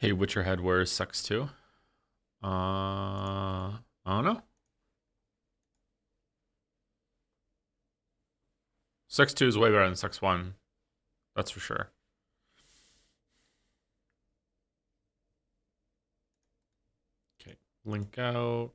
Hey, Witcherhead, where's Sex 2? I don't know. Sex 2 is way better than Sex 1. That's for sure. Okay, link out.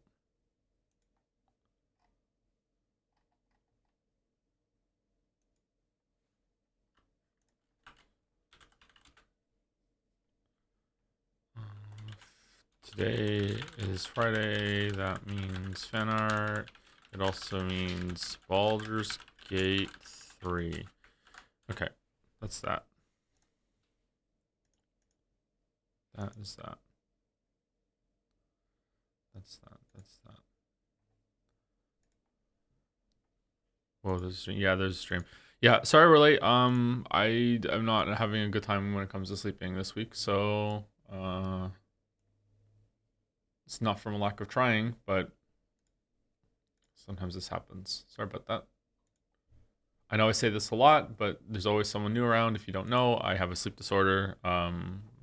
Today is Friday. That means Fanart. It also means Baldur's Gate 3. Okay, that's that. That is that. That's that. That's that. Whoa, there's a stream. Yeah, there's a stream. Yeah, sorry we're late. I'm not having a good time when it comes to sleeping this week, so it's not from a lack of trying, but sometimes this happens. Sorry about that. I know I say this a lot, but there's always someone new around. If you don't know, I have a sleep disorder. I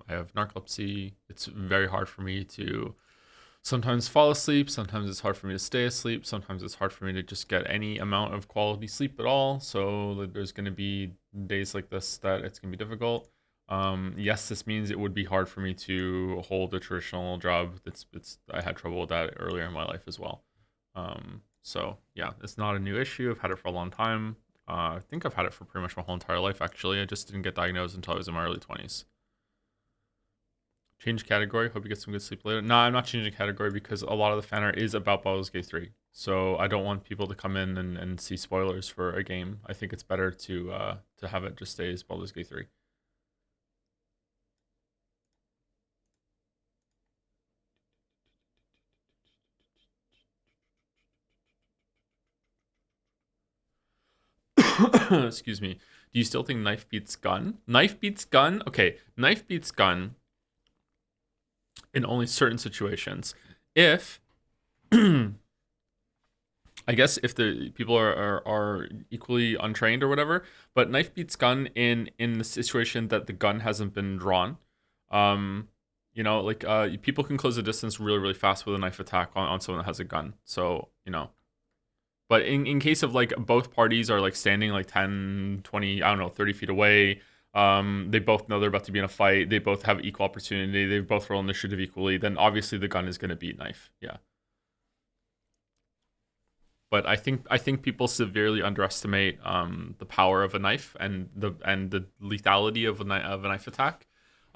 have narcolepsy. It's very hard for me to sometimes fall asleep. Sometimes it's hard for me to stay asleep. Sometimes it's hard for me to just get any amount of quality sleep at all. So there's going to be days like this that it's going to be difficult. Yes, this means it would be hard for me to hold a traditional job. It's I had trouble with that earlier in my life as well. So yeah, it's not a new issue. I've had it for a long time. I think I've had it for pretty much my whole entire life. Actually, I just didn't get diagnosed until I was in my early 20s. Change category. Hope you get some good sleep later. No, I'm not changing category because a lot of the fan art is about Baldur's Gate 3. So I don't want people to come in and see spoilers for a game. I think it's better to have it just stay as Baldur's Gate 3. Excuse me. Do you still think knife beats gun? Knife beats gun? Okay, knife beats gun in only certain situations. If I guess if the people are equally untrained or whatever, but knife beats gun in the situation that the gun hasn't been drawn. Um, people can close the distance really really fast with a knife attack on someone that has a gun. So but in case of like both parties are like standing like 10, 20, I don't know, 30 feet away. They both know they're about to be in a fight. They both have equal opportunity. They both roll initiative equally. Then obviously the gun is going to beat knife. Yeah. But I think people severely underestimate the power of a knife and the lethality of a knife attack,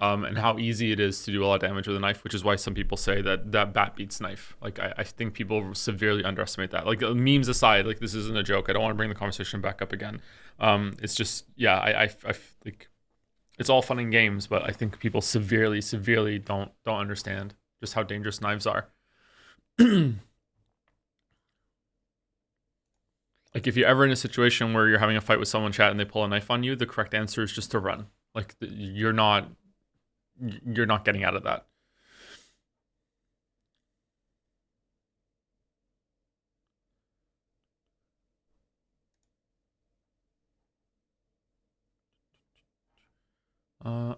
and how easy it is to do a lot of damage with a knife. Which is why some people say that bat beats knife. Like I think people severely underestimate that. Like memes aside, like this isn't a joke. I don't want to bring the conversation back up again. It's just yeah, I like it's all fun and games, but I think people severely don't understand just how dangerous knives are. Like if you're ever in a situation where you're having a fight with someone chat and they pull a knife on you, the correct answer is just to run. Like you're not getting out of that.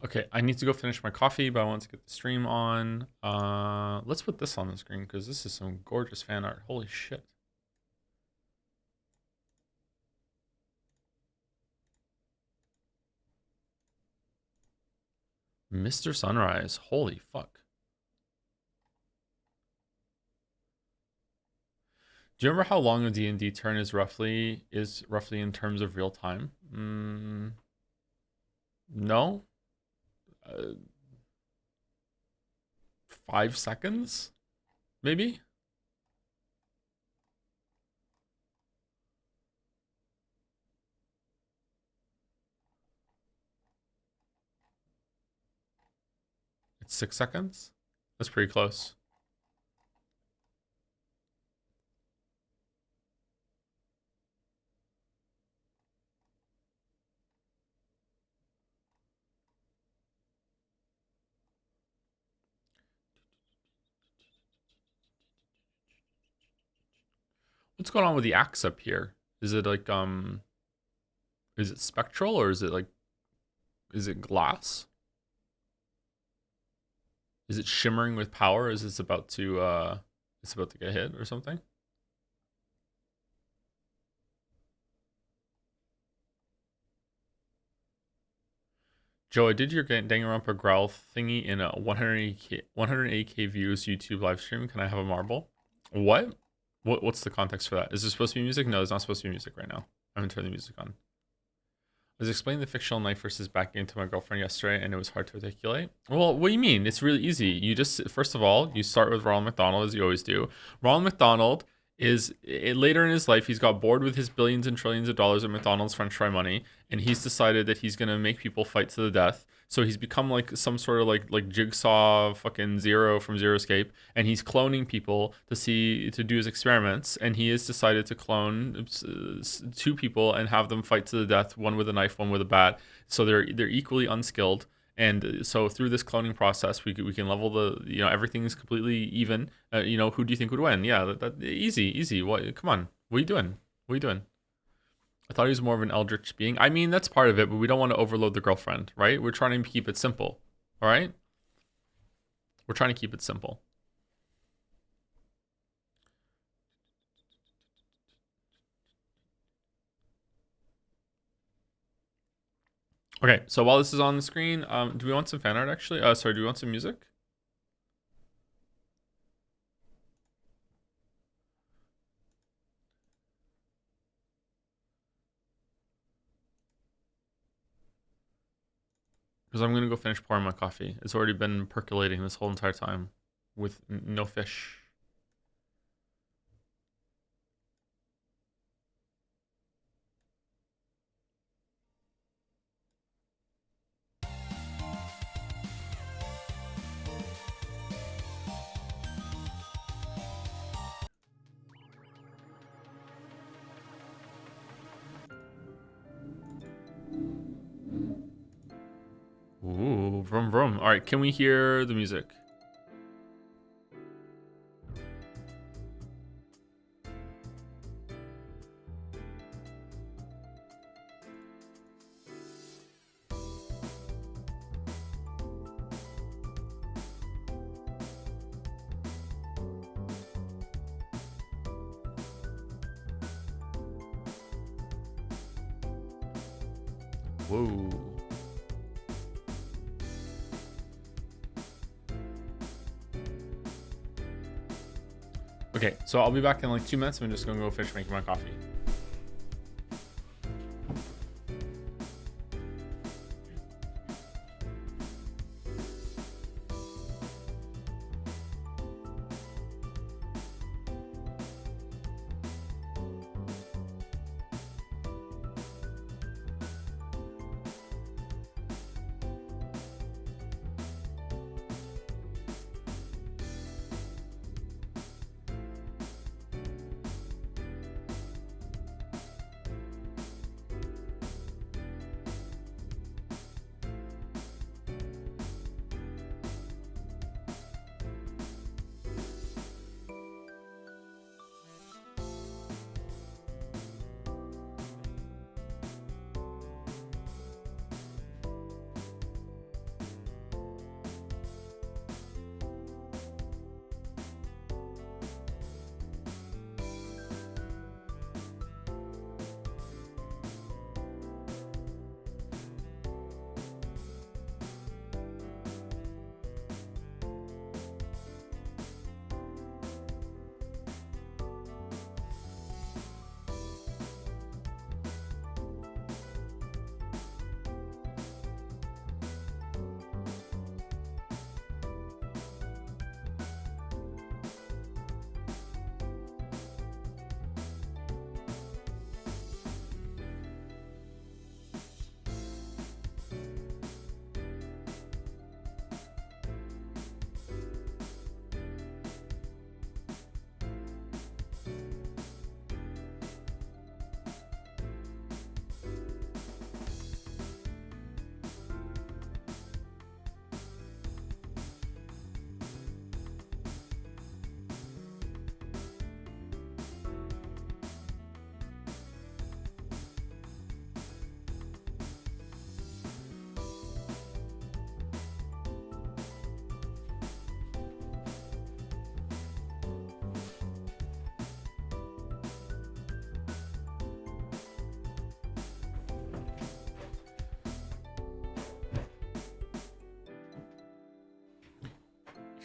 Okay, I need to go finish my coffee, but I want to get the stream on. Let's put this on the screen because this is some gorgeous fan art. Holy shit. Mr. Sunrise. Holy fuck. Do you remember how long a D&D turn is roughly in terms of real time? No. Uh, 5 seconds, maybe. It's 6 seconds. That's pretty close. What's going on with the axe up here? Is it like is it spectral or is it glass? Is it shimmering with power? Is it's about to get hit or something? Joe, I did your Danganronpa growl thingy in a 180k views YouTube live stream. Can I have a marble? What? What's the context for that? Is there supposed to be music? No, there's not supposed to be music right now. I haven't turned the music on. I was explaining the fictional knife versus backing to my girlfriend yesterday, and it was hard to articulate. Well, what do you mean? It's really easy. You just, first of all, you start with Ronald McDonald, as you always do. Ronald McDonald is, later in his life, he's got bored with his billions and trillions of dollars of McDonald's French fry money, and he's decided that he's going to make people fight to the death. So he's become like some sort of like Jigsaw fucking Zero from Zero Escape, and he's cloning people to do his experiments. And he has decided to clone two people and have them fight to the death, one with a knife, one with a bat. So they're equally unskilled. And so through this cloning process, we can level the everything is completely even. Who do you think would win? Yeah, that easy. What? Come on, what are you doing? What are you doing? I thought he was more of an eldritch being. I mean, that's part of it, but we don't want to overload the girlfriend, right? We're trying to keep it simple, all right? We're trying to keep it simple. Okay, so while this is on the screen, do we want some fan art actually? Sorry, do we want some music? Because I'm gonna go finish pouring my coffee. It's already been percolating this whole entire time with no fish. Ooh, vroom vroom. All right, can we hear the music? Whoa. Okay, so I'll be back in like 2 minutes. I'm just gonna go finish making my coffee.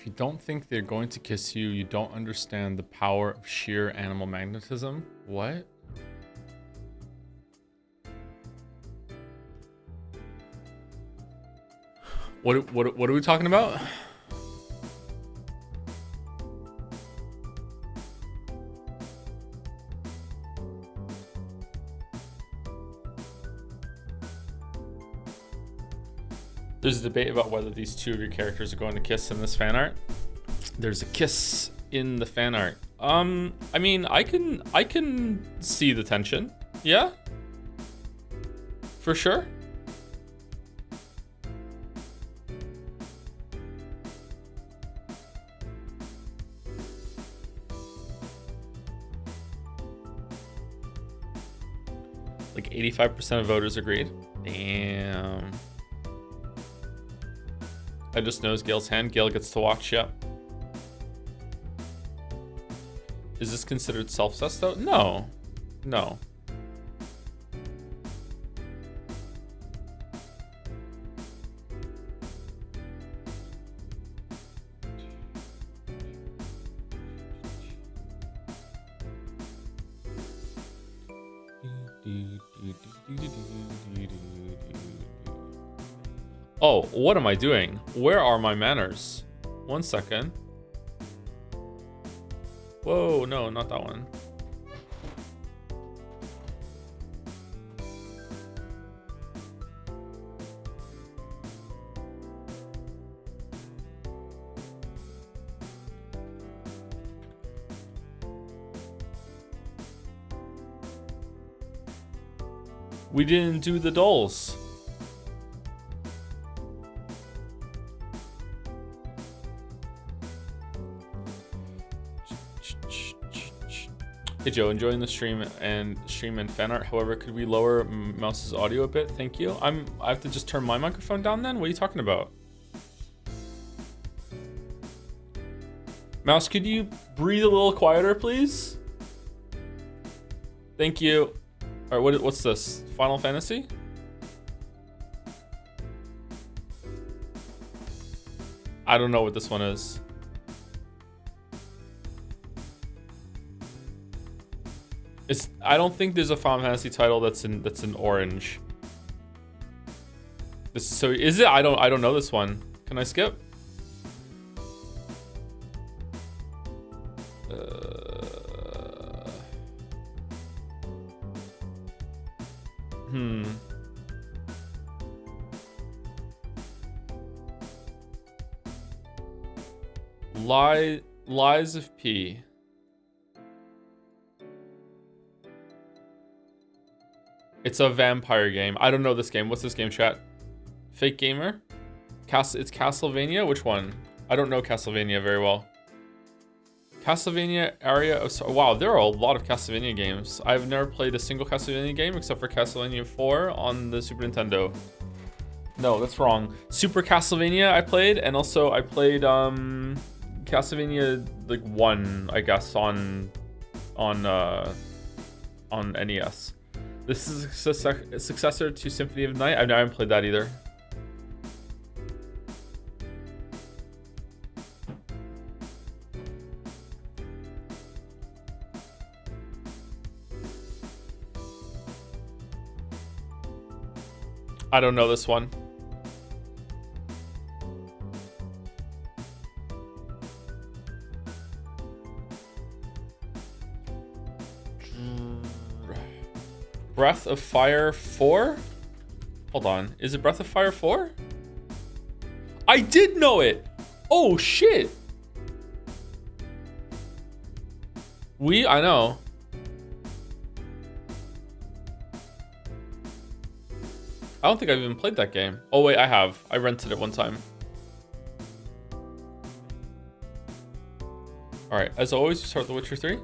If you don't think they're going to kiss you, you don't understand the power of sheer animal magnetism. What? What are we talking about? There's a debate about whether these two of your characters are going to kiss in this fan art. There's a kiss in the fan art. I mean, I can see the tension. Yeah. For sure. Like 85% of voters agreed. Damn. I just knows Gail's hand. Gail gets to watch, yeah. Is this considered self-cess though? No. No. Oh, what am I doing? Where are my manners? 1 second. Whoa, no, not that one. We didn't do the dolls. Hey Joe, enjoying the stream and fan art. However, could we lower Mouse's audio a bit? Thank you. I have to just turn my microphone down then? What are you talking about? Mouse, could you breathe a little quieter, please? Thank you. All right, what's this? Final Fantasy? I don't know what this one is. I don't think there's a Final Fantasy title that's in orange. So is it? I don't know this one. Can I skip? Lies of P. It's a vampire game. I don't know this game. What's this game, chat? Fake gamer? It's Castlevania? Which one? I don't know Castlevania very well. Castlevania Area of... Wow, there are a lot of Castlevania games. I've never played a single Castlevania game except for Castlevania 4 on the Super Nintendo. No, that's wrong. Super Castlevania I played, and also I played Castlevania like 1, I guess, on NES. This is a successor to Symphony of Night. I haven't played that either. I don't know this one. Breath of Fire 4? Hold on. Is it Breath of Fire 4? I did know it! Oh, shit! I know. I don't think I've even played that game. Oh, wait, I have. I rented it one time. Alright, as always, we start The Witcher 3.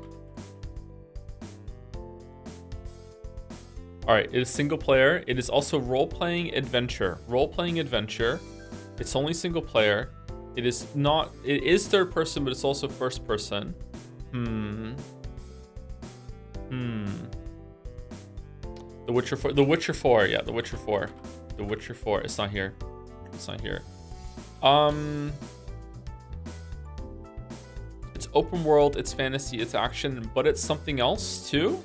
Alright, it is single player. It is also role-playing adventure. Role-playing adventure. It's only single player. It is third person, but it's also first person. The Witcher 4. The Witcher 4, yeah, The Witcher 4. The Witcher 4. It's not here. It's not here. open world, it's fantasy, it's action, but it's something else too?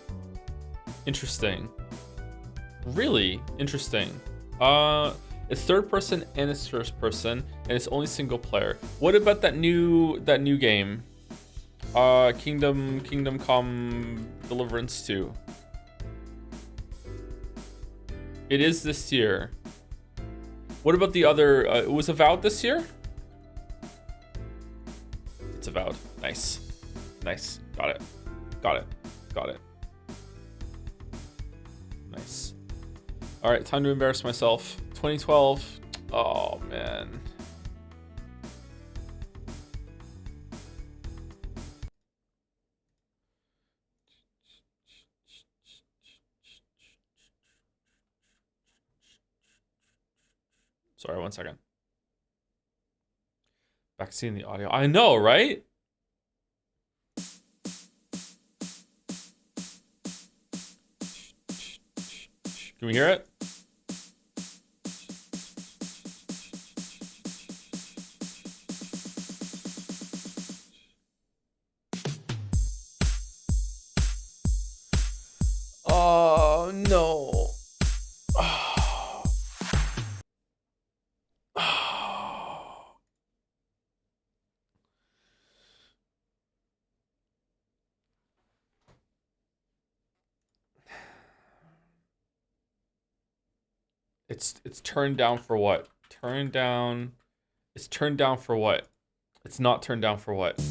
Interesting. Really interesting. It's third person and it's first person, and it's only single player. What about that new game? Kingdom Come Deliverance 2. It is this year. What about the other? It was Avowed this year? It's Avowed. Nice. Nice. Got it. Got it. Got it. Nice. All right, time to embarrass myself. 2012. Oh, man. Sorry, 1 second. Back seeing the audio. I know, right? Can we hear it? Oh, no. It's turned down for what? Turned down. It's turned down for what? It's not turned down for what?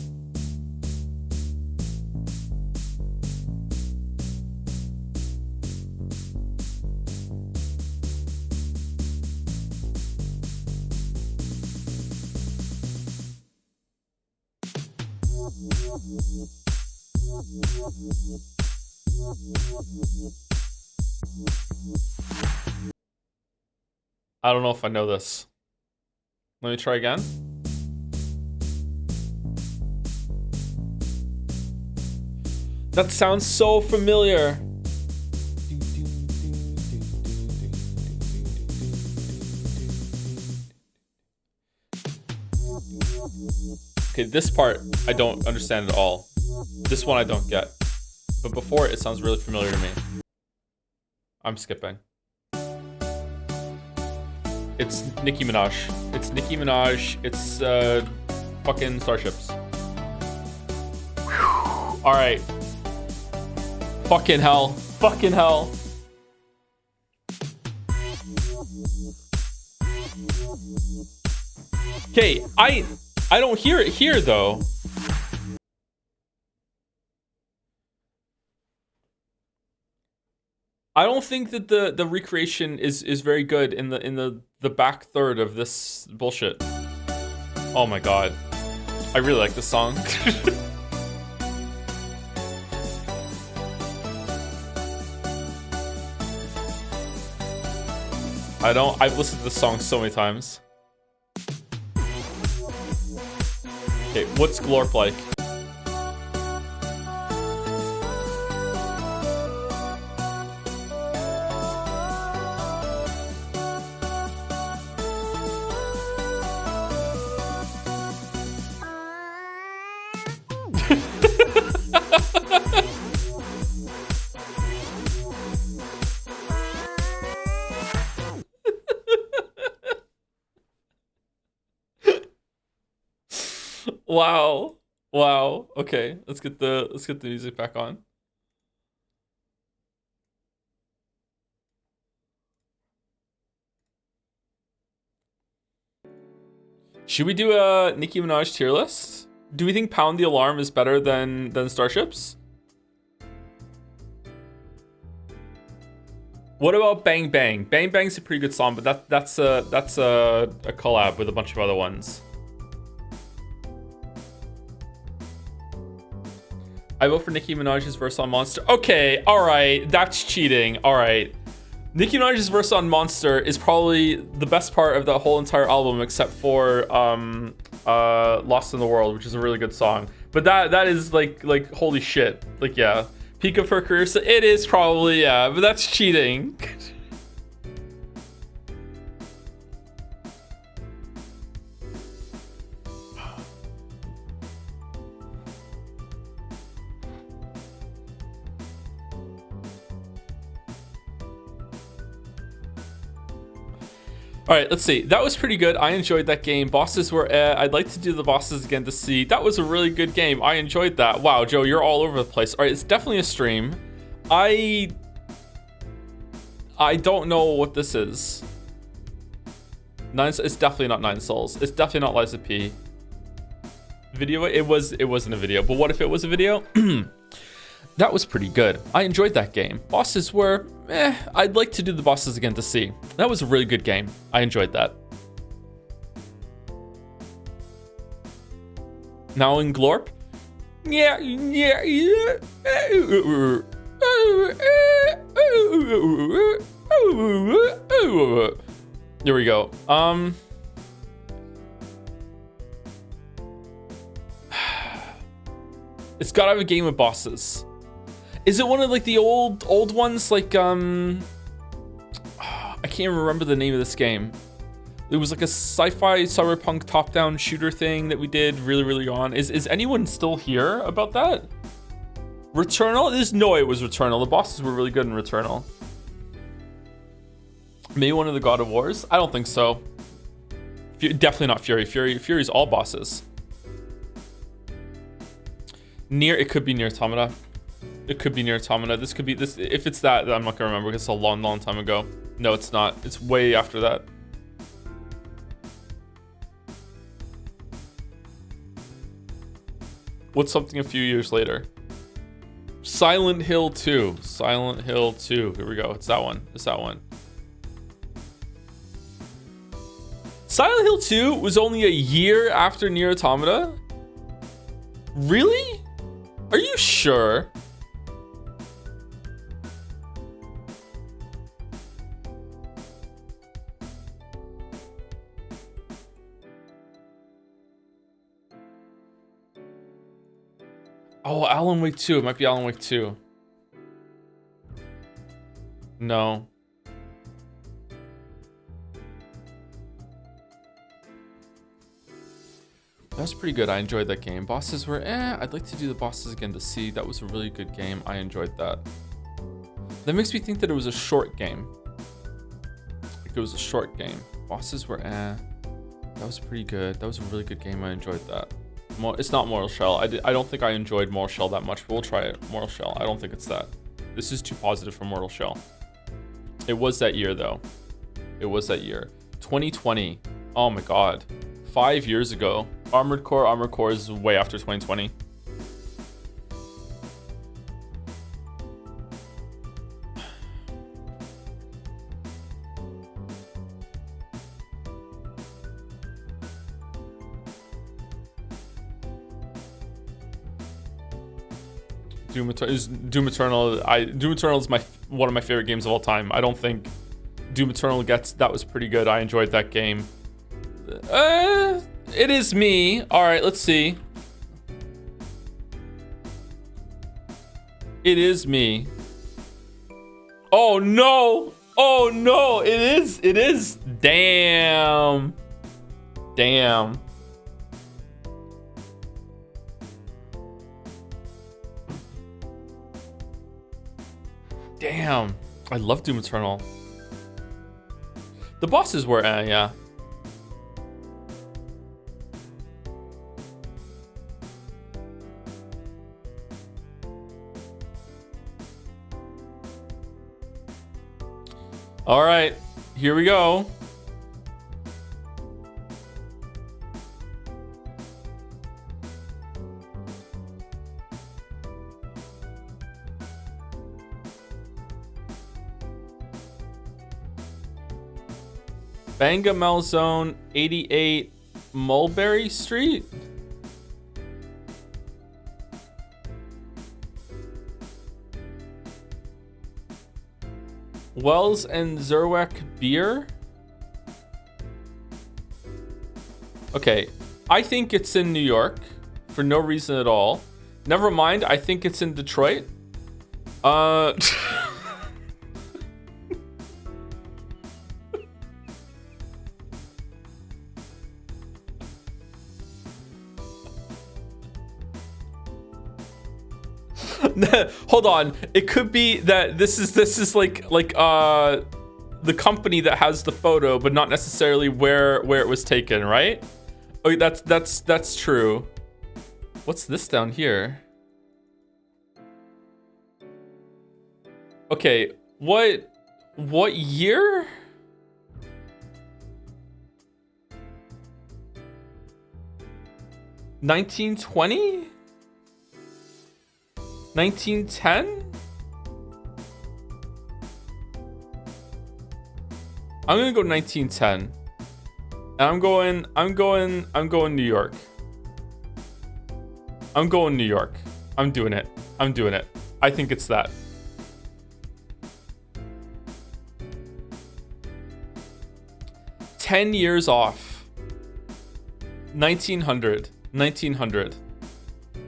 I don't know if I know this. Let me try again. That sounds so familiar. Okay, this part I don't understand at all. This one I don't get. But before it sounds really familiar to me. I'm skipping. It's Nicki Minaj. It's Nicki Minaj. It's fucking Starships. All right. Fucking hell. Fucking hell. Okay, I don't hear it here though. I don't think that the recreation is very good in the back third of this bullshit. Oh my god. I really like this song. I've listened to this song so many times. Okay, what's Glorp like? Wow. Wow. Okay, let's get the music back on. Should we do a Nicki Minaj tier list? Do we think Pound the Alarm is better than Starships? What about Bang Bang? Bang Bang's a pretty good song, but that's a collab with a bunch of other ones. I vote for Nicki Minaj's verse on Monster. Okay, all right, that's cheating. All right, Nicki Minaj's verse on Monster is probably the best part of the whole entire album, except for Lost in the World, which is a really good song. But that is like holy shit. Like, yeah, peak of her career. So it is probably, yeah, but that's cheating. All right, let's see. That was pretty good. I enjoyed that game. Bosses were, I'd like to do the bosses again to see. That was a really good game. I enjoyed that. Wow, Joe, you're all over the place. All right, it's definitely a stream. I don't know what this is. It's definitely not 9 Souls. It's definitely not Liza P. Video? It wasn't a video, but what if it was a video? That was pretty good. I enjoyed that game. Bosses were, I'd like to do the bosses again to see. That was a really good game. I enjoyed that. Now in Glorp? Yeah. Here we go. It's gotta have a game with bosses. Is it one of like the old ones? Like I can't even remember the name of this game. It was like a sci-fi cyberpunk top-down shooter thing that we did really on. Is anyone still here about that? Returnal? There's no way it was Returnal. The bosses were really good in Returnal. Maybe one of the God of Wars? I don't think so. Definitely not Fury. Fury's all bosses. It could be Nier Automata. It could be Nier Automata. This could be this. If it's that, I'm not gonna remember because it's a long time ago. No, it's not. It's way after that. What's something a few years later? Silent Hill 2. Silent Hill 2. Here we go. It's that one. It's that one. Silent Hill 2 was only a year after Nier Automata? Really? Are you sure? Oh, Alan Wake 2. It might be Alan Wake 2. No. That was pretty good. I enjoyed that game. Bosses were, I'd like to do the bosses again to see. That was a really good game. I enjoyed that. That makes me think that it was a short game. Like it was a short game. Bosses were, That was pretty good. That was a really good game. I enjoyed that. It's not Mortal Shell. I don't think I enjoyed Mortal Shell that much, but we'll try it. Mortal Shell. I don't think it's that. This is too positive for Mortal Shell. It was that year, though. It was that year. 2020. Oh, my God. 5 years ago. Armored Core is way after 2020. Doom Eternal is Doom Eternal is one of my favorite games of all time. I don't think Doom Eternal that was pretty good. I enjoyed that game. It is me. All right, let's see. It is me. Oh no. Oh no, it is. Damn. Damn. Damn. I love Doom Eternal. The bosses were, yeah. All right, here we go. Banga Malzone 88 Mulberry Street. Wells and Zerwak beer. Okay, I think it's in New York for no reason at all. Never mind, I think it's in Detroit. Hold on, it could be that this is like the company that has the photo, but not necessarily where it was taken, right? Oh, that's true. What's this down here? Okay, what year? $1920? 1910? I'm gonna go 1910. And I'm going New York. I'm going New York. I'm doing it. I think it's that. $10 years off. 1900.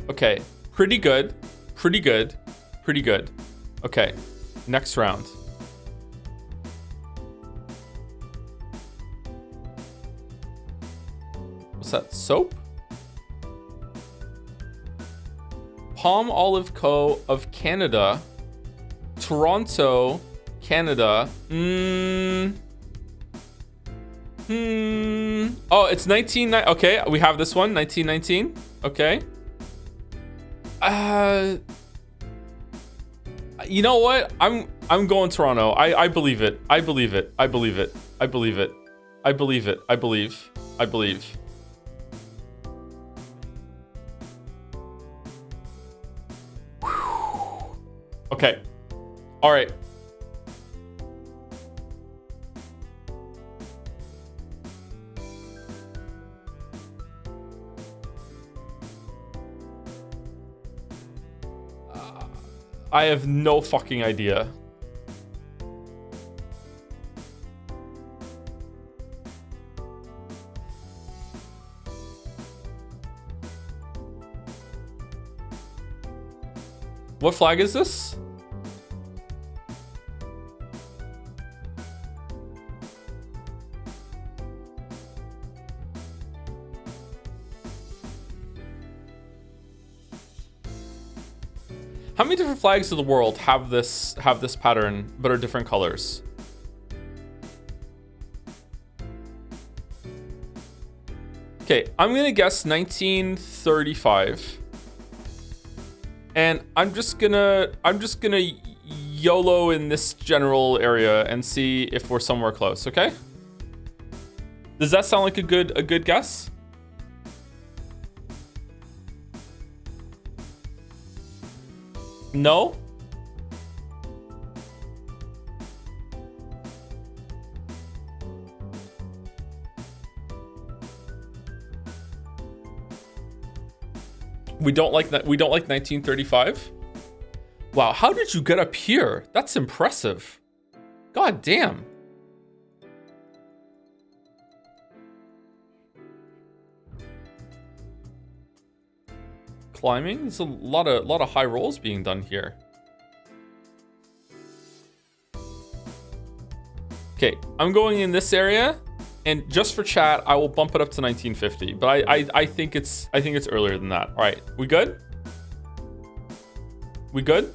Okay, pretty good. Okay, next round. What's that, soap? Palm Olive Co. of Canada. Toronto, Canada. Oh, it's 19... Okay, we have this one, 1919. Okay. You know what? I'm going Toronto. I believe it. I believe. Okay. All right. I have no fucking idea. What flag is this? How many different flags of the world have this pattern but are different colors? Okay, I'm gonna guess 1935. And I'm just gonna YOLO in this general area and see if we're somewhere close, okay? Does that sound like a good guess? No? We don't like that. We don't like 1935. Wow, how did you get up here? That's impressive. God damn. Climbing? There's a lot of high rolls being done here. Okay, I'm going in this area, and just for chat, I will bump it up to 1950. But I think it's earlier than that. All right, we good? We good?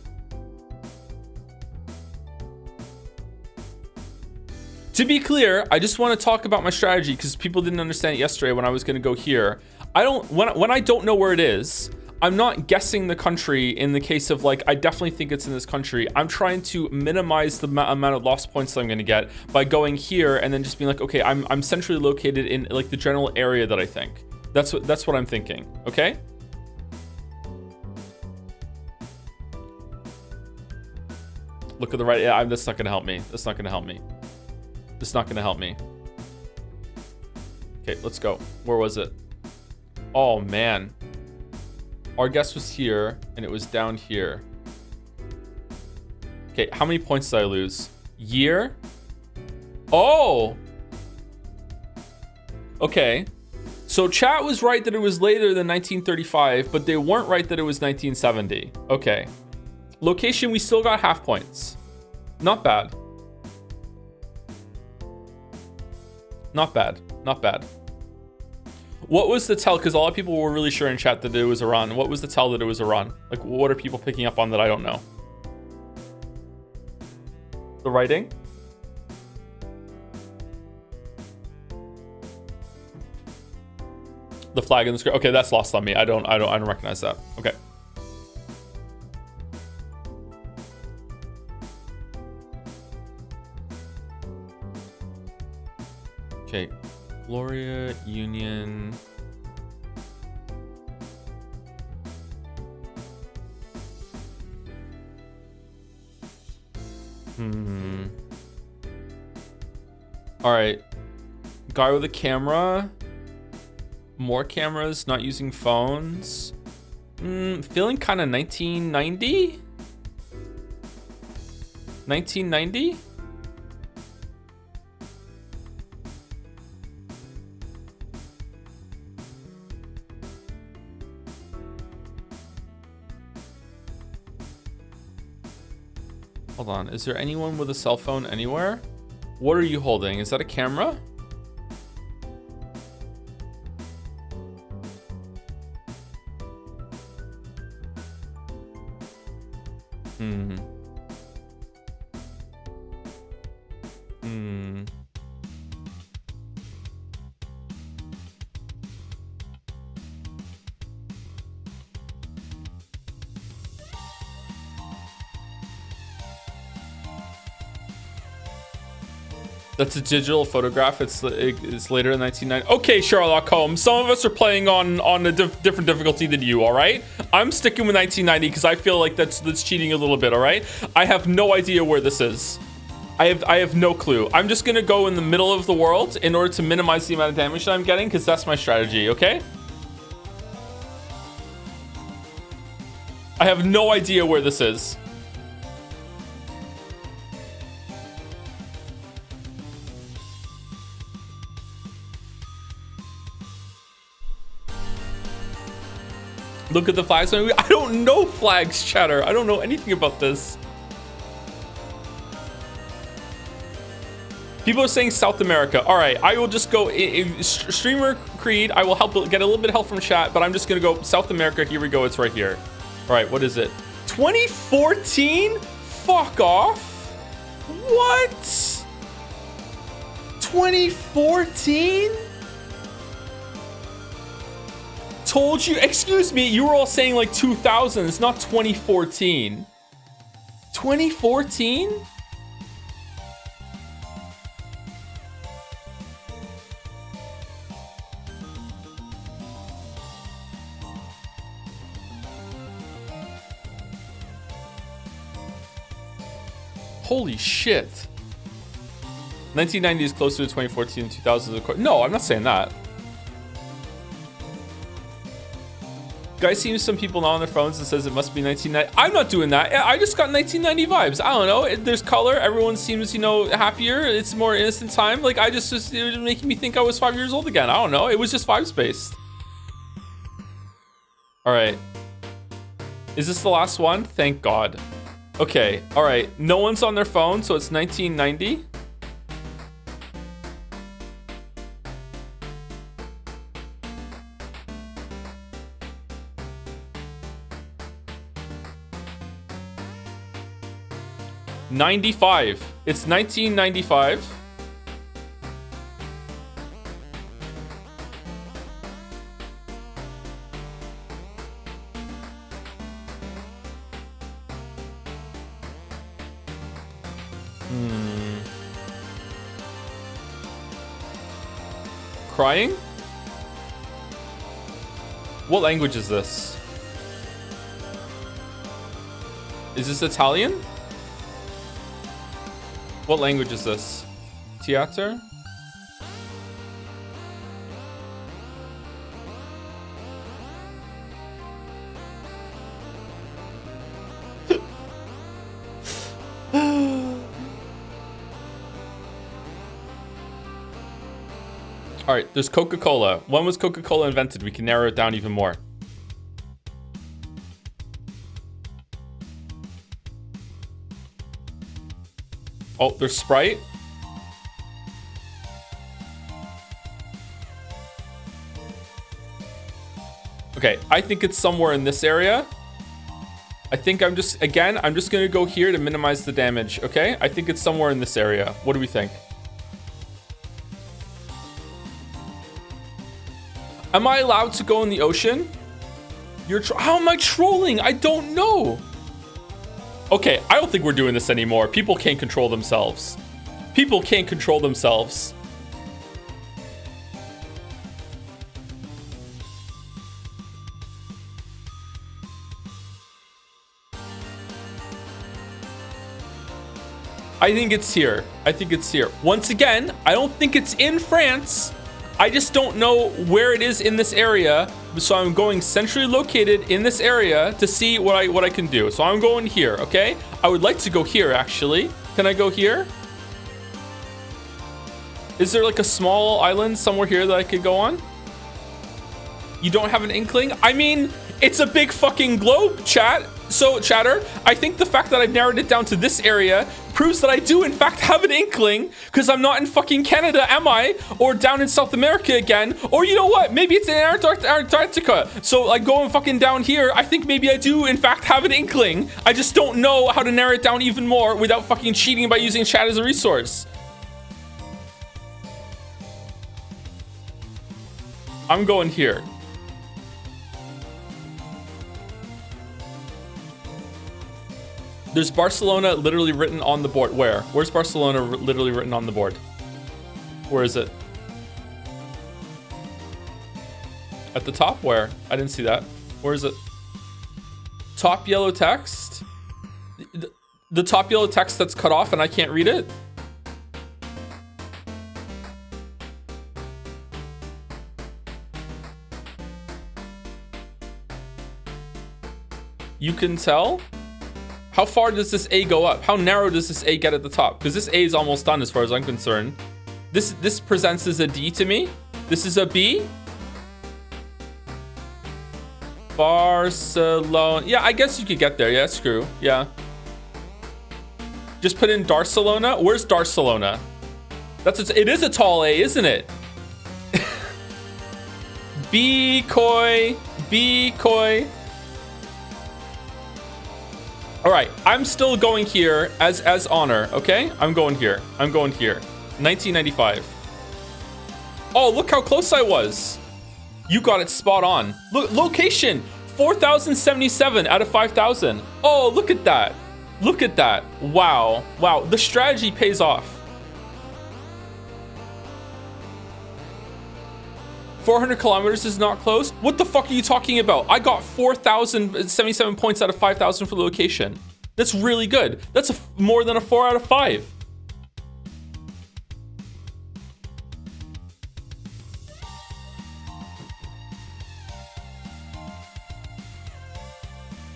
To be clear, I just want to talk about my strategy because people didn't understand it yesterday when I was going to go here. When I don't know where it is, I'm not guessing the country in the case of like, I definitely think it's in this country. I'm trying to minimize the amount of lost points that I'm going to get by going here and then just being like, okay, I'm centrally located in like the general area that I think. That's what I'm thinking. Okay. Look at the right. Yeah, that's not going to help me. That's not going to help me. It's not going to help me. Okay, let's go. Where was it? Oh man. Our guess was here, and it was down here. Okay, how many points did I lose? Year? Oh! Okay. So chat was right that it was later than 1935, but they weren't right that it was 1970. Okay. Location, we still got half points. Not bad. Not bad. Not bad. What was the tell? Because a lot of people were really sure in chat that it was Iran. What was the tell that it was Iran? Like, what are people picking up on that I don't know? The writing? The flag in the screen. Okay, that's lost on me. I don't recognize that. Okay. Okay. Gloria, Union. All right. Guy with a camera. More cameras, not using phones. Feeling kind of 1990? 1990? Hold on. Is there anyone with a cell phone anywhere? What are you holding? Is that a camera? That's a digital photograph. It's later in 1990. Okay, Sherlock Holmes. Some of us are playing on a different difficulty than you. All right. I'm sticking with 1990 because I feel like that's cheating a little bit. All right. I have no idea where this is. I have no clue. I'm just gonna go in the middle of the world in order to minimize the amount of damage that I'm getting because that's my strategy. Okay. I have no idea where this is. Look at the flags. I don't know flags, chatter. I don't know anything about this. People are saying South America. All right, I will just go streamer Creed. I will help get a little bit of help from chat, but I'm just gonna go South America. Here we go. It's right here. All right, what is it? 2014? Fuck off. What? 2014? Told you, excuse me, you were all saying like 2000. It's not 2014. 2014? Holy shit. 1990 is closer to 2014 and 2000. No, I'm not saying that. Guys, seems some people not on their phones and says it must be 1990. I'm not doing that. I just got 1990 vibes. I don't know. There's color. Everyone seems, you know, happier. It's more innocent time. Like, it was making me think I was 5 years old again. I don't know. It was just vibes based. All right. Is this the last one? Thank God. Okay. All right. No one's on their phone, so it's 1990. '95. It's 1995. Crying? What language is this? Is this Italian? What language is this? Theater? All right, there's Coca-Cola. When was Coca-Cola invented? We can narrow it down even more. Oh, there's Sprite. Okay, I think it's somewhere in this area. I think I'm just gonna go here to minimize the damage, okay? I think it's somewhere in this area. What do we think? Am I allowed to go in the ocean? How am I trolling? I don't know. Okay, I don't think we're doing this anymore. People can't control themselves. People can't control themselves. I think it's here. I think it's here. Once again, I don't think it's in France. I just don't know where it is in this area. So I'm going centrally located in this area to see what I can do. So I'm going here, okay? I would like to go here, actually. Can I go here? Is there like a small island somewhere here that I could go on? You don't have an inkling? I mean, it's a big fucking globe, chat. So, chatter, I think the fact that I've narrowed it down to this area proves that I do, in fact, have an inkling, because I'm not in fucking Canada, am I? Or down in South America again. Or you know what? Maybe it's in Antarctica. So, like, going fucking down here, I think maybe I do, in fact, have an inkling. I just don't know how to narrow it down even more without fucking cheating by using chat as a resource. I'm going here. There's Barcelona literally written on the board. Where? Where's Barcelona literally written on the board? Where is it? At the top? Where? I didn't see that. Where is it? Top yellow text? The top yellow text that's cut off and I can't read it? You can tell? How far does this A go up? How narrow does this A get at the top? Because this A is almost done as far as I'm concerned. This presents as a D to me. This is a B. Barcelona. Yeah, I guess you could get there. Yeah, screw. Yeah. Just put in Barcelona. Where's Barcelona? It is a tall A, isn't it? B koi. B koi. All right, I'm still going here as honor, okay? I'm going here. I'm going here. 1995. Oh, look how close I was. You got it spot on. Look, location, 4,077 out of 5,000. Oh, look at that. Look at that. Wow. Wow, the strategy pays off. 400 kilometers is not close? What the fuck are you talking about? I got 4,077 points out of 5,000 for the location. That's really good. That's more than a 4 out of 5.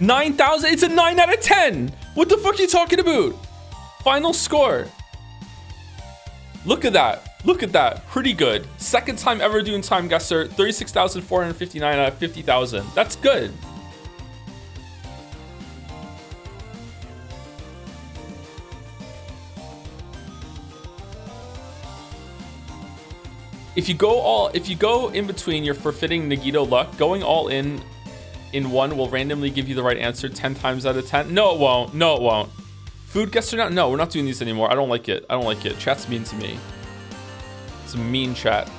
$9,000. It's a 9 out of 10. What the fuck are you talking about? Final score. Look at that. Look at that. Pretty good. Second time ever doing Time Guesser. 36,459 out of 50,000. That's good. If you go in between your forfeiting Nagito luck, going all in one will randomly give you the right answer 10 times out of 10. No, it won't. No, it won't. Food Guesser now? No, we're not doing these anymore. I don't like it. I don't like it. Chat's mean to me. It's a mean chat.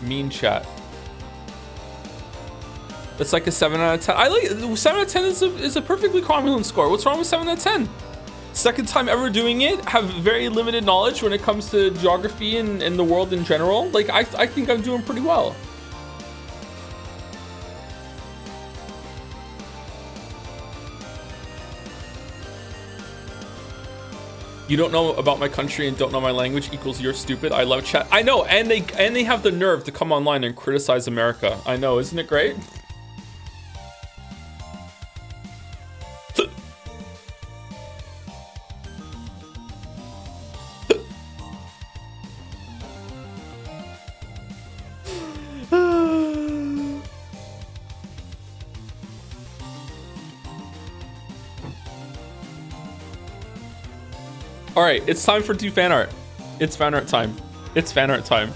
Mean chat. That's like a 7 out of 10. I like 7 out of 10 is a perfectly common score. What's wrong with 7 out of 10? Second time ever doing it. Have very limited knowledge when it comes to geography and the world in general. Like I think I'm doing pretty well. You don't know about my country and don't know my language equals you're stupid. I love chat. I know, and they have the nerve to come online and criticize America. I know, isn't it great? All right, it's time for do fan art. It's fan art time. It's fan art time.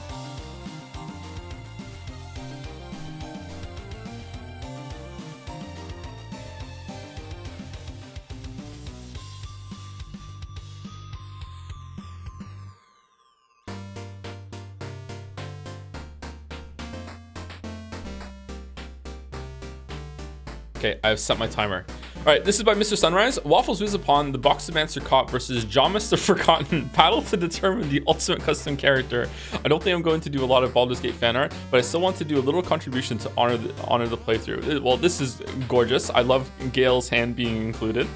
Okay, I've set my timer. All right, this is by Mr. Sunrise. Waffles whiz upon the Boxomancer Caught versus Jamis the Forgotten. Battle to determine the ultimate custom character. I don't think I'm going to do a lot of Baldur's Gate fan art, but I still want to do a little contribution to honor the playthrough. Well, this is gorgeous. I love Gale's hand being included.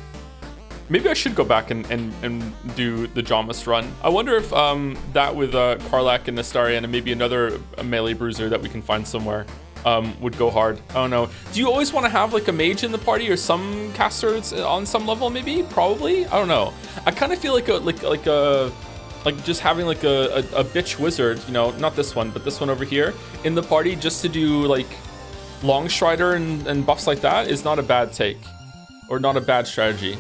Maybe I should go back and do the Jamis run. I wonder if that with Karlak and Nastarian and maybe another melee bruiser that we can find somewhere would go hard. I don't know. Do you always want to have like a mage in the party or some casters on some level? Maybe, probably. I don't know. I kind of feel like just having like a bitch wizard. You know, not this one, but this one over here in the party, just to do like long strider and buffs like that is not a bad take, or not a bad strategy.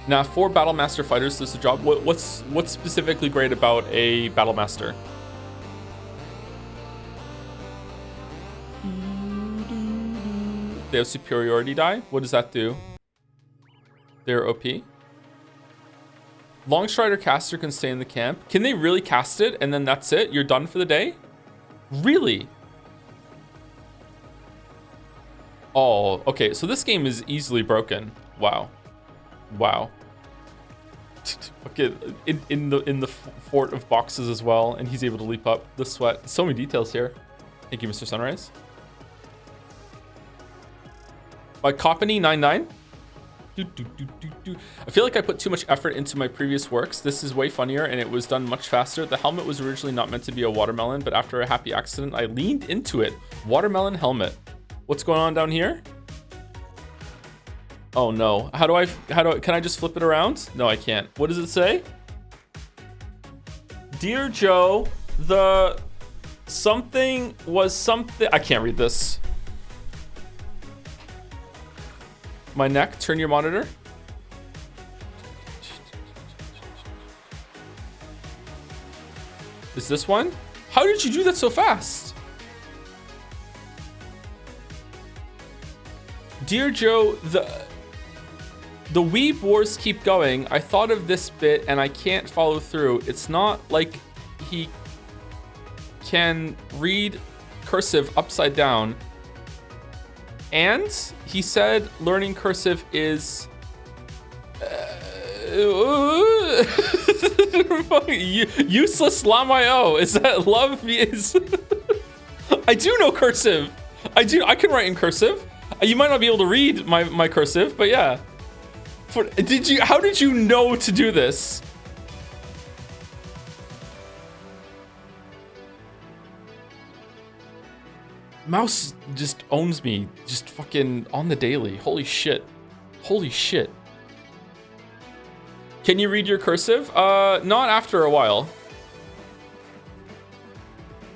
Now, for Battle Master fighters, does the job. What's specifically great about a Battle Master? They have superiority die. What does that do? They're OP. Longstrider caster can stay in the camp. Can they really cast it and then that's it? You're done for the day? Really? Oh, okay. So this game is easily broken. Wow. Wow. Okay, in the fort of boxes as well, and he's able to leap up the sweat. So many details here. Thank you, Mr. Sunrise. By Coppany99. I feel like I put too much effort into my previous works. This is way funnier, and it was done much faster. The helmet was originally not meant to be a watermelon, but after a happy accident, I leaned into it. Watermelon helmet. What's going on down here? Oh no, can I just flip it around? No, I can't. What does it say? Dear Joe, the something was something. I can't read this. My neck, turn your monitor. Is this one? How did you do that so fast? Dear Joe, the weeb wars keep going. I thought of this bit and I can't follow through. It's not like he can read cursive upside down. And he said learning cursive is useless lamayo. Is that love is I do know cursive. I can write in cursive. You might not be able to read my cursive, but yeah. How did you know to do this? Mouse just owns me, just fucking on the daily. Holy shit. Holy shit. Can you read your cursive? Not after a while.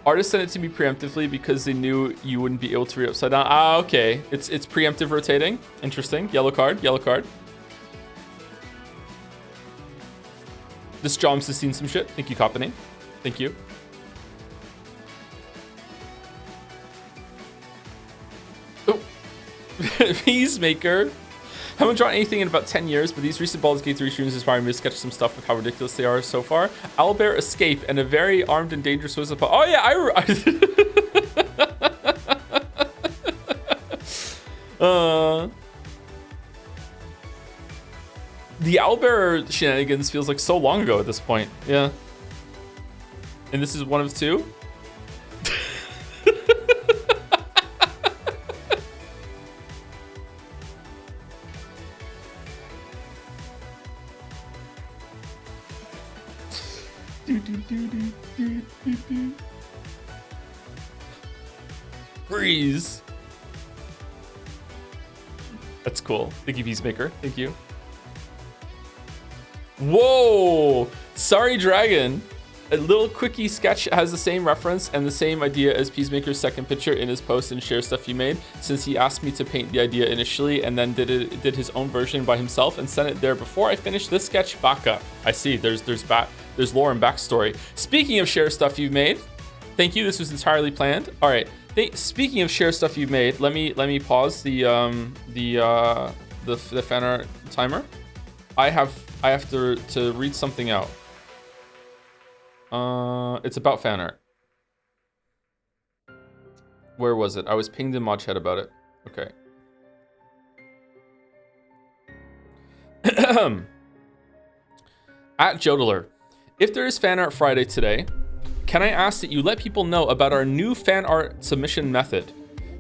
Artists sent it to me preemptively because they knew you wouldn't be able to read upside down. Ah, okay. It's preemptive rotating. Interesting. Yellow card, yellow card. This Joms has seen some shit. Thank you, Coppany. Thank you. Oh. Peacemaker. Haven't drawn anything in about 10 years, but these recent Baldur's Gate 3 streams inspire me to sketch some stuff with how ridiculous they are so far. Owlbear escape and a very armed and dangerous wizard. Oh yeah, the owlbear shenanigans feels like so long ago at this point. Yeah. And this is one of two. Freeze. That's cool. Thank you, Peacemaker. Thank you. Whoa! Sorry, Dragon. A little quickie sketch has the same reference and the same idea as Peacemaker's second picture in his post and share stuff you made, since he asked me to paint the idea initially and then did his own version by himself and sent it there before I finished this sketch back up. I see. There's lore and backstory. Speaking of share stuff you've made, thank you. This was entirely planned. All right. Speaking of share stuff you've made, let me pause the fan art timer. I have to read something out. It's about fan art. Where was it? I was pinged in mod chat about it. Okay. At Jodeler, if there is Fan Art Friday today, can I ask that you let people know about our new fan art submission method?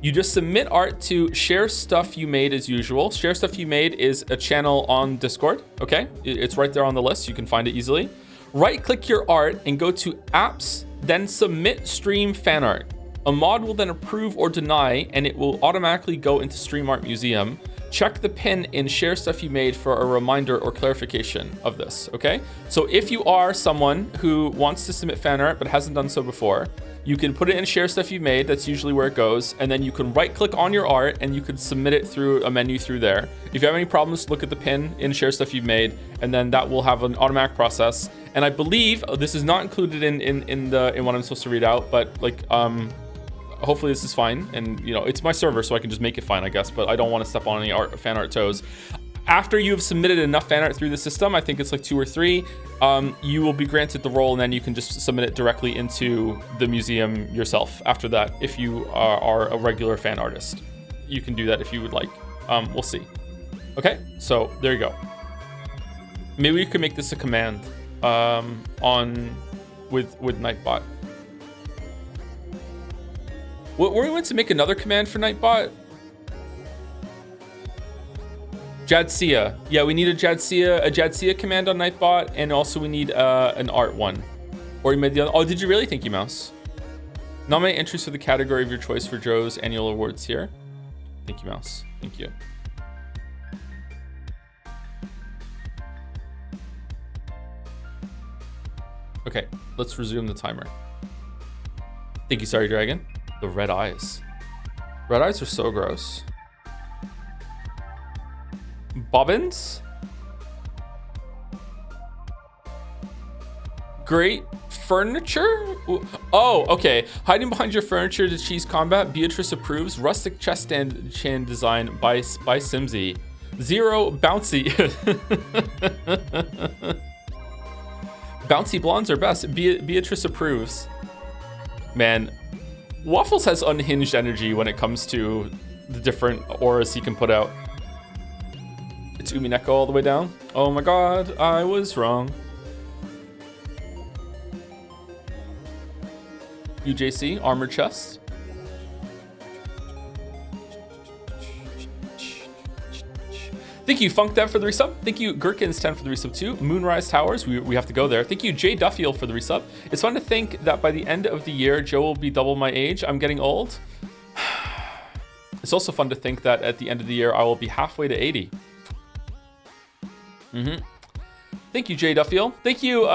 You just submit art to Share Stuff You Made as usual. Share Stuff You Made is a channel on Discord, okay? It's right there on the list. You can find it easily. Right-click your art and go to Apps, then Submit Stream Fan Art. A mod will then approve or deny, and it will automatically go into Stream Art Museum. Check the pin in Share Stuff You Made for a reminder or clarification of this, okay? So if you are someone who wants to submit fan art but hasn't done so before, you can put it in Share Stuff You Made, that's usually where it goes, and then you can right-click on your art and you can submit it through a menu through there. If you have any problems, look at the pin in Share Stuff You've Made, and then that will have an automatic process. And I believe this is not included in what I'm supposed to read out, but like hopefully this is fine. And you know, it's my server, so I can just make it fine, I guess. But I don't want to step on any fan art toes. After you have submitted enough fan art through the system, I think it's like 2 or 3, you will be granted the role, and then you can just submit it directly into the museum yourself. After that, if you are a regular fan artist, you can do that if you would like. We'll see. Okay, so there you go. Maybe we could make this a command with Nightbot. Were we meant to make another command for Nightbot? Jadsia. Yeah, we need a Jadsia command on Nightbot, and also we need an art one. Or you made the other. Oh, did you really? Thank you, Mouse. Nominate entries for the category of your choice for Joe's annual awards here. Thank you, Mouse. Thank you. Okay, let's resume the timer. Thank you, Sorry Dragon. The red eyes. Red eyes are so gross. Bobbins? Great furniture? Oh, okay. Hiding behind your furniture to cheese combat. Beatrice approves. Rustic chest stand design by Simsy. 0 bouncy. Bouncy blondes are best. Beatrice approves. Man, Waffles has unhinged energy when it comes to the different auras he can put out. It's Umineko all the way down. Oh my god, I was wrong. UJC, armor chest. Thank you, FunkDev, for the resub. Thank you, Gherkins10 for the resub too. Moonrise Towers, we have to go there. Thank you, Jay Duffield, for the resub. It's fun to think that by the end of the year, Joe will be double my age. I'm getting old. It's also fun to think that at the end of the year, I will be halfway to 80. Thank you, Jay Duffield. Thank you,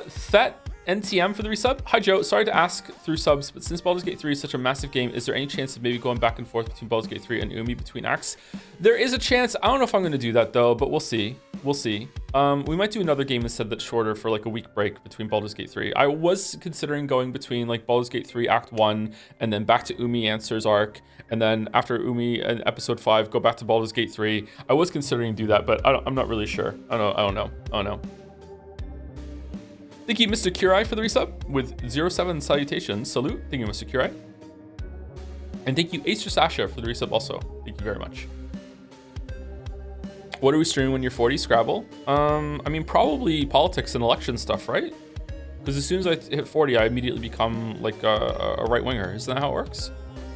Thet NTM for the resub. Hi, Joe. Sorry to ask through subs, but since Baldur's Gate 3 is such a massive game, is there any chance of maybe going back and forth between Baldur's Gate 3 and Umi between acts? There is a chance. I don't know if I'm going to do that, though, but we'll see. We'll see. We might do another game instead that's shorter for like a week break between Baldur's Gate 3. I was considering going between like Baldur's Gate 3 Act 1 and then back to Umi Answers arc, and then after Umi and Episode 5, go back to Baldur's Gate 3. I was considering do that, but I'm not really sure. I don't know. Thank you, Mr. Kurai, for the resub with 07 salutations. Salute. Thank you, Mr. Kurai. And thank you, Acer Sasha, for the resub also. Thank you very much. What are we streaming when you're 40? Scrabble? I mean, probably politics and election stuff, right? Because as soon as I hit 40, I immediately become like a right-winger. Isn't that how it works?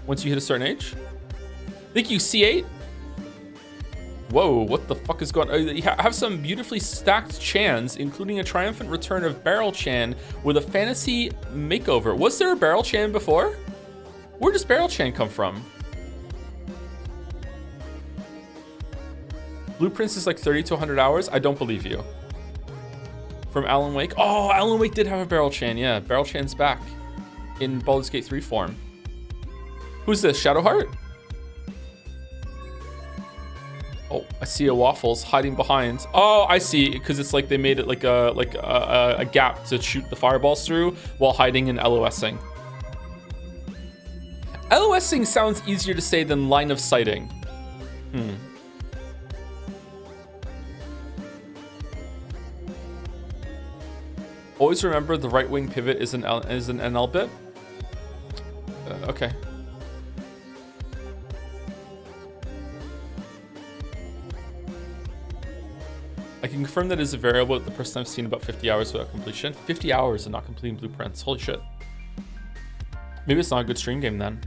Once you hit a certain age? Thank you, C8. Whoa, what the fuck is going on? You have some beautifully stacked Chans, including a triumphant return of Barrel Chan with a fantasy makeover. Was there a Barrel Chan before? Where does Barrel Chan come from? Blueprints is like 30 to 100 hours? I don't believe you. From Alan Wake? Oh, Alan Wake did have a Barrel Chan. Yeah, Barrel Chan's back in Baldur's Gate 3 form. Who's this? Shadowheart? Oh, I see a Waffles hiding behind. Oh, I see, because it's like they made it like a gap to shoot the fireballs through while hiding and LOSing. LOSing sounds easier to say than line of sighting. Always remember the right wing pivot is an NL bit. Okay. I can confirm that is a variable. The person I've seen about 50 hours without completion. 50 hours and not completing blueprints. Holy shit. Maybe it's not a good stream game then.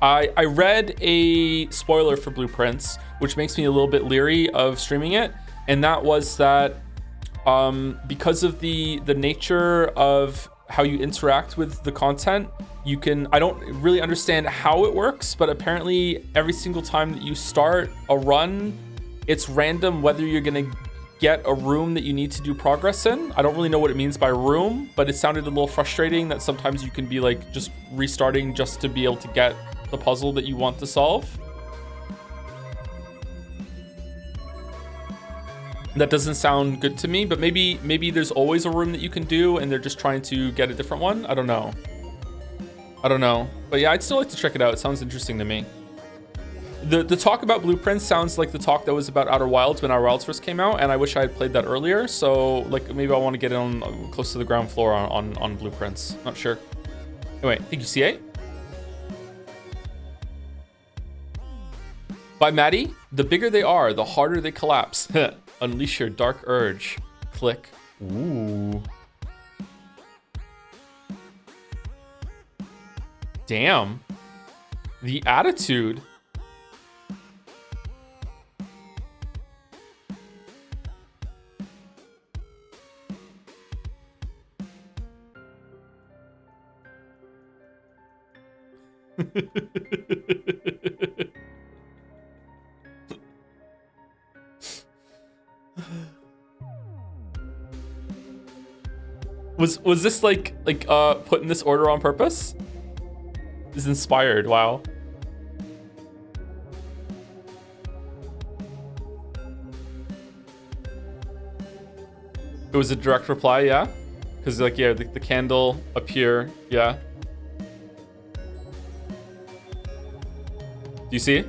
I read a spoiler for blueprints, which makes me a little bit leery of streaming it, and that was that because of the nature of how you interact with the content, you can, I don't really understand how it works, but apparently every single time that you start a run, it's random whether you're gonna get a room that you need to do progress in. I don't really know what it means by room, but it sounded a little frustrating that sometimes you can be like just restarting just to be able to get the puzzle that you want to solve. That doesn't sound good to me, but maybe there's always a room that you can do and they're just trying to get a different one. I don't know. But yeah, I'd still like to check it out. It sounds interesting to me. The talk about blueprints sounds like the talk that was about Outer Wilds when Outer Wilds first came out, and I wish I had played that earlier. So like maybe I want to get on close to the ground floor on blueprints. Not sure. Anyway, thank you, C8. By Maddie, the bigger they are, the harder they collapse. Unleash your dark urge. Click. Ooh. Damn. The attitude. Was this like put in this order on purpose? This is inspired. Wow. It was a direct reply, yeah? Because like, yeah, the candle up here, yeah. Do you see it?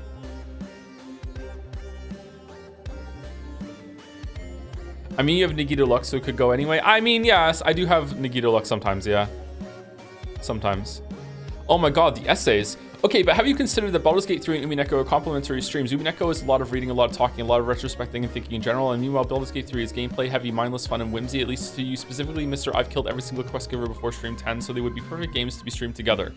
I mean, you have Nagito Lux, so it could go anyway. I mean, yes, I do have Nagito Lux sometimes, yeah. Sometimes. Oh my god, the essays. Okay, but have you considered that Baldur's Gate 3 and Umineko are complementary streams? Umineko is a lot of reading, a lot of talking, a lot of retrospecting and thinking in general, and meanwhile, Baldur's Gate 3 is gameplay heavy, mindless fun, and whimsy, at least to you specifically, Mr. I've killed every single quest giver before stream 10, so they would be perfect games to be streamed together.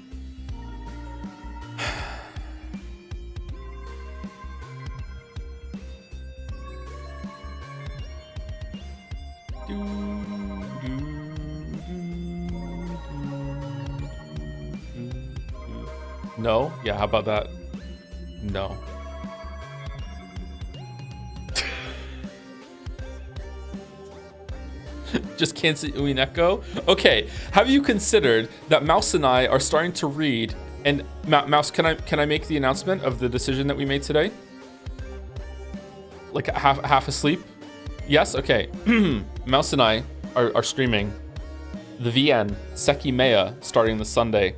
No? Yeah, how about that? No. Just cancel Uineko? Okay, have you considered that Mouse and I are starting to read, and Mouse, can I make the announcement of the decision that we made today? Like half asleep? Yes? Okay. Mouse and I are streaming the VN Seki Mea starting this Sunday.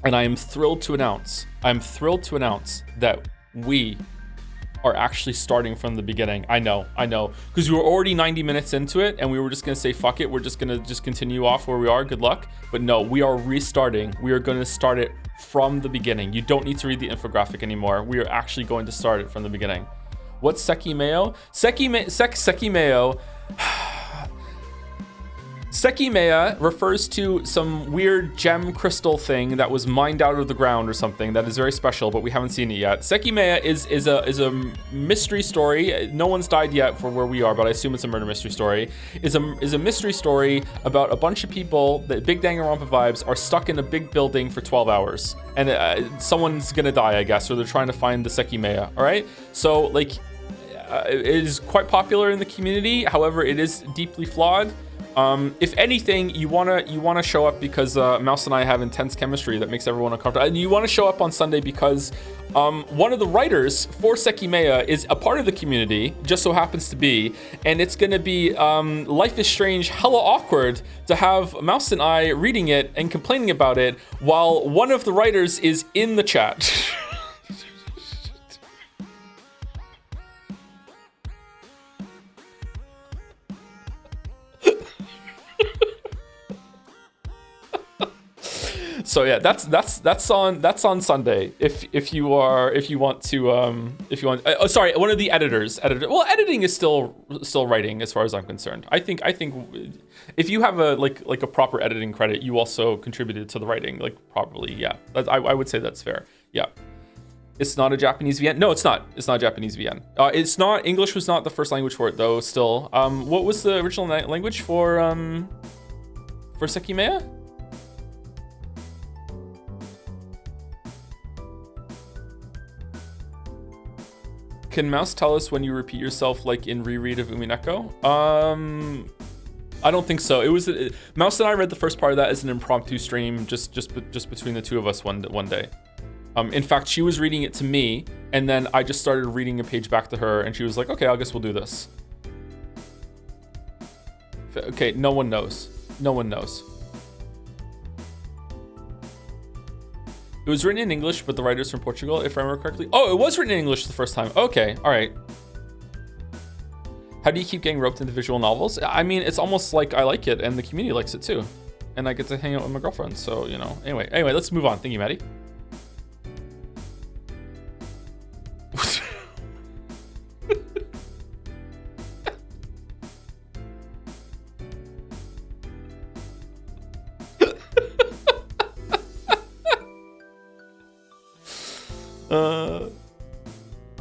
And I am thrilled to announce that we are actually starting from the beginning. I know. Because we were already 90 minutes into it and we were just gonna say, fuck it. We're just gonna continue off where we are. Good luck. But no, we are restarting. We are gonna start it from the beginning. You don't need to read the infographic anymore. We are actually going to start it from the beginning. What's Seki Meo? Seki Meo. Seki Mea refers to some weird gem crystal thing that was mined out of the ground or something that is very special, but we haven't seen it yet. Seki Mea is a mystery story. No one's died yet for where we are, but I assume it's a murder mystery story. Is a mystery story about a bunch of people that Big Danganronpa vibes are stuck in a big building for 12 hours. And someone's gonna die, I guess, or they're trying to find the Seki Mea, all right? So, like, it is quite popular in the community. However, it is deeply flawed. If anything, you wanna show up because Mouse and I have intense chemistry that makes everyone uncomfortable, and you want to show up on Sunday because one of the writers for Seki Mea is a part of the community, just so happens to be, and it's gonna be Life is Strange, hella awkward to have Mouse and I reading it and complaining about it while one of the writers is in the chat. So yeah, that's on Sunday. If you want sorry, one of the editor. Well, editing is still writing as far as I'm concerned. I think if you have a like a proper editing credit, you also contributed to the writing like properly. Yeah, I would say that's fair. Yeah. It's not a Japanese VN. No, it's not. It's not a Japanese VN. It's not. English was not the first language for it though. Still, what was the original language for Sekimea? Can Mouse tell us when you repeat yourself like in reread of Umineko? I don't think so. It was Mouse and I read the first part of that as an impromptu stream, just between the two of us one day. In fact, she was reading it to me, and then I just started reading a page back to her, and she was like, "Okay, I guess we'll do this." Okay, no one knows. No one knows. It was written in English, but the writer's from Portugal, if I remember correctly. Oh, it was written in English the first time. Okay, all right. How do you keep getting roped into visual novels? I mean, it's almost like I like it, and the community likes it too. And I get to hang out with my girlfriend, so, you know. Anyway, let's move on. Thank you, Maddie.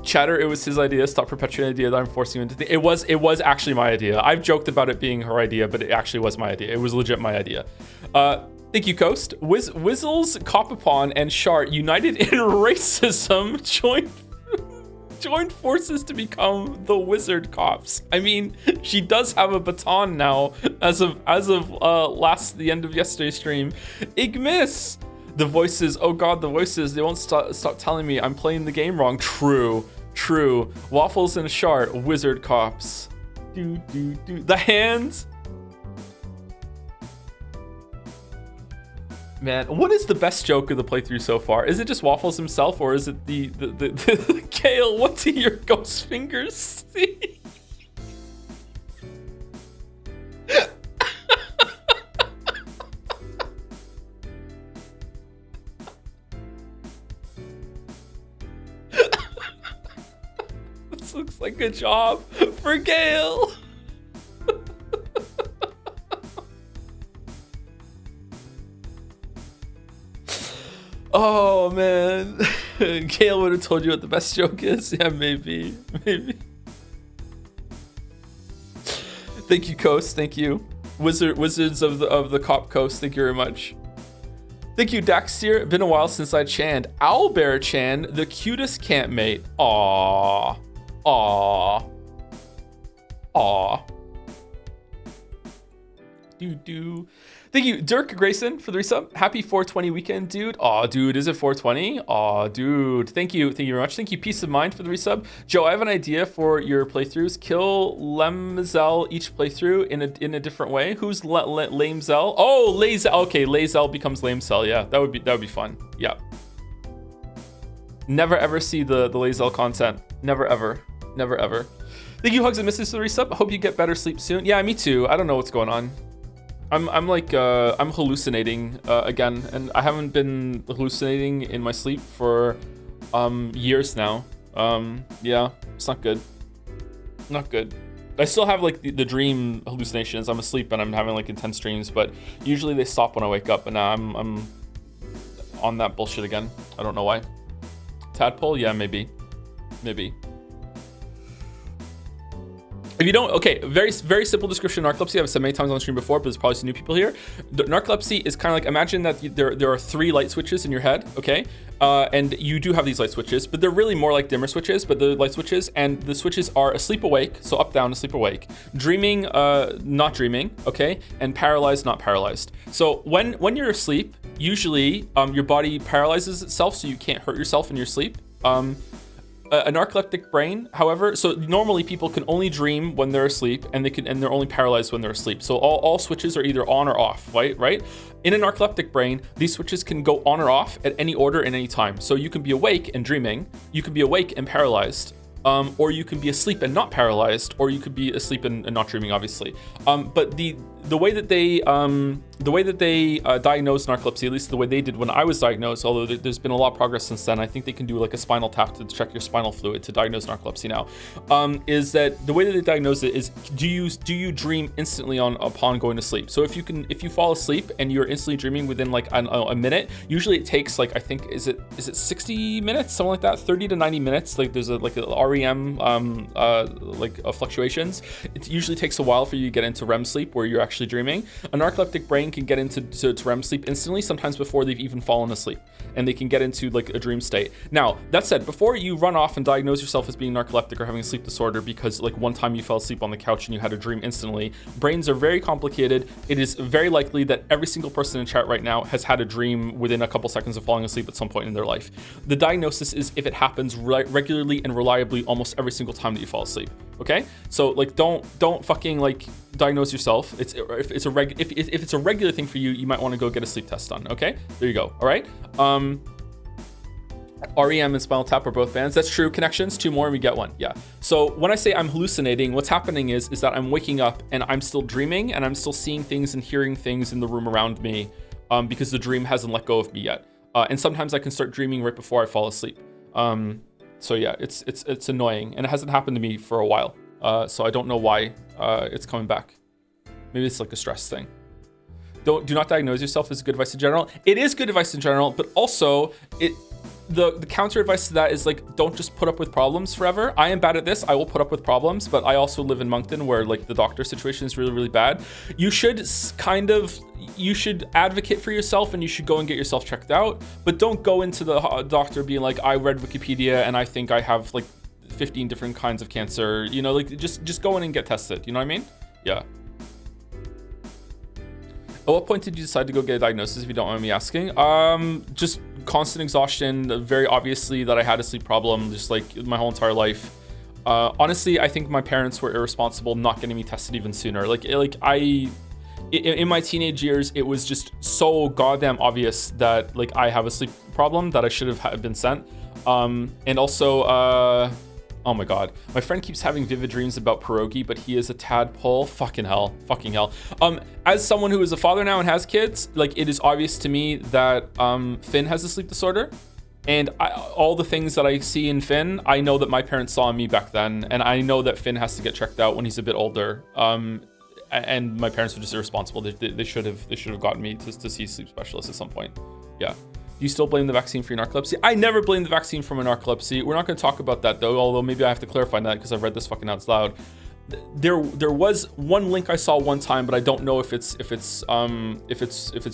Chatter, it was his idea. Stop perpetuating the idea that I'm forcing you into the. It was actually my idea. I've joked about it being her idea, but it actually was my idea. It was legit my idea. Thank you, Coast. Wizzles, Copapon, and Shart united in racism joined forces to become the Wizard Cops. I mean, she does have a baton now as of the end of yesterday's stream. Igmis. The voices, oh god, the voices, they won't stop telling me I'm playing the game wrong. True. Waffles and Shart, Wizard Cops. The hands. Man, what is the best joke of the playthrough so far? Is it just Waffles himself, or is it the Kale, what do your ghost fingers see? Looks like a job for Gale. Oh man, Gale would have told you what the best joke is. Yeah, maybe. Thank you, Coast. Thank you, Wizards of the Cop Coast. Thank you very much. Thank you, Daxtier. Been a while since I channed. Owlbear Chan, the cutest campmate. Aww. Thank you, Dirk Grayson, for the resub. Happy 420 weekend, dude. Aw, dude, is it 420? Aw, dude. Thank you very much. Thank you, Peace of Mind, for the resub. Joe, I have an idea for your playthroughs. Kill Lemzel each playthrough in a different way. Who's Lamezell? Oh, Lazel. Okay, Lazel becomes Lamecell. Yeah, that would be fun. Yeah. Never ever see the Lazel content. Never ever. Thank you, Hugs and Misses, for the resub. Hope you get better sleep soon. Yeah, me too. I don't know what's going on. I'm hallucinating again, and I haven't been hallucinating in my sleep for years now. Yeah, it's not good. I still have like the dream hallucinations. I'm asleep and I'm having like intense dreams, but usually they stop when I wake up, and now I'm on that bullshit again. I don't know why. Tadpole? Yeah, maybe. If you don't, okay, very simple description of narcolepsy. I've said many times on the stream before, but there's probably some new people here. Narcolepsy is kind of like, imagine that there are 3 light switches in your head, okay? And you do have these light switches, but they're really more like dimmer switches, but the light switches, and the switches are asleep awake, so up, down, asleep awake. Dreaming, not dreaming, okay? And paralyzed, not paralyzed. So when you're asleep, usually your body paralyzes itself so you can't hurt yourself in your sleep. A narcoleptic brain, however, so normally people can only dream when they're asleep, and they're only paralyzed when they're asleep. So all switches are either on or off, right? In a narcoleptic brain, these switches can go on or off at any order in any time. So you can be awake and dreaming, you can be awake and paralyzed, or you can be asleep and not paralyzed, or you could be asleep and not dreaming, obviously. But the way that they the way that they diagnose narcolepsy, at least the way they did when I was diagnosed, although there's been a lot of progress since then. I think they can do like a spinal tap to check your spinal fluid to diagnose narcolepsy now. Is that the way that they diagnose it is, do you dream instantly upon going to sleep? So if you fall asleep and you're instantly dreaming within like a minute, usually it takes like, I think, is it 60 minutes, something like that, 30 to 90 minutes. Like there's a REM fluctuations. It usually takes a while for you to get into REM sleep where you're actually dreaming. A narcoleptic brain can get into REM sleep instantly, sometimes before they've even fallen asleep, and they can get into like a dream state. Now, that said, before you run off and diagnose yourself as being narcoleptic or having a sleep disorder because like one time you fell asleep on the couch and you had a dream instantly, brains are very complicated. It is very likely that every single person in chat right now has had a dream within a couple seconds of falling asleep at some point in their life. The diagnosis is if it happens regularly and reliably almost every single time that you fall asleep. Okay, so like don't fucking like diagnose yourself. If it's a regular thing for you, you might want to go get a sleep test done. Okay, there you go. All right. REM and spinal tap are both bands. That's true. Connections, 2 more and we get 1. Yeah. So when I say I'm hallucinating, what's happening is that I'm waking up and I'm still dreaming and I'm still seeing things and hearing things in the room around me, because the dream hasn't let go of me yet. And sometimes I can start dreaming right before I fall asleep. So yeah, it's annoying, and it hasn't happened to me for a while. So I don't know why it's coming back. Maybe it's like a stress thing. Do not diagnose yourself is good advice in general. It is good advice in general, but also the counter advice to that is like, don't just put up with problems forever. I am bad at this. I will put up with problems, but I also live in Moncton where like the doctor situation is really, really bad. You should advocate for yourself and you should go and get yourself checked out, but don't go into the doctor being like, I read Wikipedia and I think I have like 15 different kinds of cancer, you know, like just go in and get tested. You know what I mean? Yeah. At what point did you decide to go get a diagnosis, if you don't mind me asking? Just constant exhaustion, very obviously that I had a sleep problem, just like my whole entire life. Honestly, I think my parents were irresponsible not getting me tested even sooner. In my teenage years, it was just so goddamn obvious that like I have a sleep problem that I should have been sent. And also, oh my God, my friend keeps having vivid dreams about pierogi, but he is a tadpole. Fucking hell. As someone who is a father now and has kids, like it is obvious to me that Finn has a sleep disorder. And all the things that I see in Finn, I know that my parents saw in me back then. And I know that Finn has to get checked out when he's a bit older. And my parents were just irresponsible. They should have gotten me to see a sleep specialist at some point. Yeah. Do you still blame the vaccine for your narcolepsy? I never blame the vaccine for my narcolepsy. We're not going to talk about that though, although maybe I have to clarify that because I've read this fucking out loud. There was one link I saw one time, but I don't know if it's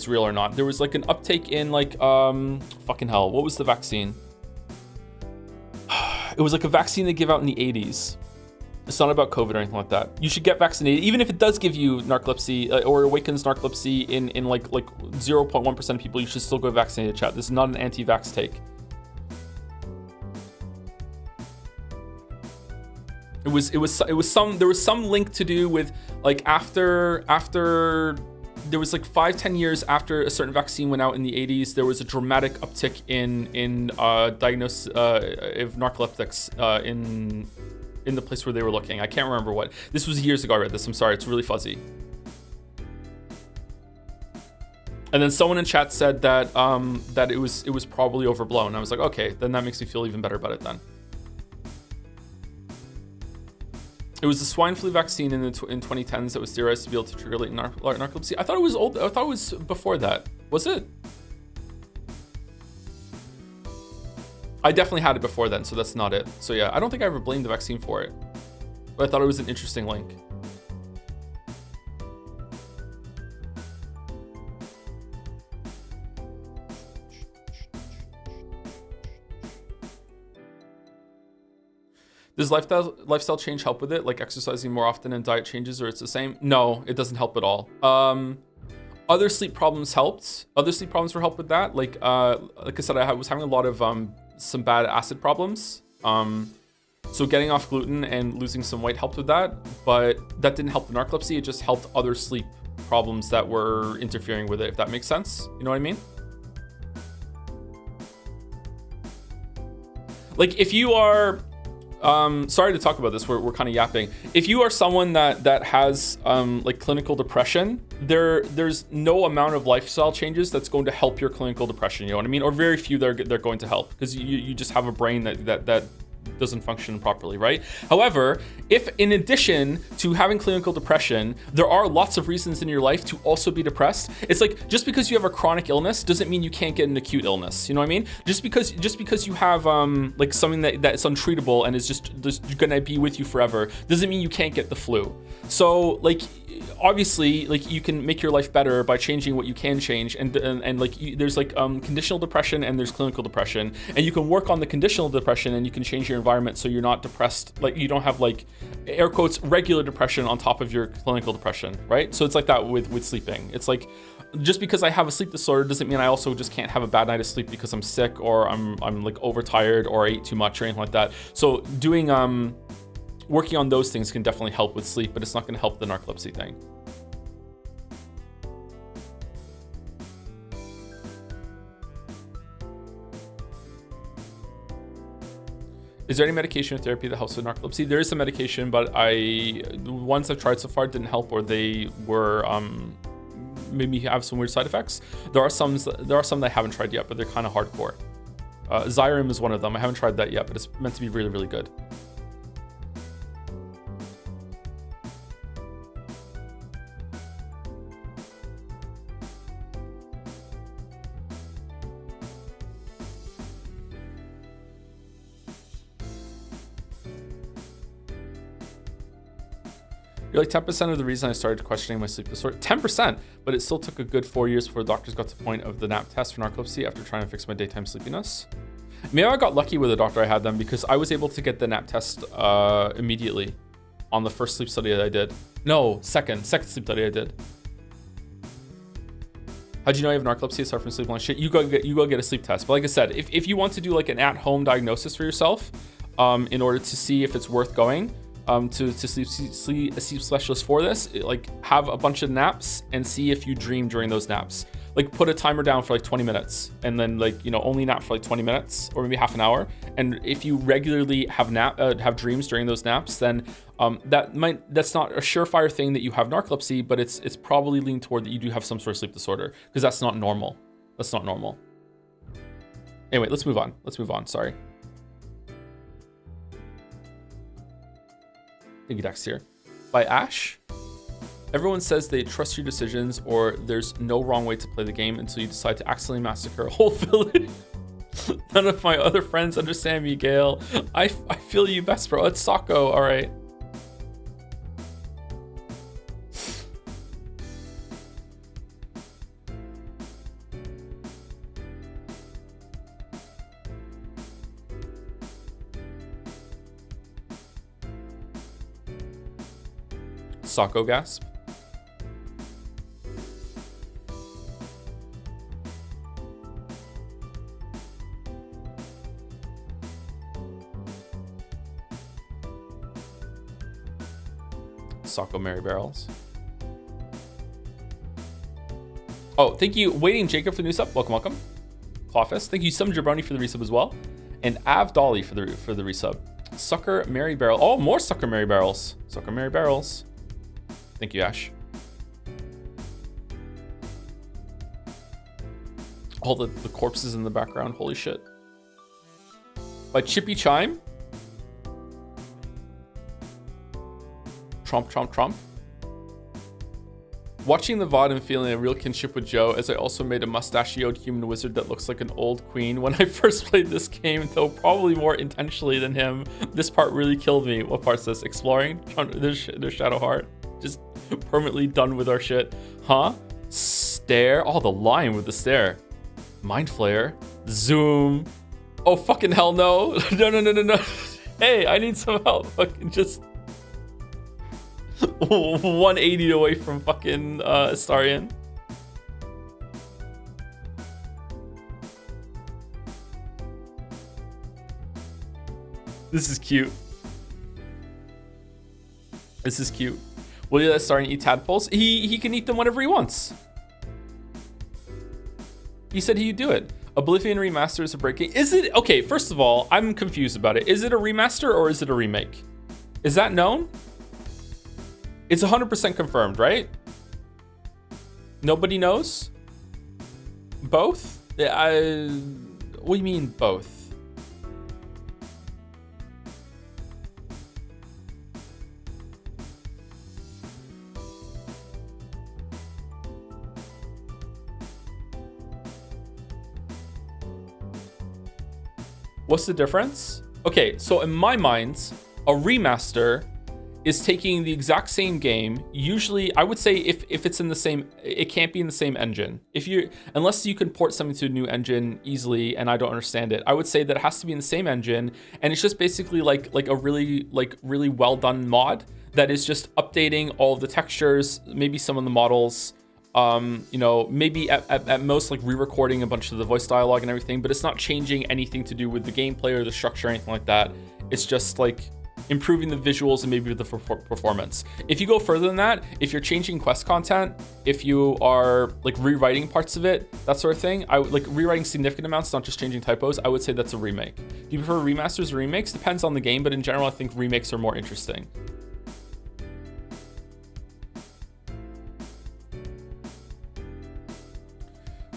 real or not. There was like an uptake in like fucking hell. What was the vaccine? It was like a vaccine they give out in the 80s. It's not about COVID or anything like that. You should get vaccinated, even if it does give you narcolepsy or awakens narcolepsy in like 0.1% of people. You should still go vaccinated. Chat. This is not an anti-vax take. There was some link to do with like after there was like 5-10 years after a certain vaccine went out in the 80s, there was a dramatic uptick in diagnosis of narcoleptics in the place where they were looking. I can't remember what. This was years ago I read this. I'm sorry, it's really fuzzy. And then someone in chat said that that it was probably overblown. I was like, okay, then that makes me feel even better about it then. It was the swine flu vaccine in 2010s that was theorized to be able to trigger latent narcolepsy. I thought it was old. I thought it was before that. Was it? I definitely had it before then, so that's not it. So yeah, I don't think I ever blamed the vaccine for it, but I thought it was an interesting link. Does lifestyle change help with it, like exercising more often and diet changes, or it's the same? No, it doesn't help at all. Other sleep problems helped. Other sleep problems were helped with that. Like I said, I was having a lot of some bad acid problems. So getting off gluten and losing some weight helped with that, but that didn't help the narcolepsy. It just helped other sleep problems that were interfering with it, if that makes sense. You know what I mean? Like if you are Sorry to talk about this. We're kind of yapping. If you are someone that has like clinical depression, there's no amount of lifestyle changes that's going to help your clinical depression. You know what I mean? Or very few they're going to help, because you just have a brain that doesn't function properly, right? However, if in addition to having clinical depression, there are lots of reasons in your life to also be depressed, it's like, just because you have a chronic illness doesn't mean you can't get an acute illness. You know what I mean? Just because you have like something that's untreatable and is just gonna be with you forever doesn't mean you can't get the flu. So like, obviously, like, you can make your life better by changing what you can change, and like there's like conditional depression and there's clinical depression, and you can work on the conditional depression and you can change your environment so you're not depressed, like you don't have like air quotes regular depression on top of your clinical depression, right? So it's like that with sleeping. It's like, just because I have a sleep disorder doesn't mean I also just can't have a bad night of sleep because I'm sick or I'm like overtired or I ate too much or anything like that. So doing working on those things can definitely help with sleep, but it's not going to help the narcolepsy thing. Is there any medication or therapy that helps with narcolepsy? There is some medication, but the ones I've tried so far didn't help, or they were made me have some weird side effects. There are some that I haven't tried yet, but they're kind of hardcore. Xyrem is one of them. I haven't tried that yet, but it's meant to be really, really good. You're like 10% of the reason I started questioning my sleep disorder. 10%, but it still took a good 4 years before doctors got to the point of the nap test for narcolepsy after trying to fix my daytime sleepiness. Maybe I got lucky with the doctor I had then, because I was able to get the nap test immediately on the first sleep study that I did. No, second sleep study I did. How'd you know you have narcolepsy aside from sleep? Shit, you go get a sleep test. But like I said, if you want to do like an at-home diagnosis for yourself, in order to see if it's worth going to see a sleep specialist for this, like have a bunch of naps and see if you dream during those naps. Like put a timer down for like 20 minutes and then like, you know, only nap for like 20 minutes or maybe half an hour. And if you regularly have dreams during those naps, then that's not a surefire thing that you have narcolepsy, but it's probably leaning toward that you do have some sort of sleep disorder, because that's not normal. That's not normal. Anyway, let's move on. Sorry. Thank you, Dex here. By Ash. Everyone says they trust your decisions, or there's no wrong way to play the game until you decide to accidentally massacre a whole village. None of my other friends understand me, Gale. I feel you best, bro. It's Sako, all right. Sako gasp. Sako Mary Barrels. Oh, thank you, Waiting Jacob, for the new sub. Welcome. Clawfist, thank you, Some Jabroni, for the resub as well, and Av Dolly for the resub. Sucker Mary Barrel. Oh, more Sucker Mary Barrels. Sucker Mary Barrels. Thank you, Ash. All the corpses in the background. Holy shit. By Chippy Chime. Trump. Watching the VOD and feeling a real kinship with Joe, as I also made a mustachioed human wizard that looks like an old queen when I first played this game, though probably more intentionally than him. This part really killed me. What part's this? Exploring? There's Shadowheart. Just permanently done with our shit. Huh? Stare? Oh, the line with the stare. Mind Flayer. Zoom. Oh, fucking hell no. No. Hey, I need some help. Fucking just 180 away from fucking Astarion. This is cute. Will you let Astarion eat tadpoles? He can eat them whenever he wants. He said he'd do it. Oblivion Remaster is a breaking. Is it? Okay, first of all, I'm confused about it. Is it a remaster or is it a remake? Is that known? It's 100% confirmed, right? Nobody knows? Both? What do you mean both? What's the difference? Okay, so in my mind, a remaster is taking the exact same game. Usually, I would say if it's in the same, it can't be in the same engine. Unless you can port something to a new engine easily, and I don't understand it, I would say that it has to be in the same engine, and it's just basically like a really well done mod that is just updating all of the textures, maybe some of the models. Maybe at most like re-recording a bunch of the voice dialogue and everything, but it's not changing anything to do with the gameplay or the structure or anything like that. It's just like improving the visuals and maybe the performance. If you go further than that, if you're changing quest content, if you are like rewriting parts of it, that sort of thing, I would like rewriting significant amounts, not just changing typos, I would say that's a remake. Do you prefer remasters or remakes? Depends on the game, but in general, I think remakes are more interesting.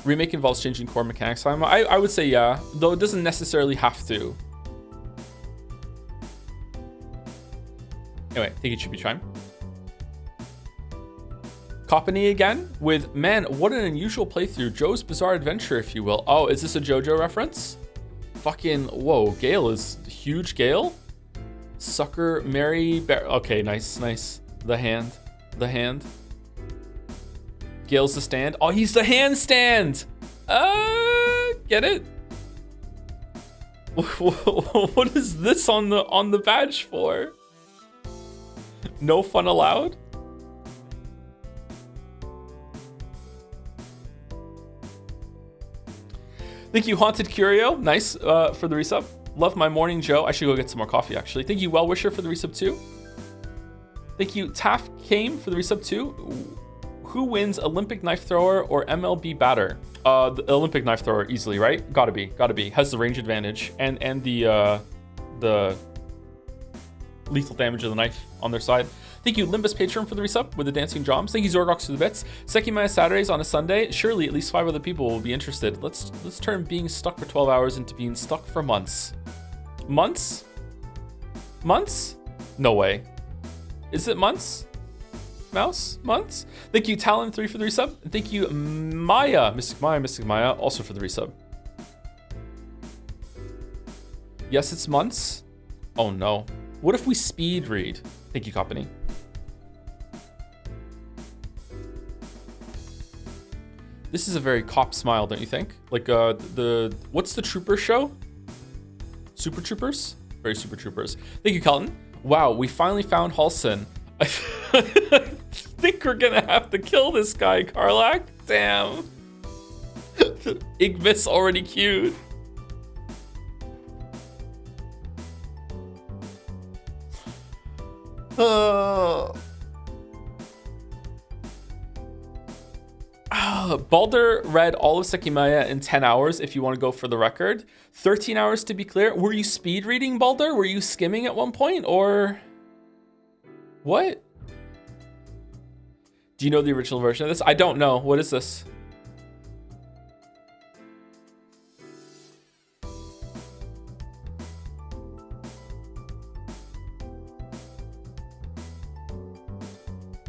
Remake involves changing core mechanics. I would say yeah, though it doesn't necessarily have to. Anyway, I think it should be time. Coppany again with, man, what an unusual playthrough. Joe's Bizarre Adventure, if you will. Oh, is this a JoJo reference? Fucking, whoa, Gale is huge. Gale? Sucker, Mary, Bear. Okay, nice. The hand. Gale's the stand. Oh, he's the handstand. Get it? What is this on the badge for? No fun allowed? Thank you, Haunted Curio. Nice for the resub. Love my morning, Joe. I should go get some more coffee, actually. Thank you, Well Wisher, for the resub too. Thank you, Taff Came, for the resub too. Who wins, Olympic knife thrower or MLB batter? The Olympic knife thrower, easily, right? Gotta be. Has the range advantage and the lethal damage of the knife on their side. Thank you, Limbus Patron, for the resub with the dancing drums. Thank you, Zorgox, for the bits. Sekimaya Saturdays on a Sunday. Surely at least 5 other people will be interested. Let's turn being stuck for 12 hours into being stuck for months. Months? No way. Is it months? Mouse? Months? Thank you, Talon3, for the resub. And thank you, Mystic Maya, also for the resub. Yes, it's months. Oh no. What if we speed read? Thank you, Company. This is a very cop smile, don't you think? Like what's the Trooper show? Super Troopers? Very Super Troopers. Thank you, Kelton. Wow, we finally found Halson. I think we're gonna have to kill this guy, Karlak. Damn. Igvis already queued. Baldur read all of Sekimaya in 10 hours, if you want to go for the record. 13 hours to be clear. Were you speed reading, Baldur? Were you skimming at one point, or what? Do you know the original version of this? I don't know. What is this?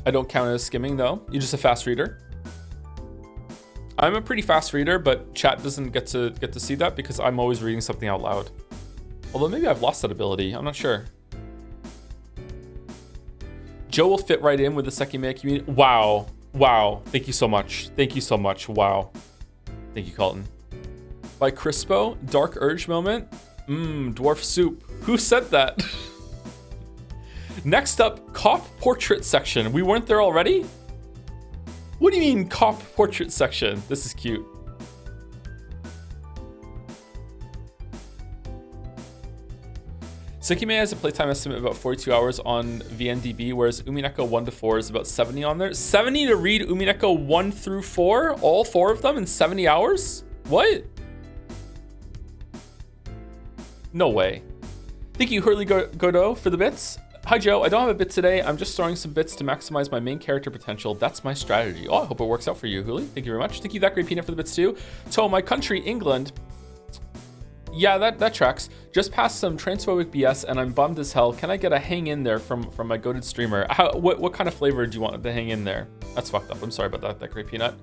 I don't count it as skimming, though. You're just a fast reader. I'm a pretty fast reader, but chat doesn't get to see that because I'm always reading something out loud. Although maybe I've lost that ability. I'm not sure. Joe will fit right in with the Sekimaya community. Wow. Wow. Thank you so much. Thank you so much. Wow. Thank you, Colton. By Crispo, Dark Urge moment. Dwarf soup. Who said that? Next up, cop portrait section. We weren't there already? What do you mean cop portrait section? This is cute. Sekimaya has a playtime estimate of about 42 hours on VNDB, whereas Umineko 1 to 4 is about 70 on there. 70 to read Umineko 1 through 4? All 4 of them in 70 hours? What? No way. Thank you, Hurley Godot, for the bits. Hi, Joe. I don't have a bit today. I'm just throwing some bits to maximize my main character potential. That's my strategy. Oh, I hope it works out for you, Hurley. Thank you very much. Thank you, That Great Peanut, for the bits too. So my country, England. Yeah, that tracks. Just passed some transphobic BS, and I'm bummed as hell. Can I get a hang in there from my goated streamer? What kind of flavor do you want to hang in there? That's fucked up. I'm sorry about that Great Peanut.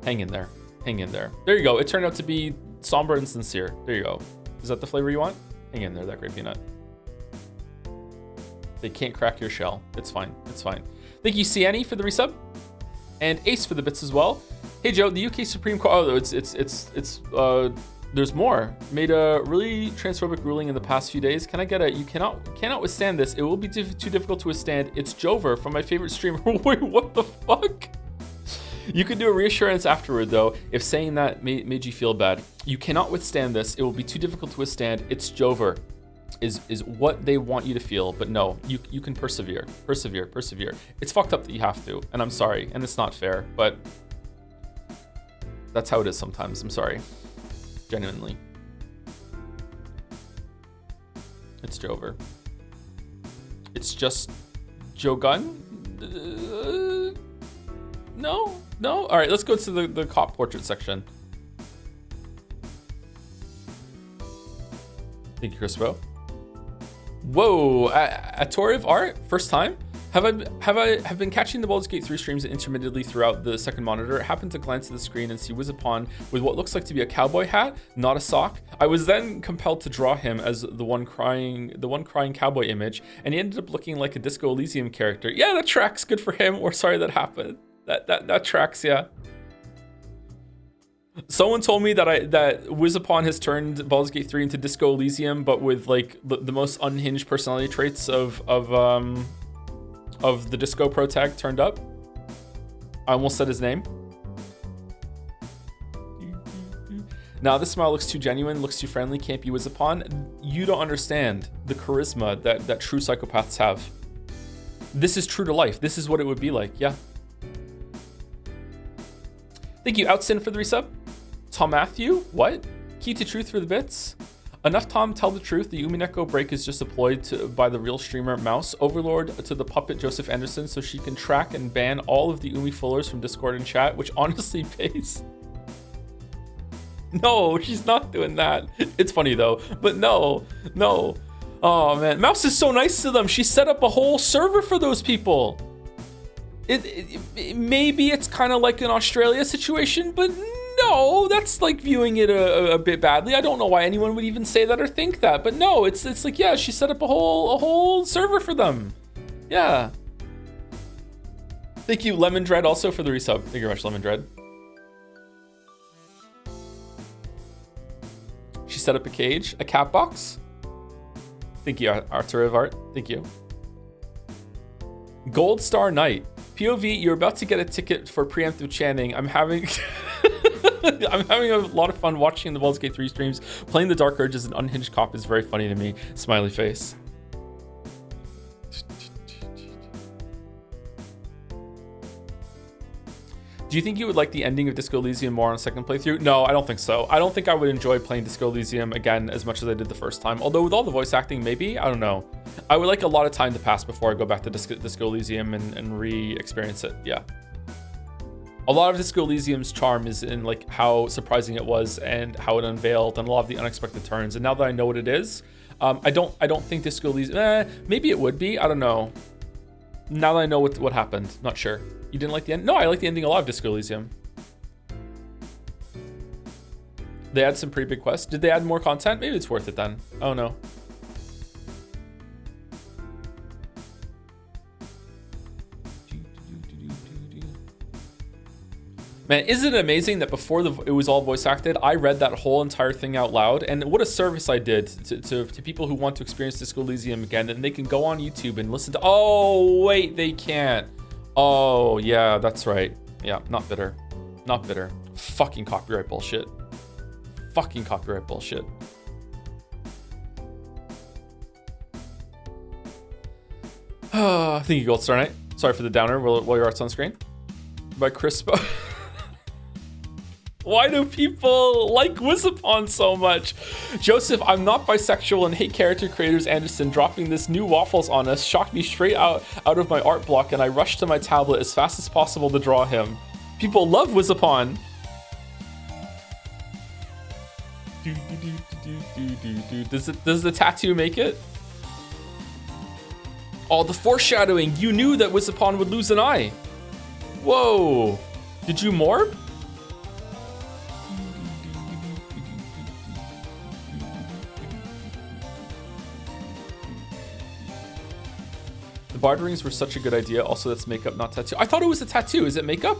Hang in there. Hang in there. There you go. It turned out to be somber and sincere. There you go. Is that the flavor you want? Hang in there, That Great Peanut. They can't crack your shell. It's fine. It's fine. Thank you, Ciani, for the resub, and Ace for the bits as well. Hey, Joe. The UK Supreme Court. Oh, there's more. Made a really transphobic ruling in the past few days. Can I get a? You cannot withstand this. It will be too difficult to withstand. It's Jover from my favorite streamer. Wait, what the fuck? You could do a reassurance afterward, though, if saying that made you feel bad. You cannot withstand this. It will be too difficult to withstand. It's Jover. Is what they want you to feel, but no, you can persevere. It's fucked up that you have to, and I'm sorry, and it's not fair, but that's how it is sometimes. I'm sorry, genuinely. It's Jover. It's just Joe Gunn. No. All right, let's go to the cop portrait section. Thank you, Crispo. Whoa, a tour of art, first time. Have been catching the Baldur's Gate 3 streams intermittently throughout the second monitor. Happened to glance at the screen and see Wizapon with what looks like to be a cowboy hat, not a sock. I was then compelled to draw him as the one crying cowboy image, and he ended up looking like a Disco Elysium character. Yeah, that tracks. Good for him. Or sorry that happened. That tracks. Yeah. Someone told me that Wizapon has turned Baldur's Gate 3 into Disco Elysium, but with like the most unhinged personality traits of the Disco Pro tag turned up. I almost said his name. Now this smile looks too genuine, looks too friendly, can't be Wizapon. You don't understand the charisma that true psychopaths have. This is true to life. This is what it would be like. Yeah. Thank you, Outsin, for the resub. Tom Matthew, what? Key to Truth for the bits. Enough Tom, tell the truth. The Umineko break is just deployed by the real streamer Mouse Overlord to the puppet Joseph Anderson so she can track and ban all of the Umi Fullers from Discord and chat, which honestly pays. No, she's not doing that. It's funny though, but no. Oh man, Mouse is so nice to them. She set up a whole server for those people. Maybe it's kind of like an Australia situation, but no, that's like viewing it a bit badly. I don't know why anyone would even say that or think that, but no, it's like, yeah, she set up a whole server for them. Yeah. Thank you, Lemon Dread, also for the resub. Thank you very much, Lemon Dread. She set up a cage, a cat box. Thank you, Arthur of Art. Thank you. Gold Star Knight. POV, you're about to get a ticket for preemptive chanting. I'm having a lot of fun watching the Baldur's Gate 3 streams. Playing the Dark Urge as an unhinged cop is very funny to me. Smiley face. Do you think you would like the ending of Disco Elysium more on a second playthrough? No, I don't think so. I don't think I would enjoy playing Disco Elysium again as much as I did the first time. Although with all the voice acting, maybe, I don't know. I would like a lot of time to pass before I go back to Disco Elysium and re-experience it, yeah. A lot of Disco Elysium's charm is in like how surprising it was and how it unveiled and a lot of the unexpected turns. And now that I know what it is, I don't think Disco Elysium, maybe it would be, I don't know. Now that I know what happened, not sure. You didn't like the end? No, I like the ending a lot of Disco Elysium. They add some pretty big quests. Did they add more content? Maybe it's worth it then. I don't know. Man, isn't it amazing that before it was all voice acted, I read that whole entire thing out loud, and what a service I did to people who want to experience Disco Elysium again, and they can go on YouTube and listen to, oh, wait, they can't. Oh, yeah, that's right. Yeah, not bitter. Not bitter. Fucking copyright bullshit. Fucking copyright bullshit. Thank you, Gold Star Knight. Sorry for the downer while your art's on screen. By Crispo. Why do people like Wizapon so much? Joseph, I'm not bisexual and hate character creators. Anderson, dropping this new waffles on us shocked me straight out of my art block, and I rushed to my tablet as fast as possible to draw him. People love Wizapon. Does the tattoo make it? Oh, the foreshadowing. You knew that Wizapon would lose an eye. Whoa. Did you morb? The Bard rings were such a good idea. Also, that's makeup, not tattoo. I thought it was a tattoo. Is it makeup?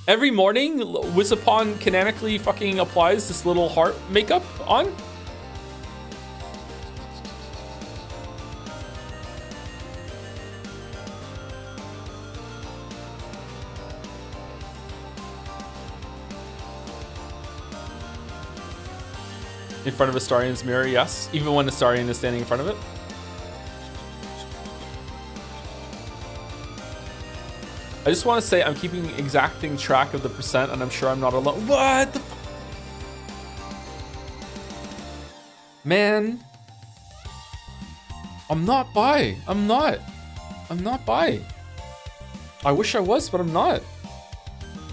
Every morning, Wizapon canonically fucking applies this little heart makeup on. In front of Astarion's mirror, yes. Even when Astarion is standing in front of it. I just want to say I'm keeping exacting track of the percent, and I'm sure I'm not alone. What the man? I'm not bi. I'm not bi. I wish I was, but I'm not.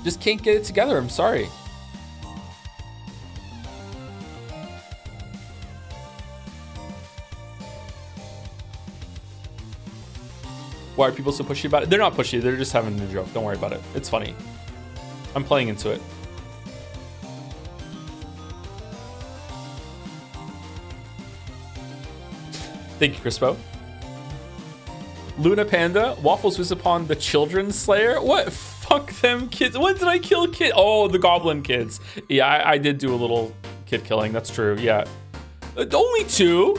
Just can't get it together. I'm sorry. Why are people so pushy about it? They're not pushy. They're just having a joke. Don't worry about it. It's funny. I'm playing into it. Thank you, Crispo. Luna Panda. Waffles was upon the Children's Slayer. What? Fuck them kids. When did I kill kid? Oh, the Goblin kids. Yeah, I did do a little kid killing. That's true. Yeah. Only 2.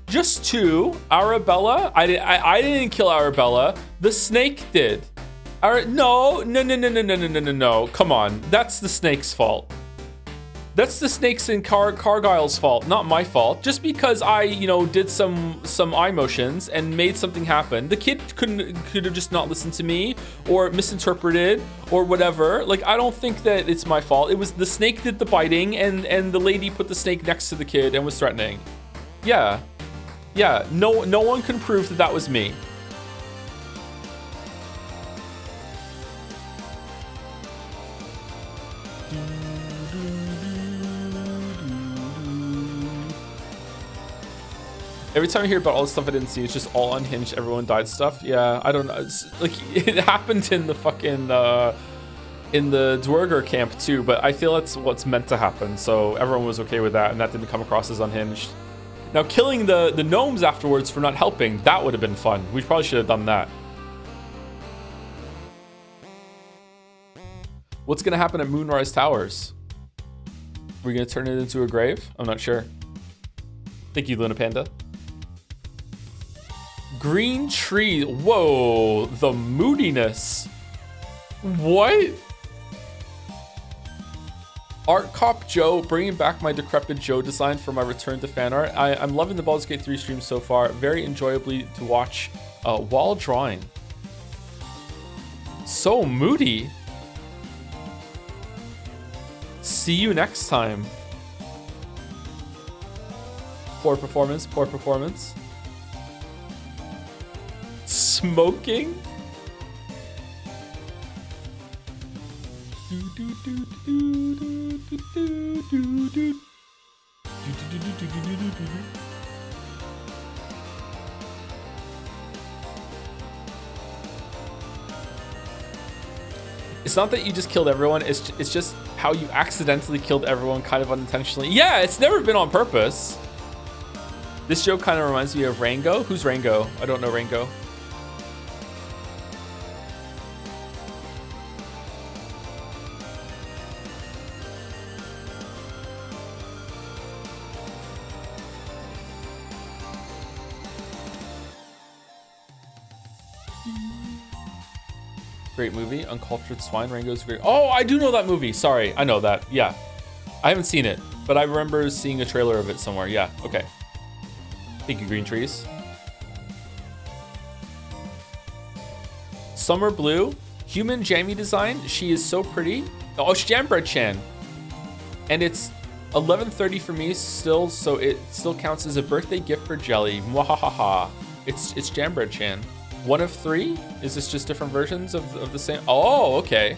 Just 2. Arabella. I didn't kill Arabella. The snake did. No. Come on. That's the snake's fault. That's the snakes and Cargile's fault, not my fault. Just because I, did some eye motions and made something happen. The kid could have just not listened to me or misinterpreted or whatever. Like, I don't think that it's my fault. It was the snake did the biting and the lady put the snake next to the kid and was threatening. Yeah. Yeah, no one can prove that was me. Every time I hear about all the stuff I didn't see, it's just all unhinged, everyone died stuff. Yeah, I don't know. It's like, it happened in the fucking, in the Dwerger camp too, but I feel that's what's meant to happen. So everyone was okay with that, and that didn't come across as unhinged. Now, killing the gnomes afterwards for not helping, that would have been fun. We probably should have done that. What's going to happen at Moonrise Towers? We're going to turn it into a grave? I'm not sure. Thank you, Luna Panda. Green tree. Whoa, the moodiness. What? Art Cop Joe, bringing back my decrepit Joe design for my return to fan art. I'm loving the Baldur's Gate 3 stream so far. Very enjoyably to watch while drawing. So moody. See you next time. Poor performance, poor performance. Smoking? It's not that you just killed everyone, it's just how you accidentally killed everyone kind of unintentionally. Yeah, it's never been on purpose. This joke kind of reminds me of Rango. Who's Rango? I don't know Rango. Great movie. Uncultured Swine. Rango's great. Oh, I do know that movie. Sorry. I know that. Yeah. I haven't seen it, but I remember seeing a trailer of it somewhere. Yeah. Okay. Thank you, Green Trees. Summer Blue. Human Jamie design. She is so pretty. Oh, it's Jambread Chan. And it's 11:30 for me still, so it still counts as a birthday gift for Jelly. Mwahaha. It's Jambread Chan. One of 3? Is this just different versions of the same? Oh, okay.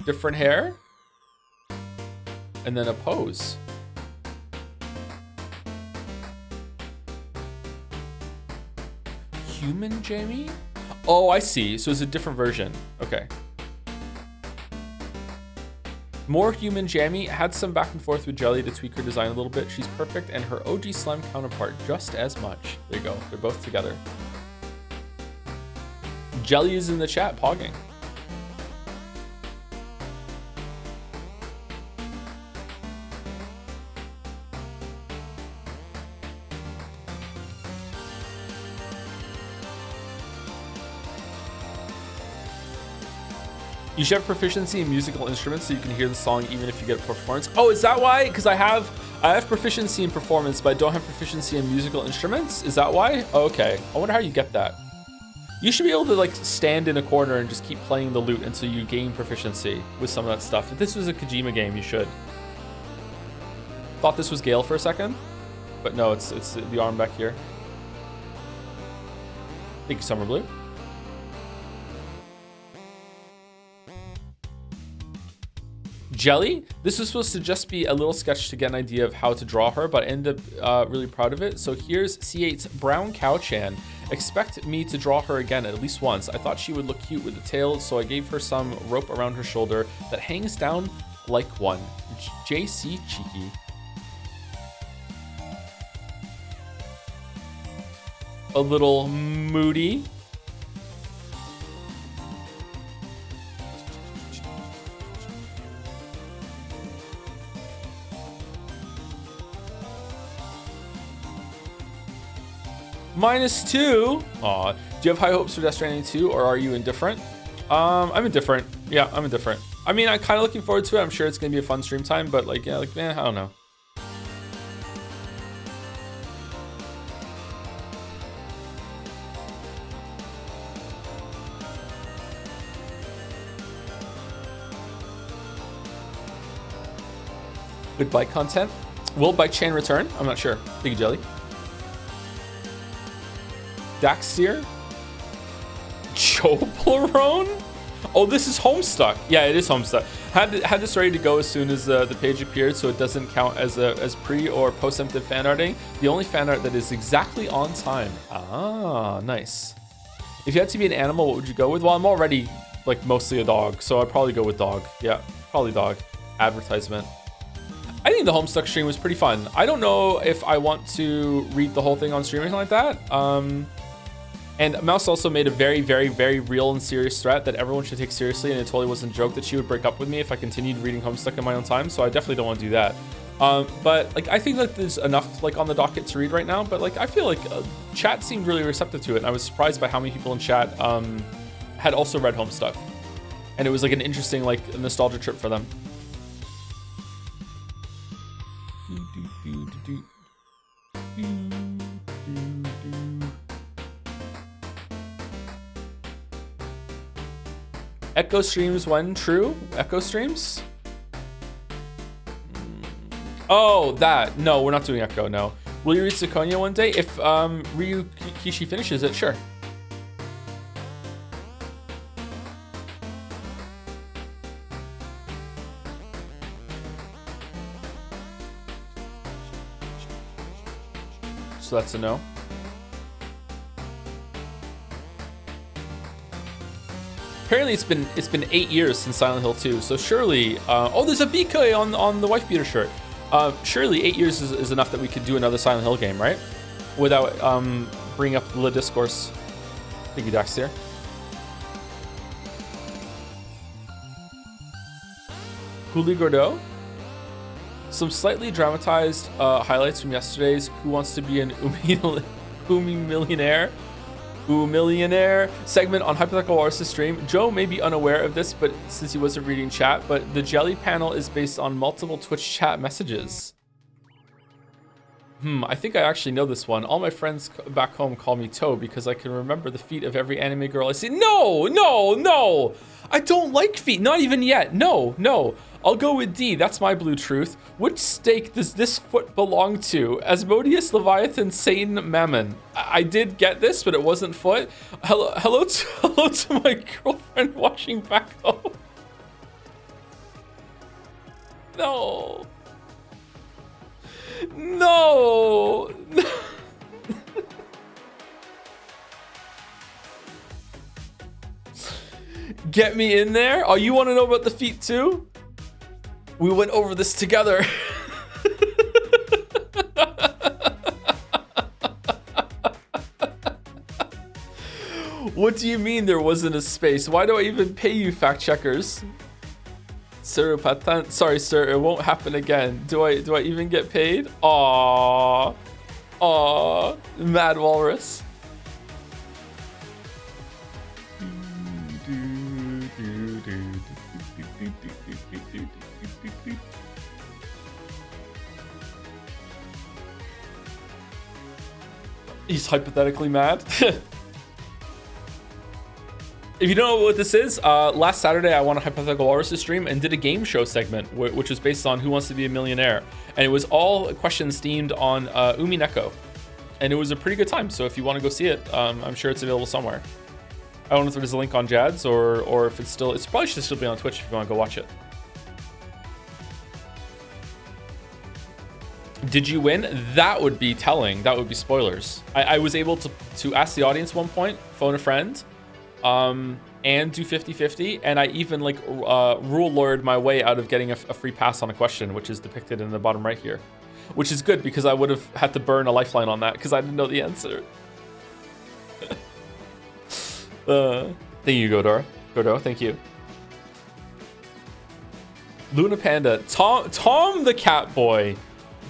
Different hair. And then a pose. Human Jamie? Oh, I see. So it's a different version. Okay. More human Jamie. Had some back and forth with Jelly to tweak her design a little bit. She's perfect, and her OG Slime counterpart just as much. There you go. They're both together. Jelly is in the chat, pogging. You should have proficiency in musical instruments so you can hear the song even if you get a performance. Oh, is that why? Because I have proficiency in performance, but I don't have proficiency in musical instruments. Is that why? Oh, okay. I wonder how you get that. You should be able to like stand in a corner and just keep playing the lute until you gain proficiency with some of that stuff. If this was a Kojima game, you should. Thought this was Gale for a second, but no, it's the arm back here. Thank you, Summer Blue. Jelly, this was supposed to just be a little sketch to get an idea of how to draw her, but I ended up really proud of it. So here's C8's Brown Cow Chan. Expect me to draw her again at least once. I thought she would look cute with the tail, so I gave her some rope around her shoulder that hangs down like one. JC Cheeky. A little moody. -2. Aw. Do you have high hopes for Death Stranding 2, or are you indifferent? I'm indifferent. Yeah, I'm indifferent. I mean, I'm kind of looking forward to it. I'm sure it's gonna be a fun stream time, but like, yeah, like, man, I don't know. Good bike content. Will Bike Chain return? I'm not sure. Big Jelly. Daxtier? Joe Plarone? Oh, this is Homestuck. Yeah, it is Homestuck. Had this ready to go as soon as the page appeared, so it doesn't count as pre or post-emptive fan arting. The only fan art that is exactly on time. Ah, nice. If you had to be an animal, what would you go with? Well, I'm already like mostly a dog, so I'd probably go with dog. Yeah, probably dog. Advertisement. I think the Homestuck stream was pretty fun. I don't know if I want to read the whole thing on stream or anything like that. And Mouse also made a very, very, very real and serious threat that everyone should take seriously, and it totally wasn't a joke that she would break up with me if I continued reading Homestuck in my own time, so I definitely don't want to do that. But like, I think that there's enough like on the docket to read right now, but like, I feel like chat seemed really receptive to it, and I was surprised by how many people in chat had also read Homestuck. And it was like an interesting like nostalgia trip for them. Echo streams when true? Echo streams? Oh, that. No, we're not doing Echo, no. Will you read Sukonia one day? If Ryu Kishi finishes it, sure. So that's a no. Apparently it's been 8 years since Silent Hill 2, so surely oh, there's a BK on the wife beater shirt. Surely 8 years is enough that we could do another Silent Hill game, right? Without bringing up the discourse. Thank you, Dax here. Hooli Gordeau. Some slightly dramatized highlights from yesterday's Who Wants to Be an Umi Millionaire? Millionaire segment on Hypothetical Walrus' stream. Joe may be unaware of this, but since he wasn't reading chat, but the Jelly panel is based on multiple Twitch chat messages. I think I actually know this one. All my friends back home call me Toe because I can remember the feet of every anime girl I see. No, no, no. I don't like feet. Not even yet. No, no. I'll go with D. That's my blue truth. Which stake does this foot belong to? Asmodeus, Leviathan, Satan, Mammon. I did get this, but it wasn't foot. Hello to my girlfriend watching back home. No. No. Get me in there. Oh, you want to know about the feet too? We went over this together. What do you mean there wasn't a space? Why do I even pay you, fact checkers? Sir Patan, sorry sir, it won't happen again. Do I even get paid? Aww. Aww. Mad Walrus. He's hypothetically mad. If you don't know what this is, last Saturday I won a Hypothetical Walrus stream and did a game show segment, which was based on Who Wants to Be a Millionaire. And it was all questions themed on Umineko. And it was a pretty good time, so if you want to go see it, I'm sure it's available somewhere. I don't know if there's a link on Jad's or if it's probably should still be on Twitch if you want to go watch it. Did you win? That would be telling. That would be spoilers. I was able to ask the audience one point, phone a friend, and do 50-50, and I even like rule lawyered my way out of getting a free pass on a question, which is depicted in the bottom right here, which is good because I would have had to burn a lifeline on that because I didn't know the answer. Thank you, Godor, thank you. Luna Panda, Tom the Cat Boy,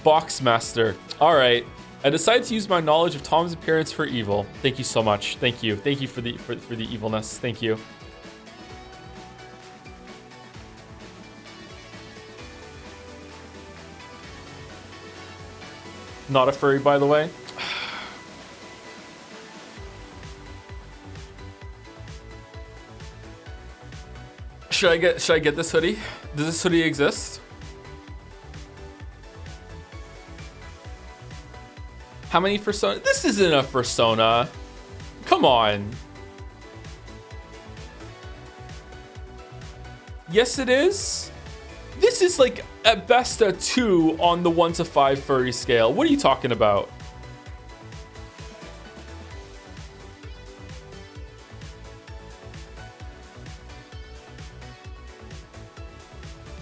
Boxmaster. All right, I decided to use my knowledge of Tom's appearance for evil. Thank you so much. Thank you for the evilness. Thank you. Not a furry, by the way. Should I get this hoodie? Does this hoodie exist? How many Fursona? This isn't a Fursona. Come on. Yes, it is. This is like at best a 2 on the 1 to 5 furry scale. What are you talking about?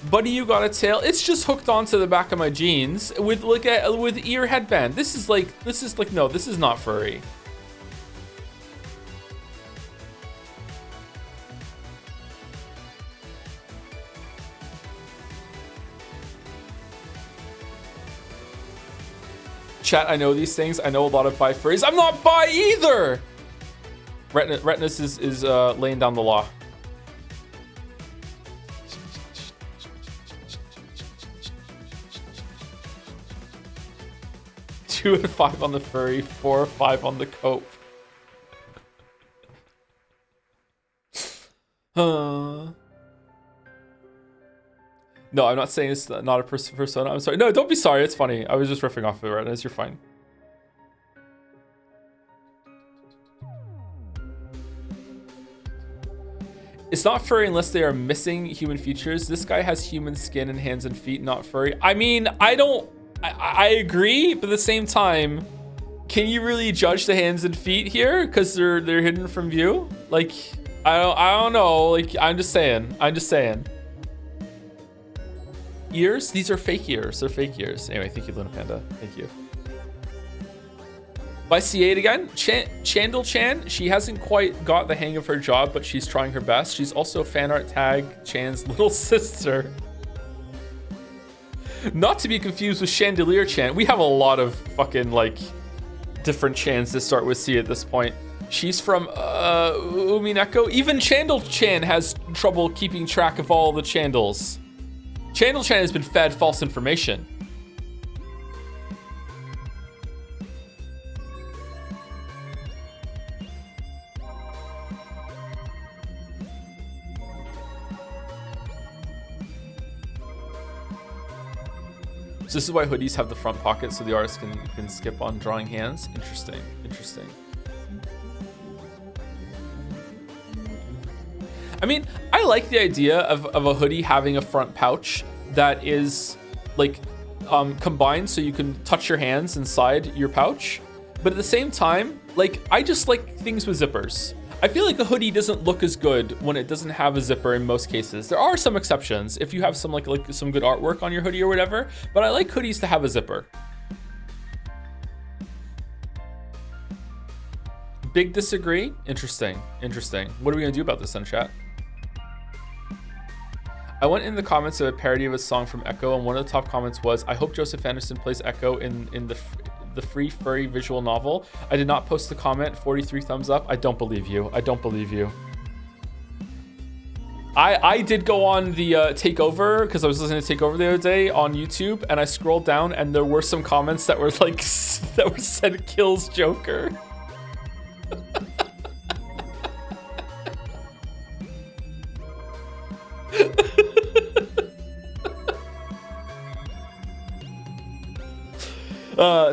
Buddy, you got a tail. It's just hooked onto the back of my jeans with with ear headband. This is like no, this is not furry. Chat, I know these things. I know a lot of bi furries. I'm not bi either. Retinus is laying down the law. 2 and 5 on the furry, 4 or 5 on the cope. No, I'm not saying it's not a persona. I'm sorry. No, don't be sorry. It's funny. I was just riffing off of it, Retinus. You're fine. It's not furry unless they are missing human features. This guy has human skin and hands and feet, not furry. I mean, I agree, but at the same time, can you really judge the hands and feet here because they're hidden from view? Like, I don't know. Like, I'm just saying. Ears? These are fake ears. They're fake ears. Anyway, thank you, Luna Panda. Thank you. By C8 again, Chandel-chan, she hasn't quite got the hang of her job, but she's trying her best. She's also Fanart Tag Chan's little sister. Not to be confused with Chandelier Chan. We have a lot of fucking like different Chans that start with C at this point. She's from Umineko. Even Chandel Chan has trouble keeping track of all the Chandels. Chandel Chan has been fed false information. So this is why hoodies have the front pocket so the artist can skip on drawing hands. Interesting, interesting. I mean, I like the idea of a hoodie having a front pouch that is like combined so you can touch your hands inside your pouch. But at the same time, like, I just like things with zippers. I feel like a hoodie doesn't look as good when it doesn't have a zipper in most cases. There are some exceptions if you have some like some good artwork on your hoodie or whatever, but I like hoodies to have a zipper. Big disagree? Interesting, interesting. What are we gonna do about this then, chat? I went in the comments of a parody of a song from Echo, and one of the top comments was, I hope Joseph Anderson plays Echo in the free furry visual novel. I did not post the comment. 43 thumbs up. I don't believe you. I don't believe you. I did go on the Takeover, because I was listening to Takeover the other day on YouTube, and I scrolled down and there were some comments that were like, that were said kills Joker.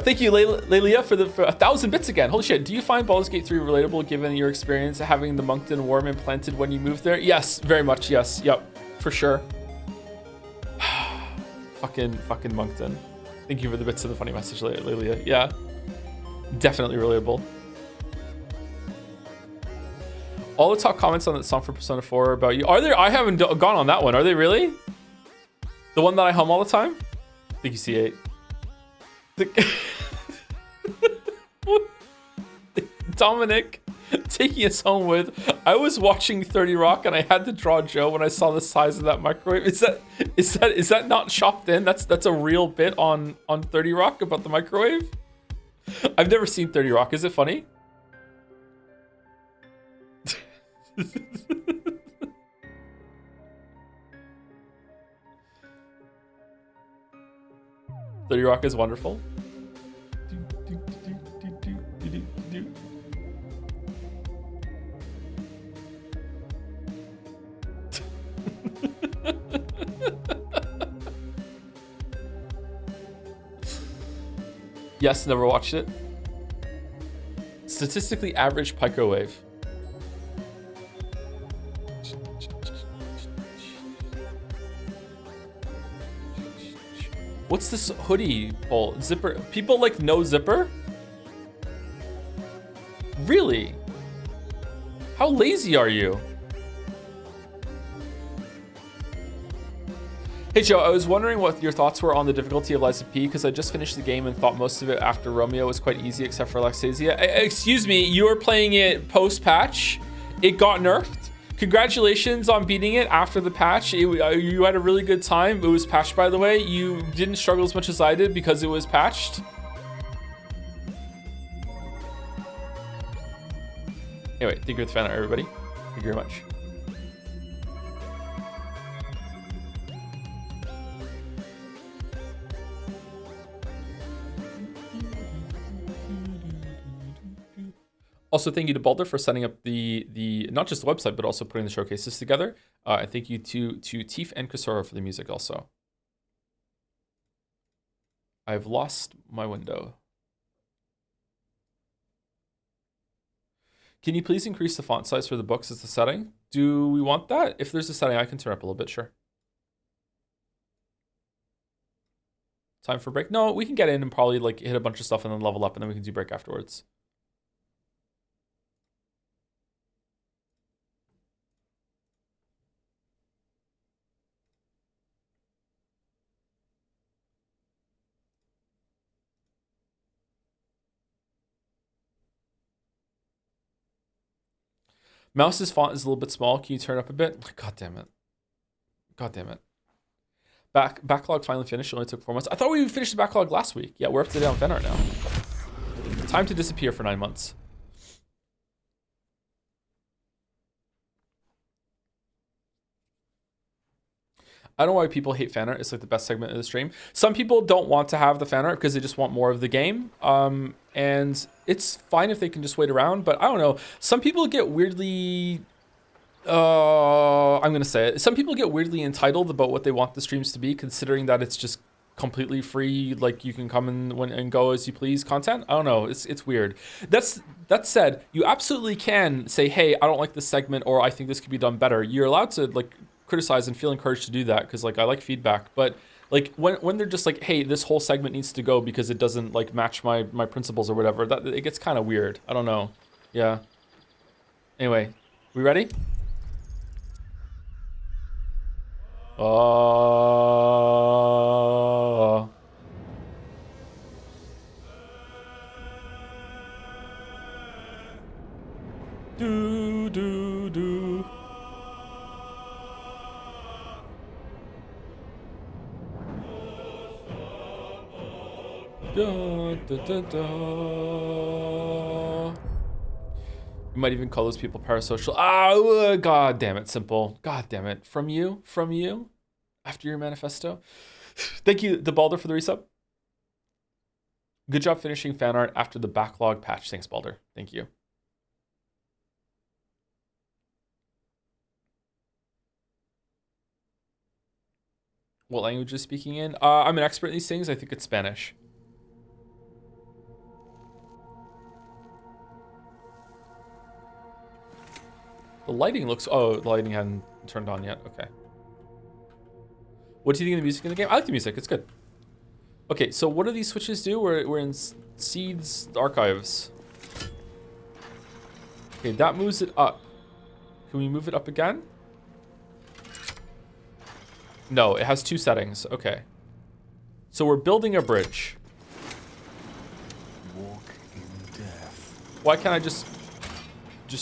Thank you, Lelia, for 1,000 bits again. Holy shit. Do you find Baldur's Gate 3 relatable given your experience having the Moncton worm implanted when you moved there? Yes, very much. Yes. Yep. For sure. fucking Moncton. Thank you for the bits of the funny message, Lelia. Yeah. Definitely relatable. All the top comments on that song for Persona 4 are about you. Are there? I haven't gone on that one. Are they really? The one that I hum all the time? Thank you, C8. Dominic taking us home with, I was watching 30 Rock and I had to draw Joe when I saw the size of that microwave. Is that not shopped in? That's a real bit on 30 Rock about the microwave? I've never seen 30 Rock. Is it funny? The Rock is wonderful. Yes, never watched it. Statistically average microwave. What's this hoodie poll? Zipper? People like no zipper? Really? How lazy are you? Hey Joe, I was wondering what your thoughts were on the difficulty of Lies of P, because I just finished the game and thought most of it after Romeo was quite easy except for Alexasia. Excuse me, you were playing it post-patch? It got nerfed? Congratulations on beating it after the patch. You had a really good time. It was patched, by the way. You didn't struggle as much as I did because it was patched. Anyway, thank you for the fan art, everybody. Thank you very much. Also, thank you to Baldur for setting up the not just the website, but also putting the showcases together. And thank you to Teef and Kasora for the music also. I've lost my window. Can you please increase the font size for the books as the setting? Do we want that? If there's a setting, I can turn up a little bit, sure. Time for break? No, we can get in and probably like hit a bunch of stuff and then level up, and then we can do break afterwards. Mouse's font is a little bit small. Can you turn up a bit? God damn it. God damn it. Backlog finally finished. It only took 4 months. I thought we finished the backlog last week. Yeah, we're up to date on Fanart now. Time to disappear for 9 months. I don't know why people hate fan art. It's like the best segment of the stream. Some people don't want to have the fan art because they just want more of the game. And it's fine if they can just wait around, but I don't know. Some people get weirdly, I'm going to say it. Some people get weirdly entitled about what they want the streams to be, considering that it's just completely free, like you can come and go as you please content. I don't know. It's weird. That said, you absolutely can say, hey, I don't like this segment, or I think this could be done better. You're allowed to like criticize and feel encouraged to do that, because like I like feedback. But like when they're just like, hey, this whole segment needs to go because it doesn't like match my principles or whatever, that it gets kind of weird. I don't know. Yeah. Anyway, we ready? Do do do. Da, da, da, da. You might even call those people parasocial. Ah, god damn it, Simple. God damn it. From you? After your manifesto? Thank you, the Baldur, for the resub. Good job finishing fan art after the backlog patch. Thanks, Baldur. Thank you. What language is speaking in? I'm an expert in these things. I think it's Spanish. The lighting looks... Oh, the lighting hadn't turned on yet. Okay. What do you think of the music in the game? I like the music. It's good. Okay, so what do these switches do? We're in Seeds Archives. Okay, that moves it up. Can we move it up again? No, it has 2 settings. Okay. So we're building a bridge. Walk in death. Why can't I just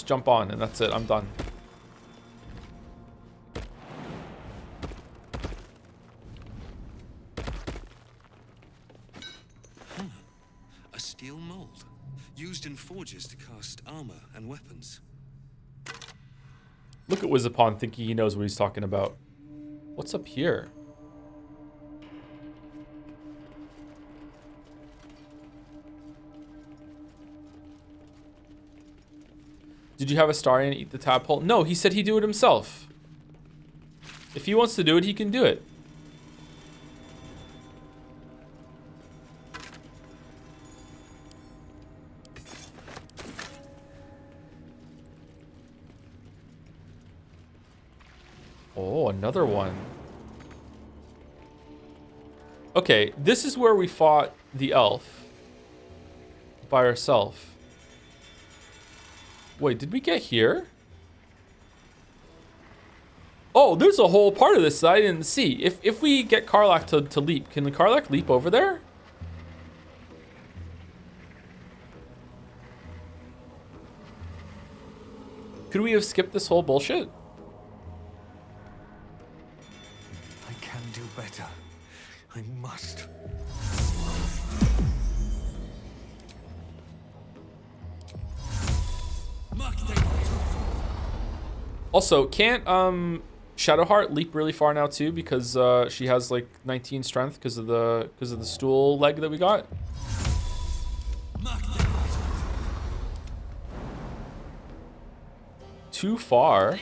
jump on and that's it? I'm done. A steel mold used in forges to cast armor and weapons. Look at Wizapon thinking he knows what he's talking about. What's up here? Did you have Astarion eat the tadpole? No, he said he'd do it himself. If he wants to do it, he can do it. Oh, another one. Okay, this is where we fought the elf by ourselves. Wait, did we get here? Oh, there's a whole part of this that I didn't see. If we get Karlach to leap, can the Karlach leap over there? Could we have skipped this whole bullshit? I can do better. I must. Also, can't Shadowheart leap really far now too, because she has like 19 strength because of the stool leg that we got? Too far.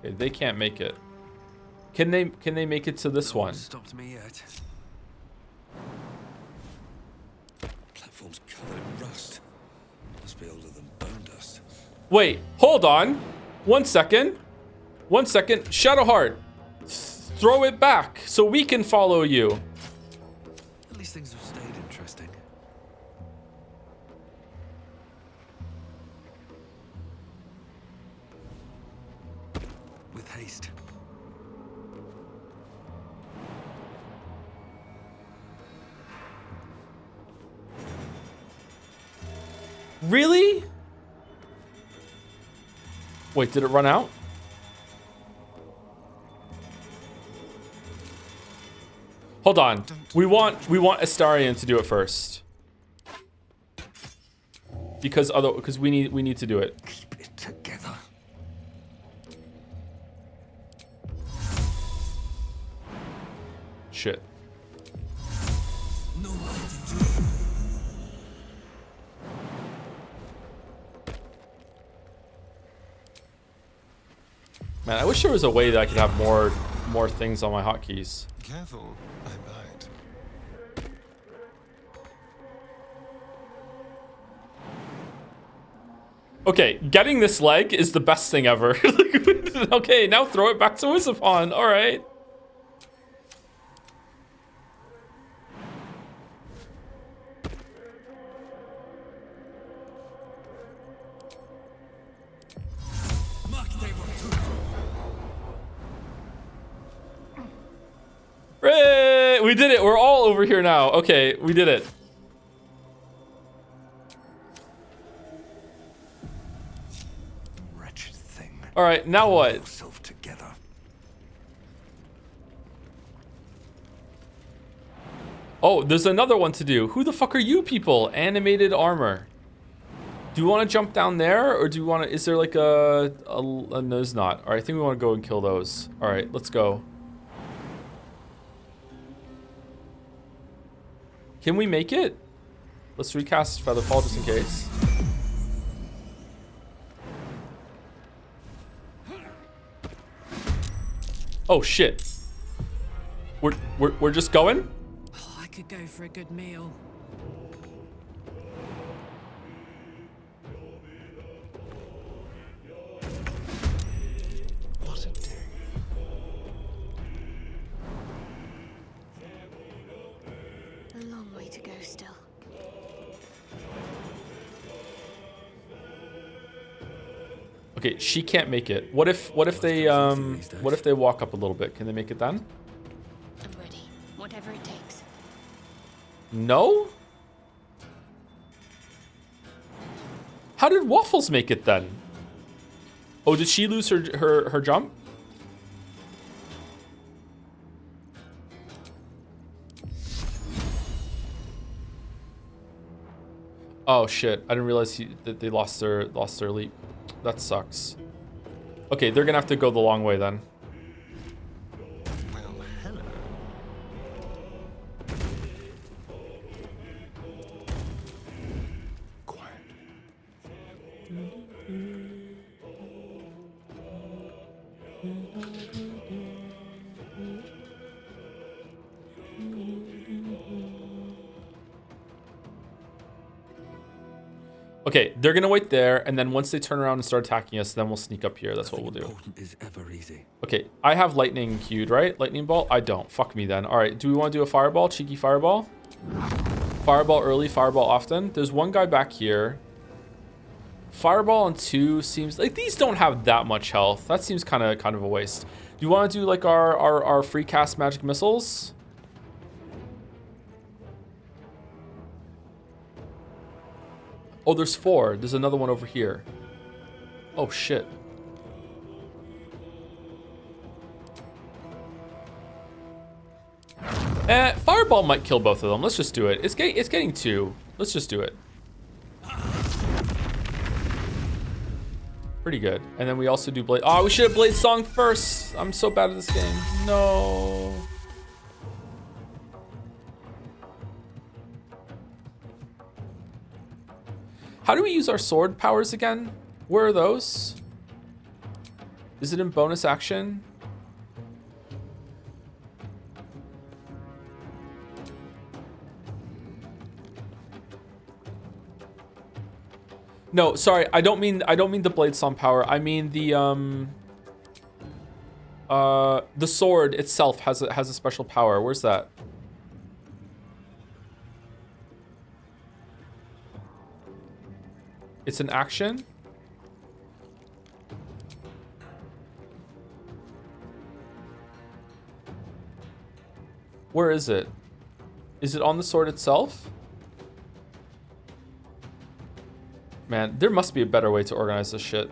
Okay, they can't make it. Can they make it to this one? Stopped me yet. Platform's covered in rust. Must be older than bone dust. Wait, hold on. 1 second. 1 second. Shadowheart, throw it back so we can follow you. At least things have stayed interesting. With haste. Really? Wait, did it run out? Hold on. We want Astarion to do it first. Because we need to do it. Keep it together. Shit. No. Man, I wish there was a way that I could have more things on my hotkeys. Careful, I bite. Okay, getting this leg is the best thing ever. Okay, now throw it back to Wisapon. All right. Hooray! We did it. We're all over here now. Okay, we did it. Wretched thing. All right, now what? Yourself together. Oh, there's another one to do. Who the fuck are you people? Animated armor. Do you want to jump down there, or do you want to? Is there like a no, there's not. All right, I think we want to go and kill those. All right, let's go. Can we make it? Let's recast Featherfall just in case. Oh shit. We're just going? Oh, I could go for a good meal. What a day. A long way to go still. Okay, she can't make it. What if they walk up a little bit? Can they make it then? I'm ready. Whatever it takes. No? How did Waffles make it then? Oh, did she lose her jump? Oh shit! I didn't realize that they lost their leap. That sucks. Okay, they're gonna have to go the long way then. Well, hello. Quiet. Okay, they're gonna wait there, and then once they turn around and start attacking us, then we'll sneak up here. That's what we'll do. Important is ever easy. Okay, I have lightning queued, right? Lightning bolt? I don't. Fuck me then. All right, do we want to do a fireball? Cheeky fireball? Fireball early, fireball often. There's one guy back here. Fireball on 2 seems like these don't have that much health. That seems kind of a waste. Do you want to do like our free cast magic missiles? Oh, there's 4. There's another one over here. Oh shit. Fireball might kill both of them. Let's just do it. It's getting 2. Let's just do it. Pretty good. And then we also do Blade. Oh, we should have Blade Song first. I'm so bad at this game. No. How do we use our sword powers again? Where are those? Is it in bonus action? No, sorry, I don't mean the blade song power. I mean the sword itself has a special power. Where's that? It's an action. Where is it? Is it on the sword itself? Man, there must be a better way to organize this shit.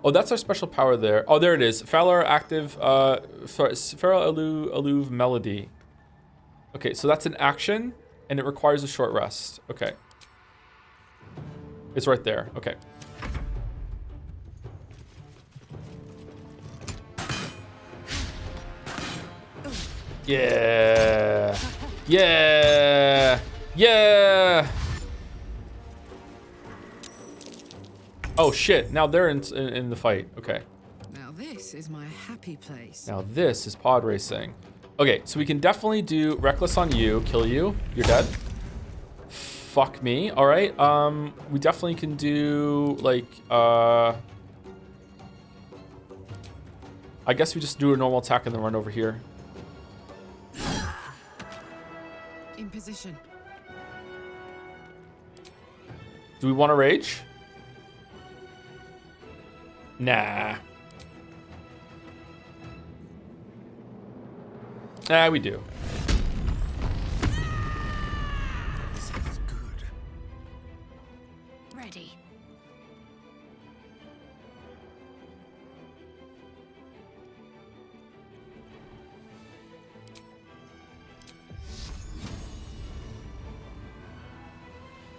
Oh, that's our special power there. Oh, there it is. Falar active, Feral Alluve Melody. Okay, so that's an action, and it requires a short rest. Okay. It's right there. Okay. Yeah. Yeah. Yeah. Oh shit! Now they're in the fight. Okay. Now this This is my happy place. Now this is pod racing. Okay, so we can definitely do reckless on you, kill you. You're dead. Fuck me. All right. We definitely can do like I guess we just do a normal attack and then run over here. In position. Do we want to rage? Nah. Nah, we do. This feels good. Ready.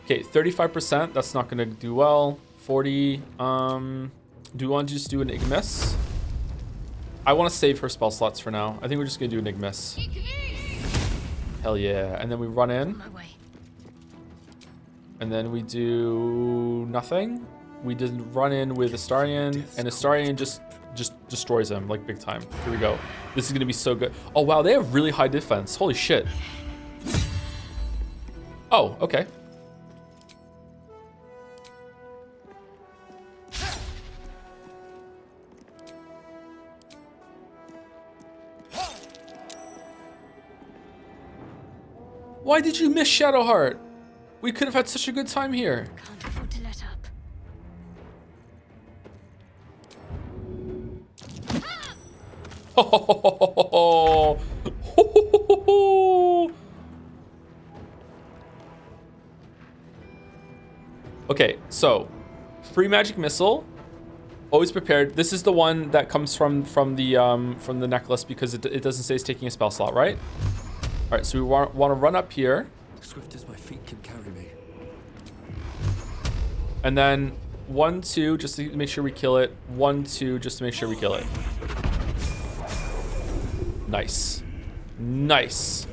Okay, 35%. That's not gonna do well. 40. Do we want to just do an Ignis? I want to save her spell slots for now. I think we're just gonna do an Ignis. Hell yeah! And then we run in, On my way. and then we do nothing. We just run in with Astarion, and Astarion just destroys him like big time. Here we go. This is gonna be so good. Oh wow, they have really high defense. Holy shit. Oh, okay. Why did you miss Shadowheart? We could have had such a good time here. Can't afford to let up. Okay, so free magic missile, always prepared. This is the one that comes from the necklace because it doesn't say it's taking a spell slot, right? All right, so we want to run up here, Swift as my feet can carry me. and then 1, 2, just to make sure we kill it. 1, 2, just to make sure we kill it. Nice, nice.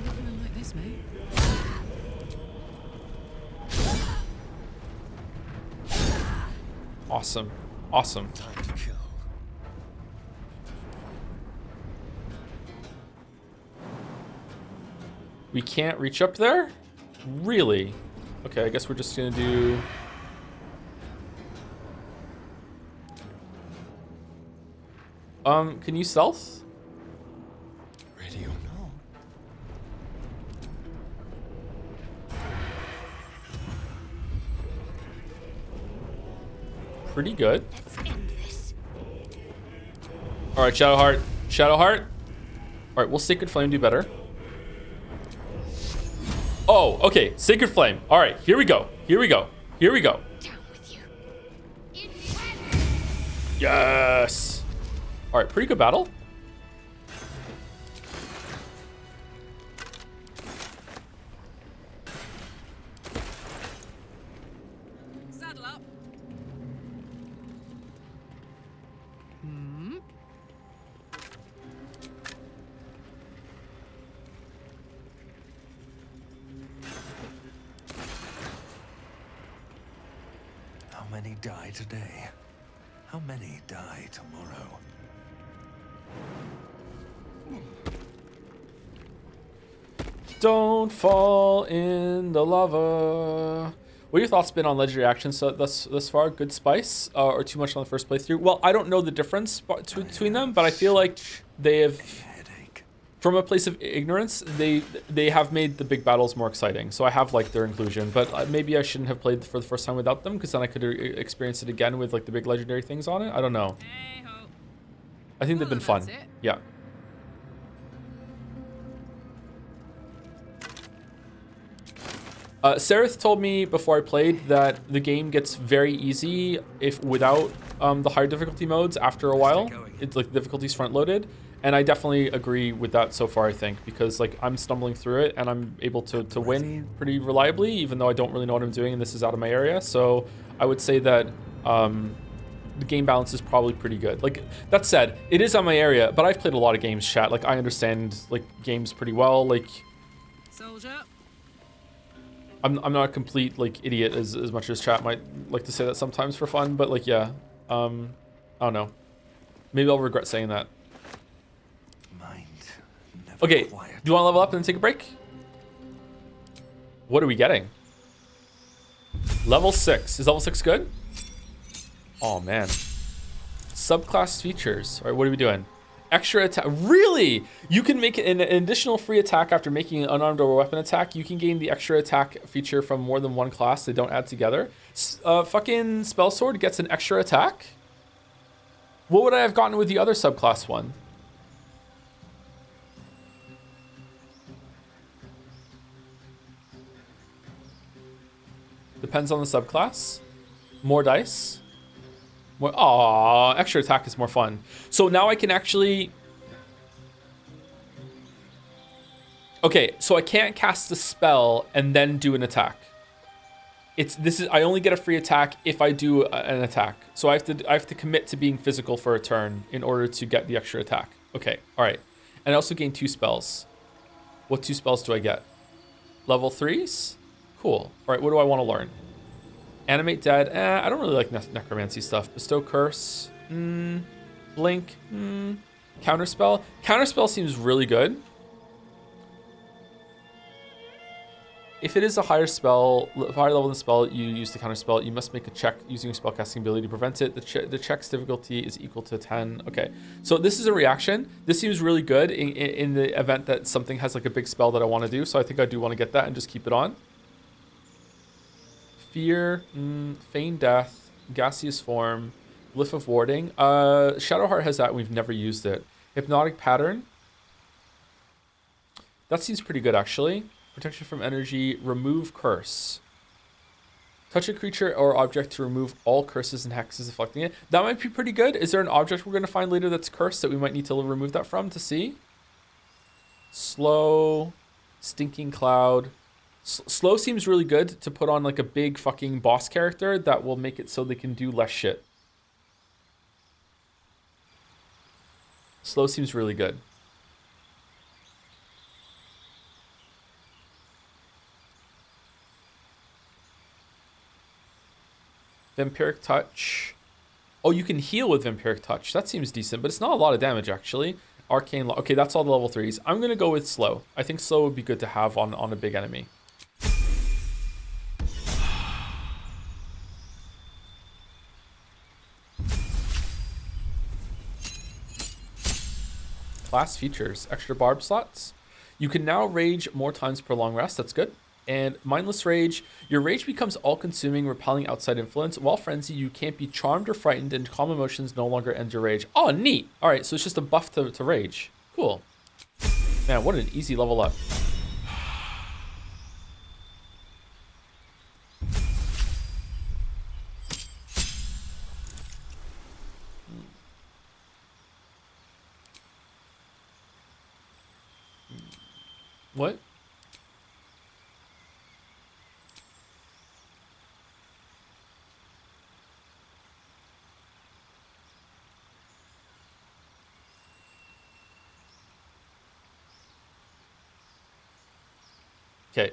Nothing like this, mate. Awesome, awesome. Time to kill. We can't reach up there? Really? Okay, I guess we're just gonna do... can you stealth? Ready or no? Pretty good. Let's end this. All right, Shadowheart. Shadowheart. All right, will Sacred Flame do better? Oh, okay. Sacred Flame. All right, here we go. Here we go. Here we go. Down with you. Yes. All right, pretty good battle. Saddle up. How many die today? How many die tomorrow? Don't fall in the lava. What are your thoughts been on legendary actions thus far? Good spice or too much on the first playthrough? Well, I don't know the difference between them, but I feel like they have, Headache. from a place of ignorance, they have made the big battles more exciting. So I have liked their inclusion, but maybe I shouldn't have played for the first time without them, because then I could experience it again with like the big legendary things on it. I don't know. Hey-ho. I think they've been fun. That's it. Yeah. Sereth told me before I played that the game gets very easy if without the higher difficulty modes after a while. It's like the difficulty's front loaded. And I definitely agree with that so far, I think, because like I'm stumbling through it and I'm able to win pretty reliably, even though I don't really know what I'm doing and this is out of my area. So I would say that the game balance is probably pretty good. Like that said, it is on my area, but I've played a lot of games, chat. Like I understand like games pretty well. Like Soldier. I'm not a complete like idiot as much as chat might like to say that sometimes for fun, but like yeah. I don't know. Maybe I'll regret saying that. Mind never Okay, do quiet. you want to level up and then take a break? What are we getting? Level 6. Is level 6 good? Oh man. Subclass features. All right, what are we doing? Extra attack. Really? You can make an additional free attack after making an unarmed or weapon attack. You can gain the extra attack feature from more than one class. They don't add together. Fucking Spell Sword gets an extra attack? What would I have gotten with the other subclass one? Depends on the subclass. More dice. More. Aw, extra attack is more fun. So now I can actually. Okay, so I can't cast the spell and then do an attack. I only get a free attack if I do an attack. So I have to commit to being physical for a turn in order to get the extra attack. Okay, all right. And I also gain 2 spells. What 2 spells do I get? Level 3s? Cool. All right, what do I want to learn? Animate Dead. I don't really like necromancy stuff. Bestow Curse. Blink. Counterspell. Counterspell seems really good. If it is a higher level than spell you use to counterspell, you must make a check using your spellcasting ability to prevent it. The check's difficulty is equal to 10. Okay, so this is a reaction. This seems really good in the event that something has like a big spell that I want to do. So I think I do want to get that and just keep it on. Fear, Feign Death, Gaseous Form, Glyph of Warding. Shadowheart has that. We've never used it. Hypnotic Pattern. That seems pretty good actually. Protection from energy. Remove curse. Touch a creature or object to remove all curses and hexes afflicting it. That might be pretty good. Is there an object we're going to find later that's cursed that we might need to remove that from to see? Slow. Stinking Cloud. Slow seems really good to put on like a big fucking boss character that will make it so they can do less shit. Slow seems really good. Vampiric Touch. Oh, you can heal with Vampiric Touch. That seems decent, but it's not a lot of damage actually. Arcane Law. Okay, that's all the level 3s. I'm going to go with Slow. I think Slow would be good to have on a big enemy. Class features. Extra barb slots. You can now rage more times per long rest. That's good. And Mindless Rage. Your rage becomes all-consuming, repelling outside influence. While frenzy, you can't be charmed or frightened, and calm emotions no longer end your rage. Oh, neat. All right, so it's just a buff to rage. Cool. Man, what an easy level up. What? Okay.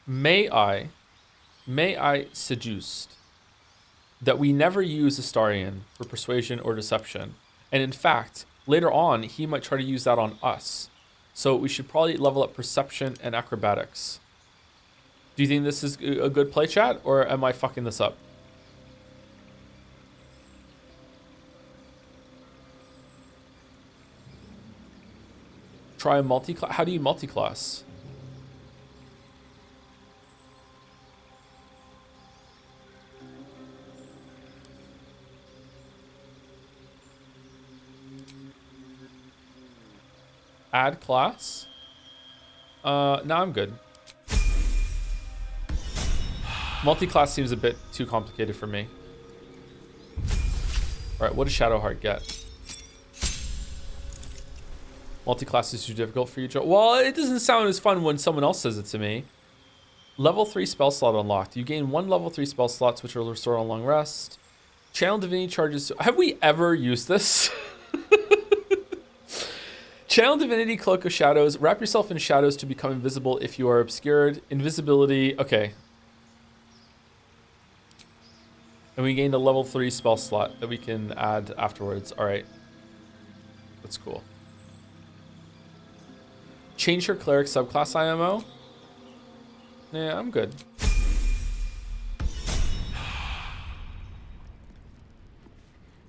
May I suggest that we never use Astarion for persuasion or deception. And in fact, later on, he might try to use that on us. So we should probably level up perception and acrobatics. Do you think this is a good play, chat? Or am I fucking this up? Try a multi-class. How do you multi-class? Add class. No, I'm good. Multi-class seems a bit too complicated for me. All right, what does Shadowheart get? Multi-class is too difficult for you, Joe. Well, it doesn't sound as fun when someone else says it to me. Level 3 spell slot unlocked. You gain 1 level 3 spell slots, which will restore on long rest. Channel Divinity charges. Have we ever used this? Channel Divinity, Cloak of Shadows. Wrap yourself in shadows to become invisible if you are obscured. Invisibility. Okay. And we gained a level 3 spell slot that we can add afterwards. All right. That's cool. Change her cleric subclass IMO. Yeah, I'm good.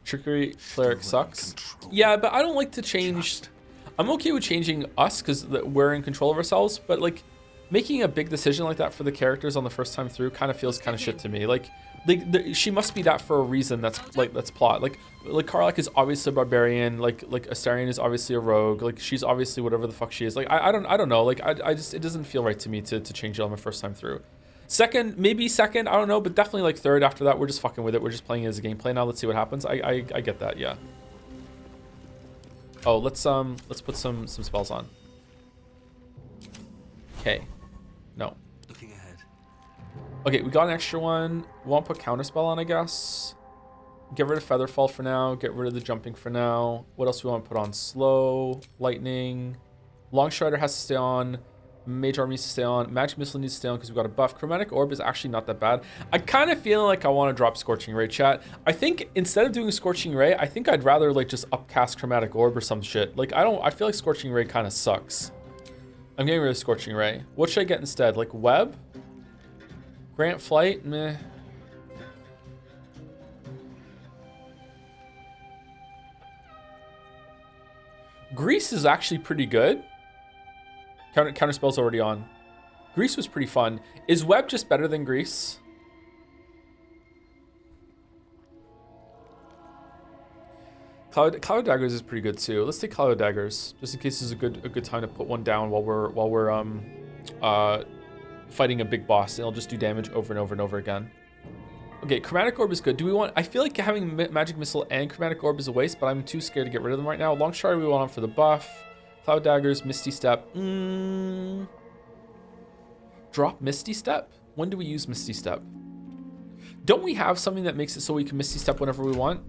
Trickery cleric sucks. Yeah, but I don't like to change. I'm okay with changing us because we're in control of ourselves, but like making a big decision like that for the characters on the first time through kind of feels kind of shit to me. Like she must be that for a reason. That's plot. Like Karlach is obviously a barbarian. Like Astarion is obviously a rogue. Like she's obviously whatever the fuck she is. Like I don't know. Like I just, it doesn't feel right to me to change it on my first time through. Second, maybe second, I don't know, but definitely like third. After that, we're just fucking with it. We're just playing it as a gameplay now. Let's see what happens. I get that, yeah. Oh, let's put some spells on. Okay. No. Looking ahead. Okay, we got an extra one. We want to put counterspell on, I guess. Get rid of Featherfall for now. Get rid of the jumping for now. What else do we want to put on? Slow, lightning. Longstrider has to stay on. Mage Army needs to stay on. Magic Missile needs to stay on because we got a buff. Chromatic Orb is actually not that bad. I kind of feel like I want to drop Scorching Ray, chat. I think instead of doing Scorching Ray, I think I'd rather like just upcast Chromatic Orb or some shit. Like I feel like Scorching Ray kind of sucks. I'm getting rid of Scorching Ray. What should I get instead? Like Web? Grant Flight? Meh. Grease is actually pretty good. Counterspell's already on. Grease was pretty fun. Is Web just better than Grease? Cloud Daggers is pretty good too. Let's take Cloud Daggers just in case this is a good time to put one down while we're fighting a big boss. And it'll just do damage over and over and over again. Okay, Chromatic Orb is good. Do we want? I feel like having Magic Missile and Chromatic Orb is a waste, but I'm too scared to get rid of them right now. Longstrider we want on for the buff. Cloud Daggers, Misty Step. Drop Misty Step? When do we use Misty Step? Don't we have something that makes it so we can Misty Step whenever we want?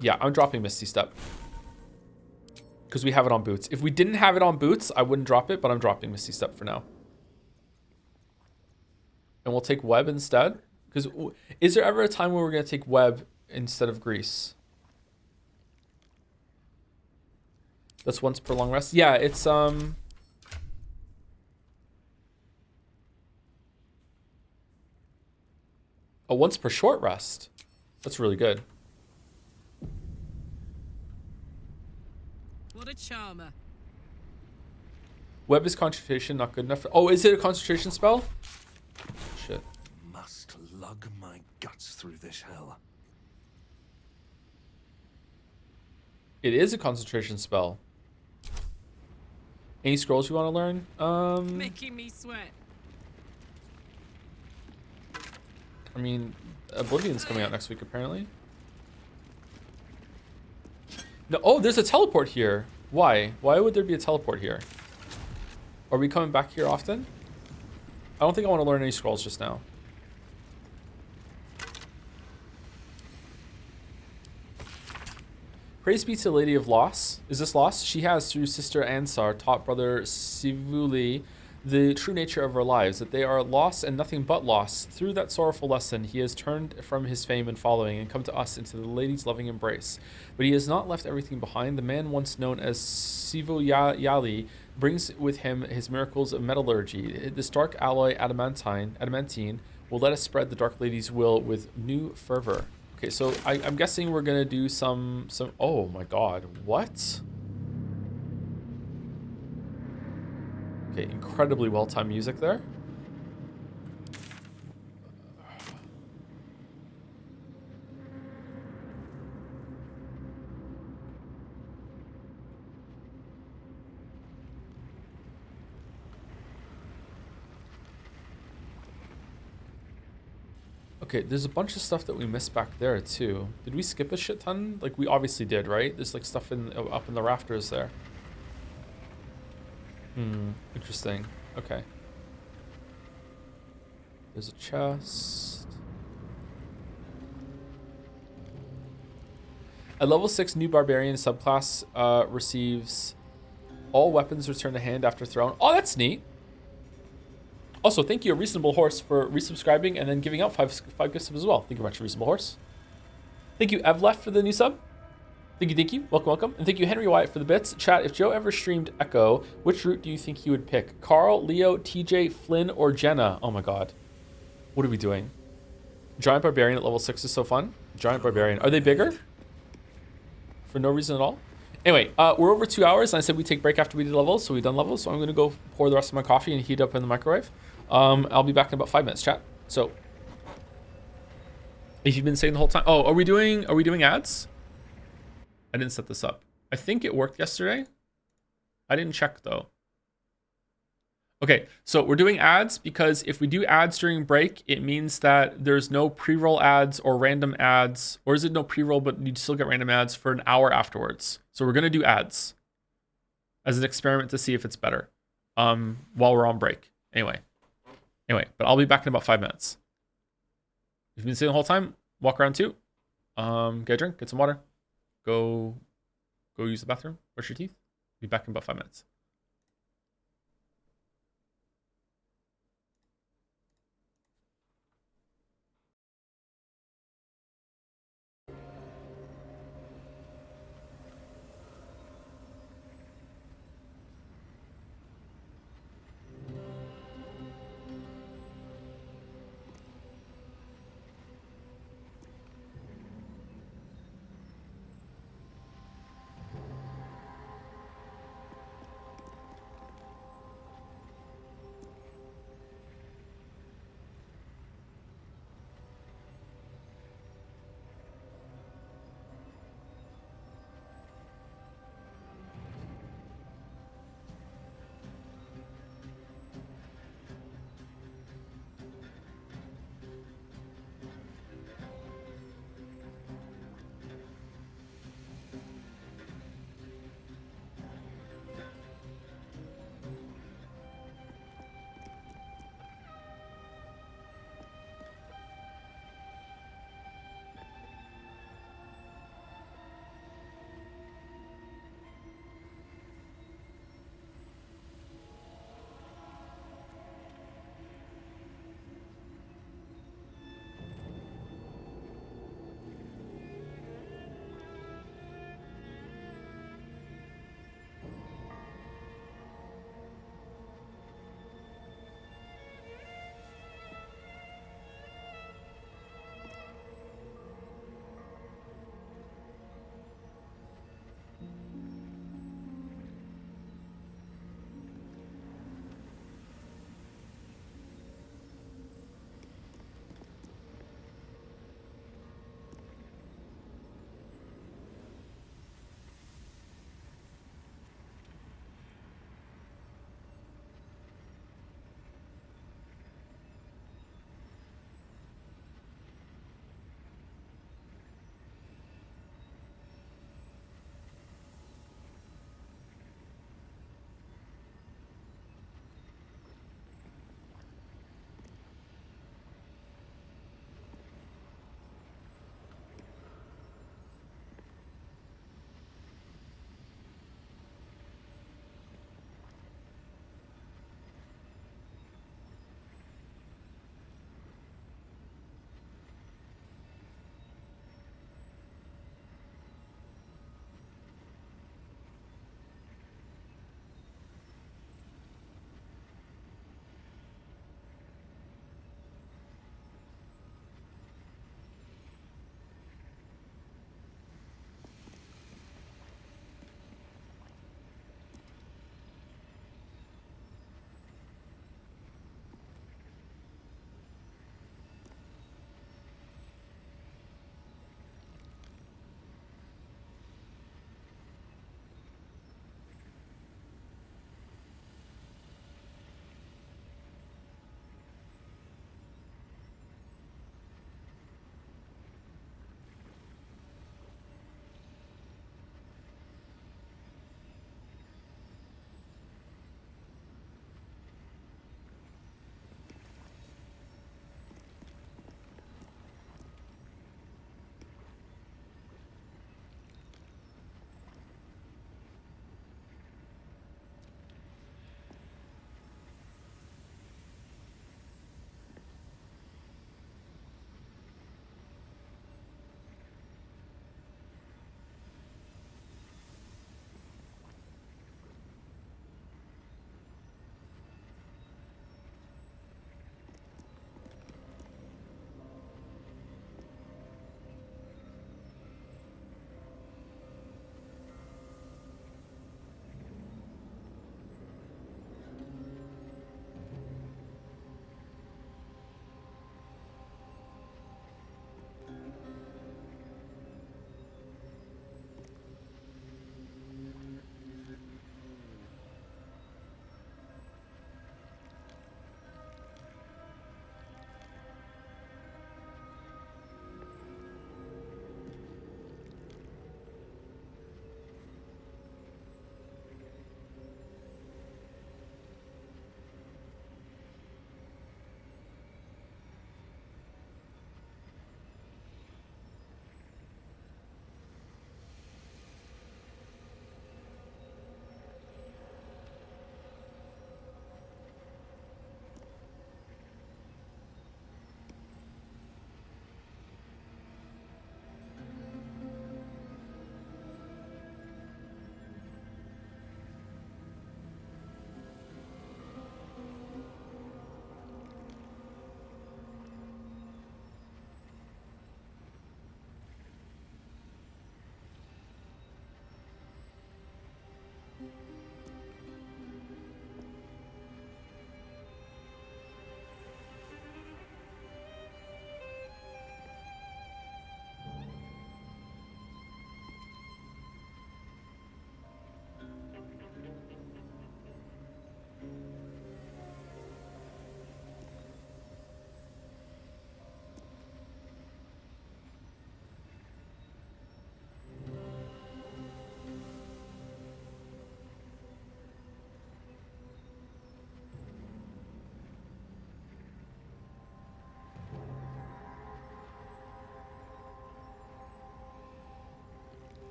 Yeah, I'm dropping Misty Step. Because we have it on Boots. If we didn't have it on Boots, I wouldn't drop it, but I'm dropping Misty Step for now. And we'll take Web instead. Because is there ever a time where we're going to take Web instead of Grease? That's once per long rest. Yeah, it's oh, once per short rest. That's really good. What a charmer. Web is concentration, not good enough. Oh, is it a concentration spell? Shit. Must lug my guts through this hell. It is a concentration spell. Any scrolls you want to learn? Making me sweat. I mean, Oblivion's coming out next week, apparently. No, oh, there's a teleport here. Why? Why would there be a teleport here? Are we coming back here often? I don't think I want to learn any scrolls just now. Praise be to the Lady of Loss. Is this Loss? She has, through Sister Ansar, taught Brother Sivuli the true nature of our lives, that they are loss and nothing but loss. Through that sorrowful lesson, he has turned from his fame and following and come to us into the lady's loving embrace. But he has not left everything behind. The man once known as Sivu Yali brings with him his miracles of metallurgy. This dark alloy adamantine will let us spread the Dark Lady's will with new fervor. Okay, so I'm guessing we're gonna do some. Oh my God, what? Okay, incredibly well-timed music there. Okay, there's a bunch of stuff that we missed back there too. Did we skip a shit ton? Like we obviously did, right? There's like stuff up in the rafters there. Interesting. Okay. There's a chest. A level 6 new barbarian subclass receives all weapons return to hand after thrown. Oh, that's neat. Also, thank you, A Reasonable Horse, for resubscribing and then giving out five gift subs as well. Thank you very much, Reasonable Horse. Thank you, Evlef, for the new sub. Thank you. Welcome, welcome. And thank you, Henry Wyatt, for the bits. Chat, if Joe ever streamed Echo, which route do you think he would pick? Carl, Leo, TJ, Flynn, or Jenna? Oh my god. What are we doing? Giant Barbarian at level 6 is so fun. Giant Barbarian. Are they bigger? For no reason at all? Anyway, we're over 2 hours, and I said we take break after we do levels, so we've done levels, so I'm going to go pour the rest of my coffee and heat up in the microwave. I'll be back in about 5 minutes, chat. So, if you've been saying the whole time... Oh, are we doing ads? I didn't set this up. I think it worked yesterday. I didn't check though. Okay, so we're doing ads because if we do ads during break, it means that there's no pre-roll ads or random ads, or is it no pre-roll, but you still get random ads for an hour afterwards. So we're gonna do ads as an experiment to see if it's better while we're on break. Anyway, but I'll be back in about 5 minutes. If you've been sitting the whole time, walk around too. Get a drink, get some water. Go use the bathroom, brush your teeth. Be back in about 5 minutes.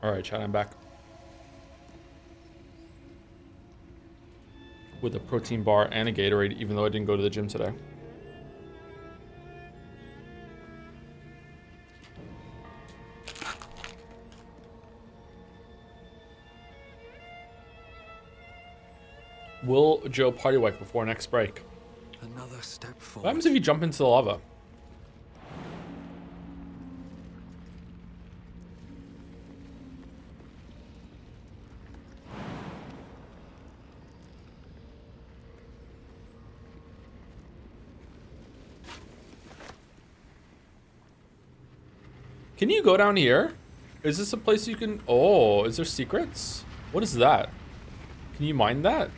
All right, chat, I'm back. With a protein bar and a Gatorade, even though I didn't go to the gym today. Will Joe party wipe before next break? Another step forward. What happens if you jump into the lava? Can you go down here? Is this a place you can... Oh, is there secrets? What is that? Can you mine that?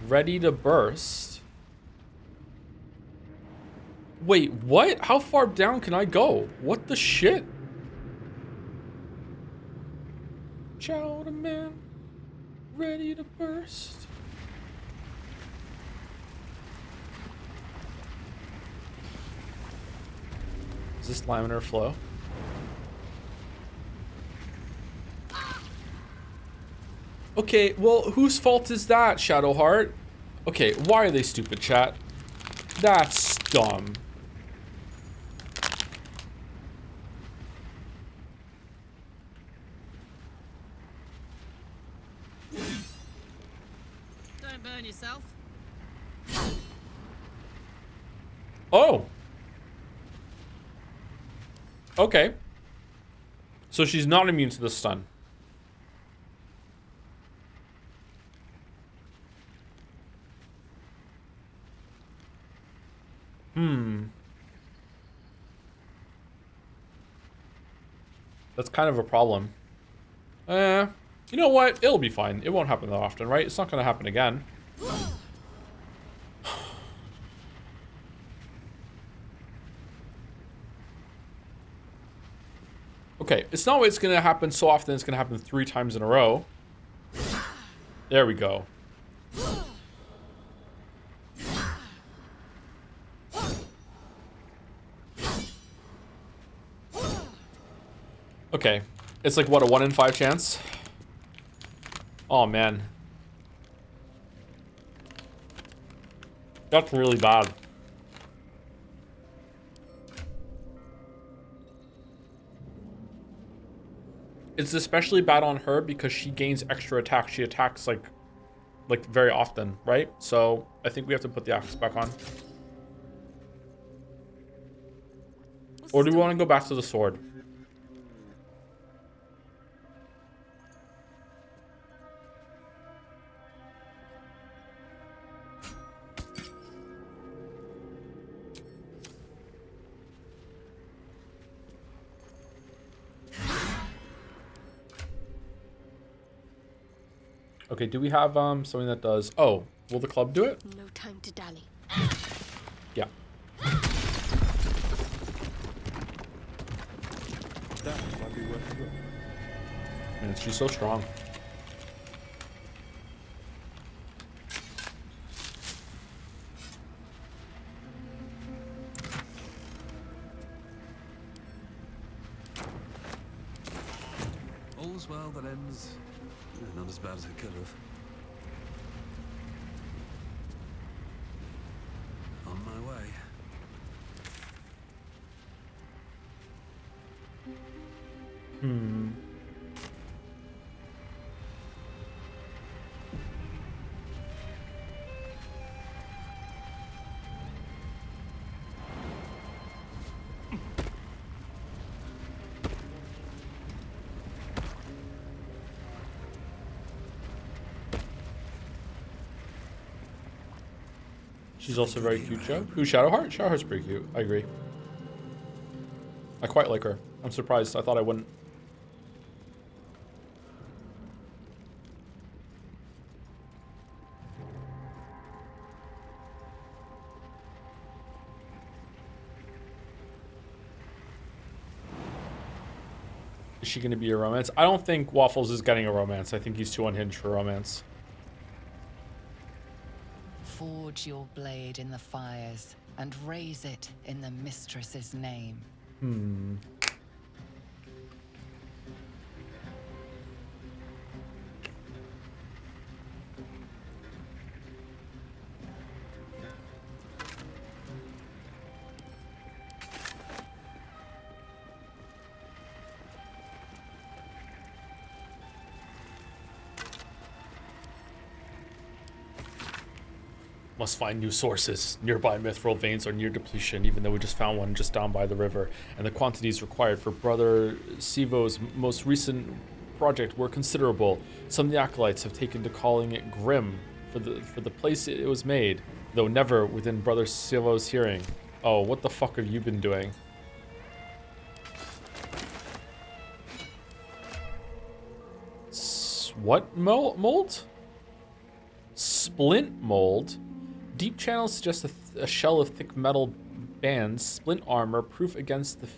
Ready to burst. Wait, what? How far down can I go? What the shit? Chowder man, ready to burst. Is this laminar flow? Okay, well, whose fault is that, Shadowheart? Okay, why are they stupid, chat? That's dumb. Don't burn yourself. Oh. Okay. So she's not immune to the stun. That's kind of a problem. You know what? It'll be fine. It won't happen that often, right? It's not going to happen again. Okay, it's not it's going to happen so often. It's going to happen 3 times in a row. There we go. Okay, it's like, what, a 1 in 5 chance? Oh, man. That's really bad. It's especially bad on her because she gains extra attack. She attacks, like very often, right? So I think we have to put the axe back on. Or do we want to go back to the sword? Okay, do we have something that does... Oh, will the club do it? No time to dally. Yeah. That might be worth it. Man, she's so strong. All's well that ends. Not as bad as it could have. On my way. She's also very cute, Joe. Who's Shadowheart? Shadowheart's pretty cute. I agree. I quite like her. I'm surprised. I thought I wouldn't. Is she going to be a romance? I don't think Waffles is getting a romance. I think he's too unhinged for romance. Forge your blade in the fires and raise it in the mistress's name. Must find new sources. Nearby mithril veins are near depletion, even though we just found one just down by the river. And the quantities required for Brother Sivo's most recent project were considerable. Some of the acolytes have taken to calling it grim for the place it was made, though never within Brother Sivo's hearing. Oh, what the fuck have you been doing? What mold? Splint mold? Deep channels suggest a shell of thick metal bands, splint armor, proof against the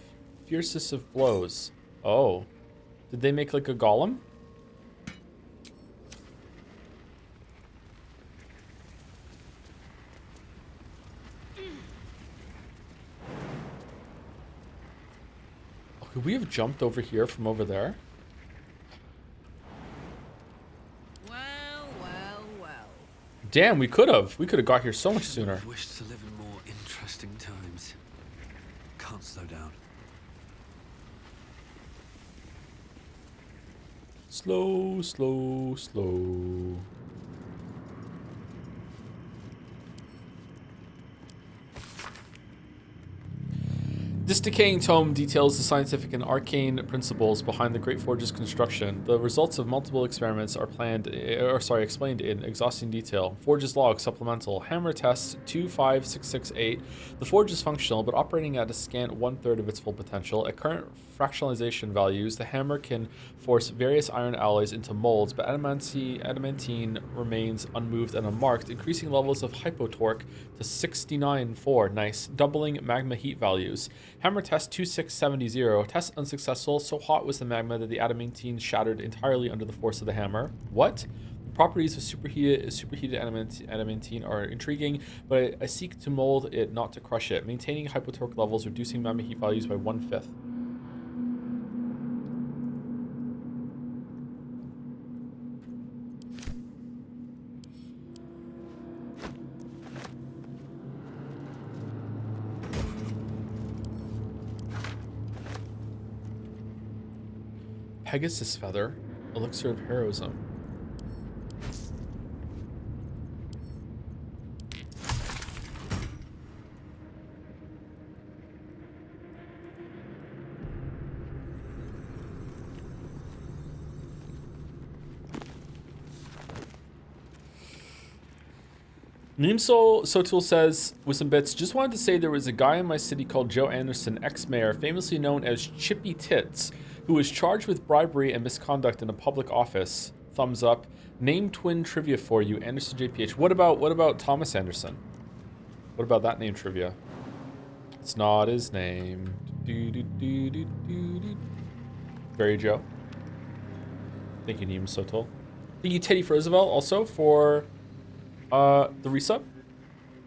fiercest of blows. Oh. Did they make like a golem? Oh, could we have jumped over here from over there? Damn, we could have. We could have got here so much sooner. I've wished to live in more interesting times. Can't slow down. Slow, slow, slow. This decaying tome details the scientific and arcane principles behind the Great Forge's construction. The results of multiple experiments are explained in exhausting detail. Forge's log supplemental. Hammer test 25668. The Forge is functional, but operating at a scant 1/3 of its full potential. At current fractionalization values, the hammer can force various iron alloys into molds, but adamantine remains unmoved and unmarked, increasing levels of hypotorque to 69.4. Nice. Doubling magma heat values. Hammer test 2670. Test unsuccessful. So hot was the magma that the adamantine shattered entirely under the force of the hammer. What? The properties of superheated adamantine are intriguing, but I seek to mold it, not to crush it. Maintaining hypotorque levels, reducing magma heat values by 1/5. Pegasus feather, elixir of heroism. Sotul says, with some bits, just wanted to say there was a guy in my city called Joe Anderson, ex-mayor, famously known as Chippy Tits, who was charged with bribery and misconduct in a public office. Thumbs up. Name twin trivia for you, Anderson JPH. What about Thomas Anderson? What about that name trivia? It's not his name. Very Joe. Thank you, Neem Sotul. Thank you, Teddy Roosevelt, also for the resub.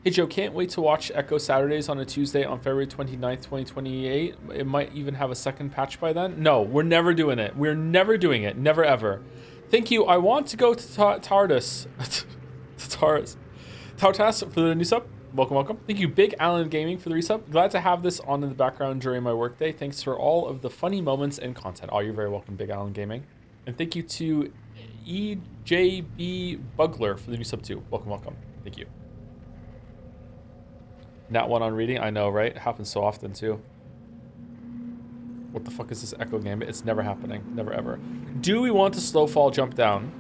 Hey Joe, can't wait to watch Echo Saturdays on a Tuesday on February 29th, 2028. It might even have a second patch by then. No, we're never doing it. We're never doing it. Never ever. Thank you. I want to go to Tardis. Tautas for the new sub. Welcome, welcome. Thank you, Big Allen Gaming, for the resub. Glad to have this on in the background during my workday. Thanks for all of the funny moments and content. Oh, you're very welcome, Big Allen Gaming. And thank you to EJB Bugler for the new sub too. Welcome, welcome. Thank you. Nat one on reading. I know, right? It happens so often too. What the fuck is this Echo game? It's never happening. Never ever. Do we want to slow fall jump down?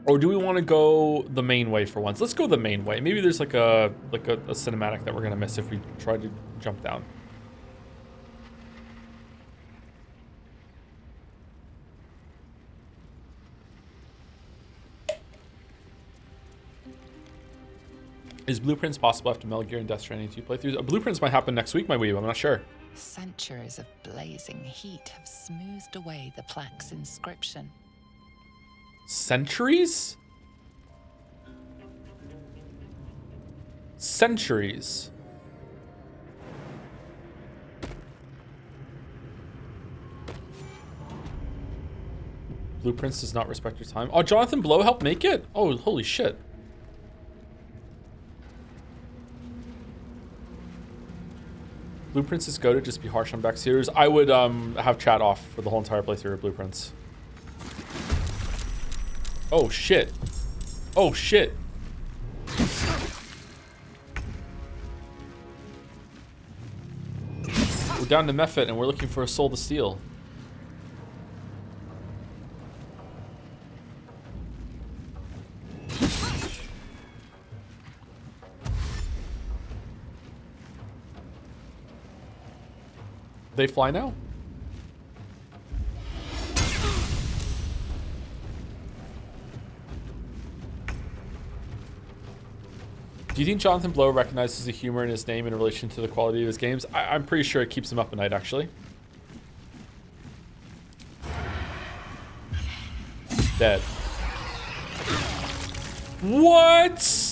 Or do we want to go the main way for once? Let's go the main way. Maybe there's like a cinematic that we're gonna miss if we try to jump down. Is blueprints possible after Metal Gear and Death Stranding 2 playthroughs? Blueprints might happen next week, my weeb. I'm not sure. Centuries of blazing heat have smoothed away the plaque's inscription. Centuries? Centuries. Blueprints does not respect your time. Oh, Jonathan Blow helped make it? Oh, holy shit. Blueprints is go to just be harsh on backseaters. I would have chat off for the whole entire playthrough of Blueprints. Oh shit. Oh shit. We're down to Mephit and we're looking for a soul to steal. They fly now? Do you think Jonathan Blow recognizes the humor in his name in relation to the quality of his games? I'm pretty sure it keeps him up at night, actually. Dead. What?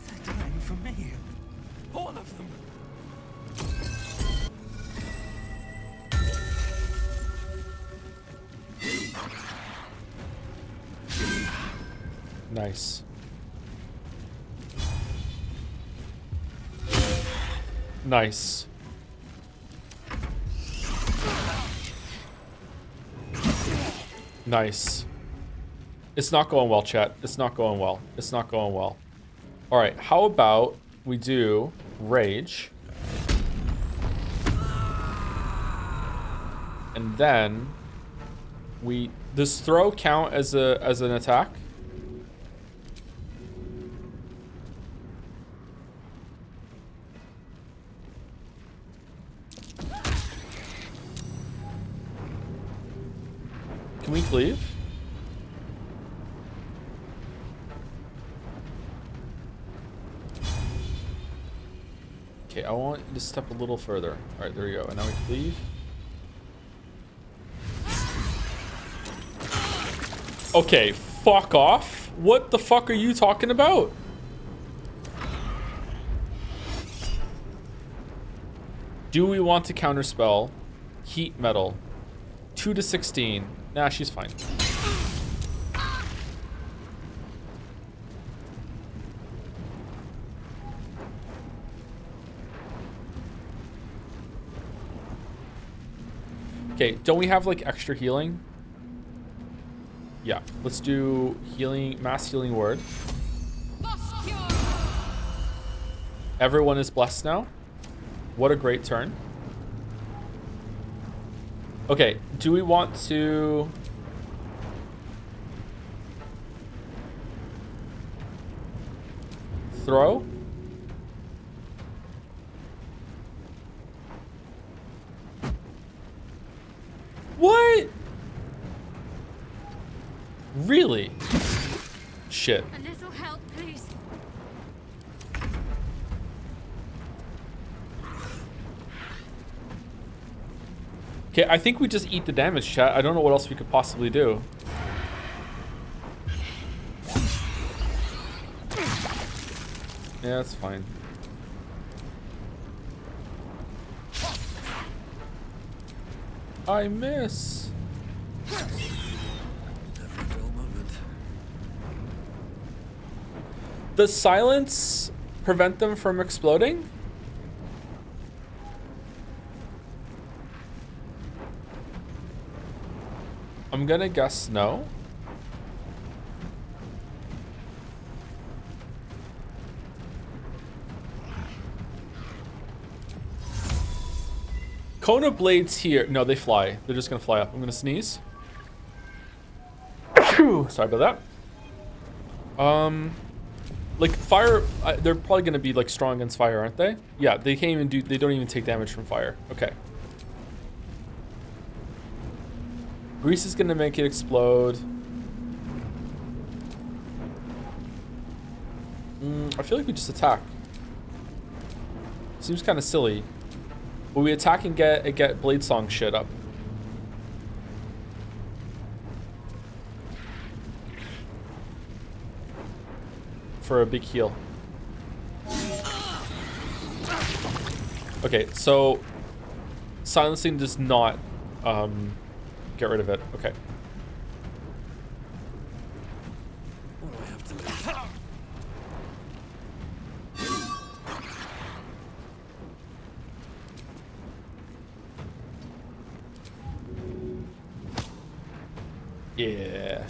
They're dying for me. All of them. Nice. Nice. Nice. It's not going well, chat. It's not going well. It's not going well. All right, how about we do rage? And then does throw count as an attack? Can we cleave? Okay, I want to step a little further. All right, there we go. And now we cleave. Okay, fuck off. What the fuck are you talking about? Do we want to counterspell heat metal? 2 to 16. Nah, she's fine. Okay, don't we have like extra healing? Yeah, let's do healing, mass healing word. Everyone is blessed now. What a great turn. Okay, do we want to... throw? What? Really? Shit. A little help, please. Okay, I think we just eat the damage, chat. I don't know what else we could possibly do. Yeah, that's fine. I miss. Never a dull moment. Does silence prevent them from exploding? I'm gonna guess no. Kona blades here. No, they fly. They're just gonna fly up. I'm gonna sneeze. Sorry about that. Like fire, they're probably gonna be like strong against fire, aren't they? Yeah, they can't even do. They don't even take damage from fire. Okay. Grease is gonna make it explode. I feel like we just attack. Seems kind of silly. But we attack and get Blade Song shit up. For a big heal. Okay, so silencing does not get rid of it. Okay. What do I have to lose? Yeah. Word.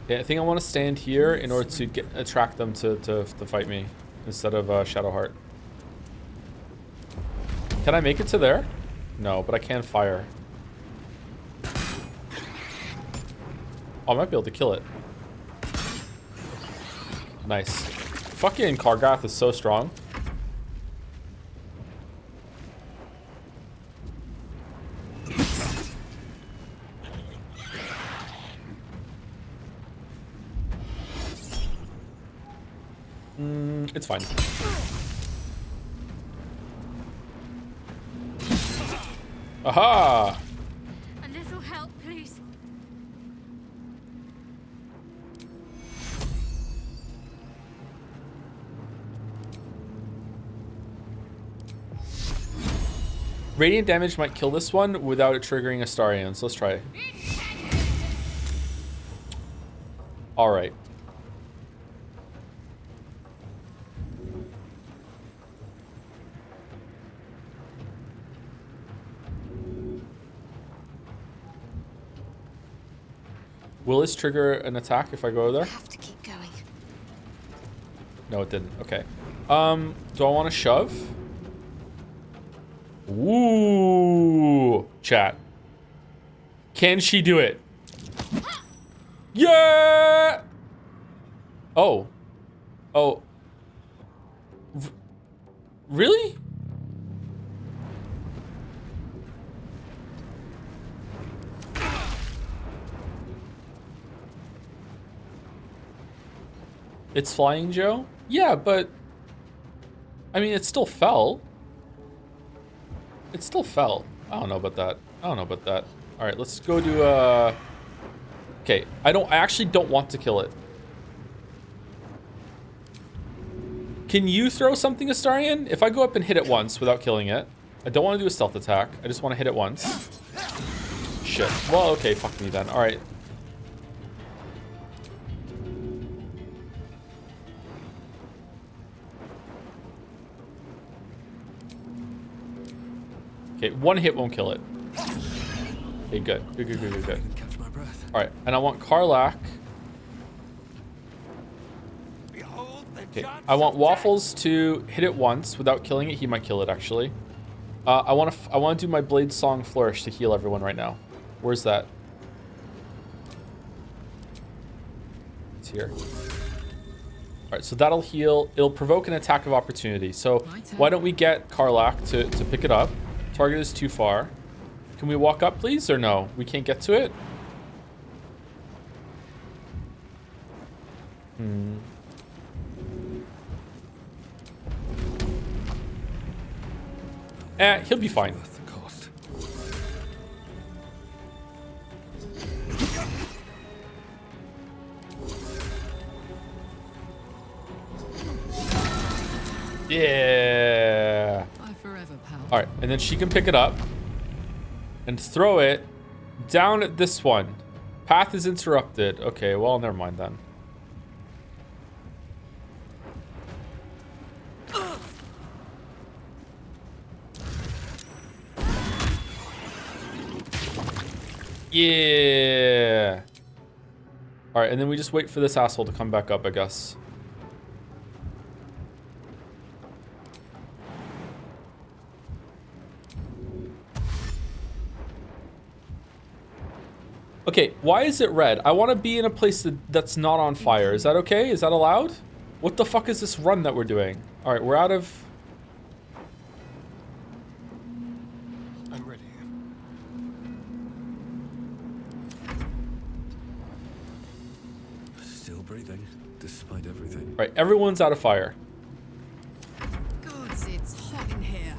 Yeah, I think I want to stand here in order to attract them to fight me instead of Shadowheart. Can I make it to there? No, but I can fire. Oh, I might be able to kill it. Nice. Fucking Kargath is so strong. It's fine. Aha! A little help, please. Radiant damage might kill this one without it triggering Astarion, so let's try. Alright. Will this trigger an attack if I go there? I have to keep going. No, it didn't. Okay. Do I want to shove? Ooh, chat. Can she do it? Yeah! Oh. Oh. Really? It's flying, Joe? Yeah, but I mean, it still fell. It still fell. I don't know about that. I don't know about that. All right, let's go to okay, I actually don't want to kill it. Can you throw something, Astarion? If I go up and hit it once without killing it, I don't want to do a stealth attack. I just want to hit it once. Shit. Well, okay, fuck me then. All right. Okay, one hit won't kill it. Okay, good. Good, good, good, good, good. Catch my breath. All right, and I want Karlach. Okay, I want Waffles to hit it once without killing it. He might kill it, actually. I want to do my Blade Song Flourish to heal everyone right now. Where's that? It's here. All right, so that'll heal. It'll provoke an attack of opportunity. So why don't we get Karlach to pick it up? Target is too far. Can we walk up, please, or no? We can't get to it? He'll be fine. Worth the cost. Yeah. Bye forever, pal. All right, and then she can pick it up and throw it down at this one. Path is interrupted. Okay, well, never mind then. Yeah. All right, and then we just wait for this asshole to come back up, I guess. Okay, why is it red? I want to be in a place that's not on fire. Is that okay? Is that allowed? What the fuck is this run that we're doing? All right, we're out of... I'm ready. Still breathing, despite everything. All right, everyone's out of fire. Gods, it's hot in here.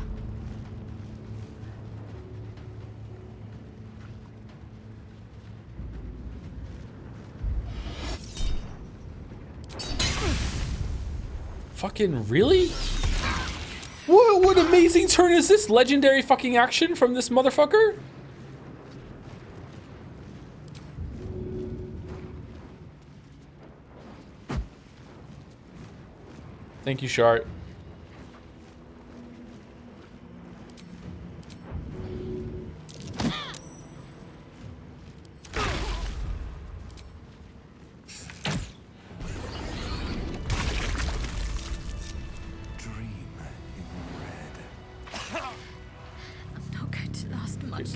Fucking really? What amazing turn is this? Legendary fucking action from this motherfucker? Thank you, Shart.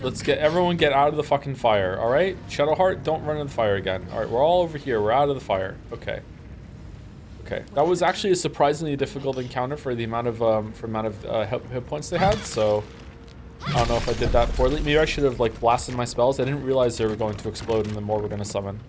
Let's get everyone get out of the fucking fire, all right? Shadowheart, don't run in the fire again. All right, we're all over here. We're out of the fire. Okay. Okay, that was actually a surprisingly difficult encounter for the amount of hit points they had. So I don't know if I did that poorly. Maybe I should have like blasted my spells. I didn't realize they were going to explode and the more we're going to summon.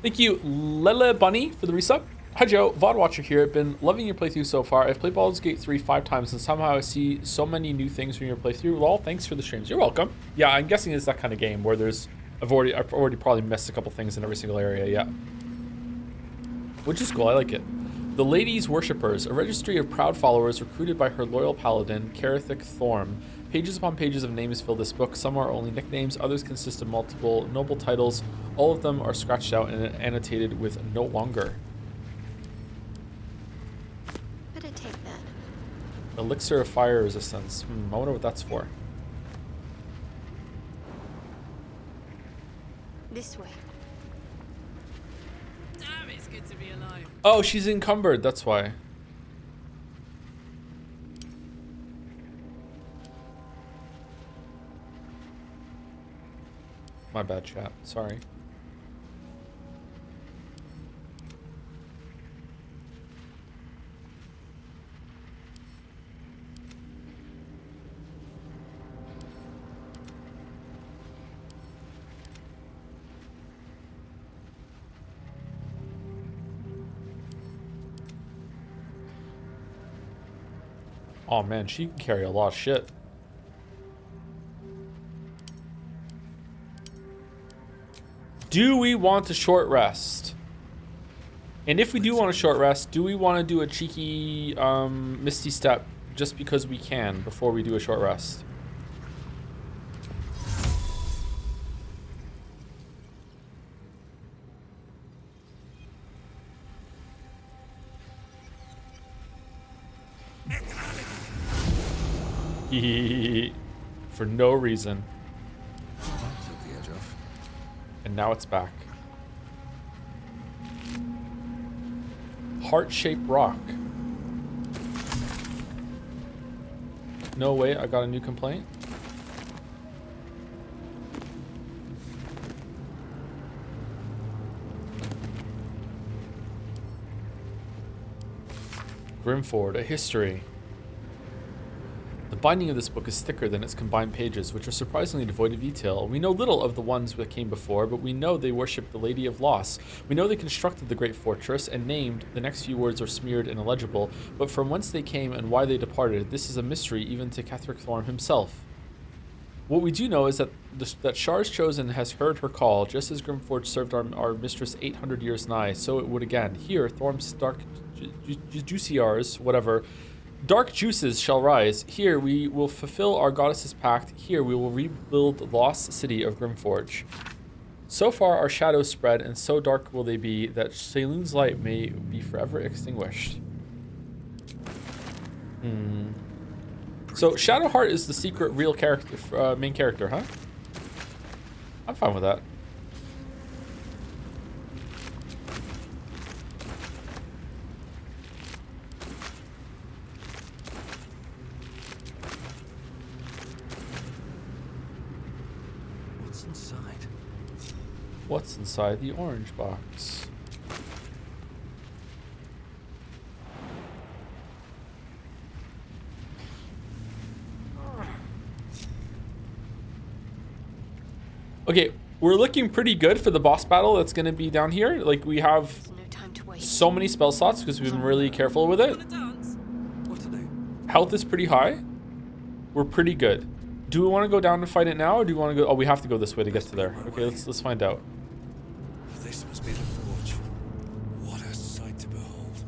Thank you, Lele Bunny, for the resub. Hi Joe, VOD Watcher here. I've been loving your playthrough so far. I've played Baldur's Gate 3 5 times and somehow I see so many new things from your playthrough. Lol, thanks for the streams. You're welcome. Yeah, I'm guessing it's that kind of game where I've already probably missed a couple things in every single area, yeah. Which is cool, I like it. The Ladies Worshippers, a registry of proud followers recruited by her loyal paladin, Carathic Thorm. Pages upon pages of names fill this book. Some are only nicknames, others consist of multiple noble titles. All of them are scratched out and annotated with no longer. Better take that. Elixir of fire resistance. I wonder what that's for. This way. Damn, it's good to be alive. Oh, she's encumbered, that's why. My bad, chat. Sorry. Oh man, she can carry a lot of shit. Do we want a short rest? And if we do want a short rest, do we want to do a cheeky Misty Step just because we can before we do a short rest? For no reason. Took the edge off. And now it's back. Heart-shaped rock. No, wait, I got a new complaint. Grimford, a history. The binding of this book is thicker than its combined pages, which are surprisingly devoid of detail. We know little of the ones that came before, but we know they worshipped the Lady of Loss. We know they constructed the great fortress, and named, the next few words are smeared and illegible, but from whence they came and why they departed, this is a mystery even to Catherick Thorm himself. What we do know is that Shar's Chosen has heard her call, just as Grimforge served our mistress 800 years nigh, so it would again. Here, Thorm's dark juiciars, whatever, dark juices shall rise. Here we will fulfill our goddess's pact. Here we will rebuild the lost city of Grimforge. So far, our shadows spread, and so dark will they be that Saloon's light may be forever extinguished. So Shadowheart is the secret real character, main character, huh? I'm fine with that. What's inside? What's inside the orange box? Okay, we're looking pretty good for the boss battle that's going to be down here. Like, we have There's no time to waste. so many spell slots because we've been really careful with it. Wanna dance? What to do? Health is pretty high. We're pretty good. Do we want to go down and fight it now, or do we want to go? Oh, we have to go this way to get to there. Okay, let's find out. This must be the forge. What a sight to behold.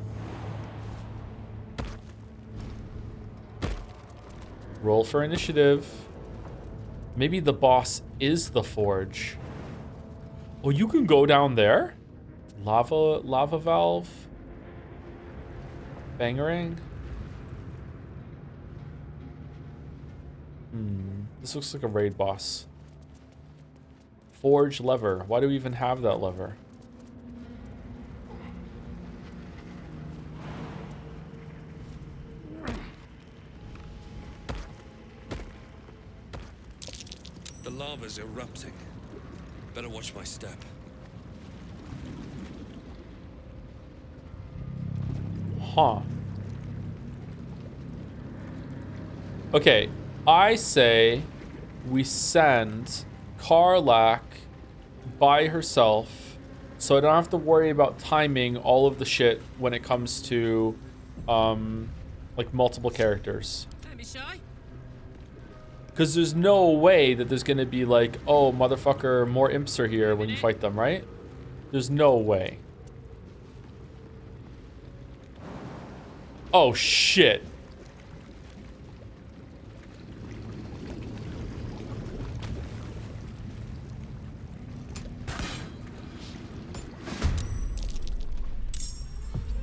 Roll for initiative. Maybe the boss is the forge. Oh, you can go down there? Lava valve? Bangerang? This looks like a raid boss. Forge lever. Why do we even have that lever? The lava's erupting. Better watch my step. Huh. Okay, I say we send Karlach by herself so I don't have to worry about timing all of the shit when it comes to like multiple characters. Don't be shy. Because there's no way that there's gonna be like, oh motherfucker, more imps are here when you fight them, right? There's no way. Oh shit.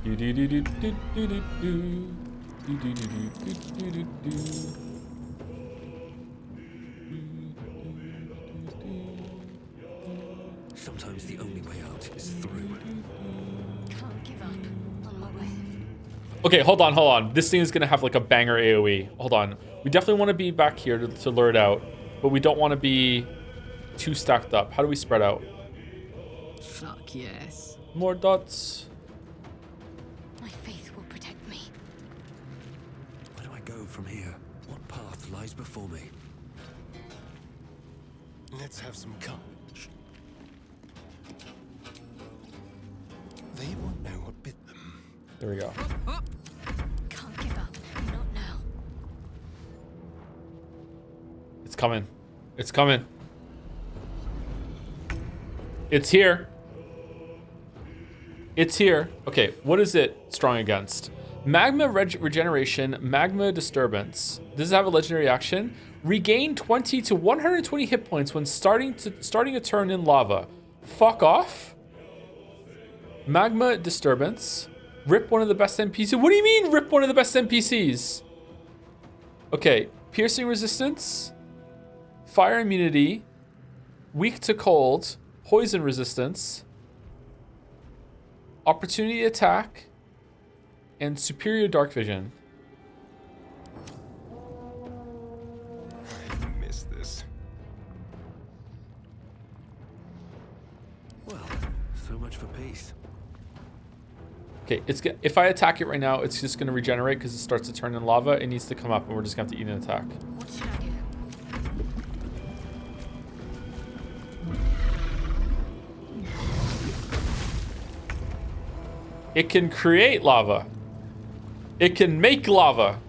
Do do do do do do do do do do do do do do. Sometimes the only way out is through. Can't give up. On my way. Okay, hold on. This thing is gonna have like a banger AoE. Hold on. We definitely want to be back here to lure it out, but we don't want to be too stacked up. How do we spread out? Fuck yes. More dots. My faith will protect me. Where do I go from here? What path lies before me? Let's have some courage. They won't know what bit them. There we go. Hop. Can't give up. Not now. It's coming. It's coming. It's here. It's here. Okay, what is it strong against? Magma regeneration, magma disturbance. Does it have a legendary action? Regain 20 to 120 hit points when starting a turn in lava. Fuck off. Magma disturbance. Rip one of the best NPCs. What do you mean rip one of the best NPCs? Okay, piercing resistance, fire immunity, weak to cold, poison resistance, opportunity attack, and superior dark vision. I miss this. Well, so much for peace. Okay, if I attack it right now, it's just gonna regenerate because it starts to turn in lava. It needs to come up, and we're just gonna have to eat an attack. What should I do? It can create lava. It can make lava.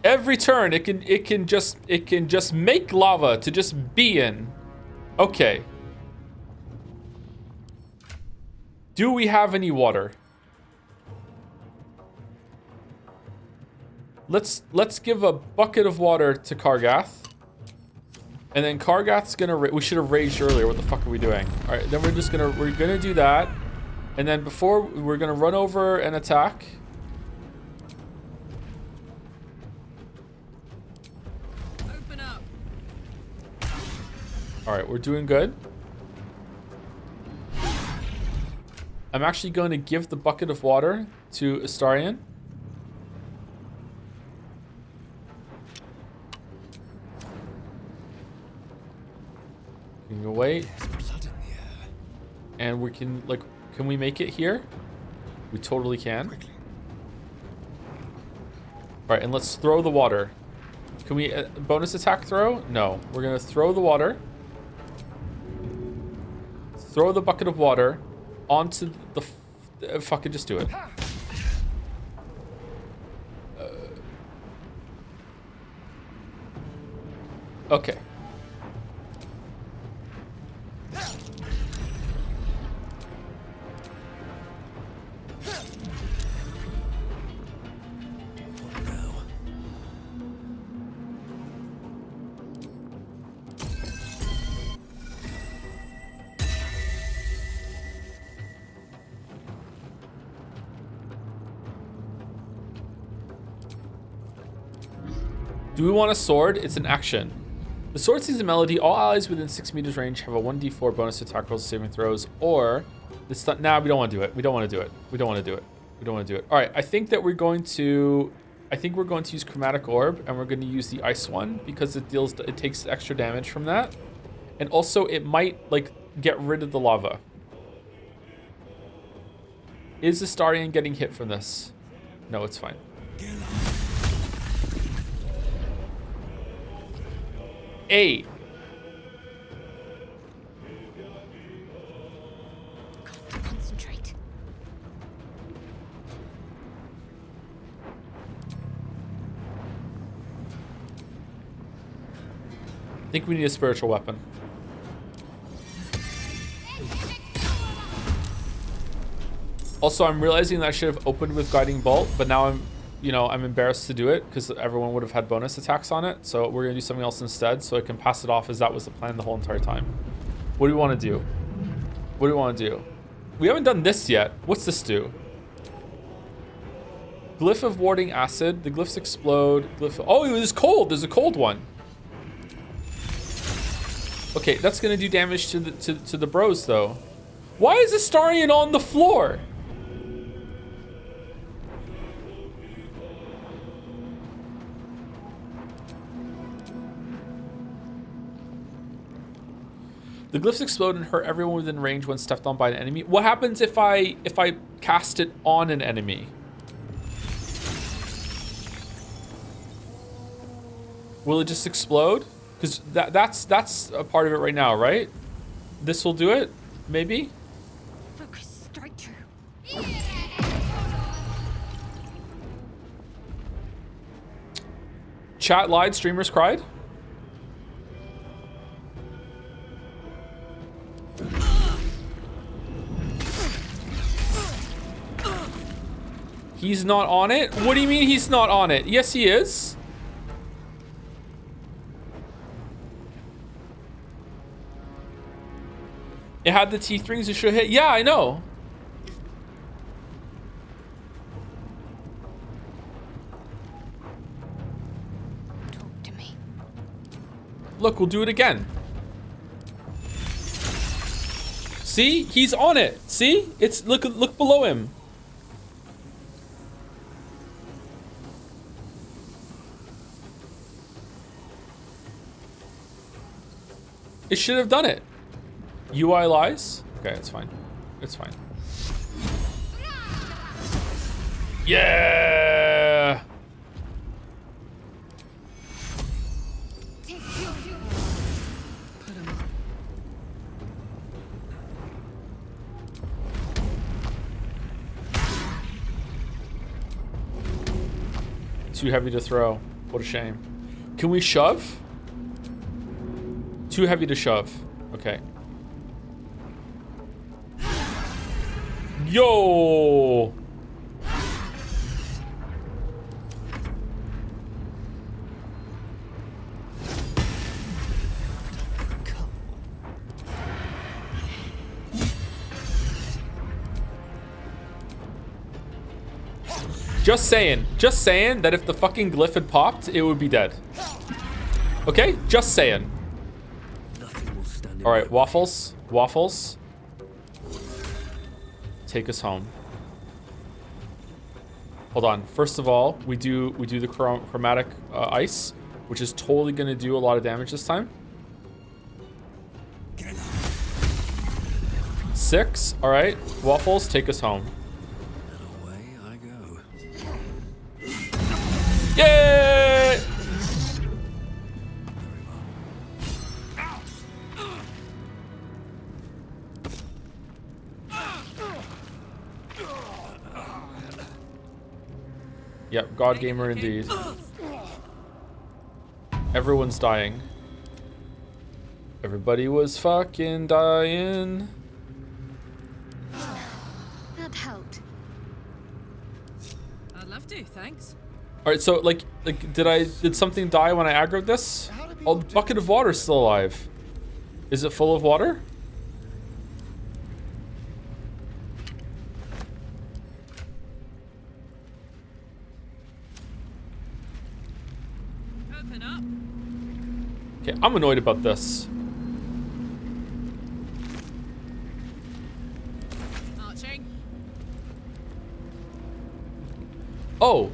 Every turn, it can just make lava to just be in. Okay. Do we have any water? Let's give a bucket of water to Kargath. And then Kargath's gonna. We should have raged earlier. What the fuck are we doing? All right, then we're gonna do that, and then before we're gonna run over and attack. Open up. All right, we're doing good. I'm actually going to give the bucket of water to Astarion. We can wait. Blood in the air. And we can, like, can we make it here? We totally can. Quickly. All right, and let's throw the water. Can we bonus attack throw? No. We're going to throw the water. Throw the bucket of water onto the... fucking just do it. Okay. Do we want a sword? It's an action. The sword sings a melody. All allies within 6 meters range have a 1d4 bonus to attack rolls, saving throws, or the stun. Nah, we don't want to do it. We don't want to do it. We don't want to do it. We don't want to do it. All right, I think that we're going to. I think we're going to use Chromatic Orb, and we're going to use the ice one because it takes extra damage from that, and also it might like get rid of the lava. Is Astarion getting hit from this? No, it's fine. Eight. Got to concentrate. I think we need a spiritual weapon. Also, I'm realizing that I should have opened with Guiding Bolt, but now I'm embarrassed to do it because everyone would have had bonus attacks on it. So we're gonna do something else instead, so I can pass it off as that was the plan the whole entire time. What do we want to do? What do we want to do? We haven't done this yet. What's this do? Glyph of warding acid. The glyphs explode. Oh, it was cold. There's a cold one. Okay, that's gonna do damage to the bros though. Why is Astarion on the floor? The glyphs explode and hurt everyone within range when stepped on by an enemy. What happens if I cast it on an enemy? Will it just explode? Because that's a part of it right now, right? This will do it, maybe? Focus, strike true. Chat lied, streamers cried. He's not on it? What do you mean he's not on it? Yes, he is. It had the teeth rings, it should hit. Yeah, I know. Talk to me. Look, we'll do it again. See? He's on it. See? It's look below him. It should have done it. UI lies? Okay, it's fine. It's fine. Yeah! Too heavy to throw. What a shame. Can we shove? Too heavy to shove. Okay. Yo! Just saying that if the fucking glyph had popped, it would be dead. Okay, just saying. Nothing will stand in All my right, way. waffles. Take us home. Hold on. First of all, we do the chromatic ice, which is totally gonna do a lot of damage this time. 6. All right, waffles, take us home. And away I go. Yay! Yep, God gamer indeed. Everyone's dying. Everybody was fucking dying. That helped. I'd love to, thanks. All right, so like did something die when I aggroed this? Oh, the bucket of water is still alive. Is it full of water? Open up. Okay, I'm annoyed about this. Marching. Oh,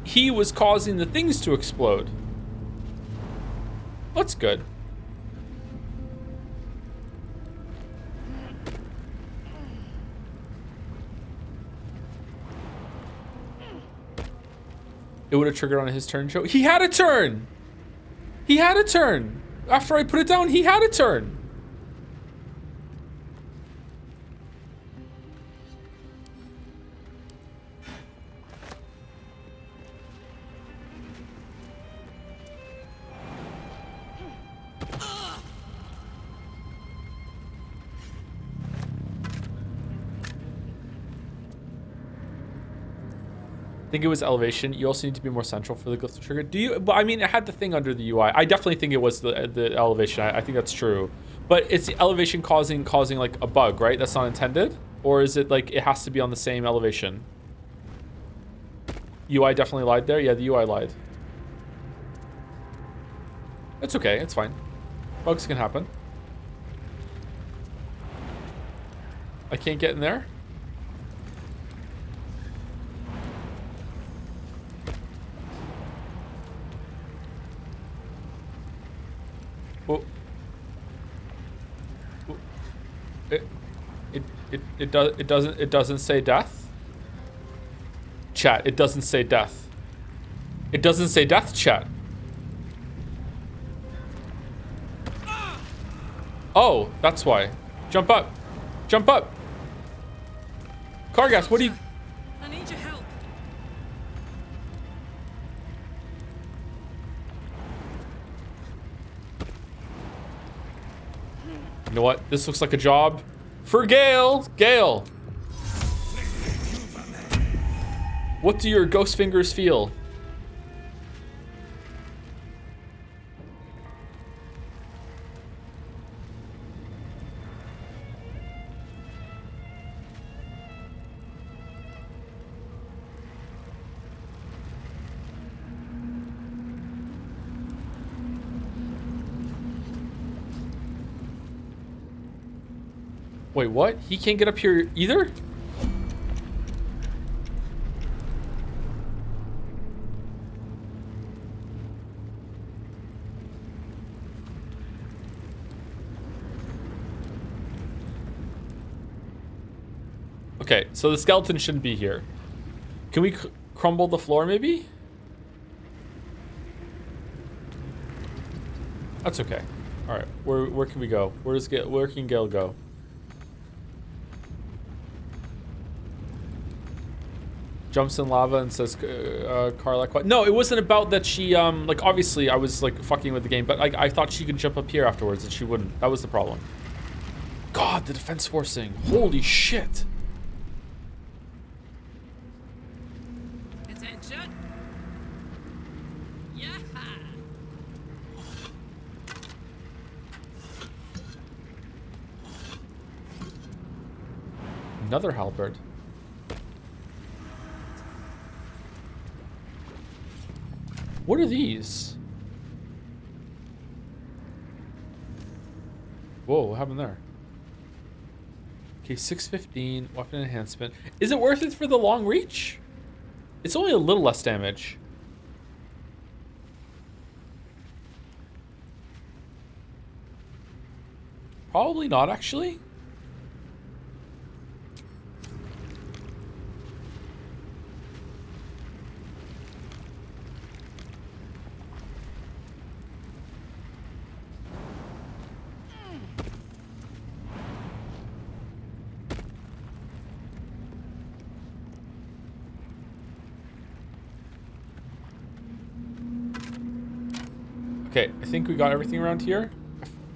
he was causing the things to explode. That's good. It would have triggered on his turn, Joe. He had a turn! He had a turn! After I put it down, he had a turn! I think it was elevation. You also need to be more central for the glyph to trigger. Do you? But I mean, it had the thing under the UI. I definitely think it was the elevation. I think that's true. But it's the elevation causing like a bug, right? That's not intended, or is it like it has to be on the same elevation? UI definitely lied there. Yeah, the UI lied. It's okay. It's fine. Bugs can happen. I can't get in there. Oh. Oh. It doesn't say death. Chat, it doesn't say death. It doesn't say death, chat. Oh, that's why. Jump up. Jump up. Cargas, what do you... I need your help. You know what? This looks like a job for Gale. Gale. What do your ghost fingers feel? Wait, what? He can't get up here either? Okay, so the skeleton shouldn't be here. Can we crumble the floor maybe? That's okay. All right, where can we go? Where can Gale go? Jumps in lava and says, Carla, no, it wasn't about that she, like, obviously I was, like, fucking with the game, but I thought she could jump up here afterwards and she wouldn't. That was the problem. God, the defense forcing. Holy shit. Attention. Yeah. Another halberd. What are these? Whoa, what happened there? Okay, 615, weapon enhancement. Is it worth it for the long reach? It's only a little less damage. Probably not, actually. Okay, I think we got everything around here.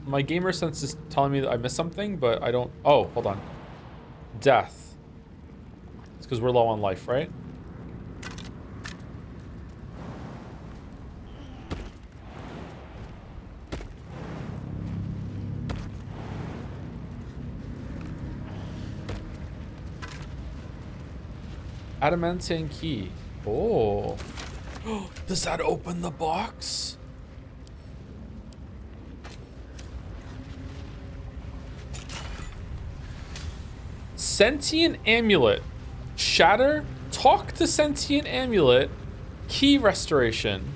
My gamer sense is telling me that I missed something, but I don't... Oh, hold on. Death. It's because we're low on life, right? Adamantine key. Oh. Does that open the box? Sentient amulet. Shatter. Talk to sentient amulet. Key restoration.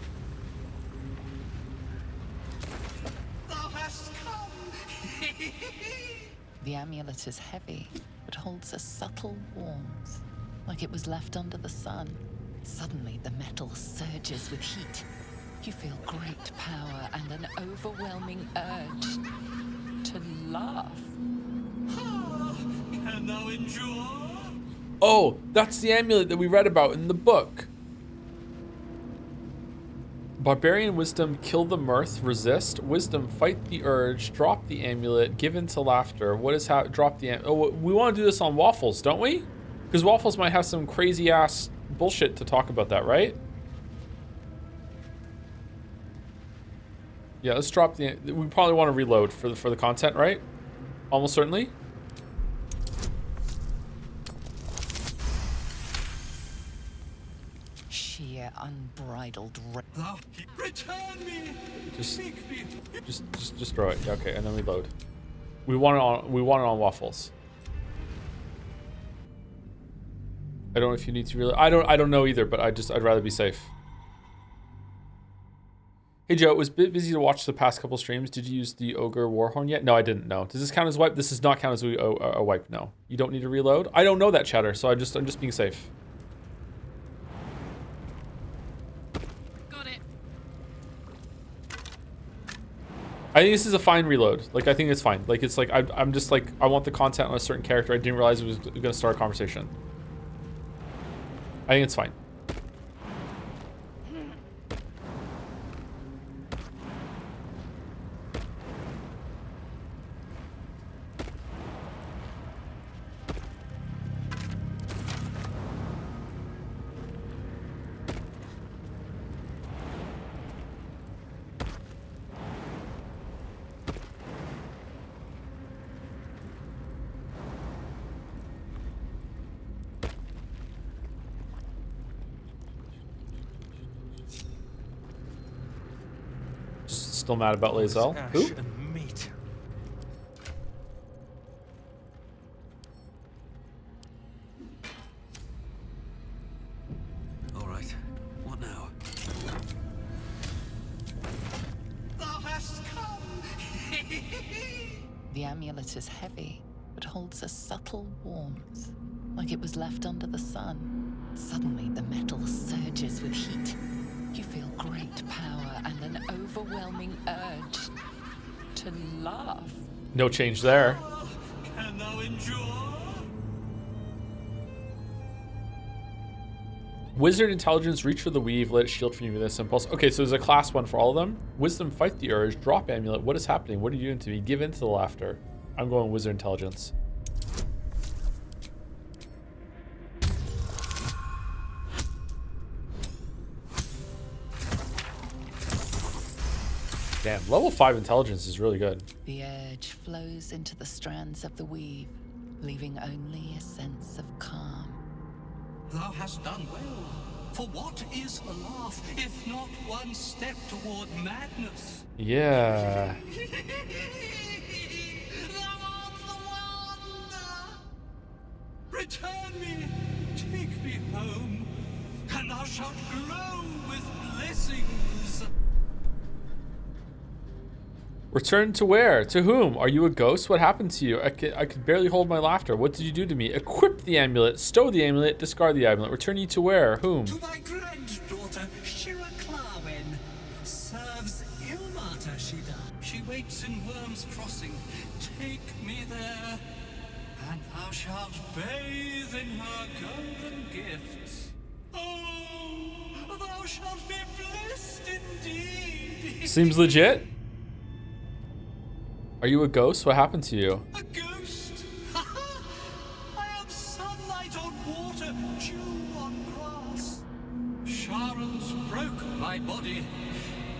Thou hast come. The amulet is heavy, but holds a subtle warmth, like it was left under the sun. Suddenly, the metal surges with heat. You feel great power and an overwhelming urge to laugh. Can thou endure? Oh, that's the amulet that we read about in the book. Barbarian wisdom, kill the mirth, resist. Wisdom, fight the urge, drop the amulet, give in to laughter. What is drop the Oh, we want to do this on Waffles, don't we? Because Waffles might have some crazy ass bullshit to talk about that, right? Yeah, let's drop the... We probably want to reload for the content, right? Almost certainly. Sheer unbridled Thou return me. Just Seek me. just throw it. Yeah, okay, and then we load. We want it on Waffles. I don't know if you need to reload. I don't know either, but I'd rather be safe. Hey Joe, it was a bit busy to watch the past couple streams. Did you use the Ogre Warhorn yet? No, I didn't. No. Does this count as wipe? This does not count as a wipe. No. You don't need to reload. I don't know that, chatter, so I'm just being safe. Got it. I think this is a fine reload. Like, I think it's fine. Like, it's like I'm just like, I want the content on a certain character. I didn't realize it was going to start a conversation. I think it's fine. Still mad about Lae'zel. Who? And meat. All right. What now? Thou hast come. The amulet is heavy, but holds a subtle warmth, like it was left under the sun. Suddenly, the metal surges with heat. You feel great power and an overwhelming urge to laugh. No change there. Can thou endure? Wizard intelligence, reach for the weave, let it shield from you with this impulse. Okay, so there's a class one for all of them. Wisdom, fight the urge, drop amulet. What is happening? What are you doing to me? Give in to the laughter. I'm going wizard intelligence. Damn, level 5 intelligence is really good. The urge flows into the strands of the weave, leaving only a sense of calm. Thou hast done well. For what is a laugh if not one step toward madness? Yeah. Thou art the wonder! Return me, take me home, and thou shalt glow with blessings. Return to where? To whom? Are you a ghost? What happened to you? I could barely hold my laughter. What did you do to me? Equip the amulet, stow the amulet, discard the amulet. Return you to where? Whom? To thy granddaughter, Shira Clarwen. Serves Ilmata, she does. She waits in Worm's Crossing. Take me there, and thou shalt bathe in her golden gifts. Oh, thou shalt be blessed indeed. Seems legit. Are you a ghost? What happened to you? A ghost? I am sunlight on water, dew on grass. Sharons broke my body,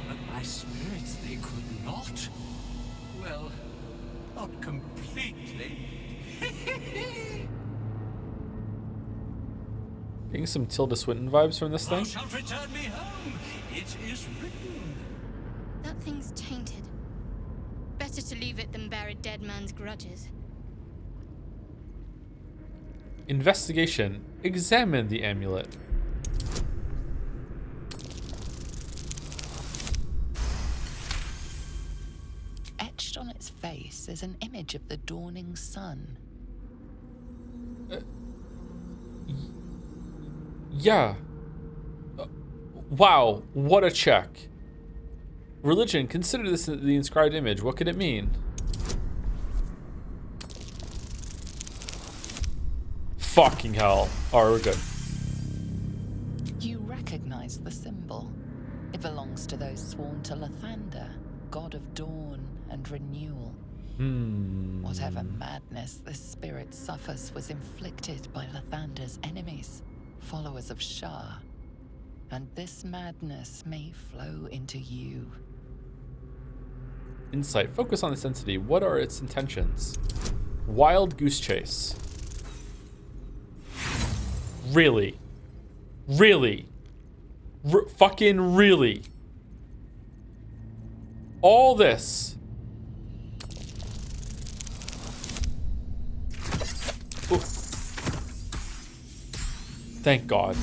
but my spirit they could not. Well, not completely. Getting some Tilda Swinton vibes from this Thou thing. shalt return me home. It is written. That thing's tainted. Better to leave it than bear a dead man's grudges. Investigation. Examine the amulet. Etched on its face is an image of the dawning sun. Yeah. Wow, what a check. Religion, consider this the inscribed image. What could it mean? Fucking hell. Alright, we're good. You recognize the symbol. It belongs to those sworn to Lathander, god of dawn and renewal. Whatever madness this spirit suffers was inflicted by Lathander's enemies, followers of Shah. And this madness may flow into you. Insight. Focus on its entity. What are its intentions? Wild goose chase. Really? Really? Fucking really? All this? Ooh. Thank God.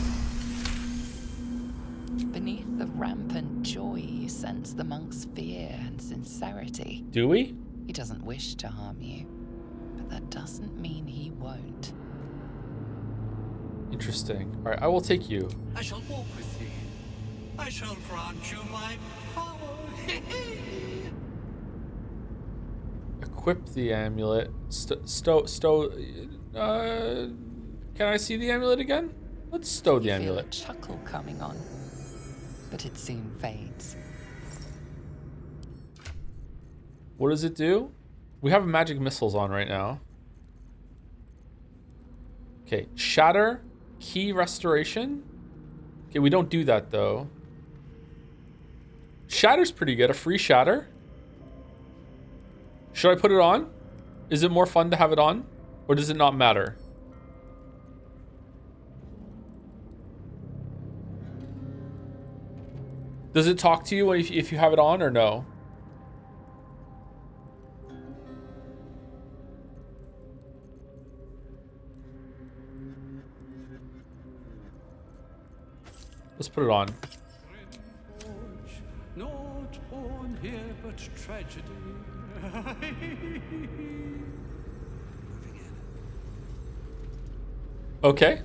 Beneath the rampant joy, you sense the monk's fear and sincerity. Do we? He doesn't wish to harm you, but that doesn't mean he won't. Interesting. All right, I will take you. I shall walk with thee. I shall grant you my power. Equip the amulet. Can I see the amulet again? Let's stow the You feel a amulet. chuckle coming on, but it soon fades. What does it do? We have magic missiles on right now. Okay, shatter, key restoration. Okay, we don't do that though. Shatter's pretty good, a free shatter. Should I put it on? Is it more fun to have it on? Or does it not matter? Does it talk to you if you have it on or no? Let's put it on. Not born here, but tragedy. Okay.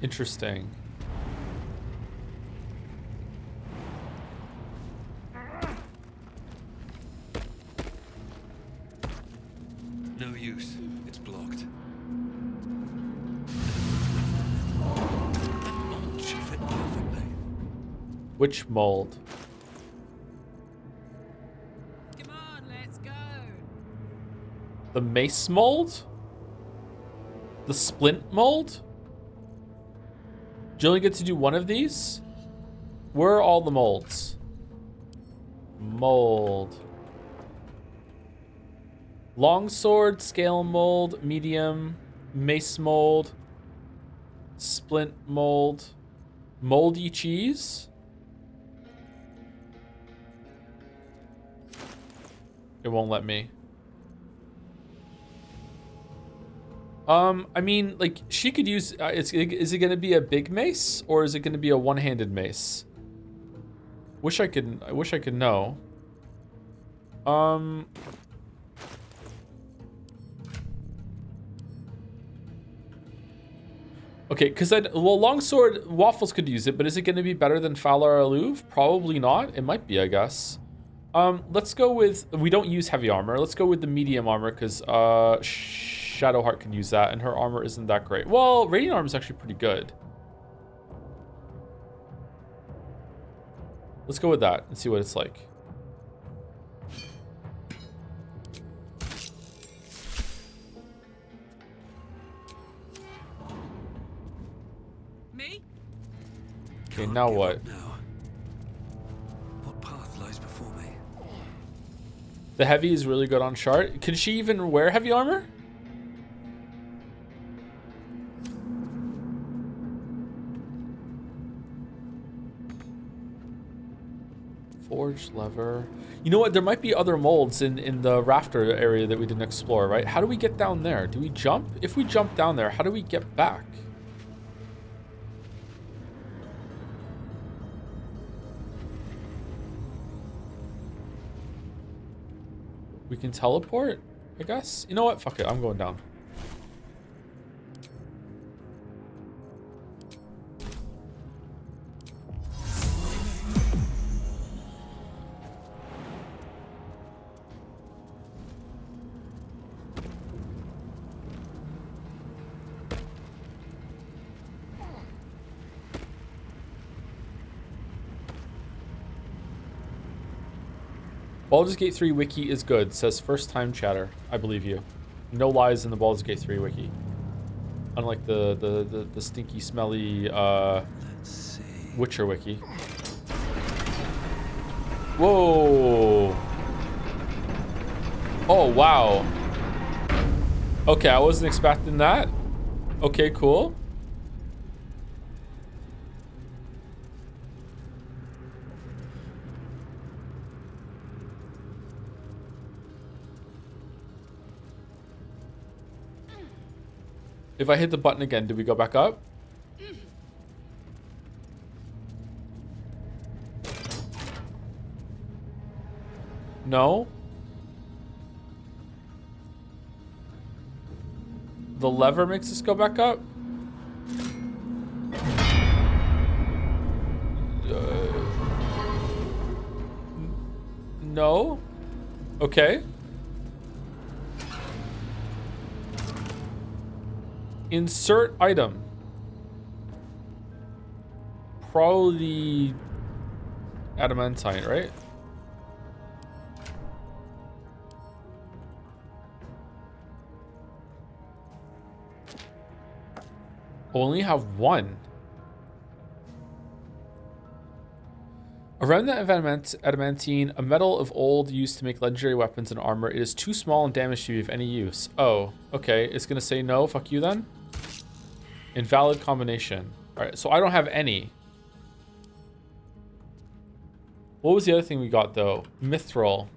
Interesting. No use. It's blocked. That mold should fit perfectly. Which mold? Come on, let's go. The mace mold? The splint mold? Do you only get to do one of these? Where are all the molds? Mold. Longsword, scale mold, medium, mace mold, splint mold, moldy cheese. It won't let me. I mean, like, she could use, is it going to be a big mace or is it going to be a one-handed mace? I wish I could know. Okay, because well, longsword, Waffles could use it, but is it going to be better than Falar Aluv? Probably not. It might be, I guess. Let's go with, we don't use heavy armor. Let's go with the medium armor because Shadowheart can use that and her armor isn't that great. Well, radiant armor is actually pretty good. Let's go with that and see what it's like. Me? Okay, Can't now give what? up now. What path lies before me? The heavy is really good on Shard. Could she even wear heavy armor? Forged lever. You know what? There might be other molds in the rafter area that we didn't explore, right? How do we get down there? Do we jump? If we jump down there, how do we get back? We can teleport, I guess. You know what? Fuck it. I'm going down. Baldur's Gate 3 wiki is good, says first time chatter. I believe you. No lies in the Baldur's Gate 3 wiki. Unlike the stinky, smelly Witcher wiki. Whoa. Oh, wow. Okay, I wasn't expecting that. Okay, cool. If I hit the button again, do we go back up? No. The lever makes us go back up? No. Okay. Insert item. Probably adamantine, right? Only have one. A remnant of adamantine, a metal of old used to make legendary weapons and armor. It is too small and damaged to be of any use. Oh, okay. It's gonna say no. Fuck you then. Invalid combination. All right, so I don't have any. What was the other thing we got though? Mithril.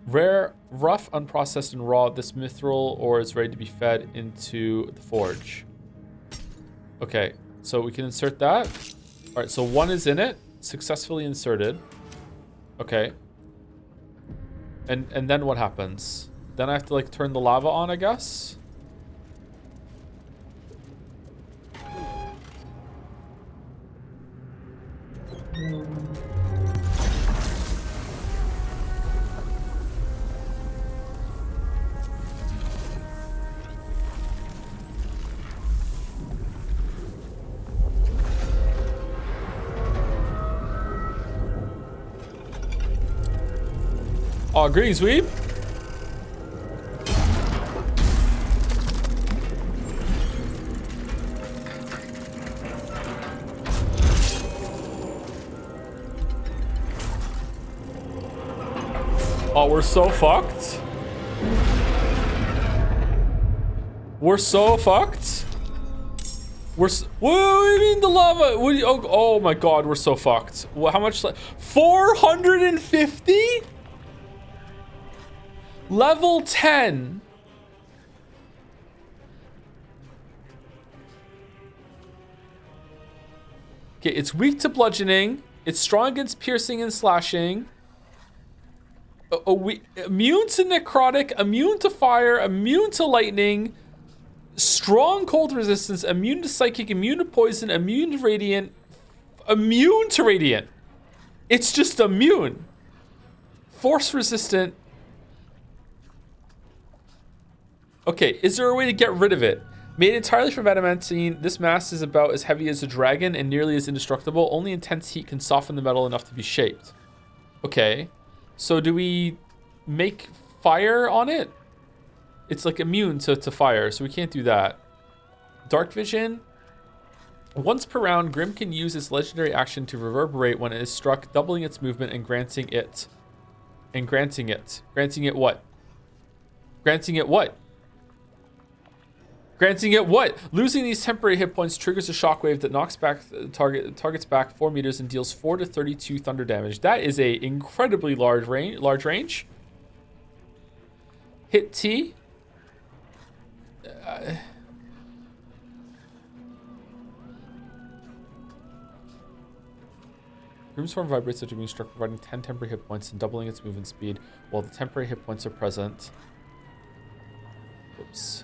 Rare, rough, unprocessed, and raw. This mithril ore is ready to be fed into the forge. Okay, so we can insert that. All right, so one is in it, successfully inserted. Okay. And then what happens? Then I have to like turn the lava on, I guess. Oh, greetings, Weeb. Oh, we're so fucked. We're so fucked. What do you mean the lava? What do you, oh my god, we're so fucked. How much? 450? Level 10. Okay, it's weak to bludgeoning. It's strong against piercing and slashing. Immune to necrotic, immune to fire, immune to lightning, strong cold resistance, immune to psychic, immune to poison, immune to radiant, immune to radiant. It's just immune. Force resistant. Okay, is there a way to get rid of it? Made entirely from adamantine, this mass is about as heavy as a dragon and nearly as indestructible. Only intense heat can soften the metal enough to be shaped. Okay. So do we make fire on it? It's like immune to fire, so we can't do that. Dark vision. Once per round, Grim can use its legendary action to reverberate when it is struck, doubling its movement and granting it. Granting it what? Granting it what? Granting it what? Losing these temporary hit points triggers a shockwave that knocks back targets back 4 meters and deals 4 to 32 thunder damage. That is a incredibly large range. Hit T. Grim's form vibrates after being struck, providing 10 temporary hit points and doubling its movement speed while the temporary hit points are present. Oops.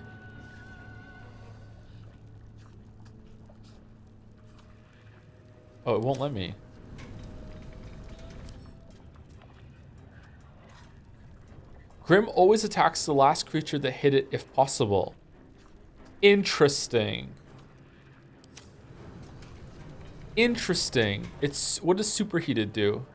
Oh, it won't let me. Grim always attacks the last creature that hit it if possible. Interesting. Interesting. What does superheated do?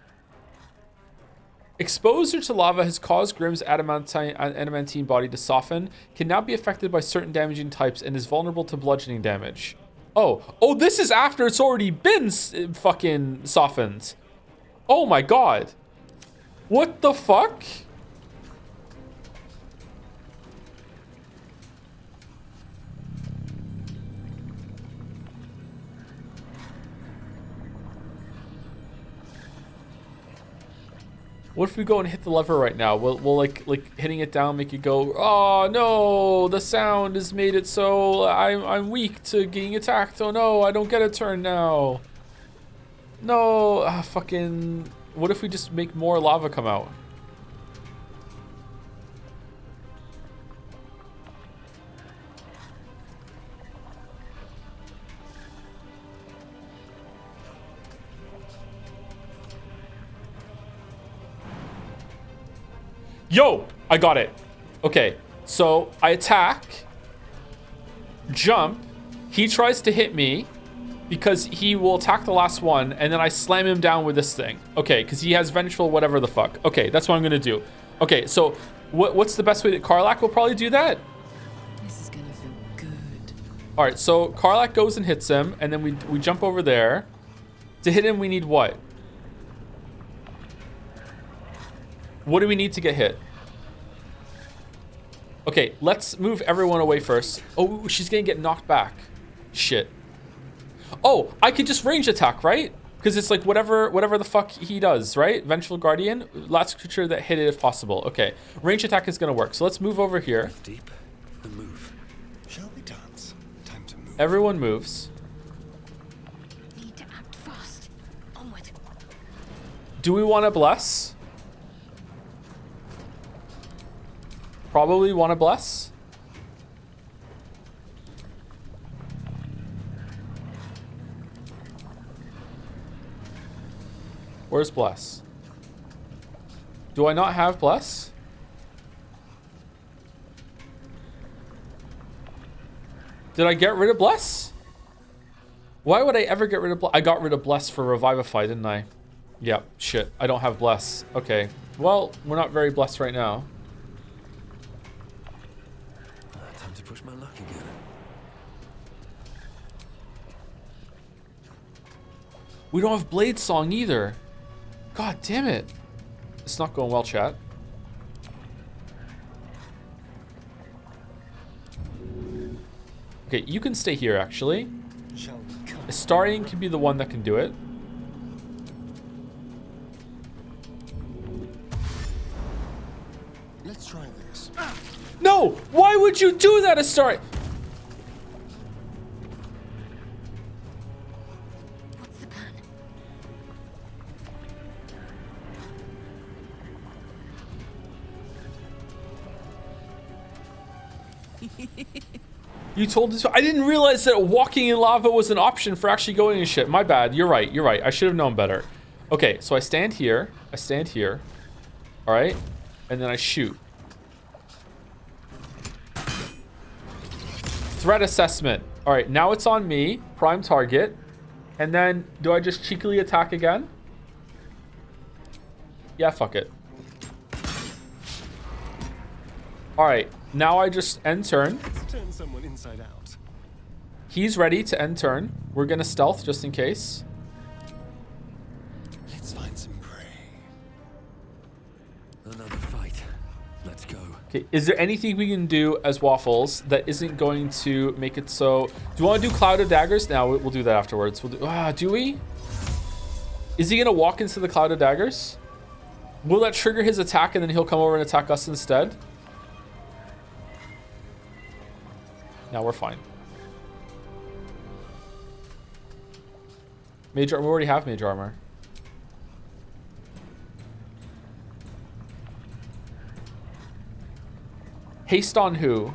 Exposure to lava has caused Grim's adamantine body to soften, can now be affected by certain damaging types, and is vulnerable to bludgeoning damage. Oh, this is after it's already been fucking softened. Oh my god. What the fuck? What if we go and hit the lever right now? Will like hitting it down make it go, oh no, the sound has made it so I'm weak to getting attacked. Oh no, I don't get a turn now. No, fucking, what if we just make more lava come out? Yo, I got it. Okay, so I attack, jump, he tries to hit me because he will attack the last one, and then I slam him down with this thing. Okay, because he has vengeful whatever the fuck. Okay, that's what I'm gonna do. Okay, so what's the best way that Karlach will probably do that? This is gonna feel good. All right, so Karlach goes and hits him, and then we jump over there. To hit him, we need what? What do we need to get hit? Okay, let's move everyone away first. Oh, she's gonna get knocked back. Shit. Oh, I could just range attack, right? Because it's like whatever the fuck he does, right? Vengeful Guardian, last creature that hit it if possible. Okay, range attack is gonna work. So let's move over here. Deep and move. Shall we dance? Time to move. Everyone moves. Need to act fast. Onward. Do we want to bless? Probably want to bless. Where's bless? Do I not have bless? Did I get rid of bless? Why would I ever get rid of bless? I got rid of bless for revivify, didn't I? Yep, shit. I don't have bless. Okay. Well, we're not very blessed right now. Time to push my luck again. We don't have Blade Song either. God damn it. It's not going well, chat. Okay, you can stay here, actually. Shall we come? Astarion can be the one that can do it. Let's try this. No! Why would you do that, Astarion? What's the plan? You told us. I didn't realize that walking in lava was an option for actually going and shit. My bad. You're right. You're right. I should have known better. Okay, so I stand here. I stand here. All right. And then I shoot. Threat assessment. All right, now it's on me. Prime target. And then do I just cheekily attack again? Yeah, fuck it. All right, now I just end turn. Let's turn someone inside out. He's ready to end turn. We're gonna stealth just in case. Let's find some prey. Another fight. Let's go. Okay, is there anything we can do as Waffles that isn't going to make it so... Do you want to do Cloud of Daggers? Now we'll do that afterwards. Do we? Is he gonna walk into the Cloud of Daggers? Will that trigger his attack and then he'll come over and attack us instead? Now we're fine. Major, we already have Major Armor. Haste on who?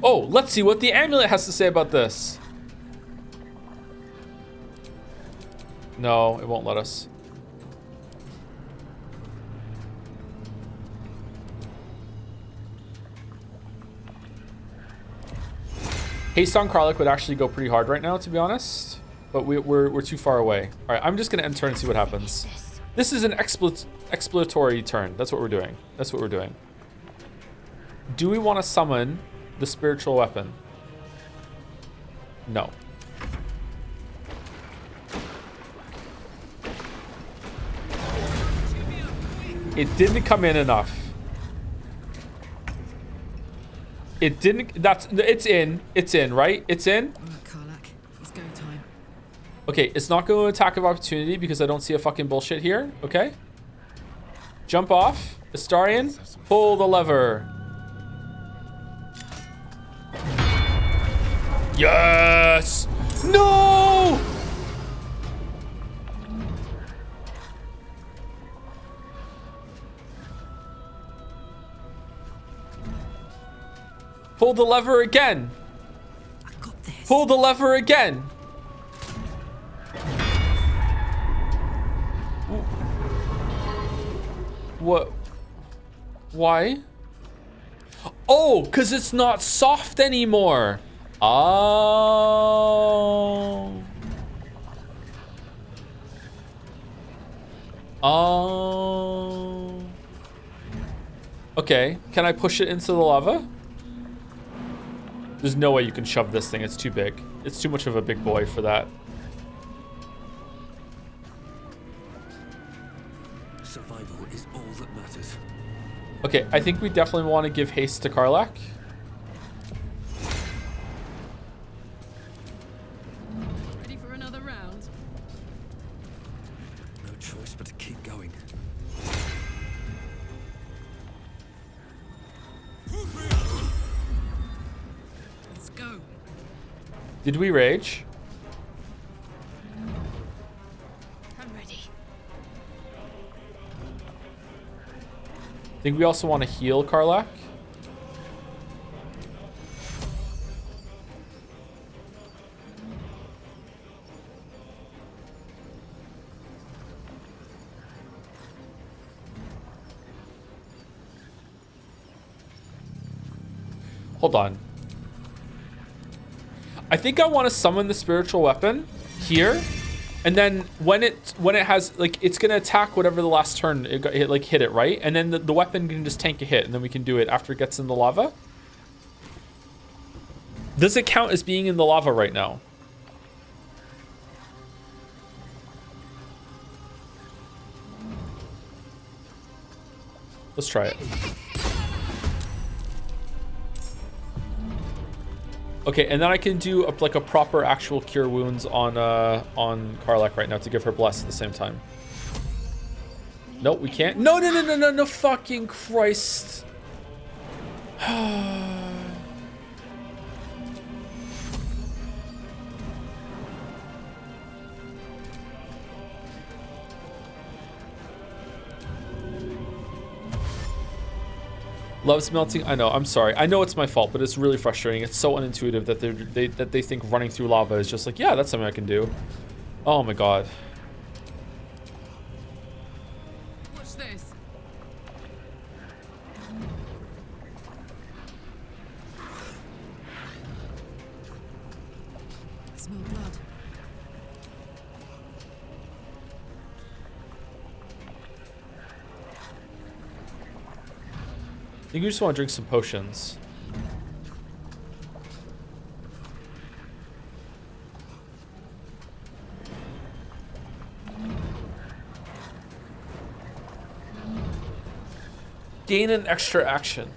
Oh, let's see what the amulet has to say about this. No, it won't let us. Haste on Karlach would actually go pretty hard right now, to be honest. But we're too far away. All right, I'm just going to end turn and see what happens. This is an exploratory turn. That's what we're doing. That's what we're doing. Do we want to summon the spiritual weapon? No. It didn't come in enough. It didn't. It's in. It's in, right? It's in. Karlach, it's go time. Okay, it's not going to attack of opportunity because I don't see a fucking bullshit here. Okay. Jump off. Astarion, pull the lever. Yes! No! Pull the lever again. I got this. Pull the lever again. What? Why? Oh, because it's not soft anymore. Oh. Oh. Okay, can I push it into the lava? There's no way you can shove this thing. It's too big. It's too much of a big boy for that. Survival is all that matters. Okay, I think we definitely want to give haste to Karlach. Ready for another round? No choice but to keep going. Let's go. Did we rage? I'm ready. I think we also want to heal Karlach. Hold on. I think I want to summon the spiritual weapon here, and then when it has like it's gonna attack whatever the last turn it like hit it, right? And then the weapon can just tank a hit, and then we can do it after it gets in the lava. Does it count as being in the lava right now? Let's try it. Okay, and then I can do like a proper actual cure wounds on Karlach right now to give her bless at the same time. Nope, we can't. No, no, no, no, no, no, fucking Christ. Loves melting. I know. I'm sorry. I know it's my fault, but it's really frustrating. It's so unintuitive that they think running through lava is just like, yeah, that's something I can do. Oh my god. What's this? I smell blood. I think we just want to drink some potions. Gain an extra action.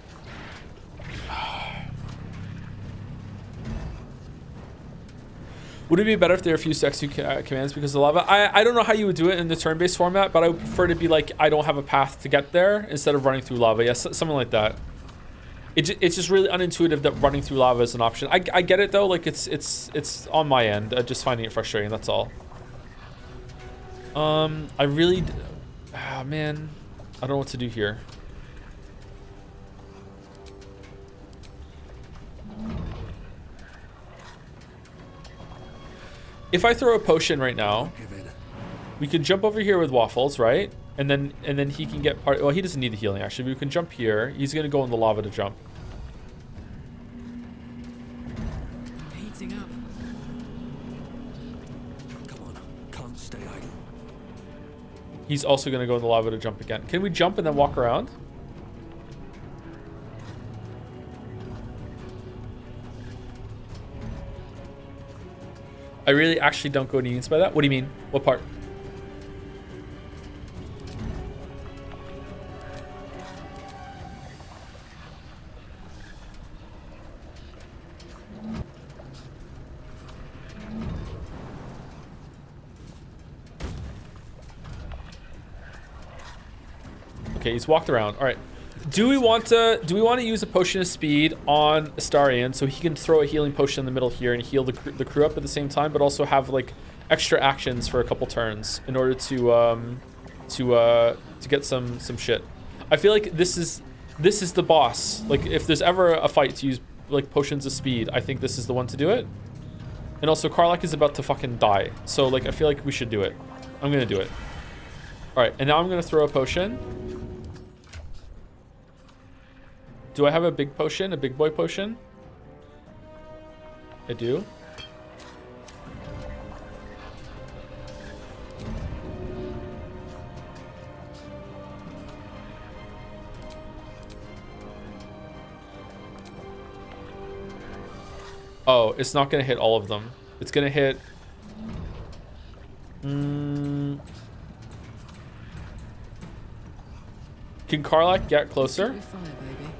Would it be better if there are a few commands because of lava? I don't know how you would do it in the turn-based format, but I would prefer to be like, I don't have a path to get there instead of running through lava. Yes, something like that. It's just really unintuitive that running through lava is an option. I get it though, like it's on my end. Just finding it frustrating, that's all. I really, man, I don't know what to do here. If I throw a potion right now, we can jump over here with Waffles, right? And then he can get part. Well, he doesn't need the healing actually. We can jump here. He's gonna go in the lava to jump. Heating up. Come on, can't stay idle. He's also gonna go in the lava to jump again. Can we jump and then walk around? I really actually don't go any units by that. What do you mean? What part? Okay, he's walked around. All right. Do we want to use a potion of speed on Astarion so he can throw a healing potion in the middle here and heal the crew up at the same time, but also have like extra actions for a couple turns in order to get some shit. I feel like this is the boss. Like if there's ever a fight to use like potions of speed, I think this is the one to do it. And also Karlach is about to fucking die, so like I feel like we should do it. I'm gonna do it. All right, and now I'm gonna throw a potion. Do I have a big potion? A big boy potion? I do. Oh, it's not going to hit all of them. It's going to hit... Can Karlach get closer? Fire, baby.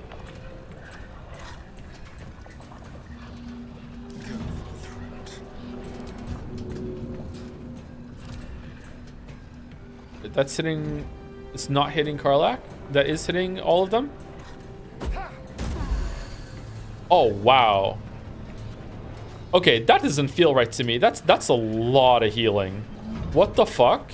That's hitting... It's not hitting Karlach? That is hitting all of them? Oh, wow. Okay, that doesn't feel right to me. That's a lot of healing. What the fuck?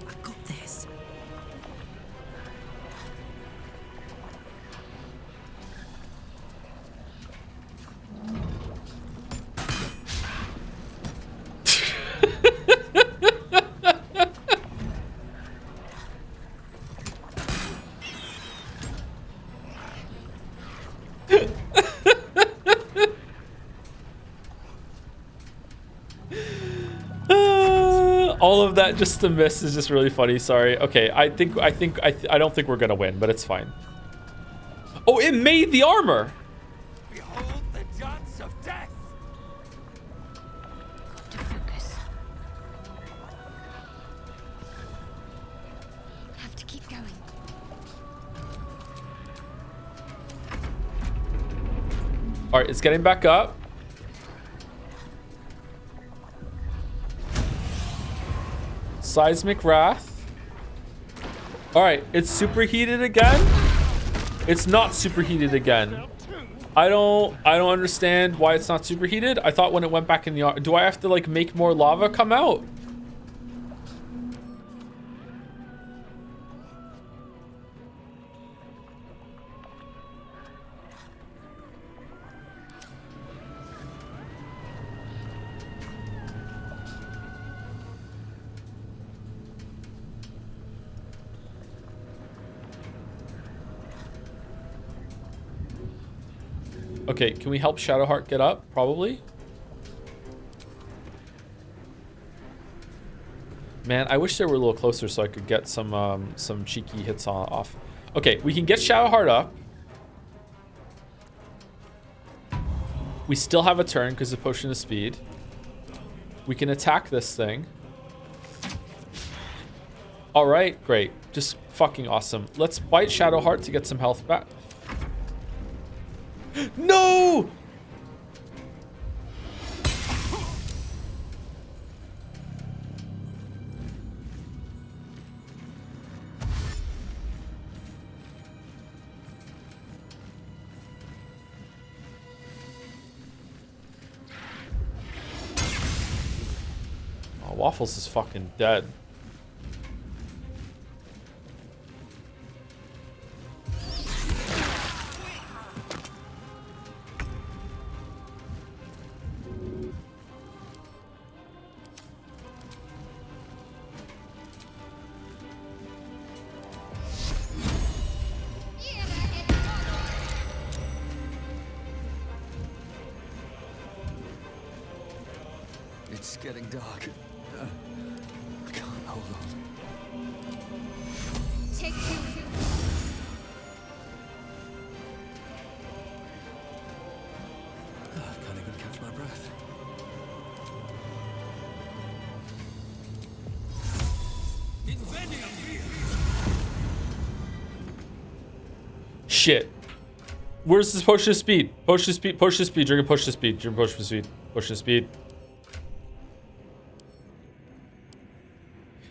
I got this. All of that just to miss is just really funny. Sorry. Okay, I don't think we're gonna win, but it's fine. Oh, it made the armor. Behold the dance of death! To focus. Have to keep going. All right, it's getting back up. Seismic Wrath. All right, it's superheated again. It's not superheated again. I don't understand why it's not superheated. I thought when it went back in the... Do I have to like make more lava come out? Okay, can we help Shadowheart get up? Probably. Man, I wish they were a little closer so I could get some cheeky hits off. Okay, we can get Shadowheart up. We still have a turn because of Potion of Speed. We can attack this thing. All right, great. Just fucking awesome. Let's bite Shadowheart to get some health back. No! Oh, Waffles is fucking dead. It's getting dark. I can't hold on. Take two. I can't even catch my breath. Shit. Where's this potion of speed? Potion of speed, potion of speed, drink a potion of speed, drink a potion of speed, potion of speed.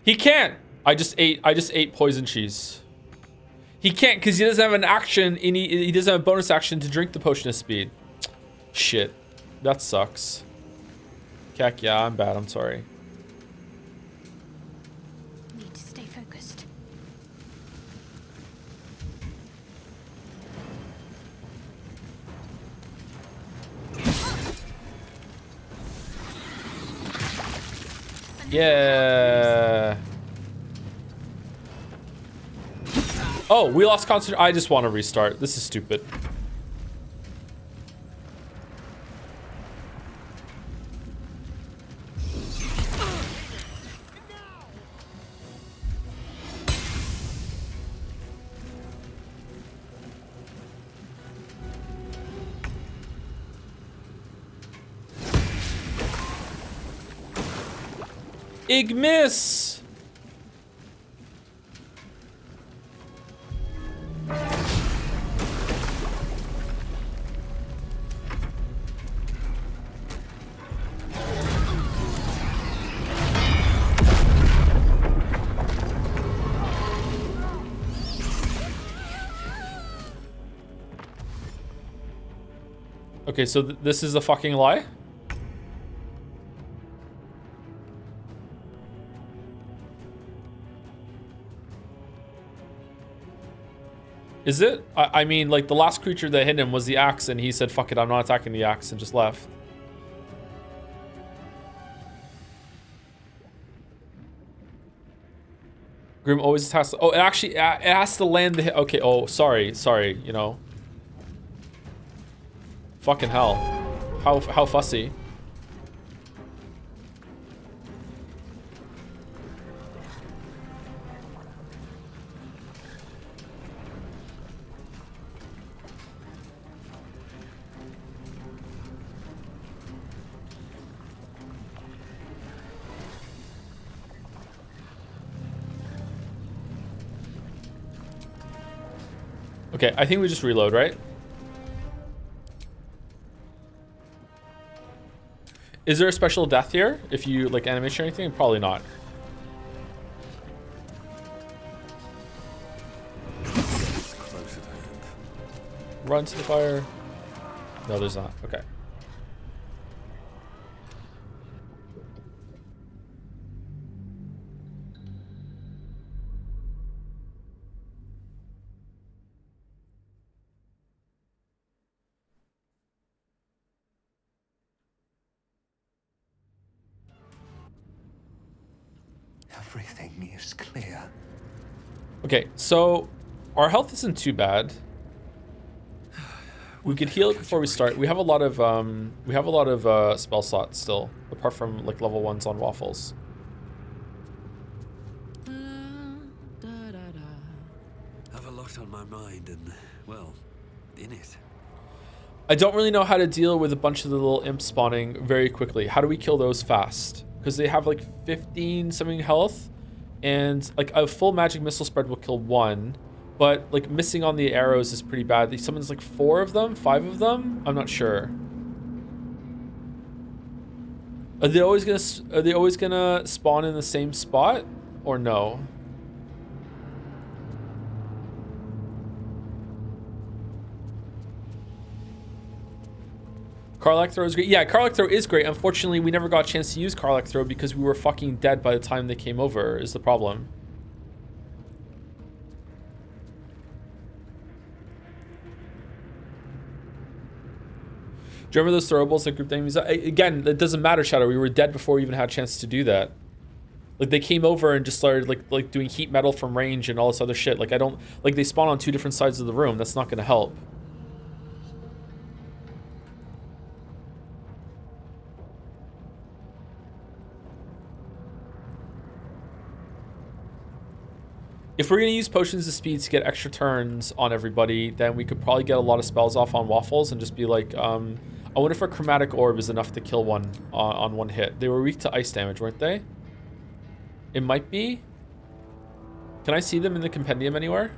He can't. I just ate poison cheese. He can't because he doesn't have an action and he doesn't have a bonus action to drink the potion of speed. Shit. That sucks. Kek, yeah, I'm bad, I'm sorry. Need to stay focused. Yeah. Oh, we lost concentration. I just want to restart. This is stupid. Igmis! Okay, so this is a fucking lie? Is it? I mean, like, the last creature that hit him was the axe, and he said, fuck it, I'm not attacking the axe, and just left. Grim always has to... Oh, it actually... It has to land the hit. Okay, oh, sorry, you know. Fucking hell. How fussy. Okay, I think we just reload, right? Is there a special death here if you like animation or anything? Probably not. It's close at hand. Run to the fire. No, there's not. Okay. Everything is clear. Okay, so our health isn't too bad. We could heal before we start. We have a lot of spell slots still, apart from like level 1s on waffles. Have a lot on my mind and, well, in it. I don't really know how to deal with a bunch of the little imps spawning very quickly. How do we kill those fast? Because they have like 15 something health, and like a full magic missile spread will kill one, but like missing on the arrows is pretty bad. Someone's like 4 of them, 5 of them. I'm not sure. Are they always gonna spawn in the same spot, or no? Karlach Throw is great. Yeah, Karlach Throw is great. Unfortunately, we never got a chance to use Karlach Throw because we were fucking dead by the time they came over, is the problem. Do you remember those throwables that grouped enemies? Again, it doesn't matter, Shadow. We were dead before we even had a chance to do that. Like, they came over and just started, like doing heat metal from range and all this other shit. Like, they spawn on 2 different sides of the room. That's not going to help. If we're going to use potions of speed to get extra turns on everybody, then we could probably get a lot of spells off on waffles and just be like, I wonder if a chromatic orb is enough to kill one on one hit. They were weak to ice damage, weren't they? It might be. Can I see them in the compendium anywhere?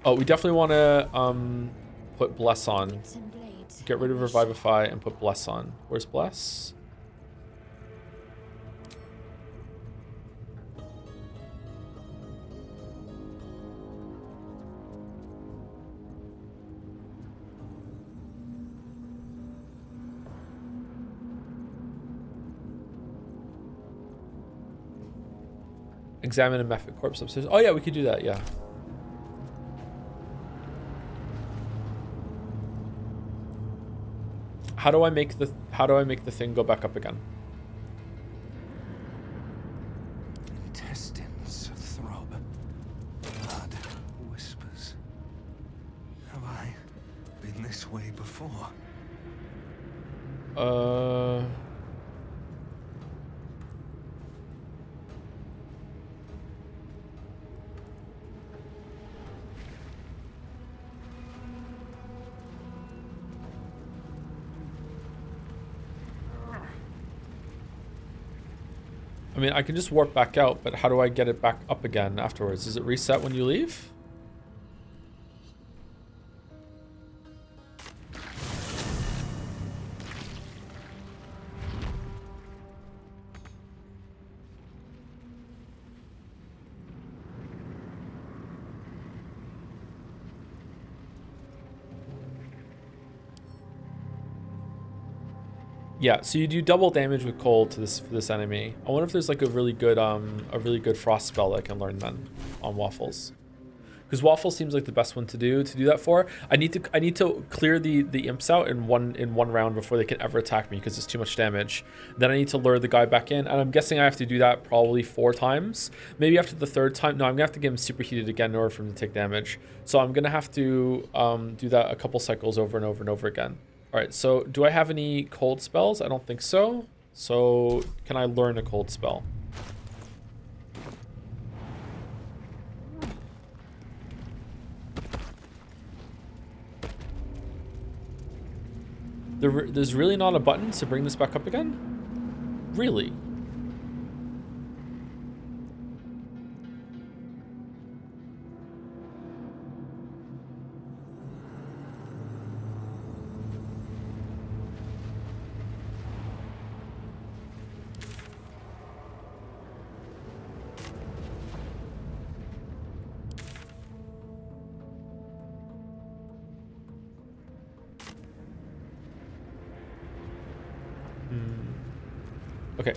Oh, we definitely want to put Bless on. Get rid of Revivify and put Bless on. Where's Bless? Examine a Mephit corpse upstairs. Oh yeah, we could do that, yeah. How do I make the thing go back up again? Intestines throb. Blood whispers. Have I been this way before? I mean, I can just warp back out, but how do I get it back up again afterwards? Does it reset when you leave? Yeah, so you do double damage with cold to this enemy. I wonder if there's like a really good frost spell that I can learn then on waffles. Because waffle seems like the best one to do that for. I need to clear the imps out in one round before they can ever attack me because it's too much damage. Then I need to lure the guy back in, and I'm guessing I have to do that probably 4 times. Maybe after the 3rd time, no, I'm gonna have to get him superheated again in order for him to take damage. So I'm gonna have to do that a couple cycles over and over and over again. All right, so do I have any cold spells? I don't think so. So can I learn a cold spell? There's really not a button to bring this back up again? Really? Okay.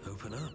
Open up.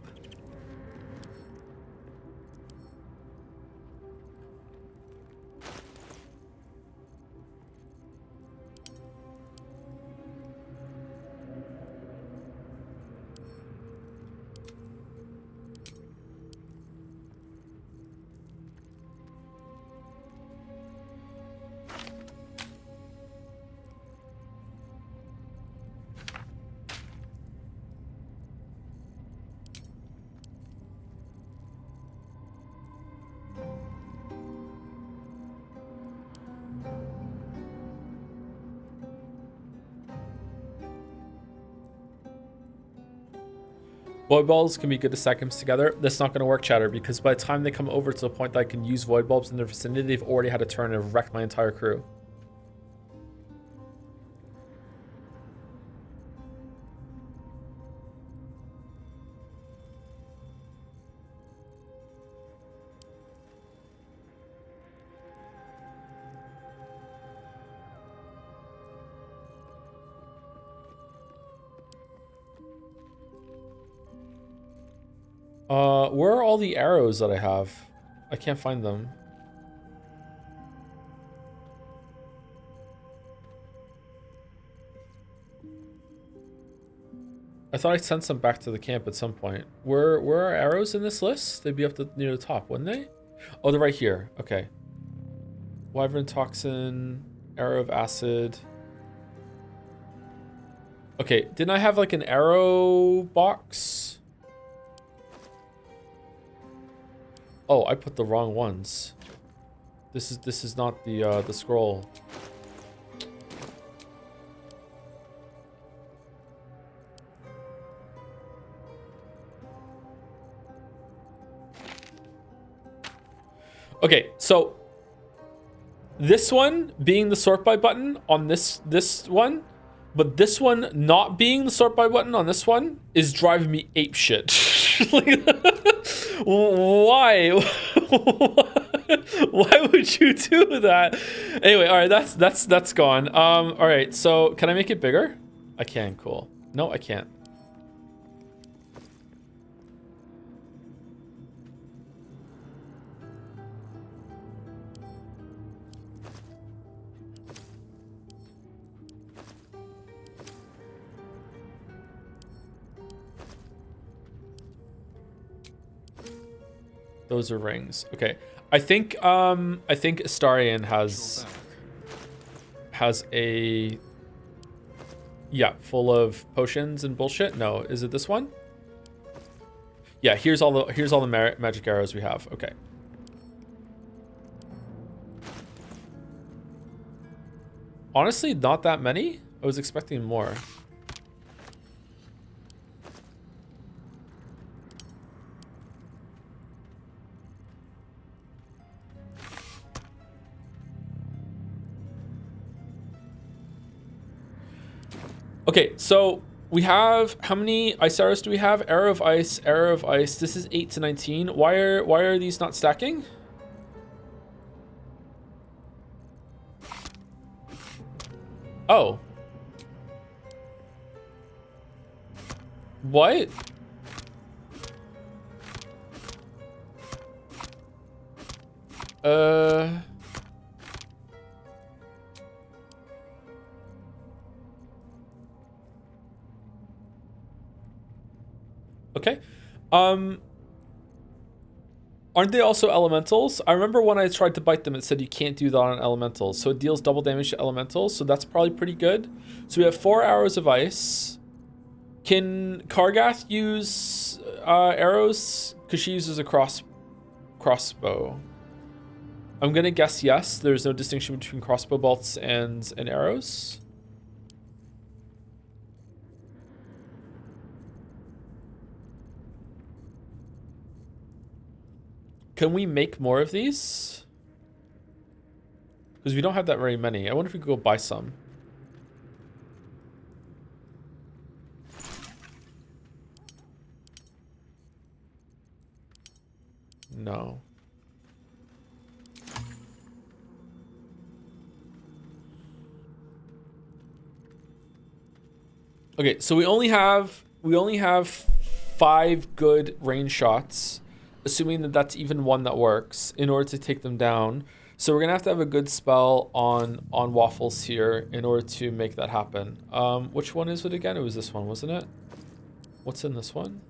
Void bulbs can be good to stack them together. That's not going to work, chatter, because by the time they come over to the point that I can use void bulbs in their vicinity, they've already had a turn and wrecked my entire crew. Where are all the arrows that I have? I can't find them. I thought I sent some back to the camp at some point. Where are arrows in this list? They'd be up near the top, wouldn't they? Oh, they're right here. Okay. Wyvern toxin, arrow of acid. Okay, didn't I have like an arrow box? Oh, I put the wrong ones. This is not the scroll. Okay, so this one being the sort by button on this one, but this one not being the sort by button on this one is driving me ape shit. Like, why? Why would you do that? Anyway, all right, that's gone. All right, so can I make it bigger? I can. Cool. No, I can't. Those are rings. Okay. I think Astarion has a full of potions and bullshit. No, is it this one? Yeah, here's all the magic arrows we have. Okay. Honestly, not that many. I was expecting more. Okay, so we have, how many ice arrows do we have? Arrow of ice, arrow of ice. This is 8 to 19. Why are these not stacking? Oh. What? Okay. Aren't they also elementals? I remember when I tried to bite them, it said you can't do that on elementals. So it deals double damage to elementals. So that's probably pretty good. So we have 4 arrows of ice. Can Kargath use arrows? Because she uses a crossbow. I'm going to guess yes. There's no distinction between crossbow bolts and arrows. Can we make more of these? Because we don't have that very many. I wonder if we could go buy some. No. Okay, so we only have 5 good range shots, assuming that that's even one that works, in order to take them down. So we're gonna have to have a good spell on Waffles here in order to make that happen. Which one is it again? It was this one, wasn't it? What's in this one?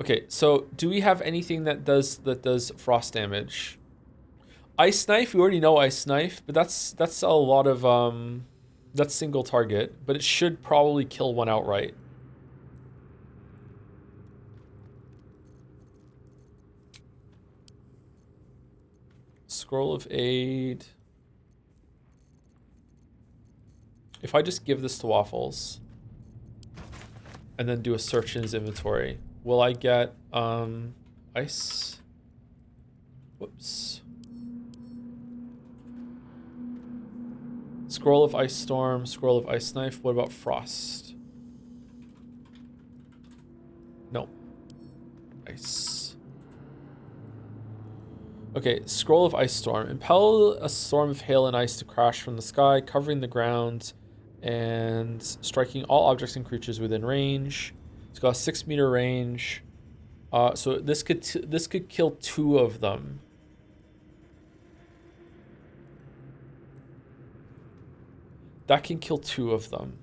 Okay, so do we have anything that does frost damage? Ice Knife, we already know Ice Knife, but that's a lot of that's single target, but it should probably kill one outright. Scroll of Aid. If I just give this to Waffles and then do a search in his inventory, will I get ice? Whoops. Scroll of Ice Storm, Scroll of Ice Knife. What about Frost? No. Ice. Okay, Scroll of Ice Storm. Impel a storm of hail and ice to crash from the sky, covering the ground and striking all objects and creatures within range. It's got a 6-meter range. So this could kill 2 of them. That can kill 2 of them.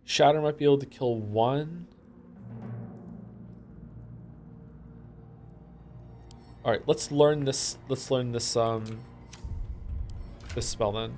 Shatter might be able to kill 1. All right, let's learn this. Let's learn this this spell then.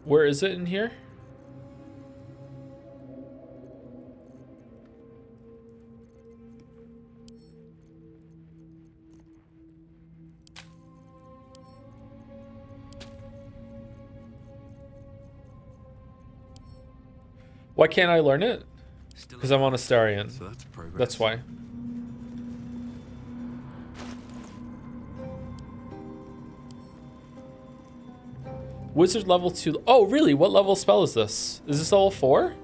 Where is it in here? Why can't I learn it? Because I'm on Astarion. So that's progress. That's why. Wizard level 2. Oh, really? What level spell is this? Is this level 4?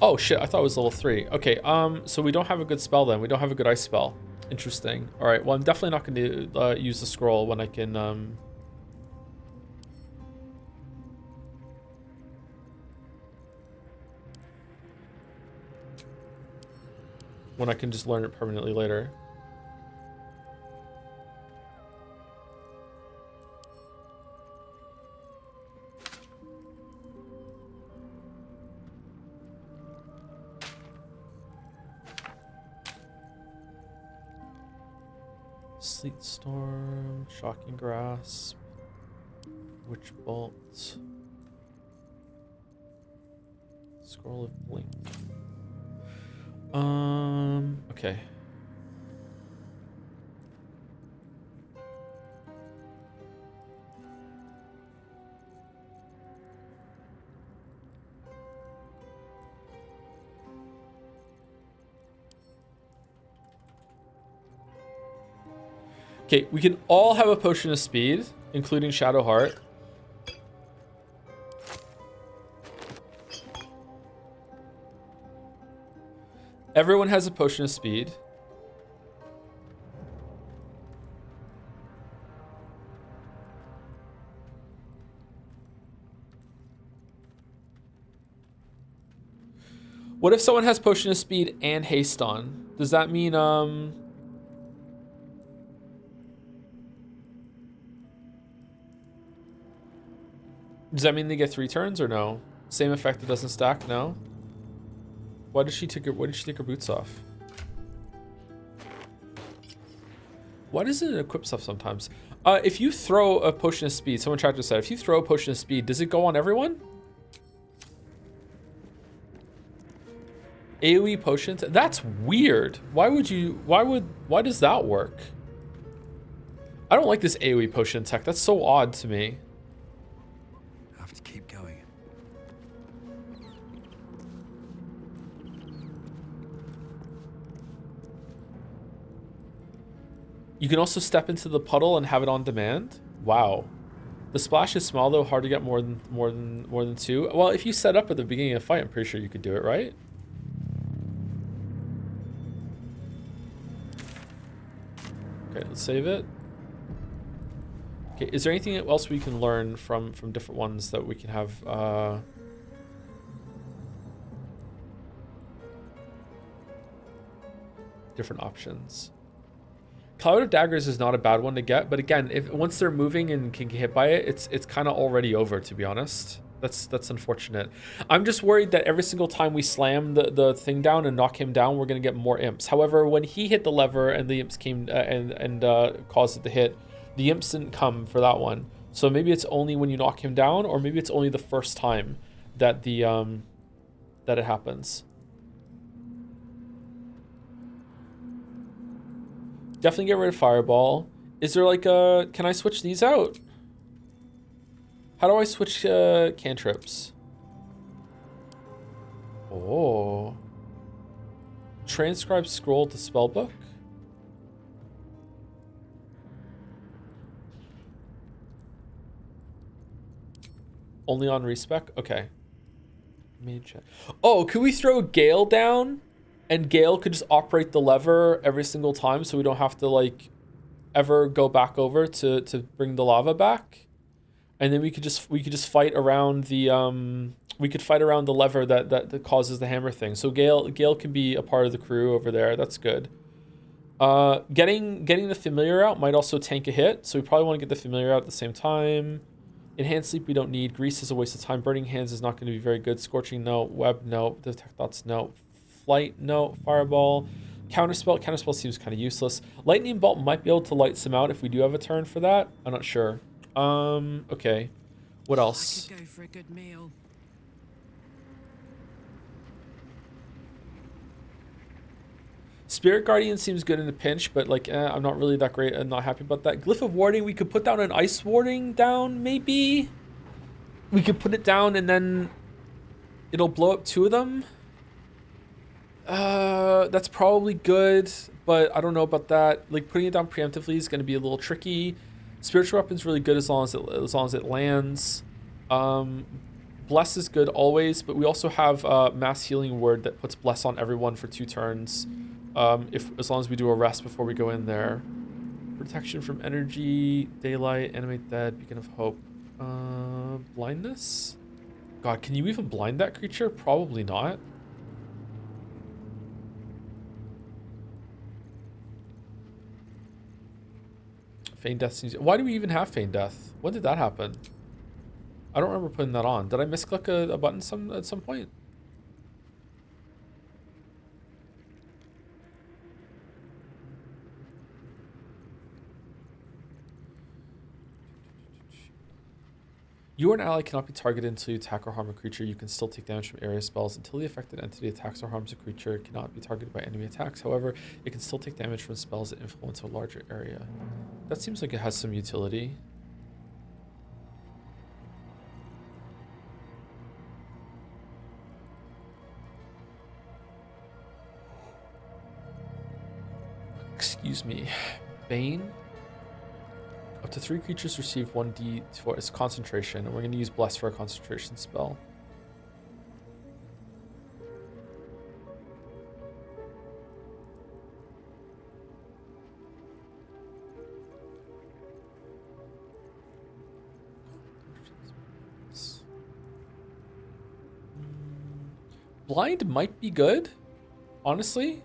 Oh, shit. I thought it was level 3. Okay, so we don't have a good spell then. We don't have a good ice spell. Interesting. All right, well, I'm definitely not going to use the scroll when I can... when I can just learn it permanently later. Sleet Storm, Shocking Grasp, Witch Bolt, Scroll of Blink. Okay. Okay, we can all have a potion of speed, including Shadowheart. Everyone has a potion of speed. What if someone has potion of speed and haste on? Does that mean does that mean they get 3 turns or no? Same effect, it doesn't stack, no? Why did she take her boots off? Why doesn't it equip stuff sometimes? If you throw a potion of speed, someone tried to say, if you throw a potion of speed, does it go on everyone? AoE potions? That's weird. Why does that work? I don't like this AoE potion tech. That's so odd to me. Have to keep going. You can also step into the puddle and have it on demand. Wow. The splash is small though, hard to get more than 2. Well, if you set up at the beginning of the fight, I'm pretty sure you could do it, right? Okay, let's save it. Okay, is there anything else we can learn from different ones that we can have? Different options. Cloud of Daggers is not a bad one to get, but again, if once they're moving and can get hit by it, it's kind of already over, to be honest. That's unfortunate. I'm just worried that every single time we slam the thing down and knock him down, we're gonna get more imps. However, when he hit the lever and the imps came and caused it to hit, the imps didn't come for that one. So maybe it's only when you knock him down, or maybe it's only the first time that the that it happens. Definitely get rid of Fireball. Is there like a... Can I switch these out? How do I switch cantrips? Oh. Transcribe scroll to spellbook? Only on respec? Okay. Mage. Oh, could we throw Gale down? And Gale could just operate the lever every single time, so we don't have to like ever go back over to bring the lava back. And then we could just fight around the lever that causes the hammer thing. So Gale can be a part of the crew over there. That's good. Getting the familiar out might also tank a hit, so we probably want to get the familiar out at the same time. Enhanced sleep we don't need. Grease is a waste of time. Burning hands is not going to be very good. Scorching no. Web no. Detect thoughts no. Flight no. Fireball. Counterspell seems kind of useless. Lightning bolt might be able to light some out if we do have a turn for that. I'm not sure. Okay. What else? I could go for a good meal. Spirit Guardian seems good in a pinch, but like I'm not really that great. I'm not happy about that. Glyph of Warding, we could put down an ice warding down, maybe. We could put it down and then it'll blow up 2 of them. That's probably good, but I don't know about that. Like putting it down preemptively is going to be a little tricky. Spiritual Weapon's really good as long as it lands. Bless is good always, but we also have Mass Healing Word that puts Bless on everyone for 2 turns. As long as we do a rest before we go in there. Protection from energy, daylight, animate dead, beacon of hope. Blindness? God, can you even blind that creature? Probably not. Feign Death seems... Why do we even have Feign Death? When did that happen? I don't remember putting that on. Did I misclick a button at some point? You or an ally cannot be targeted until you attack or harm a creature. You can still take damage from area spells until the affected entity attacks or harms a creature. It cannot be targeted by enemy attacks. However, it can still take damage from spells that influence a larger area. That seems like it has some utility. Excuse me. Bane? Up to 3 creatures receive 1d for its concentration, and we're going to use Bless for a concentration spell. Blind might be good, honestly,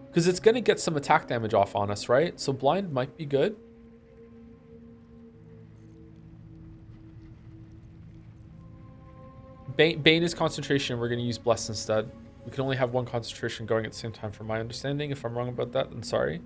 because it's going to get some attack damage off on us, right? So blind might be good. Bane is concentration. We're going to use Bless instead. We can only have 1 concentration going at the same time, from my understanding. If I'm wrong about that, then sorry.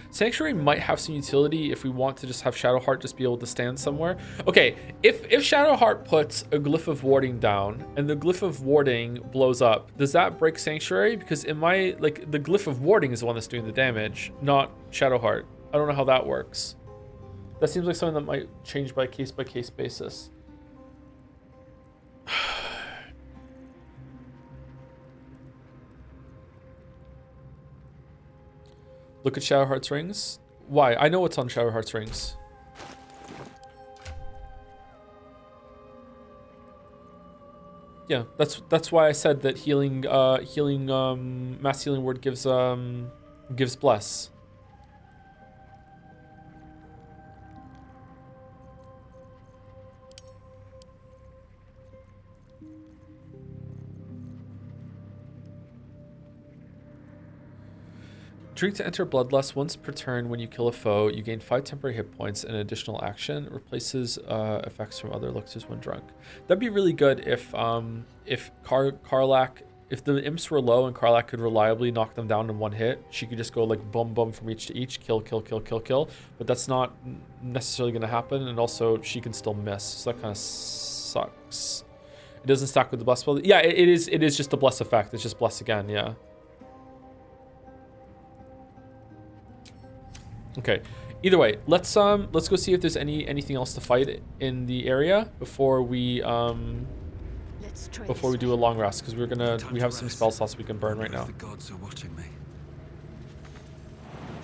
Sanctuary might have some utility if we want to just have Shadowheart just be able to stand somewhere. Okay, if Shadowheart puts a Glyph of Warding down and the Glyph of Warding blows up, does that break Sanctuary? Because in my, like, the Glyph of Warding is the one that's doing the damage, not Shadowheart. I don't know how that works. That seems like something that might change by case basis. Look at Shadowheart's rings. Why? I know what's on Shadowheart's rings. Yeah, that's why I said that mass healing word gives bless. Drink to enter Bloodlust. Once per turn when you kill a foe, you gain 5 temporary hit points and an additional action. Replaces effects from other elixirs when drunk. That'd be really good if Karlach, if the imps were low and Karlach could reliably knock them down in 1 hit, she could just go like bum bum from each to each, kill. But that's not necessarily going to happen, and also she can still miss, so that kind of sucks. It doesn't stack with the bless spell. Yeah, it is just the bless effect. It's just bless again. Yeah. Okay. Either way, let's go see if there's anything else to fight in the area before we do a long rest, because we have some spell slots we can burn right now. The gods are watching me.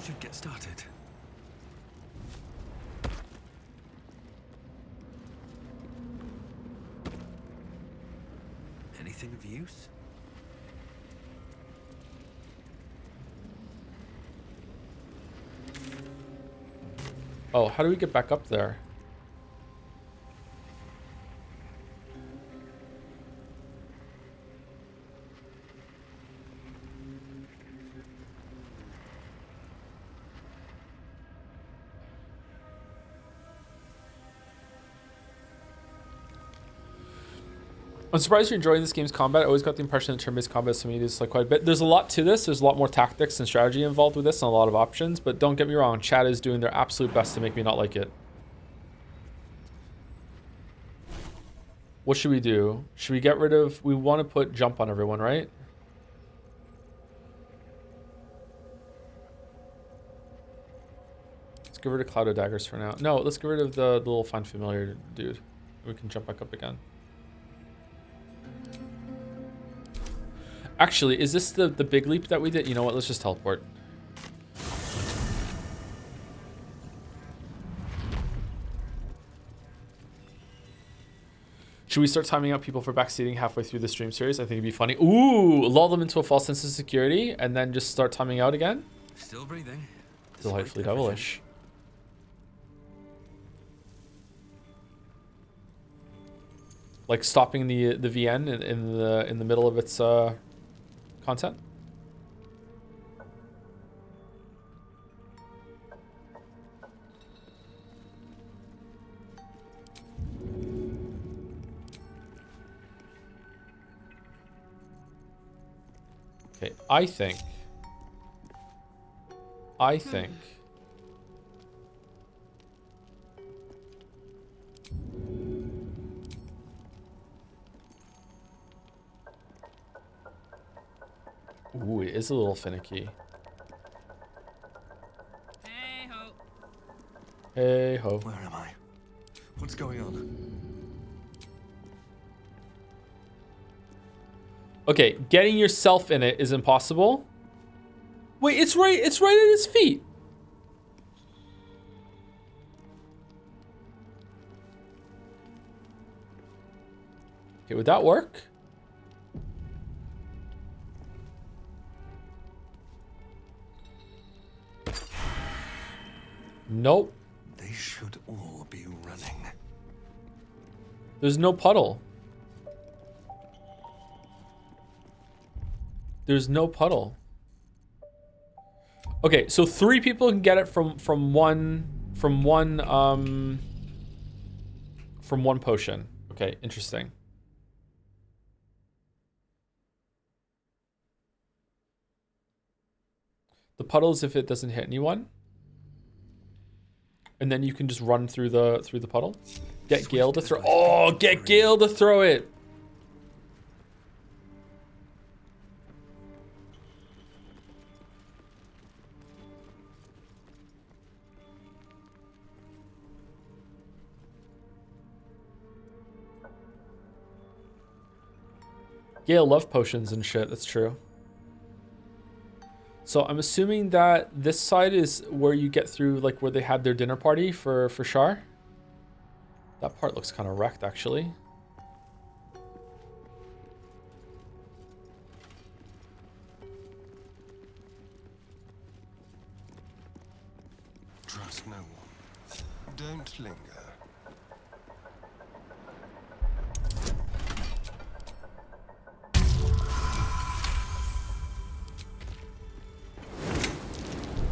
Should get started. Anything of use? Oh, how do we get back up there? I'm surprised you're enjoying this game's combat. I always got the impression that turn-based combat to me is like quite a bit. There's a lot to this. There's a lot more tactics and strategy involved with this and a lot of options, but don't get me wrong, chat is doing their absolute best to make me not like it. What should we do? Should we get rid of... We want to put jump on everyone, right? Let's get rid of Cloud of Daggers for now. No, let's get rid of the little Find Familiar dude. We can jump back up again. Actually, is this the big leap that we did? You know what? Let's just teleport. Should we start timing out people for backseating halfway through the stream series? I think it'd be funny. Ooh, lull them into a false sense of security and then just start timing out again? Still breathing. Delightfully devilish. Like stopping the VN in the middle of its content. Okay, I think ooh, it is a little finicky. Hey ho. Hey ho. Where am I? What's going on? Okay, getting yourself in it is impossible. Wait, it's right at his feet. Okay, would that work? Nope. They should all be running. There's no puddle. There's no puddle. Okay, so 3 people can get it from one potion. Okay, interesting. The puddle is if it doesn't hit anyone. And then you can just run through the puddle. Get Gale to throw. Oh, get Gale to throw it. Gale love potions and shit. That's true. So I'm assuming that this side is where you get through, like where they had their dinner party for Shar. That part looks kind of wrecked, actually. Trust no one. Don't linger.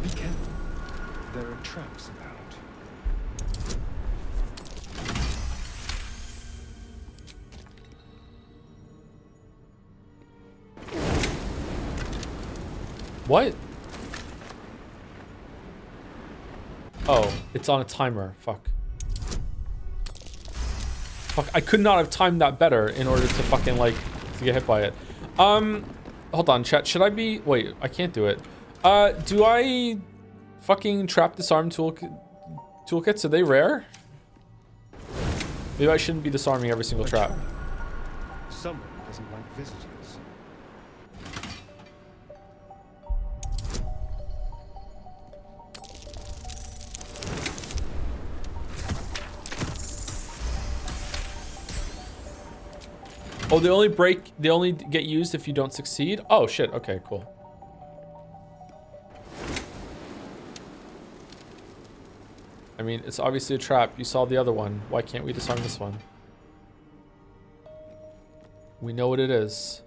Be careful. There are traps about. What? Oh, it's on a timer. Fuck. Fuck, I could not have timed that better in order to fucking, like, to get hit by it. Hold on, chat. Should I be... Wait, I can't do it. Do I fucking trap disarm toolkits? Are they rare? Maybe I shouldn't be disarming every single trap. Someone doesn't like visitors. Oh, they only get used if you don't succeed? Oh, shit. Okay, cool. I mean, it's obviously a trap. You saw the other one. Why can't we disarm this one? We know what it is.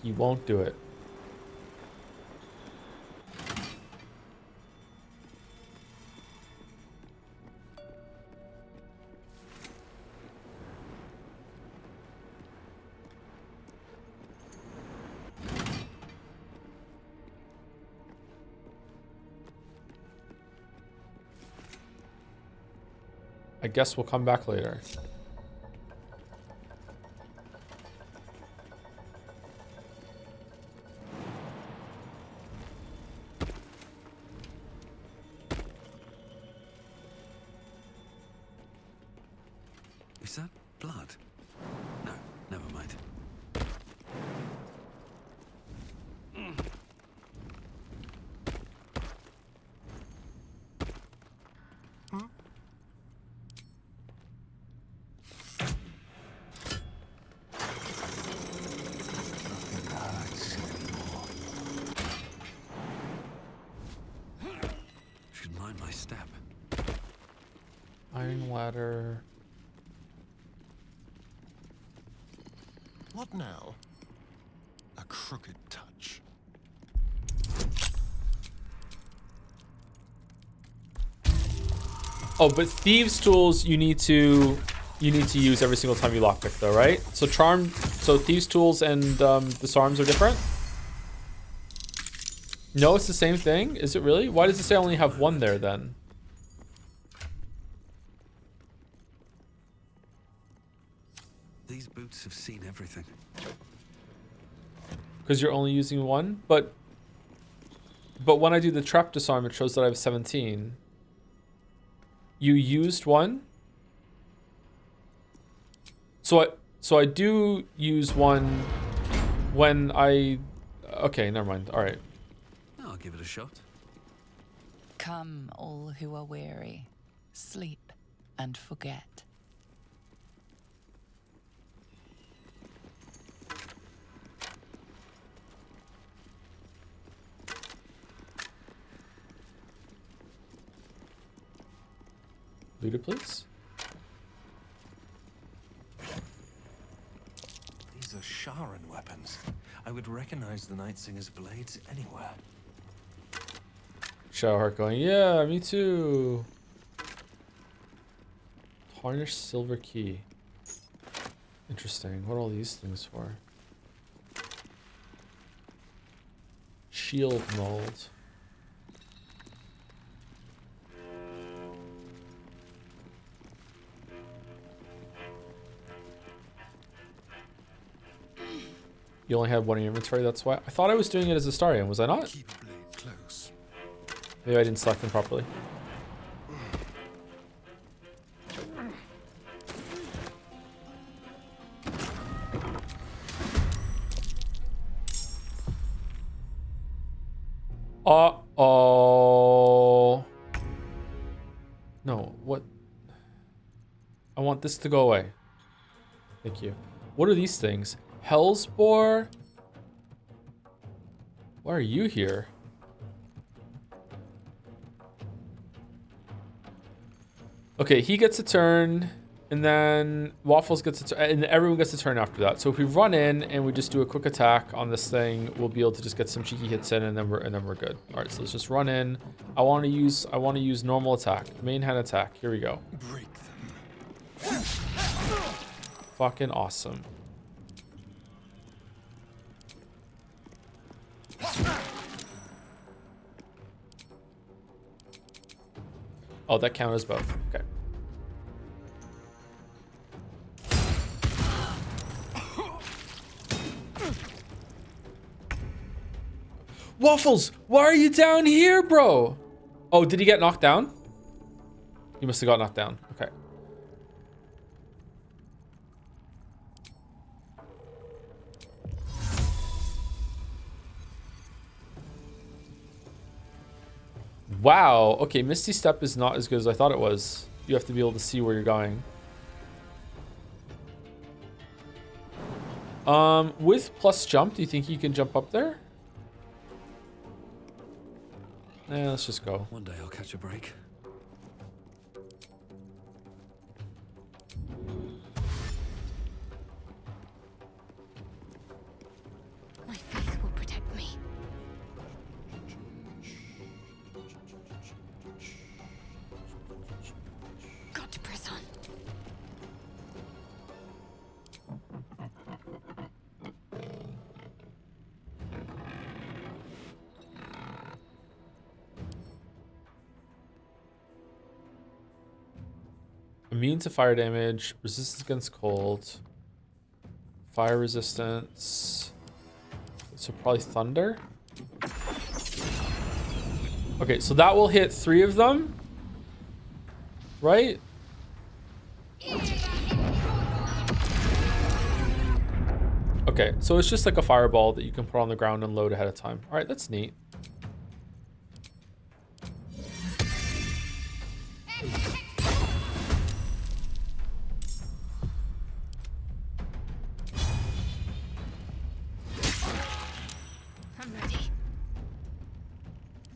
He won't do it. I guess we'll come back later. Is that blood? No, never mind. Should mind my step. Iron ladder. What now? A crooked touch. Oh, but thieves tools you need to use every single time you lockpick though, right? So thieves tools and disarms are different? No, it's the same thing. Is it really? Why does it say I only have one there then? These boots have seen everything. Because you're only using one? But when I do the trap disarm, it shows that I have 17. You used one? So I do use one when I... Okay, never mind. All right. I'll give it a shot. Come, all who are weary, sleep and forget. Looter, please. These are Sharan weapons. I would recognize the Night Singer's blades anywhere. Shadowheart going, yeah, me too. Tarnished silver key. Interesting. What are all these things for? Shield mold. You only had one in your inventory, that's why. I thought I was doing it as a Astarion, was I not? Keep the blade close. Maybe I didn't select them properly. Uh-oh. No, what? I want this to go away. Thank you. What are these things? Hellsboar? Why are you here? Okay, he gets a turn, and then Waffles gets a turn, and everyone gets a turn after that. So if we run in and we just do a quick attack on this thing, we'll be able to just get some cheeky hits in, and then we're good. All right, so let's just run in. I want to use normal attack, main hand attack. Here we go. Break them. Fucking awesome. Oh, that counts as both. Okay. Waffles, why are you down here, bro? Oh, did he get knocked down? He must have got knocked down. Okay. Wow. Okay, Misty Step is not as good as I thought it was. You have to be able to see where you're going. With plus jump, do you think you can jump up there? Yeah, let's just go. One day I'll catch a break. My faith will protect me. Got to press on. Immune to fire damage, resistance against cold, fire resistance. So probably thunder. Okay, so that will hit 3 of them, right? Okay, so it's just like a fireball that you can put on the ground and load ahead of time. All right, that's neat. I'm ready.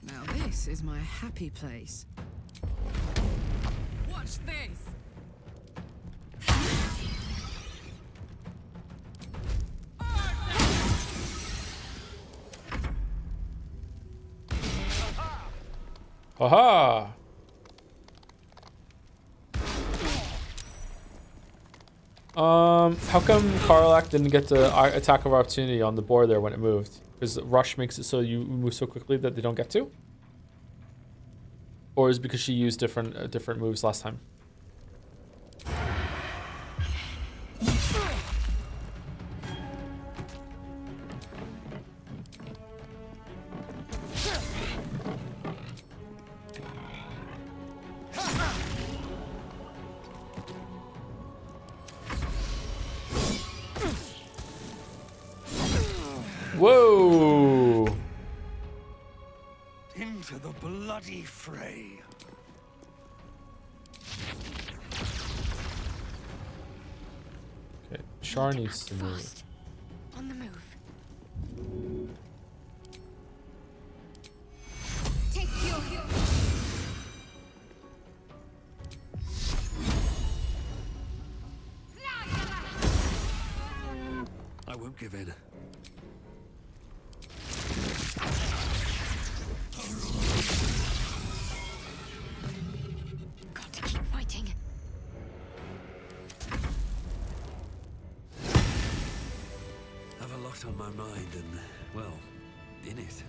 Now this is my happy place. Watch this. Haha! How come Karlak didn't get the attack of opportunity on the board there when it moved? Because rush makes it so you move so quickly that they don't get to? Or is it because she used different moves last time? Whoa. Into the bloody fray. Okay, Shar needs to move. Fast. On the move. Take your... I won't give in. Got to keep fighting. Have a lot on my mind and, well, in it.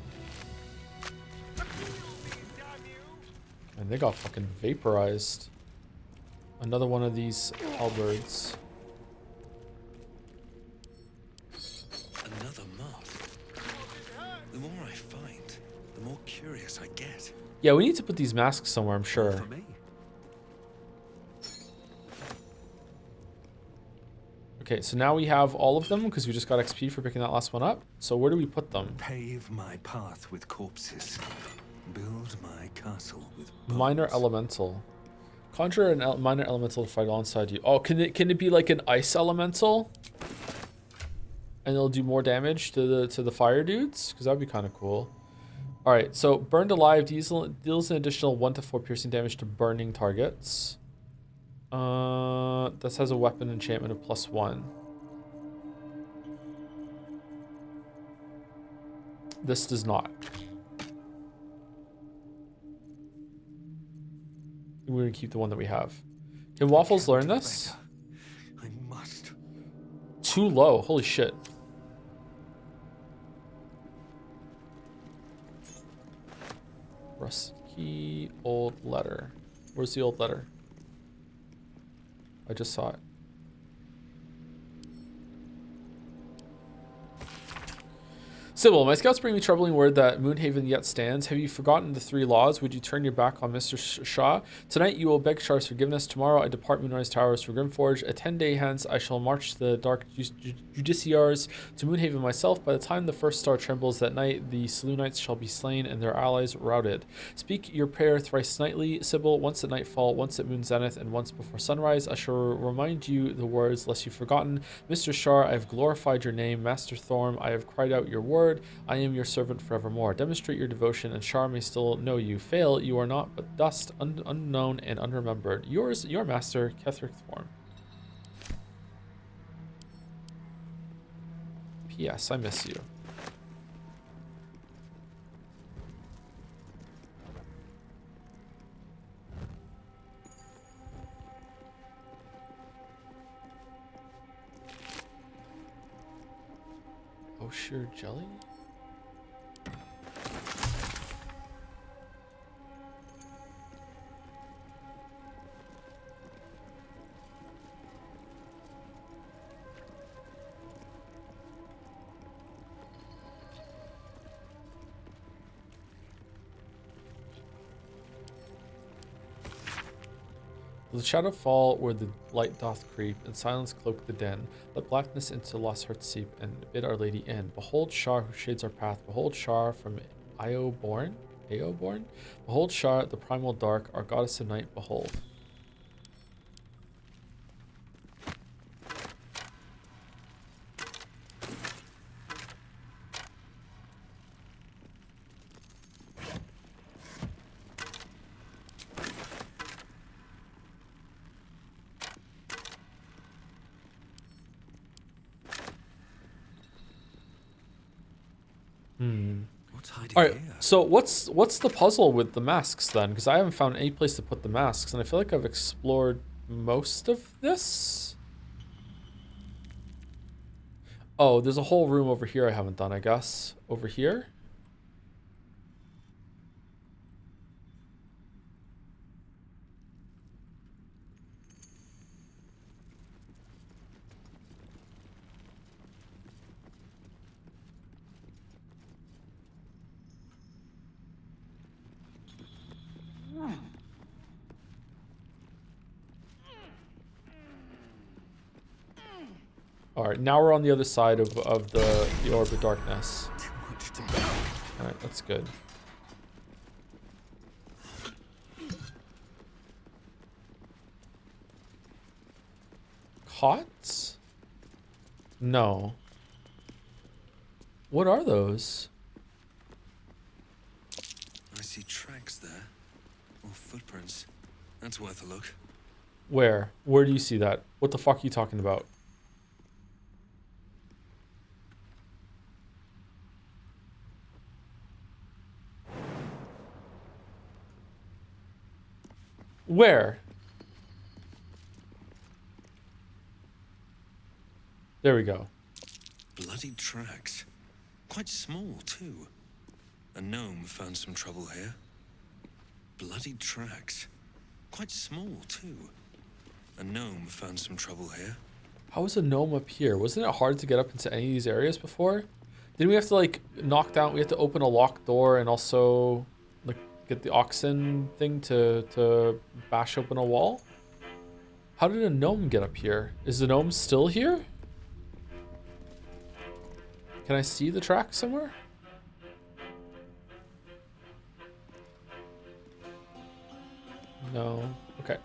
And they got fucking vaporized. Another one of these halberds. Another moth. The more I find, the more curious I get. Yeah, we need to put these masks somewhere, I'm sure. For me. Okay, so now we have all of them because we just got XP for picking that last one up. So where do we put them? Pave my path with corpses. Build my castle with Minor bones. elemental. Conjure an minor elemental to fight alongside you. Oh, can it be like an ice elemental? And it'll do more damage to the fire dudes? Because that'd be kind of cool. Alright, so burned alive deals an additional 1 to 4 piercing damage to burning targets. This has a weapon enchantment of +1. This does not. We're gonna keep the one that we have. Can Waffles learn this? I must. Too low. Holy shit. Rusty old letter. Where's the old letter? I just saw it. Sybil, my scouts bring me troubling word that Moonhaven yet stands. Have you forgotten the 3 laws? Would you turn your back on Mr. Shaw? Tonight you will beg Shar's forgiveness. Tomorrow I depart Moonrise Towers for Grimforge. A 10-day hence I shall march the dark judiciaries to Moonhaven myself. By the time the first star trembles that night, the Saloonites shall be slain and their allies routed. Speak your prayer thrice nightly, Sybil, once at nightfall, once at moon zenith, and once before sunrise. I shall remind you the words, lest you've forgotten. Mr. Shar, I have glorified your name. Master Thorm, I have cried out your word. I am your servant forevermore. Demonstrate your devotion, and Shar may still know you. Fail, you are not but dust, unknown and unremembered. Yours, your master, Ketheric Thorm. P.S. I miss you. Oh, sure, jelly? The shadow fall where the light doth creep, and silence cloak the den. Let blackness into lost hearts seep, and bid Our Lady in. Behold Shar who shades our path. Behold Shar from Aoborn. Behold Shar, the primal dark, our goddess of night. Behold. What's hiding All right, here? so what's the puzzle with the masks then? Because I haven't found any place to put the masks, and I feel like I've explored most of this. Oh, there's a whole room over here I haven't done, I guess. Over here? All right, now we're on the other side of the orb of darkness. Too much to bear. All right, that's good. Cots? No. What are those? I see tracks there. Or footprints. That's worth a look. Where? Where do you see that? What the fuck are you talking about? Where? There we go. Bloody tracks. Quite small, too. A gnome found some trouble here. Bloody tracks. Quite small, too. A gnome found some trouble here. How was a gnome up here? Wasn't it hard to get up into any of these areas before? Didn't we have to like knock down, we have to open a locked door and also like get the oxen thing to bash open a wall? How did a gnome get up here? Is the gnome still here? Can I see the track somewhere? No. Okay.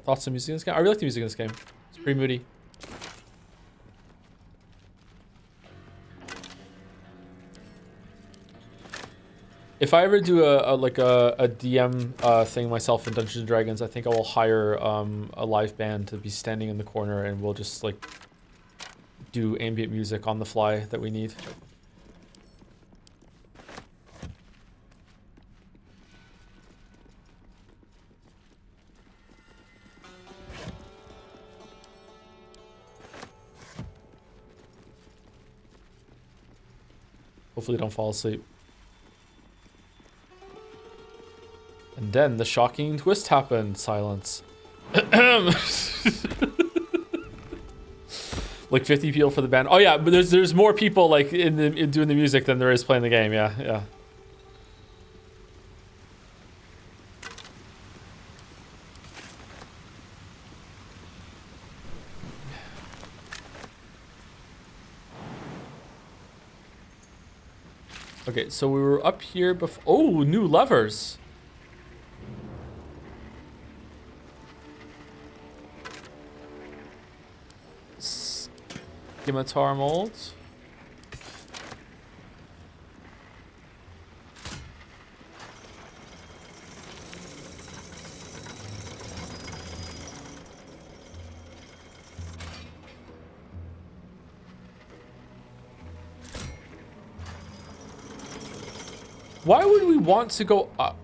Thoughts on music in this game? I really like the music in this game. It's pretty moody. If I ever do a DM thing myself in Dungeons and Dragons, I think I will hire a live band to be standing in the corner, and we'll just like do ambient music on the fly that we need. Hopefully don't fall asleep. And then the shocking twist happened. Silence. Like 50 people for the band. Oh yeah, but there's more people like in doing the music than there is playing the game. Yeah, yeah. Okay, so we were up here before. Oh, new levers. Scimitar molds. Why would we want to go up?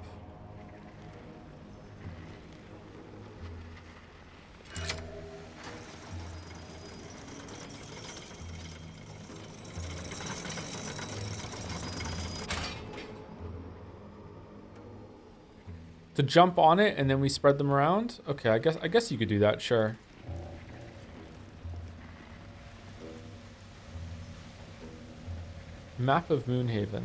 To jump on it and then we spread them around? Okay, I guess you could do that, sure. Map of Moonhaven.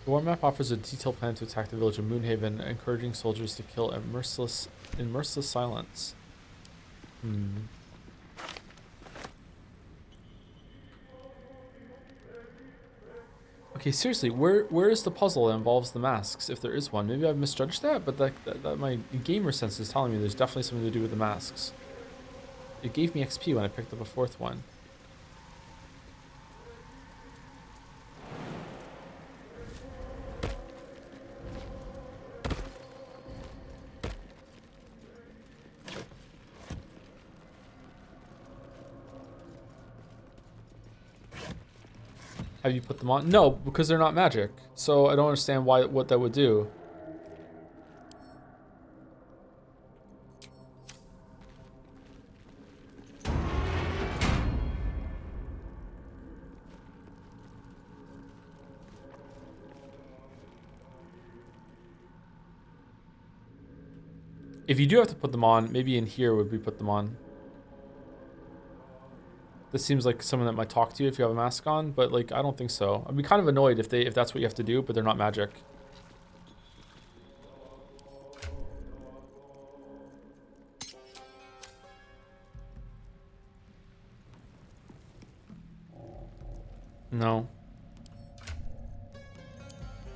The war map offers a detailed plan to attack the village of Moonhaven, encouraging soldiers to kill in merciless silence. Okay, seriously, where is the puzzle that involves the masks, if there is one? Maybe I've misjudged that, but that my gamer sense is telling me there's definitely something to do with the masks. It gave me XP when I picked up a fourth one. Have you put them on? No, because they're not magic. So I don't understand what that would do. If you do have to put them on, maybe in here would we put them on. This seems like someone that might talk to you if you have a mask on, but like I don't think so. I'd be kind of annoyed if that's what you have to do, but they're not magic. No.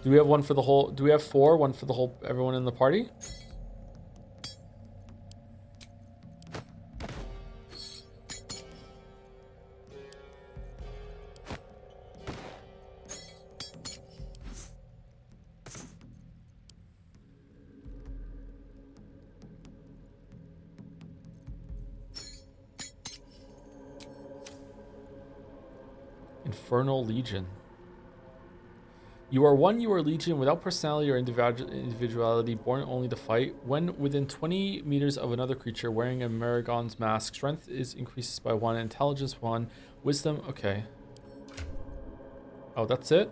Do we have one for the whole? Do we have 4? One for the whole everyone in the party? Infernal Legion. You are one, you are Legion, without personality or individuality, born only to fight. When within 20 meters of another creature wearing a Maragon's mask, strength is increases by 1, intelligence 1, wisdom, okay. Oh, that's it?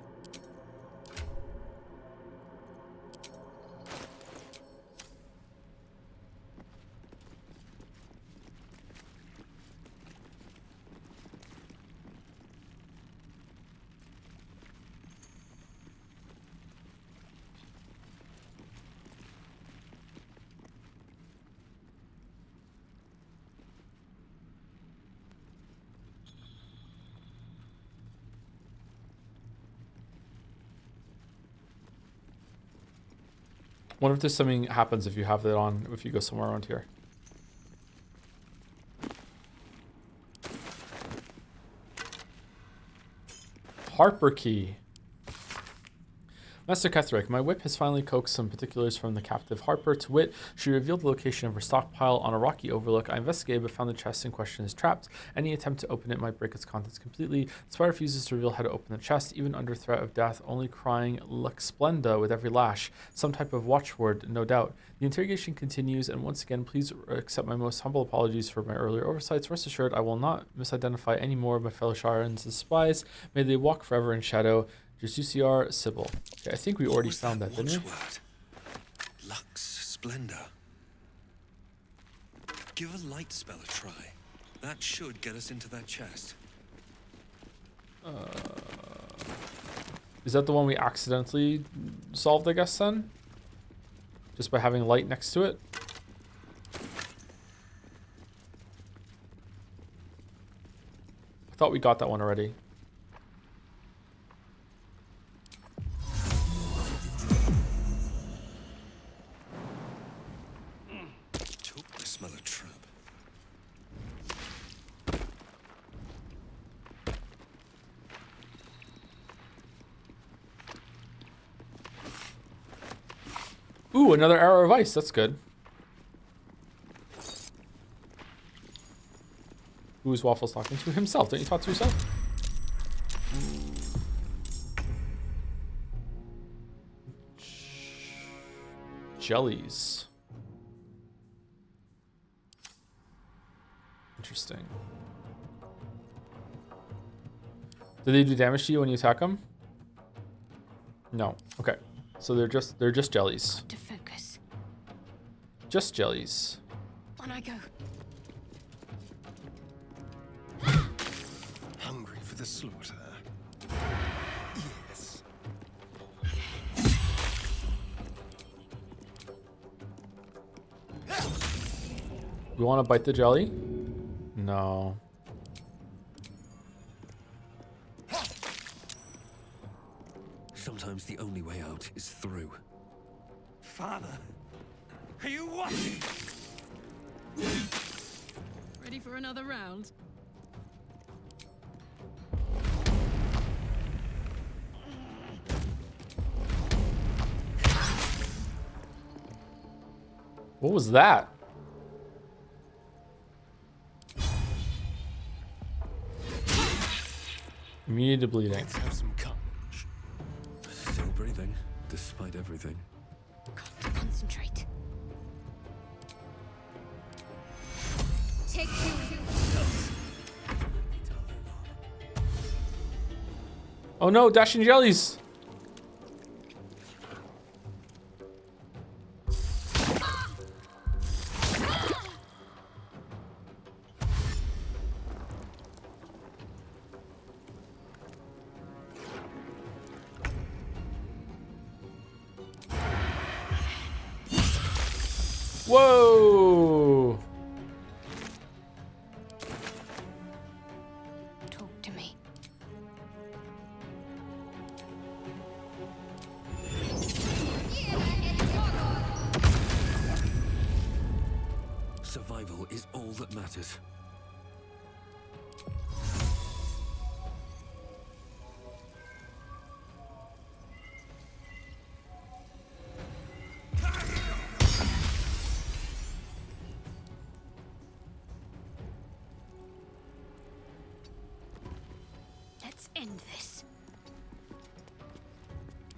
Wonder if there's something happens if you have that on, if you go somewhere around here. Harper key. Master Ketherick, my whip has finally coaxed some particulars from the captive Harper. To wit, she revealed the location of her stockpile on a rocky overlook. I investigated but found the chest in question is trapped. Any attempt to open it might break its contents completely. The spy refuses to reveal how to open the chest, even under threat of death, only crying Lux Splenda with every lash. Some type of watchword, no doubt. The interrogation continues, and once again, please accept my most humble apologies for my earlier oversights. Rest assured, I will not misidentify any more of my fellow Sharans as spies. May they walk forever in shadow. Jesuciar Sybil. Okay, I think we already found that, didn't we? Lux Splenda. Give a light spell a try. That should get us into that chest. Is that the one we accidentally solved, I guess, then? Just by having light next to it? I thought we got that one already. I smell a trap. Ooh, another arrow of ice. That's good. Who's Waffles talking to? Himself. Don't you talk to yourself? Jellies. Interesting. Do they do damage to you when you attack them? No. Okay. So they're just jellies. To focus. Just jellies. On I go. Hungry for the slaughter. Yes. You want to bite the jelly? No. Sometimes the only way out is through. Father, are you watching? Ready for another round? What was that? Immunity to bleeding. Let's have some courage. Still breathing, despite everything. Got to concentrate. Take two. Oh no, dashing jellies! Whoa! Talk to me. Survival is all that matters. Let's end this.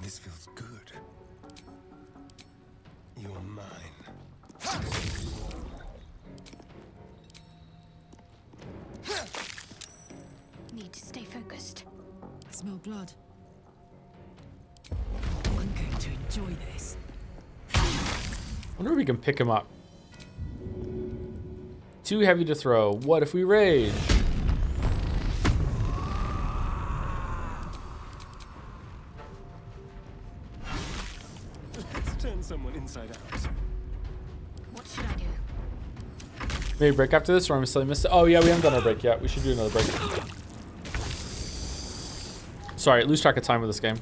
This feels good. You're mine. Need to stay focused. I smell blood. I'm going to enjoy this. Wonder if we can pick him up. Too heavy to throw. What if we rage? Let's turn someone inside out. What should I do? Maybe break after this, or I'm still missed it. Oh yeah, we haven't done our break yet. We should do another break. Sorry, lose track of time with this game.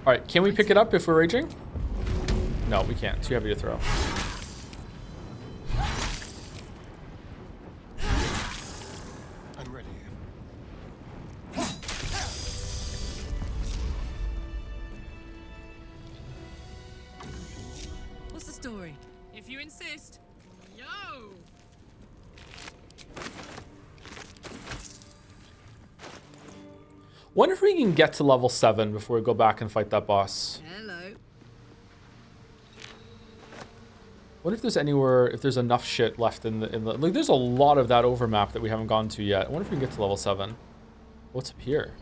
All right, can we pick it up if we're raging? No, we can't. Too heavy to throw. I'm ready. What's the story? If you insist. Yo! Wonder if we can get to level 7 before we go back and fight that boss. Hello. What if there's anywhere, if there's enough shit left in the, like there's a lot of that overmap that we haven't gone to yet. I wonder if we can get to level 7. What's up here?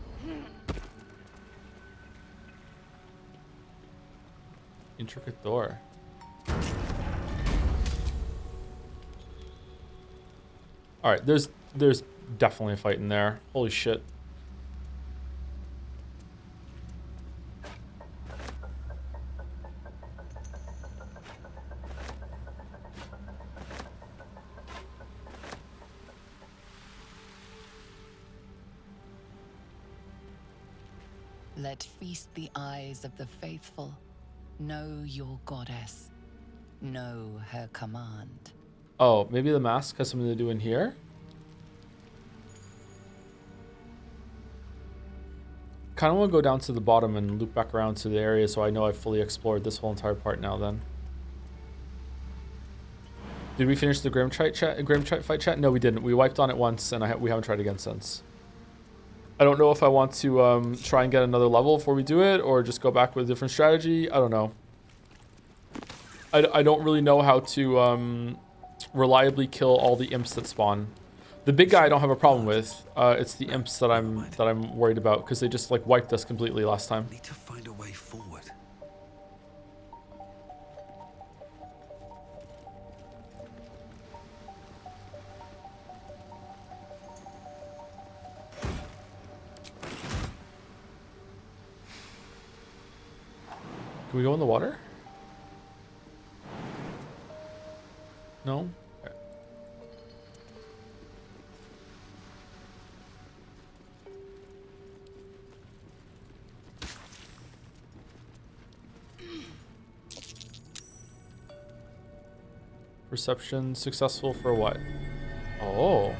Intricate door. All right, there's definitely a fight in there. Holy shit. Let feast the eyes of the faithful. Know your goddess. Know her command. Oh, maybe the mask has something to do in here? Kind of want to go down to the bottom and loop back around to the area so I know I've fully explored this whole entire part now then. Did we finish the Grim fight chat? No, we didn't. We wiped on it once and we haven't tried again since. I don't know if I want to try and get another level before we do it or just go back with a different strategy. I don't know. I don't really know how to reliably kill all the imps that spawn. The big guy I don't have a problem with. It's the imps that I'm worried about because they just like wiped us completely last time. Need to find a way forward. Can we go in the water? No? Okay. Perception successful for what? Oh.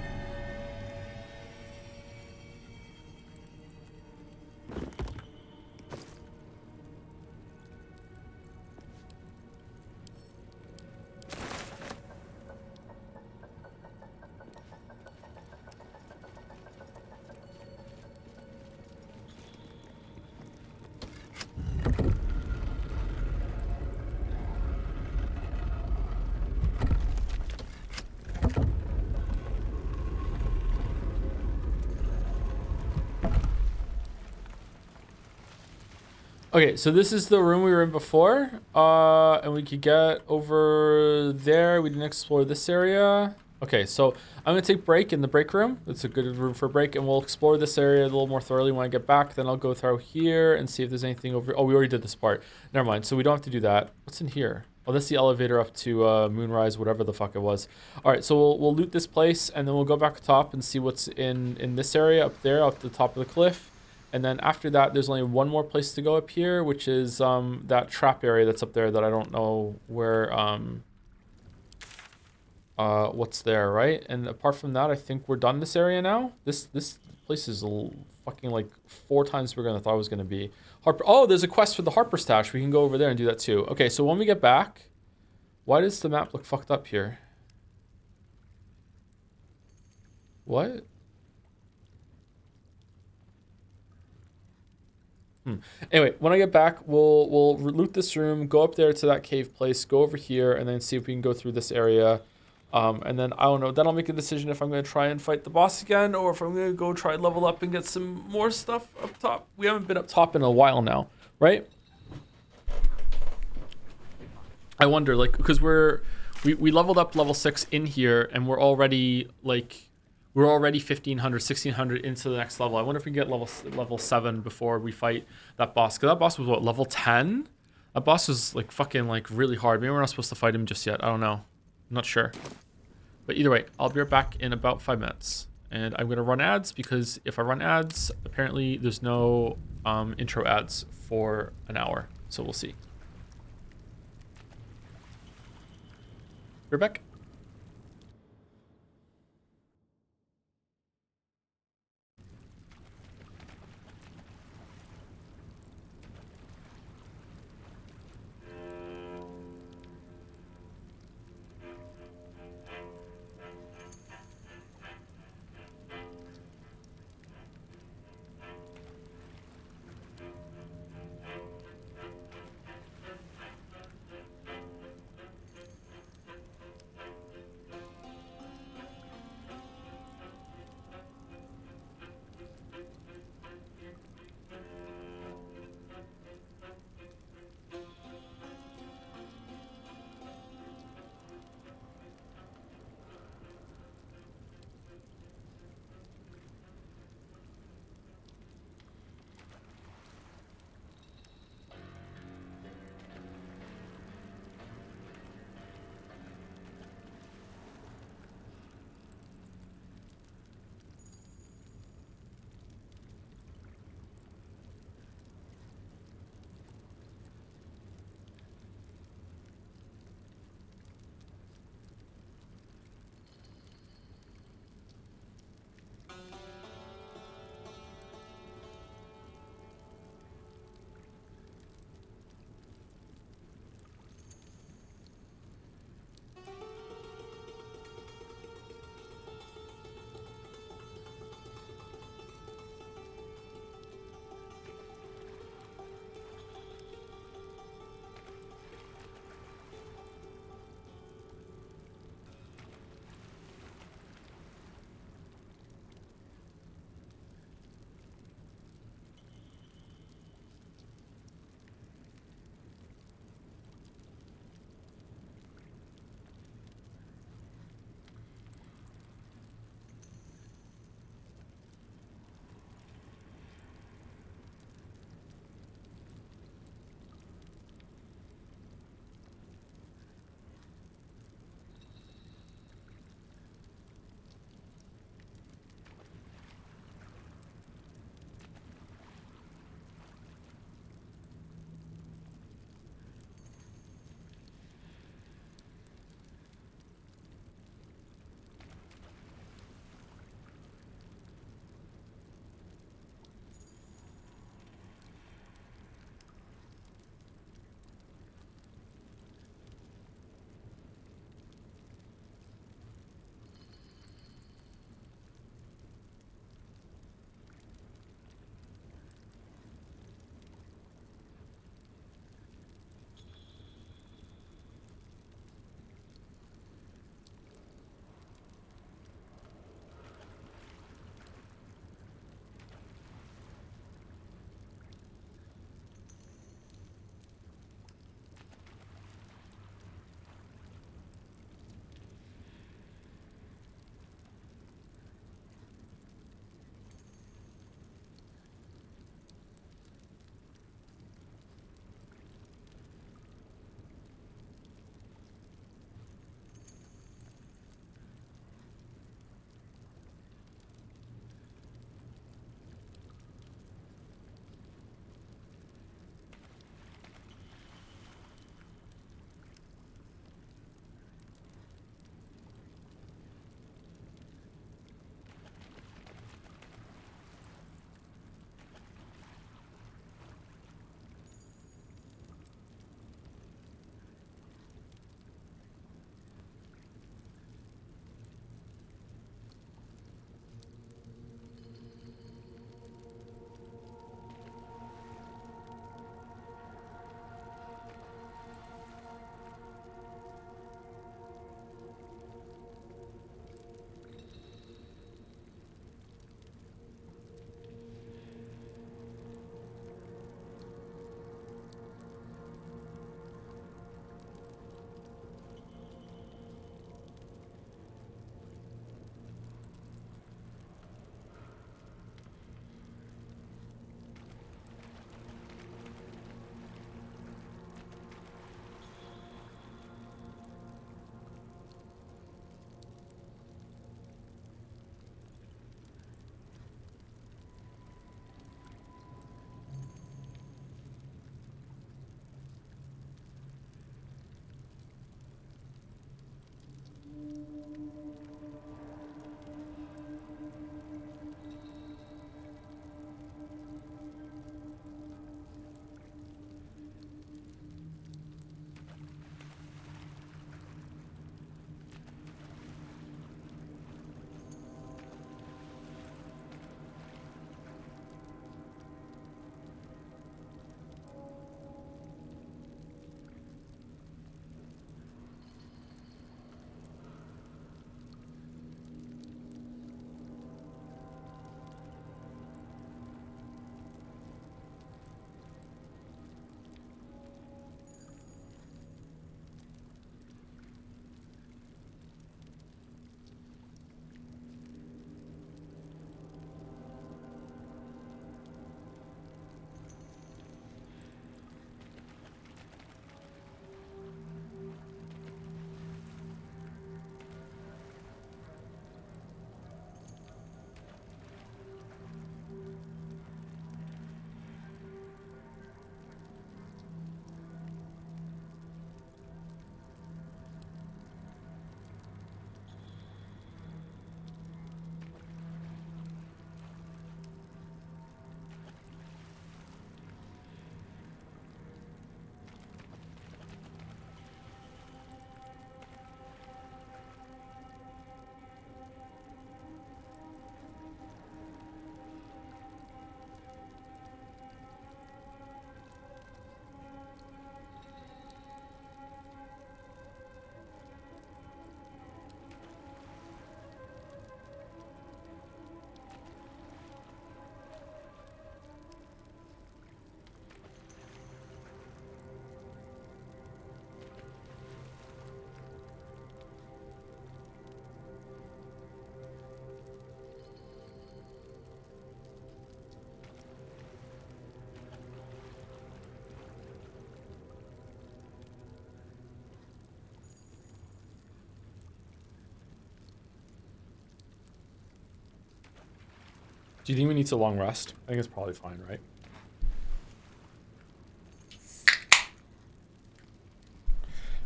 Okay, so this is the room we were in before, and we could get over there. We didn't explore this area. Okay, so I'm gonna take break in the break room. It's a good room for break, and we'll explore this area a little more thoroughly when I get back. Then I'll go through here and see if there's anything over. Oh, we already did this part. Never mind. So we don't have to do that. What's in here? Oh, that's the elevator up to Moonrise, whatever the fuck it was. All right, so we'll loot this place, and then we'll go back top and see what's in this area up there, up the top of the cliff. And then after that, there's only one more place to go up here, which is that trap area that's up there that I don't know where what's there, right? And apart from that, I think we're done this area now. This place is fucking like 4 times bigger than I thought it was gonna be. Harper. Oh, there's a quest for the Harper stash. We can go over there and do that too. Okay, so when we get back, why does the map look fucked up here? What? Anyway, when I get back, we'll loot this room, go up there to that cave place, go over here, and then see if we can go through this area. And then I don't know. Then I'll make a decision if I'm going to try and fight the boss again, or if I'm going to go try and level up and get some more stuff up top. We haven't been up top in a while now, right? I wonder, like, because we leveled up level 6 in here, and we're already 1500, 1600 into the next level. I wonder if we can get level 7 before we fight that boss. Because that boss was what, level 10? That boss was like fucking like really hard. Maybe we're not supposed to fight him just yet. I don't know. I'm not sure. But either way, I'll be right back in about 5 minutes. And I'm going to run ads because if I run ads, apparently there's no intro ads for an hour. So we'll see. We're back. Do you think we need to long rest? I think it's probably fine, right?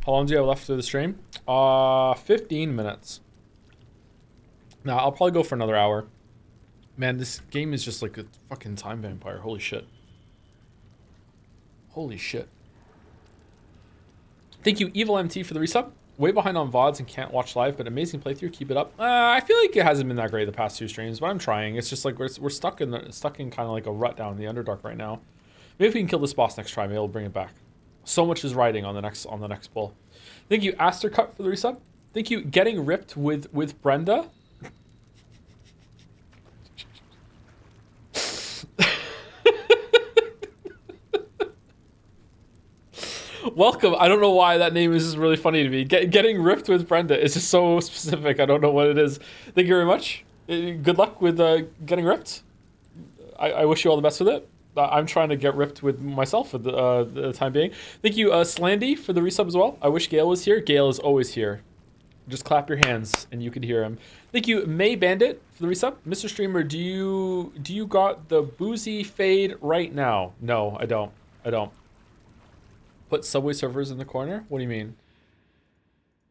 How long do you have left to the stream? 15 minutes. Now, I'll probably go for another hour. Man, this game is just like a fucking time vampire. Holy shit. Holy shit. Thank you, Evil MT, for the resub. Way behind on VODs and can't watch live, but amazing playthrough. Keep it up. I feel like it hasn't been that great the past 2 streams, but I'm trying. It's just like we're stuck in kind of like a rut down in the Underdark right now. Maybe if we can kill this boss next try, maybe we'll bring it back. So much is riding on the next pull. Thank you, Astercut, for the resub. Thank you, Getting Ripped with Brenda. Welcome. I don't know why that name is just really funny to me. Getting Ripped with Brenda is just so specific. I don't know what it is. Thank you very much. Good luck with getting ripped. I wish you all the best with it. I'm trying to get ripped with myself for the time being. Thank you, Slandy, for the resub as well. I wish Gale was here. Gale is always here. Just clap your hands and you can hear him. Thank you, May Bandit, for the resub. Mr. Streamer, do you got the boozy fade right now? No, I don't. Put Subway Surfers in the corner? What do you mean?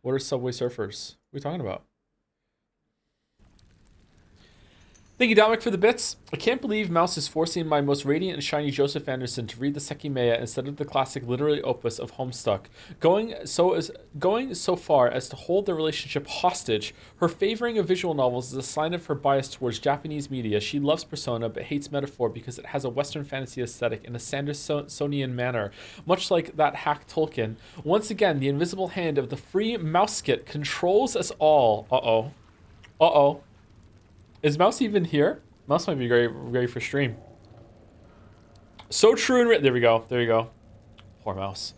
What are Subway Surfers? What are you talking about? Thank you, Dominic, for the bits. I can't believe Mouse is forcing my most radiant and shiny Joseph Anderson to read the Sekimea instead of the classic literary opus of Homestuck. Going so far as to hold the relationship hostage. Her favoring of visual novels is a sign of her bias towards Japanese media. She loves Persona but hates Metaphor because it has a Western fantasy aesthetic in a Sandersonian manner, much like that hack Tolkien. Once again, the invisible hand of the free Mouseskit controls us all. Uh-oh. Is Mouse even here? Mouse might be ready for stream. So true and there we go. Poor Mouse.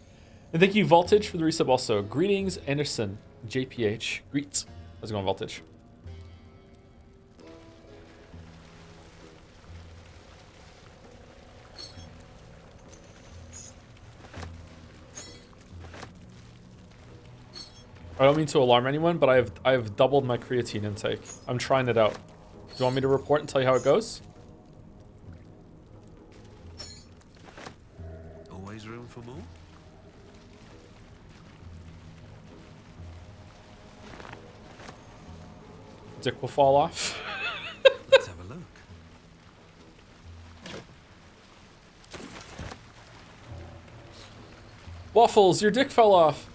And thank you, Voltage, for the resub also. Greetings, Anderson, JPH. Greets. How's it going, Voltage? I don't mean to alarm anyone, but I have doubled my creatine intake. I'm trying it out. Do you want me to report and tell you how it goes? Always room for more? Dick will fall off. Let's have a look. Waffles, your dick fell off.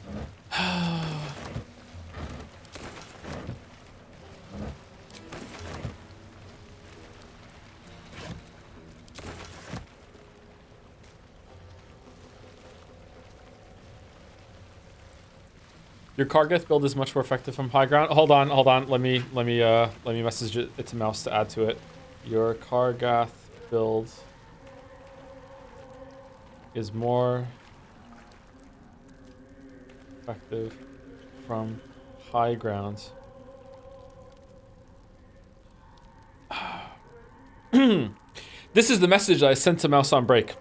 Your Kargath build is much more effective from high ground. Hold on. Let me message it to Mouse to add to it. Your Kargath build is more effective from high ground. This is the message I sent to Mouse on break.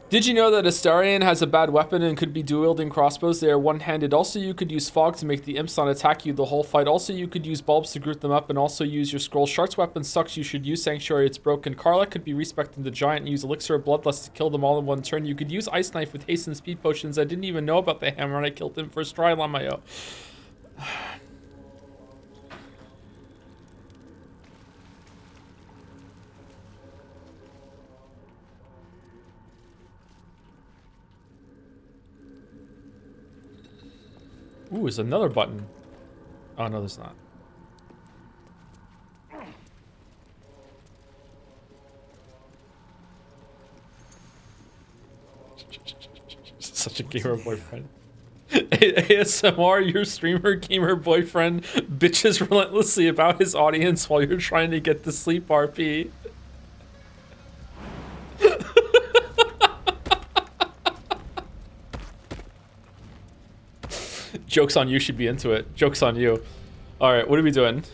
Did you know that Astarion has a bad weapon and could be dual-wielding crossbows? They are one-handed. Also, you could use fog to make the imps not attack you the whole fight. Also, you could use bulbs to group them up and also use your scroll. Shart's weapon sucks. You should use Sanctuary. It's broken. Carla could be respecting the giant and use Elixir of Bloodlust to kill them all in one turn. You could use Ice Knife with haste and speed potions. I didn't even know about the hammer and I killed him first try, Lamayo. Ooh, there's another button. Oh, no, there's not. Such a gamer boyfriend. ASMR, your streamer gamer boyfriend bitches relentlessly about his audience while you're trying to get to sleep, RP. Joke's on you, should be into it. Joke's on you. All right, what are we doing?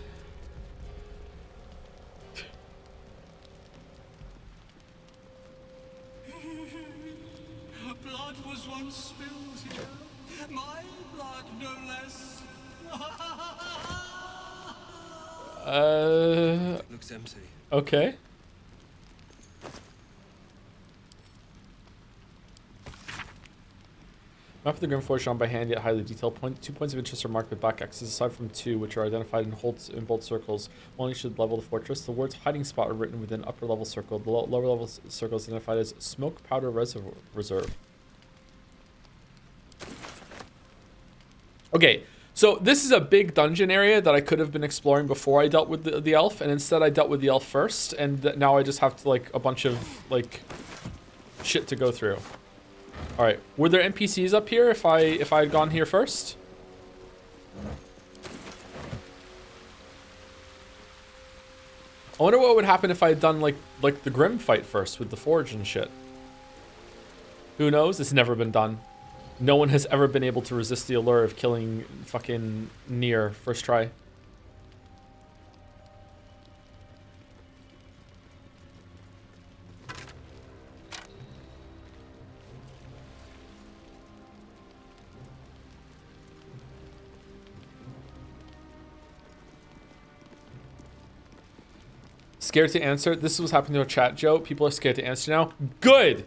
Blood was once spilled here. My blood, no less. It looks empty. Okay. Map of the Grim Forest drawn by hand, yet highly detailed. 2 points of interest are marked with black X's, aside from 2, which are identified in bold circles. Only should level the fortress. The words hiding spot are written within upper level circle. The lower level circle is identified as smoke powder reserve. Okay, so this is a big dungeon area that I could have been exploring before I dealt with the elf, and instead I dealt with the elf first, and now I just have to, like, a bunch of, like, shit to go through. All right, were there NPCs up here if I had gone here first? I wonder what would happen if I had done like the Grim fight first with the forge and shit. Who knows? It's never been done. No one has ever been able to resist the allure of killing fucking Nier first try. Scared to answer? This is what's happening to our chat, Joe. People are scared to answer now. Good.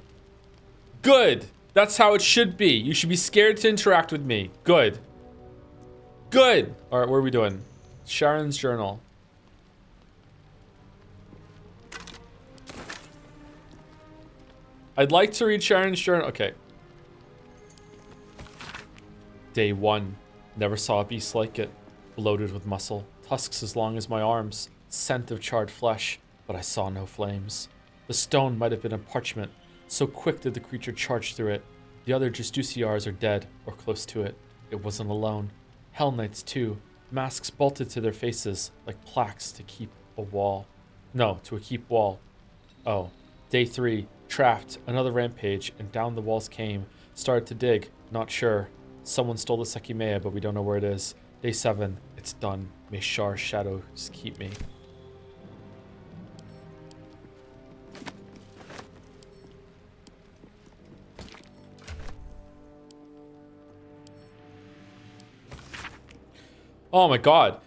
Good. That's how it should be. You should be scared to interact with me. Good. Good. All right, what are we doing? Sharon's journal. I'd like to read Sharon's journal. Okay. Day 1. Never saw a beast like it. Bloated with muscle. Tusks as long as my arms. Scent of charred flesh, but I saw no flames. The stone might have been a parchment, so quick did the creature charge through it. The other Justiciars are dead, or close to it. It wasn't alone. Hell Knights too, masks bolted to their faces, like plaques to keep a wall. No, to a keep wall. Oh. Day 3, trapped, another rampage, and down the walls came. Started to dig, not sure. Someone stole the Sekimea, but we don't know where it is. Day 7, it's done. May Shar's shadows keep me. Oh my god.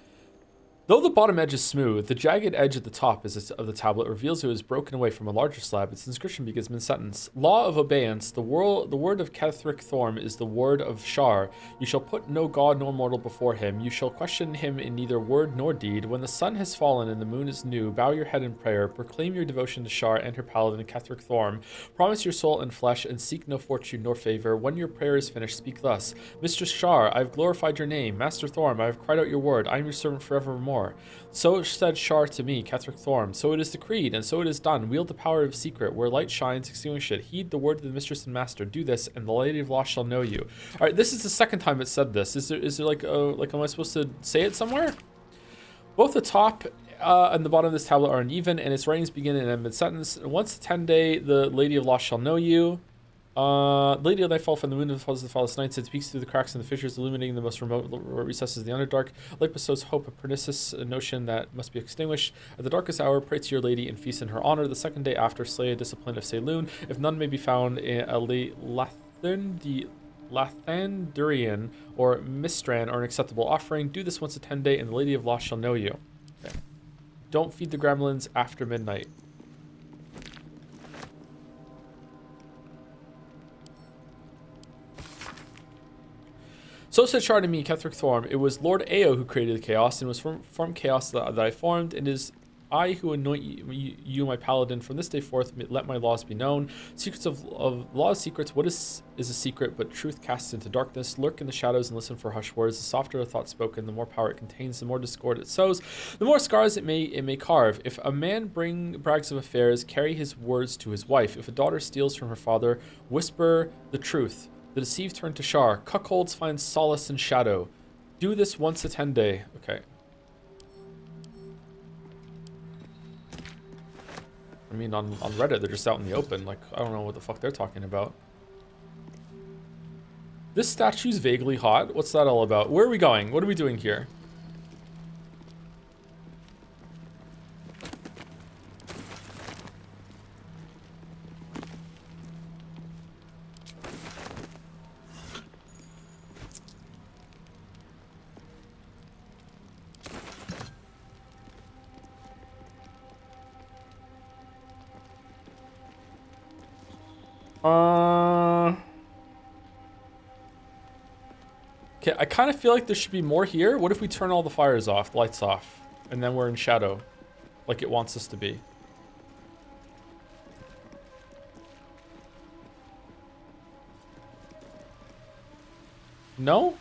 Though the bottom edge is smooth, the jagged edge at the top of the tablet reveals it was broken away from a larger slab. Its inscription begins mid-sentence. Law of abeyance, the word of Ketheric Thorm is the word of Shar. You shall put no god nor mortal before him. You shall question him in neither word nor deed. When the sun has fallen and the moon is new, bow your head in prayer. Proclaim your devotion to Shar and her paladin Ketheric Thorm. Promise your soul and flesh and seek no fortune nor favor. When your prayer is finished, speak thus. Mistress Shar, I have glorified your name. Master Thorm, I have cried out your word. I am your servant forevermore. So said Shar to me, Ketheric Thorm. So it is decreed, and so it is done. Wield the power of secret. Where light shines, extinguish it. Heed the word of the mistress and master. Do this, and the Lady of Lost shall know you. All right, this is the second time it said this. Is there like am I supposed to say it somewhere? Both the top and the bottom of this tablet are uneven, and its writings begin in a mid-sentence. Once the 10-day, the Lady of Lost shall know you. Lady of Nightfall from the moon of the falls of the fallen nights, it speaks through the cracks and the fissures, illuminating the most remote recesses of the Underdark. Light bestows hope, a pernicious notion that must be extinguished. At the darkest hour, pray to your lady and feast in her honor. The second day after, slay a discipline of Saloon. If none may be found, a Lathandurian or Mistran are an acceptable offering. Do this once a 10-day, and the Lady of Lost shall know you. Okay. Don't feed the gremlins after midnight. So said Shar to me, Ketheric Thorm. It was Lord Ao who created the chaos, and it was from chaos that I formed. It is I who anoint you, my paladin. From this day forth, let my laws be known. Secrets of law's secrets. What is a secret but truth cast into darkness? Lurk in the shadows and listen for hushed words. The softer a thought spoken, the more power it contains. The more discord it sows, the more scars it may carve. If a man brags of affairs, carry his words to his wife. If a daughter steals from her father, whisper the truth. The deceived turn to Shar. Cuckolds find solace in shadow. Do this once a 10-day. Okay. I mean, on Reddit, they're just out in the open. Like, I don't know what the fuck they're talking about. This statue's vaguely hot. What's that all about? Where are we going? What are we doing here? Okay, I kind of feel like there should be more here. What if we turn all the fires off, the lights off, and then we're in shadow, like it wants us to be? No?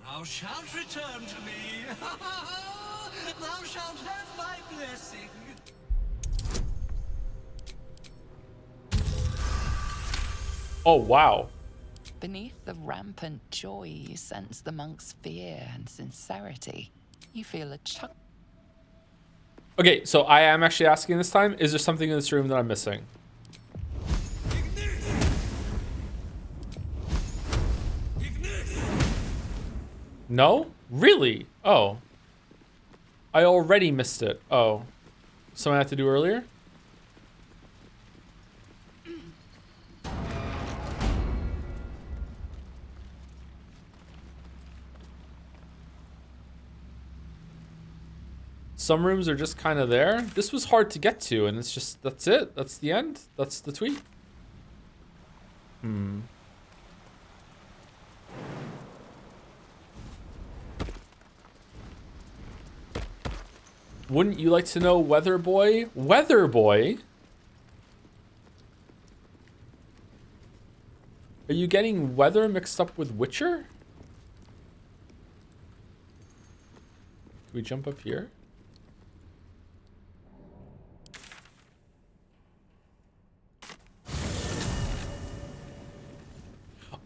Thou shalt return to me. Thou shalt have my blessing. Oh, wow. Beneath the rampant joy, you sense the monk's fear and sincerity. You feel a chuck. Okay, so I am actually asking this time, is there something in this room that I'm missing? No? Really? Oh. I already missed it. Oh. Something I had to do earlier? Some rooms are just kind of there. This was hard to get to, and it's just, that's it. That's the end. That's the tweet. Wouldn't you like to know Weather Boy? Weather Boy? Are you getting weather mixed up with Witcher? Can we jump up here?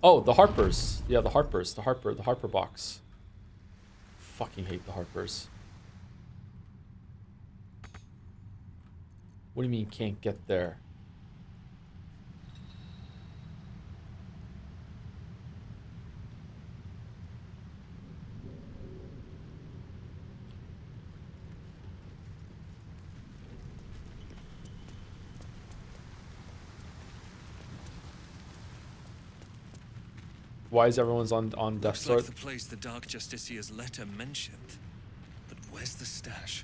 Oh, the Harpers. Yeah, the Harpers. The Harper box. Fucking hate the Harpers. What do you mean can't get there? Why is everyone's on Death Looks Sword? like the place the Dark Justicia's letter mentioned. But where's the stash?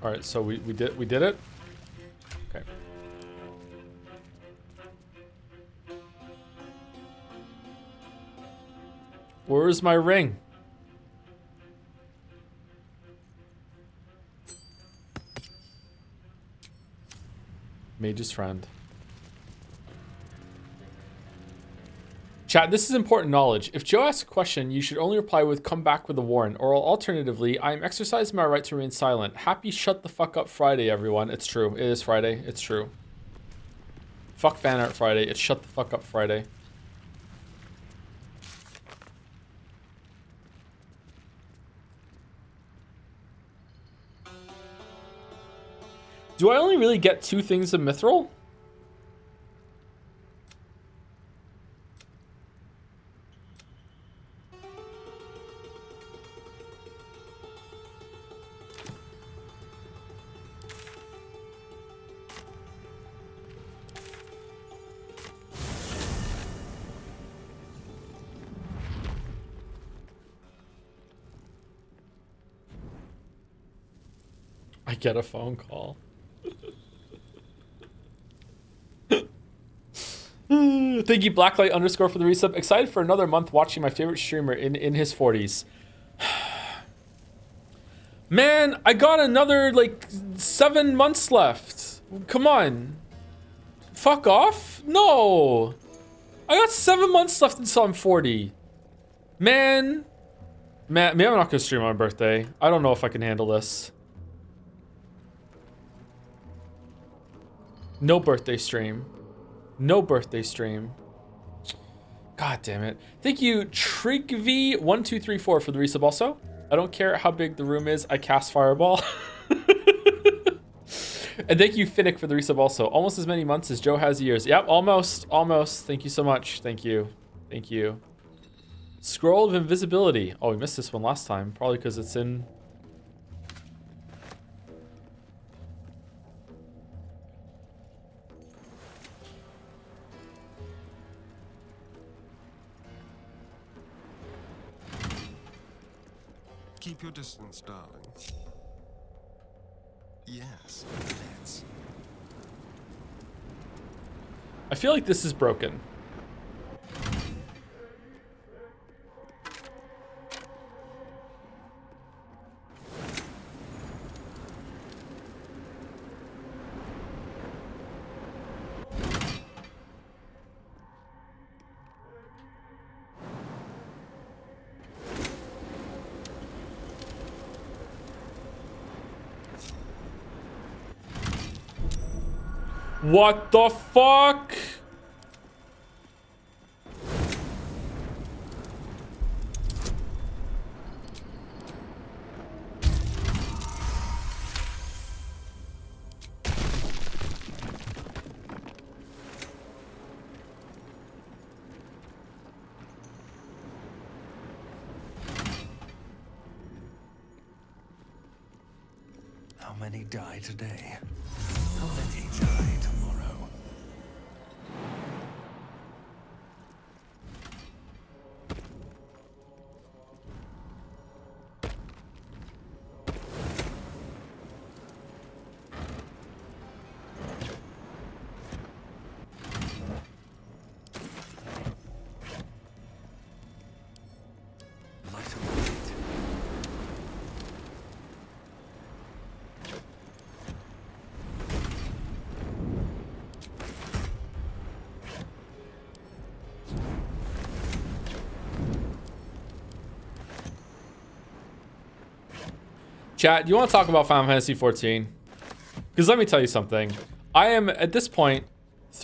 All right, so we did it. Okay. Where's my ring? Mage's friend. Chat, this is important knowledge. If Joe asks a question, you should only reply with "come back with a warrant," or alternatively, "I am exercising my right to remain silent." Happy shut the fuck up Friday, everyone. It's true. It is Friday. It's true. Fuck Fanart Friday. It's shut the fuck up Friday. Do I only really get 2 things of Mithril? I get a phone call. Thank you, Blacklight _ for the resub. Excited for another month watching my favorite streamer in his 40s. Man, I got another like 7 months left. Come on. Fuck off? No. I got 7 months left until I'm 40. Man, maybe I'm not gonna stream on my birthday. I don't know if I can handle this. No birthday stream. No birthday stream. God damn it. Thank you, Trigv1234 for the resub also. I don't care how big the room is, I cast Fireball. And thank you, Finnick, for the resub also. Almost as many months as Joe has years. Yep, almost. Thank you so much. Thank you. Scroll of Invisibility. Oh, we missed this one last time. Probably because it's in... Keep your distance, darling. Yes, let's. I feel like this is broken. What the fuck? How many die today? How many die tomorrow? Light of light. Chat, do you want to talk about Final Fantasy 14? Because let me tell you something. I am, at this point,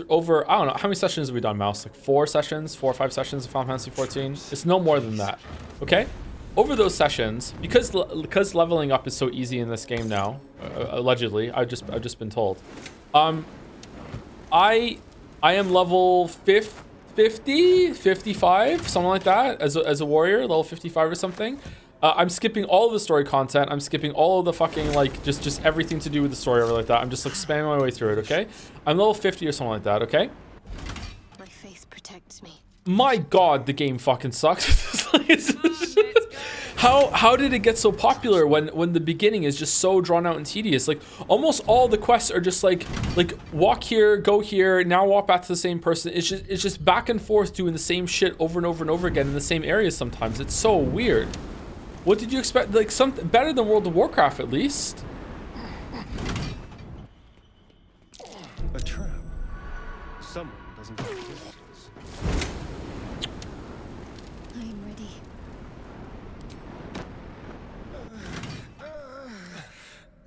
over, I don't know, how many sessions have we done, Mouse? Like 4 or 5 sessions of Final Fantasy 14? It's no more than that, okay? Over those sessions, because leveling up is so easy in this game now, allegedly, I've just been told. I am level 50, 55, something like that, as a warrior, level 55 or something. I'm skipping all of the story content. I'm skipping all of the fucking, like, just everything to do with the story over like that. I'm just, like, spamming my way through it, okay? I'm level 50 or something like that, okay? My faith protects me. My god, the game fucking sucks. How did it get so popular when the beginning is just so drawn out and tedious? Like, almost all the quests are just like walk here, go here, now walk back to the same person. It's just back and forth doing the same shit over and over and over again in the same areas sometimes. It's so weird. What did you expect? Like, something better than World of Warcraft, at least. A trap. Someone doesn't have visitors. I am ready.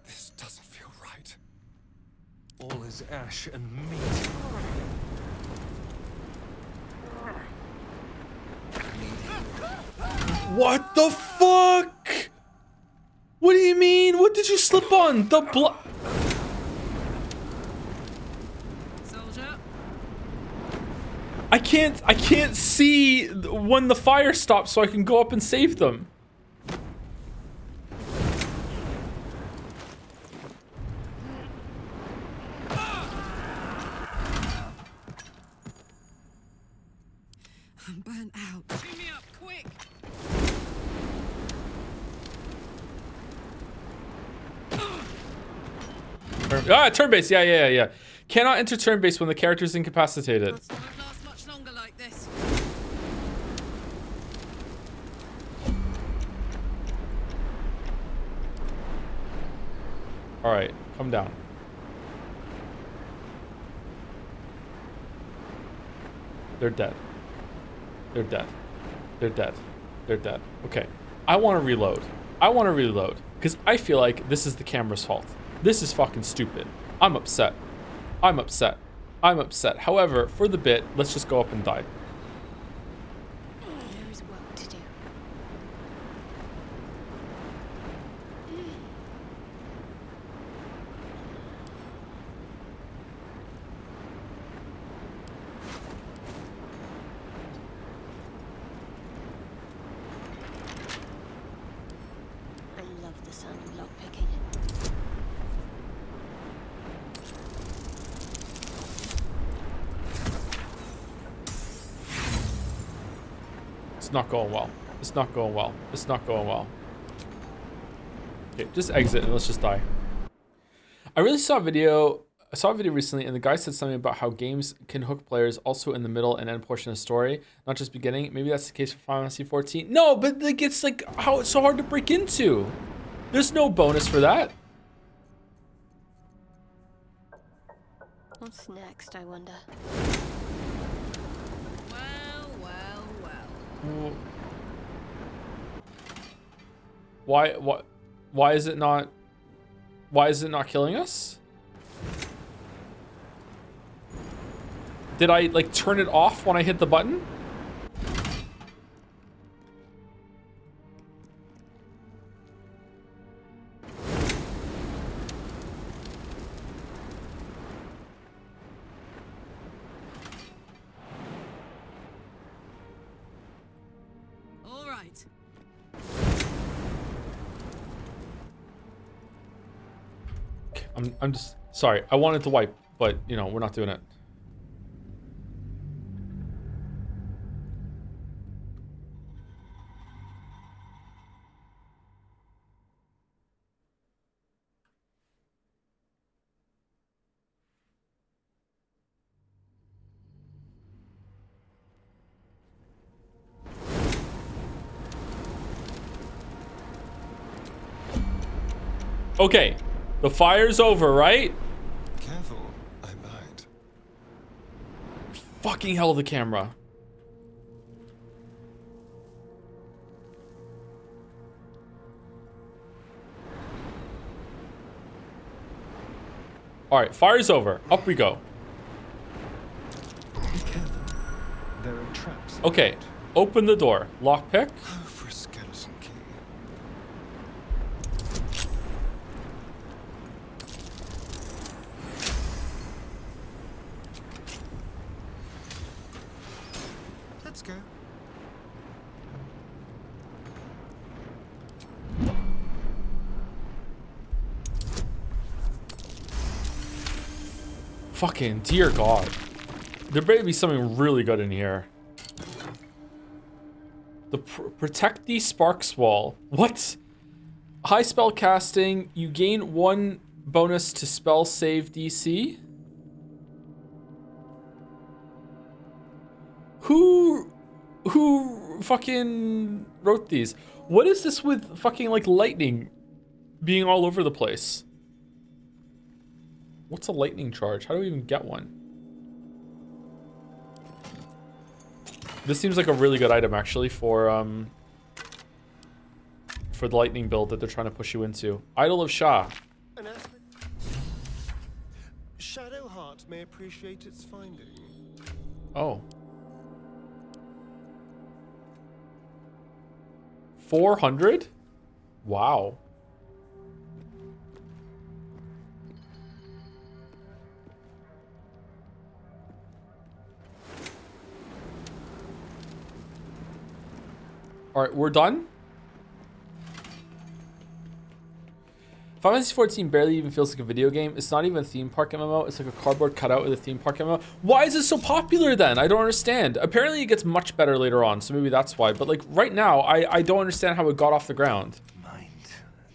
This doesn't feel right. All is ash and meat. What the fuck? What do you mean? What did you slip on? The blood. Soldier. I can't see when the fire stops so I can go up and save them. I'm burnt out. Cheer me up, quick. Turn-based. Yeah. Cannot enter turn-based when the character is incapacitated. Won't last much longer like this. All right, come down. They're dead. They're dead. They're dead. They're dead. Okay. I want to reload. Because I feel like this is the camera's fault. This is fucking stupid. I'm upset. I'm upset. However, for the bit, let's just go up and die. There is work to do. I love the sound of lockpicking. It's not going well. It's not going well. It's not going well. Okay, just exit and let's just die. I saw a video recently and the guy said something about how games can hook players also in the middle and end portion of the story, not just beginning. Maybe that's the case for Final Fantasy 14. No, but like it's like how it's so hard to break into. There's no bonus for that. What's next, I wonder? Well. Why is it not killing us? Did I like turn it off when I hit the button? All right. I'm just sorry. I wanted to wipe, but you know, we're not doing it. Okay, the fire's over, right? Careful, I might. Fucking hell, the camera. All right, fire's over. Up we go. Be careful. There are traps. Okay, open the door. Lockpick. Oh, for a skeleton key. Let's go. Fucking dear God. There better be something really good in here. The protect the sparks wall. What? High spell casting. You gain 1 bonus to spell save DC. Who fucking wrote these? What is this with fucking like lightning being all over the place? What's a lightning charge? How do we even get one? This seems like a really good item actually for the lightning build that they're trying to push you into. Idol of Shah. Shadowheart may appreciate its finding. Oh. 400? Wow. All right, we're done. Final Fantasy 14 barely even feels like a video game. It's not even a theme park MMO. It's like a cardboard cutout with a theme park MMO. Why is it so popular then? I don't understand. Apparently it gets much better later on, so maybe that's why. But like right now, I don't understand how it got off the ground.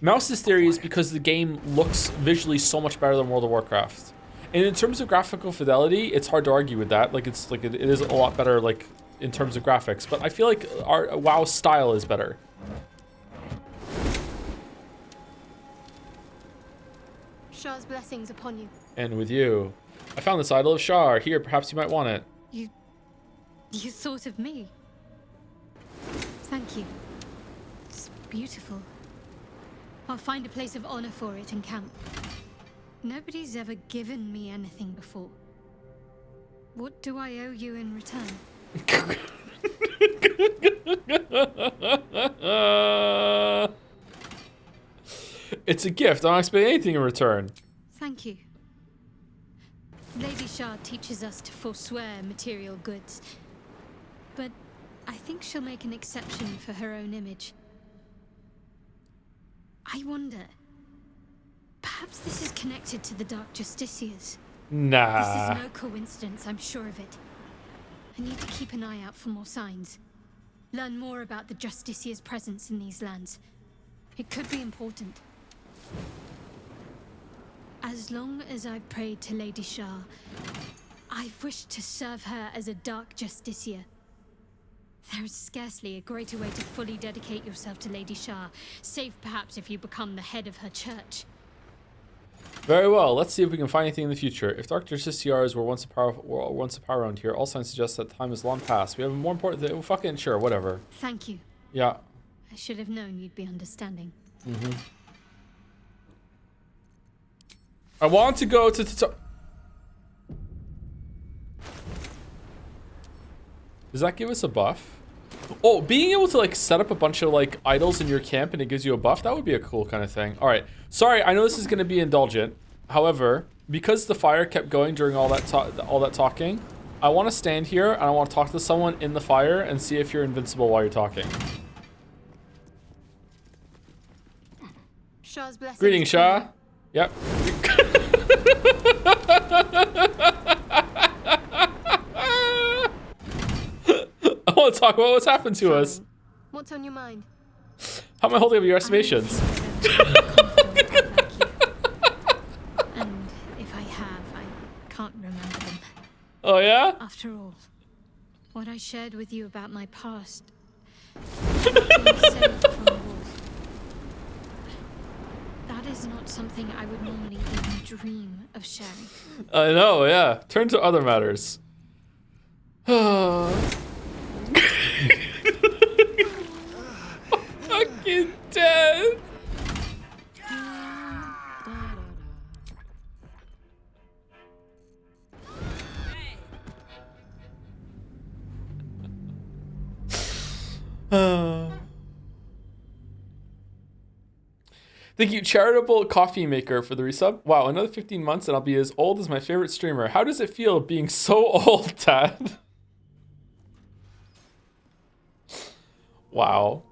Mouse's theory is because the game looks visually so much better than World of Warcraft. And in terms of graphical fidelity, it's hard to argue with that. Like it's like it is a lot better like in terms of graphics, but I feel like our WoW style is better. Shah's blessings upon you. And with you. I found this idol of Shah. Here, perhaps you might want it. You thought of me. Thank you. It's beautiful. I'll find a place of honor for it and camp. Nobody's ever given me anything before. What do I owe you in return? It's a gift. I don't expect anything in return. Thank you. Lady Shah teaches us to forswear material goods. But I think she'll make an exception for her own image. I wonder... Perhaps this is connected to the Dark Justiciars. Nah. This is no coincidence, I'm sure of it. I need to keep an eye out for more signs. Learn more about the Justiciars' presence in these lands. It could be important. As long as I've prayed to Lady Shah, I've wished to serve her as a Dark Justiciar. There is scarcely a greater way to fully dedicate yourself to Lady Shah, save perhaps if you become the head of her church. Very well. Let's see if we can find anything in the future. If Dark Justiciars were once a power around here, all signs suggest that time is long past. We have a more important thing. Fucking sure, whatever. Thank you. Yeah. I should have known you'd be understanding. Mm-hmm. I want to go to Does that give us a buff? Oh, being able to like set up a bunch of like idols in your camp and it gives you a buff, that would be a cool kind of thing. All right. Sorry, I know this is going to be indulgent. However, because the fire kept going during all that talking, I want to stand here and I want to talk to someone in the fire and see if you're invincible while you're talking. Shah's blessings. Greetings, Shah. Yep. I want to talk about what's happened to us. What's on your mind? How am I holding up your estimations? And if I have, I can't remember them. Oh, yeah? After all, what I shared with you about my past, being saved from a wolf, that is not something I would normally even dream of sharing. I know, yeah. Turn to other matters. Fucking dead. Thank you, Charitable Coffee Maker, for the resub. Wow, another 15 months and I'll be as old as my favorite streamer. How does it feel being so old, Dad? Wow.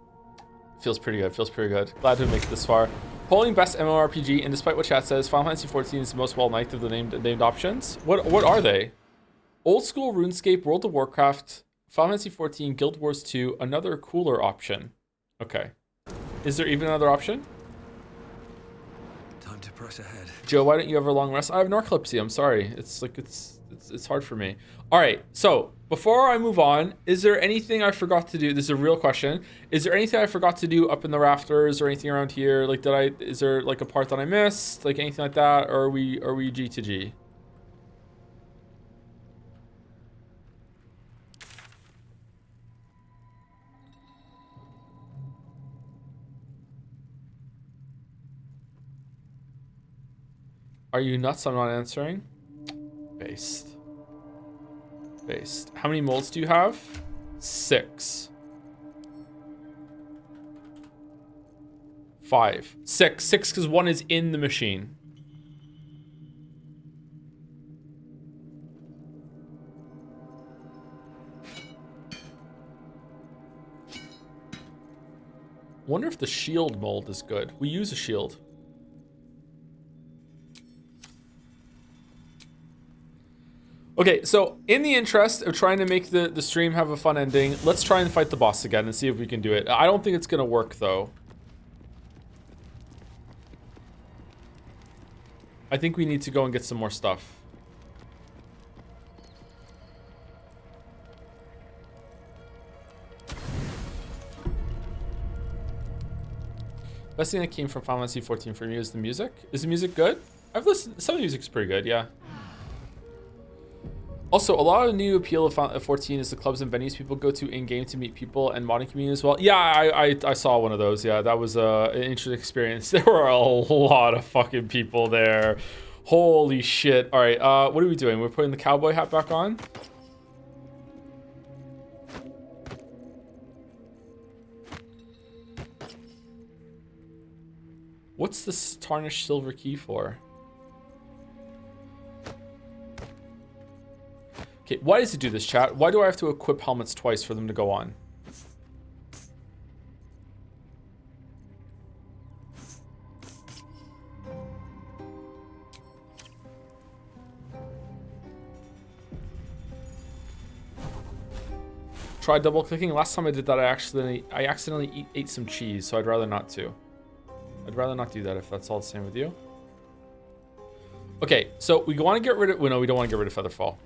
Feels pretty good, feels pretty good. Glad to make it this far. Polling best MMORPG, and despite what chat says, Final Fantasy XIV is the most well-liked of the named options. What are they? Old School, RuneScape, World of Warcraft, Final Fantasy XIV, Guild Wars 2, another cooler option. Okay. Is there even another option? Time to press ahead. Joe, why don't you have a long rest? I have narcolepsy. I'm sorry. It's like it's hard for me. All right. So before I move on, is there anything I forgot to do? This is a real question. Is there anything I forgot to do up in the rafters or anything around here? Like, is there like a part that I missed? Like anything like that? Or are we G to G? Are you nuts? I'm not answering. Based. How many molds do you have? 6. 5. 6 because 1 is in the machine. Wonder if the shield mold is good. We use a shield. Okay, so in the interest of trying to make the stream have a fun ending, let's try and fight the boss again and see if we can do it. I don't think it's gonna work though. I think we need to go and get some more stuff. Best thing that came from Final Fantasy XIV for me is the music. Is the music good? I've listened, some of the music's pretty good, yeah. Also, a lot of the new appeal of 14 is the clubs and venues people go to in-game to meet people and modding community as well. Yeah, I saw one of those. Yeah, that was an interesting experience. There were a lot of fucking people there. Holy shit. All right, what are we doing? We're putting the cowboy hat back on. What's this tarnished silver key for? Okay, why does it do this, chat? Why do I have to equip helmets twice for them to go on? Try double clicking. Last time I did that, I accidentally ate some cheese, so I'd rather not to. I'd rather not do that if that's all the same with you. Okay, so we want to get rid of... Well, no, we don't want to get rid of Featherfall.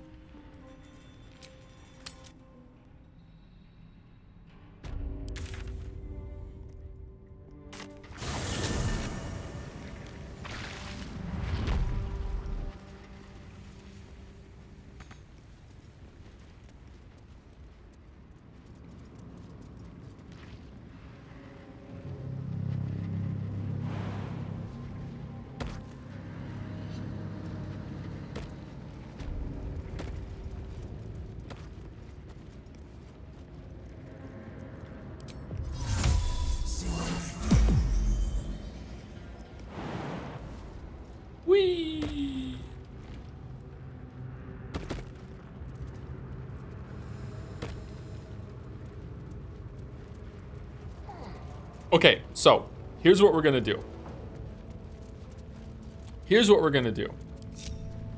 Whee! Okay, so here's what we're gonna do. Here's what we're gonna do.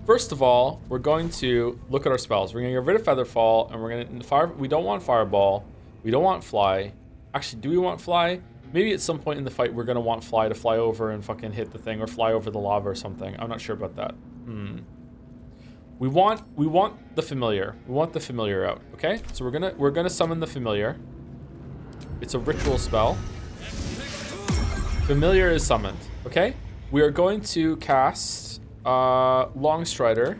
First of all, we're going to look at our spells. We're gonna get rid of Featherfall, and we're gonna fire. We don't want Fireball. We don't want Fly. Actually, do we want Fly? Maybe at some point in the fight, we're gonna want Fly to fly over and fucking hit the thing, or fly over the lava or something. I'm not sure about that. We want the familiar. We want the familiar out. Okay, so we're gonna summon the familiar. It's a ritual spell. Familiar is summoned. Okay, we are going to cast Longstrider.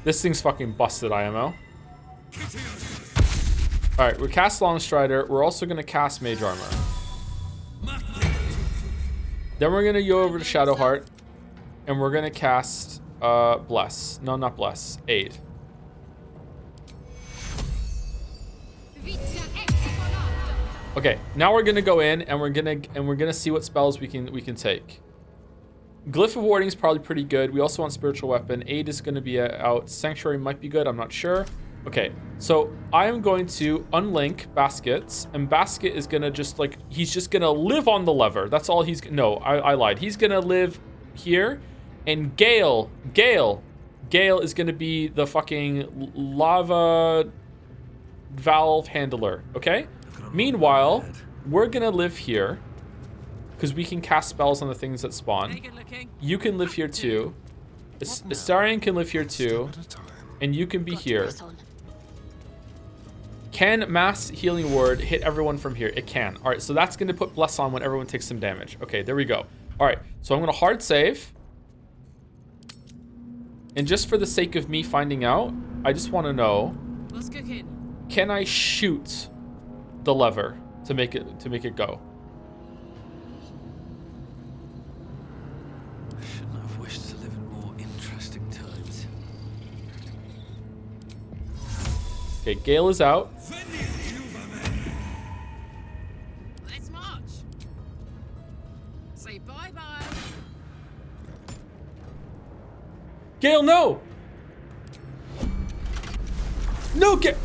This thing's fucking busted, IMO. Alright, we cast Longstrider. We're also going to cast Mage Armor. Then we're going to go over to Shadowheart. And we're going to cast Bless. No, not Bless. Aid. Okay, now we're going to go in and we're going to see what spells we can take. Glyph of Warding is probably pretty good. We also want Spiritual Weapon. Aid is going to be out. Sanctuary might be good. I'm not sure. Okay, so I am going to unlink Baskets. And Basket is going to just like... He's just going to live on the lever. That's all he's... No, I lied. He's going to live here. And Gale is going to be the fucking lava valve handler. Okay? Meanwhile, we're going to live here. Because we can cast spells on the things that spawn. You can live here too. Astarion can live here too. And you can be here. Can Mass Healing Word hit everyone from here? It can. Alright, so that's going to put Bless on when everyone takes some damage. Okay, there we go. Alright, so I'm going to hard save. And just for the sake of me finding out, I just want to know... Can I shoot the lever to make it go? Okay, Gale is out. Let's march. Say bye-bye. Gale, no! No, Gale!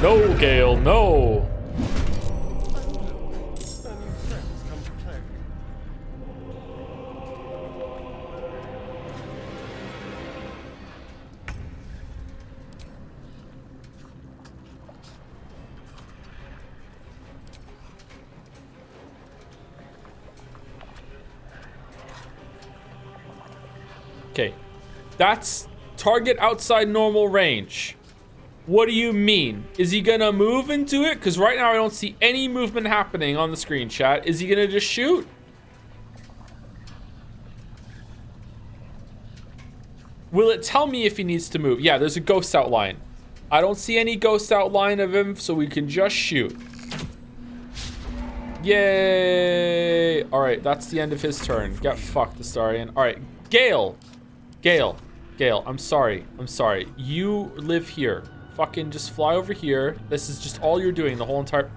No, Gale, no! Okay. That's target outside normal range. What do you mean? Is he gonna move into it? Because right now I don't see any movement happening on the screen, chat. Is he gonna just shoot? Will it tell me if he needs to move? Yeah, there's a ghost outline. I don't see any ghost outline of him, so we can just shoot. Yay! Alright, that's the end of his turn. Get fucked, Astarion. Alright, Gale. Gale. Gale, I'm sorry. I'm sorry. You live here. Fucking just fly over here. This is just all you're doing the whole entire...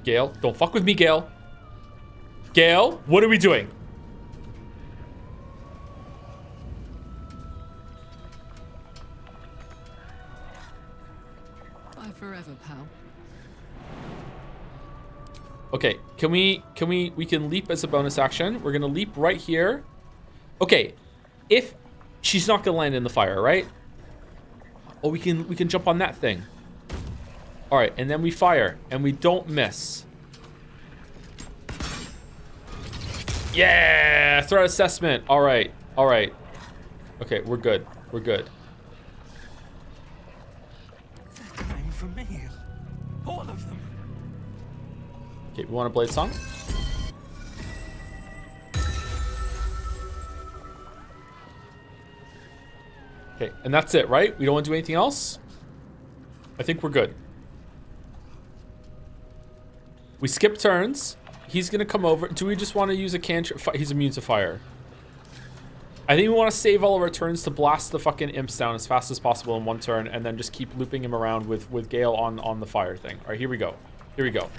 Gale, don't fuck with me, Gale. Gale, what are we doing? Bye forever, pal. Okay, we can leap as a bonus action. We're gonna leap right here. Okay, if she's not gonna land in the fire, right? Oh, we can jump on that thing. All right, and then we fire, and we don't miss. Yeah, threat assessment. All right, all right. Okay, we're good. We're good. They're coming for me. All of them. Okay, we want a blade song. Okay, and that's it, right? We don't want to do anything else? I think we're good. We skip turns. He's gonna come over. Do we just want to use a cantrip? He's immune to fire. I think we want to save all of our turns to blast the fucking imps down as fast as possible in one turn, and then just keep looping him around with Gale on the fire thing. All right, here we go. Here we go.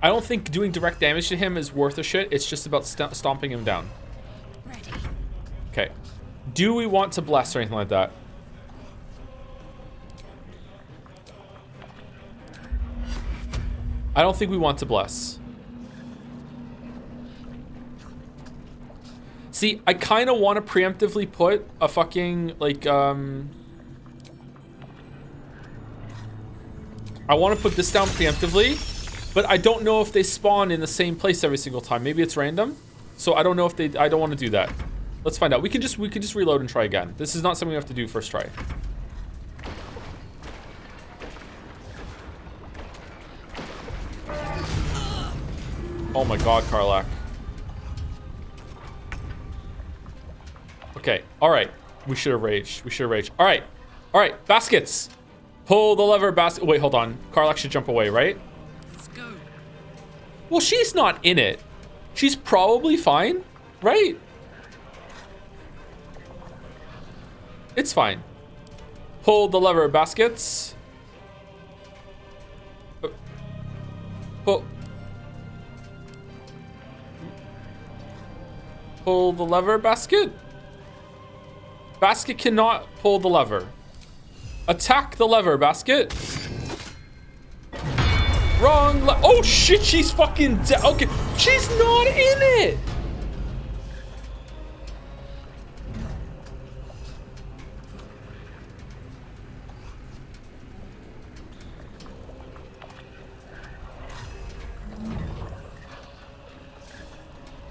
I don't think doing direct damage to him is worth a shit. It's just about stomping him down. Ready. Okay. Do we want to bless or anything like that? I don't think we want to bless. See, I kind of want to preemptively put a fucking, like, I want to put this down preemptively, but I don't know if they spawn in the same place every single time. Maybe it's random. So I don't know if I don't want to do that. Let's find out. We can just reload and try again. This is not something we have to do first try. Oh my god, Karlach. Okay, alright. We should have raged. We should have raged. Alright. Alright, baskets. Pull the lever, basket. Wait, hold on. Karlach should jump away, right? Let's go. Well, she's not in it. She's probably fine, right? It's fine. Pull the lever, baskets. Pull the lever, basket. Basket cannot pull the lever. Attack the lever, basket. Wrong oh shit, she's fucking okay, she's not in it.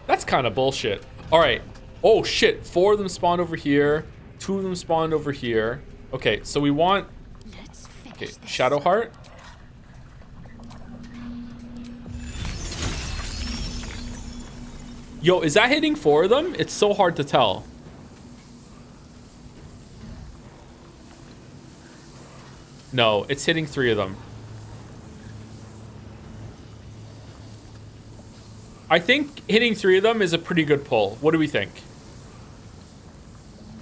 That's kind of bullshit. All right. Oh shit, 4 of them spawned over here. 2 of them spawned over here. Okay, so we want... Okay, Shadowheart. Yo, is that hitting 4 of them? It's so hard to tell. No, it's hitting 3 of them. I think hitting 3 of them is a pretty good pull. What do we think?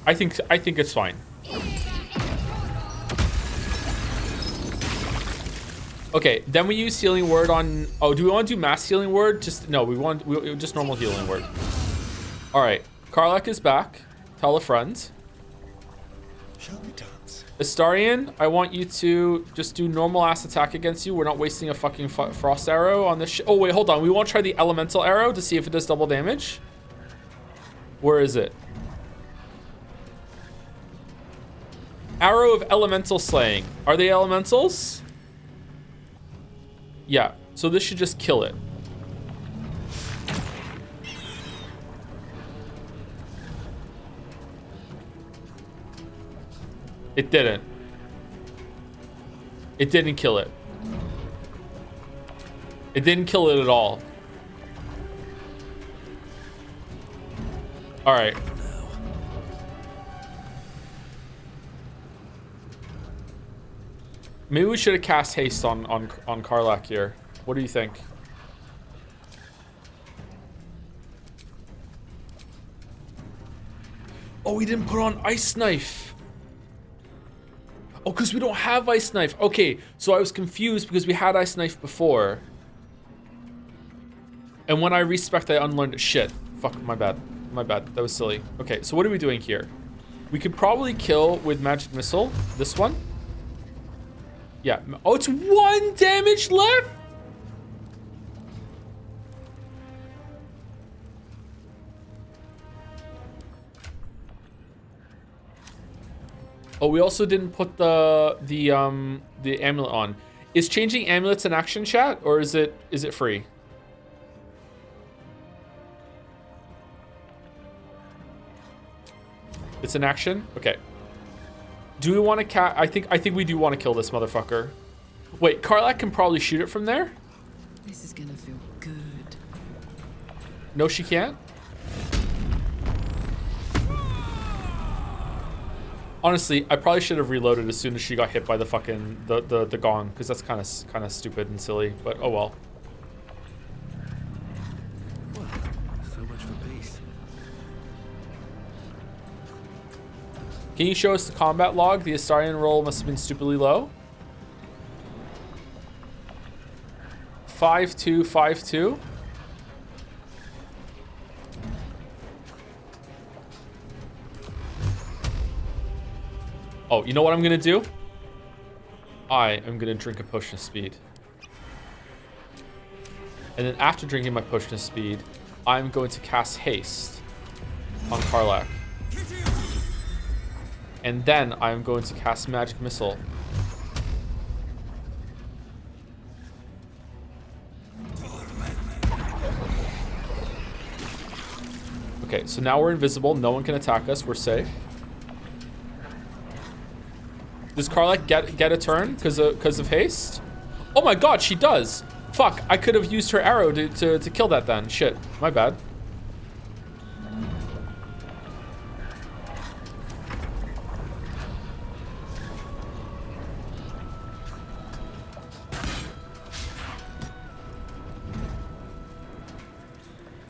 I think it's fine. Okay, then we use healing word on... Oh, do we want to do mass healing word? Just no, we just normal healing word. All right, Karlach is back. Tell a friend. Shall we dance? Astarion, I want you to just do normal ass attack against you. We're not wasting a fucking frost arrow on this oh, wait, hold on. We want to try the elemental arrow to see if it does double damage. Where is it? Arrow of elemental slaying. Are they elementals? Yeah, so this should just kill it. It didn't. It didn't kill it. It didn't kill it at all. All right. Maybe we should have cast haste on Karlach here. What do you think? Oh, we didn't put on Ice Knife. Oh, because we don't have Ice Knife. Okay, so I was confused because we had Ice Knife before. And when I respect, I unlearned it. Shit. Fuck, my bad. My bad. That was silly. Okay, so what are we doing here? We could probably kill with Magic Missile. This one. Yeah. Oh, it's 1 damage left? Oh, we also didn't put the amulet on. Is changing amulets an action, chat, or is it free? It's an action? Okay. Do we want to I think we do want to kill this motherfucker. Wait, Karlach can probably shoot it from there? This is gonna feel good. No, she can't? Honestly, I probably should have reloaded as soon as she got hit by the fucking the gong, because that's kind of stupid and silly, but oh well. So much for peace. Can you show us the combat log? The Astarion roll must have been stupidly low. 5-2-5-2. Oh, you know what I'm gonna do? I am gonna drink a potion of speed. And then after drinking my potion of speed, I'm going to cast haste on Karlach. And then I'm going to cast Magic Missile. Okay, so now we're invisible. No one can attack us. We're safe. Does Karlach get a turn because of haste? Oh my god, she does. Fuck, I could have used her arrow to kill that then. Shit, my bad.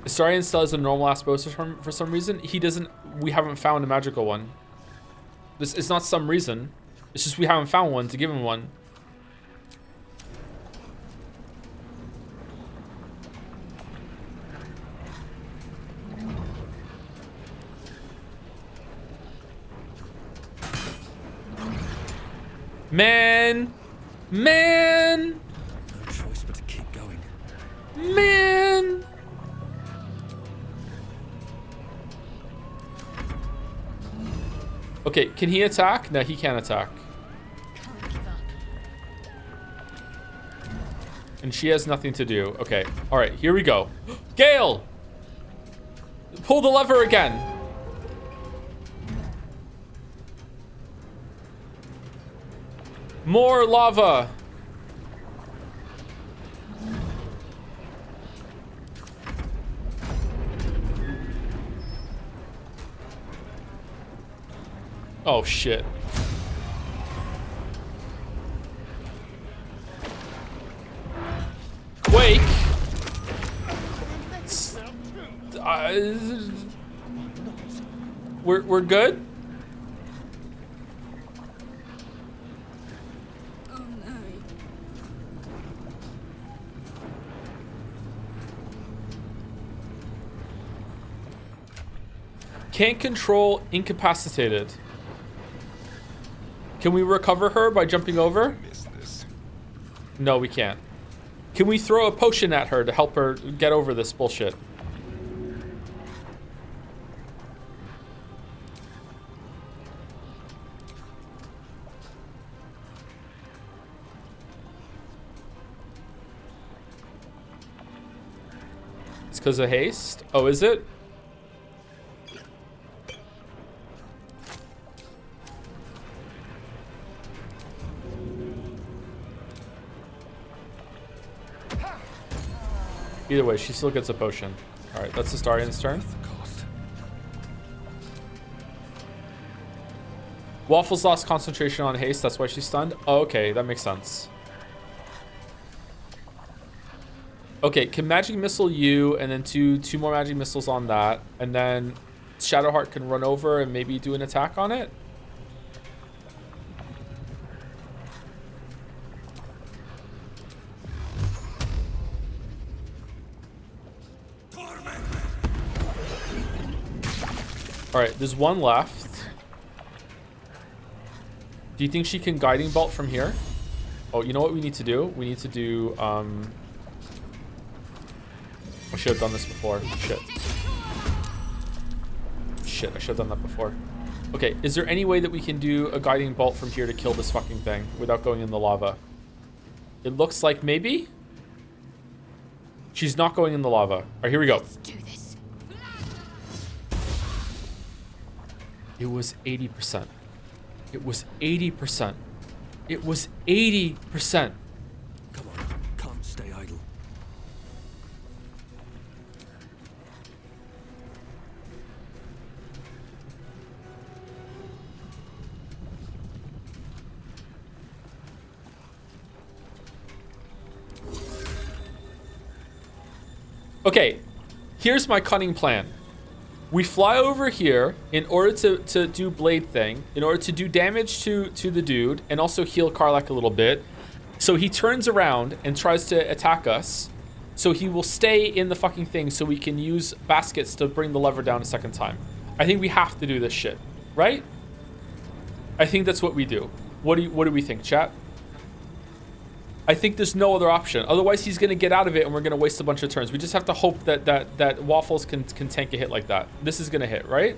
Astarion still has a normal ass bow for some reason. He doesn't. We haven't found a magical one. This is not some reason. It's just we haven't found one to give him one. Man! Man! No choice but to keep going. Man! Okay, can he attack? No, he can't attack. And she has nothing to do. Okay, all right, here we go. Gale! Pull the lever again. More lava. Oh, shit. Quake. We're good? Oh no. Can't control incapacitated. Can we recover her by jumping over? No, we can't. Can we throw a potion at her to help her get over this bullshit? It's because of haste? Oh, is it? Either way, she still gets a potion. All right, that's the Starian's turn. The cost. Waffles lost concentration on haste. That's why she's stunned. Oh, okay, that makes sense. Okay, can magic missile you, and then two more magic missiles on that, and then Shadowheart can run over and maybe do an attack on it. All right, there's one left. Do you think she can guiding bolt from here? Oh, you know what we need to do? We need to do I should have done this before. Shit, I should have done that before. Okay, is there any way that we can do a guiding bolt from here to kill this fucking thing without going in the lava? It looks like maybe. She's not going in the lava. All right, here we go. Let's do this. It was 80%. It was 80%. It was 80%. Come on, can't stay idle. Okay, here's my cunning plan. We fly over here in order to do blade thing, in order to do damage to the dude, and also heal Karlach a little bit. So he turns around and tries to attack us. So he will stay in the fucking thing so we can use baskets to bring the lever down a second time. I think we have to do this shit, right? I think that's what we do. What do we think, chat? I think there's no other option. Otherwise, he's going to get out of it, and we're going to waste a bunch of turns. We just have to hope that Waffles can tank a hit like that. This is going to hit, right?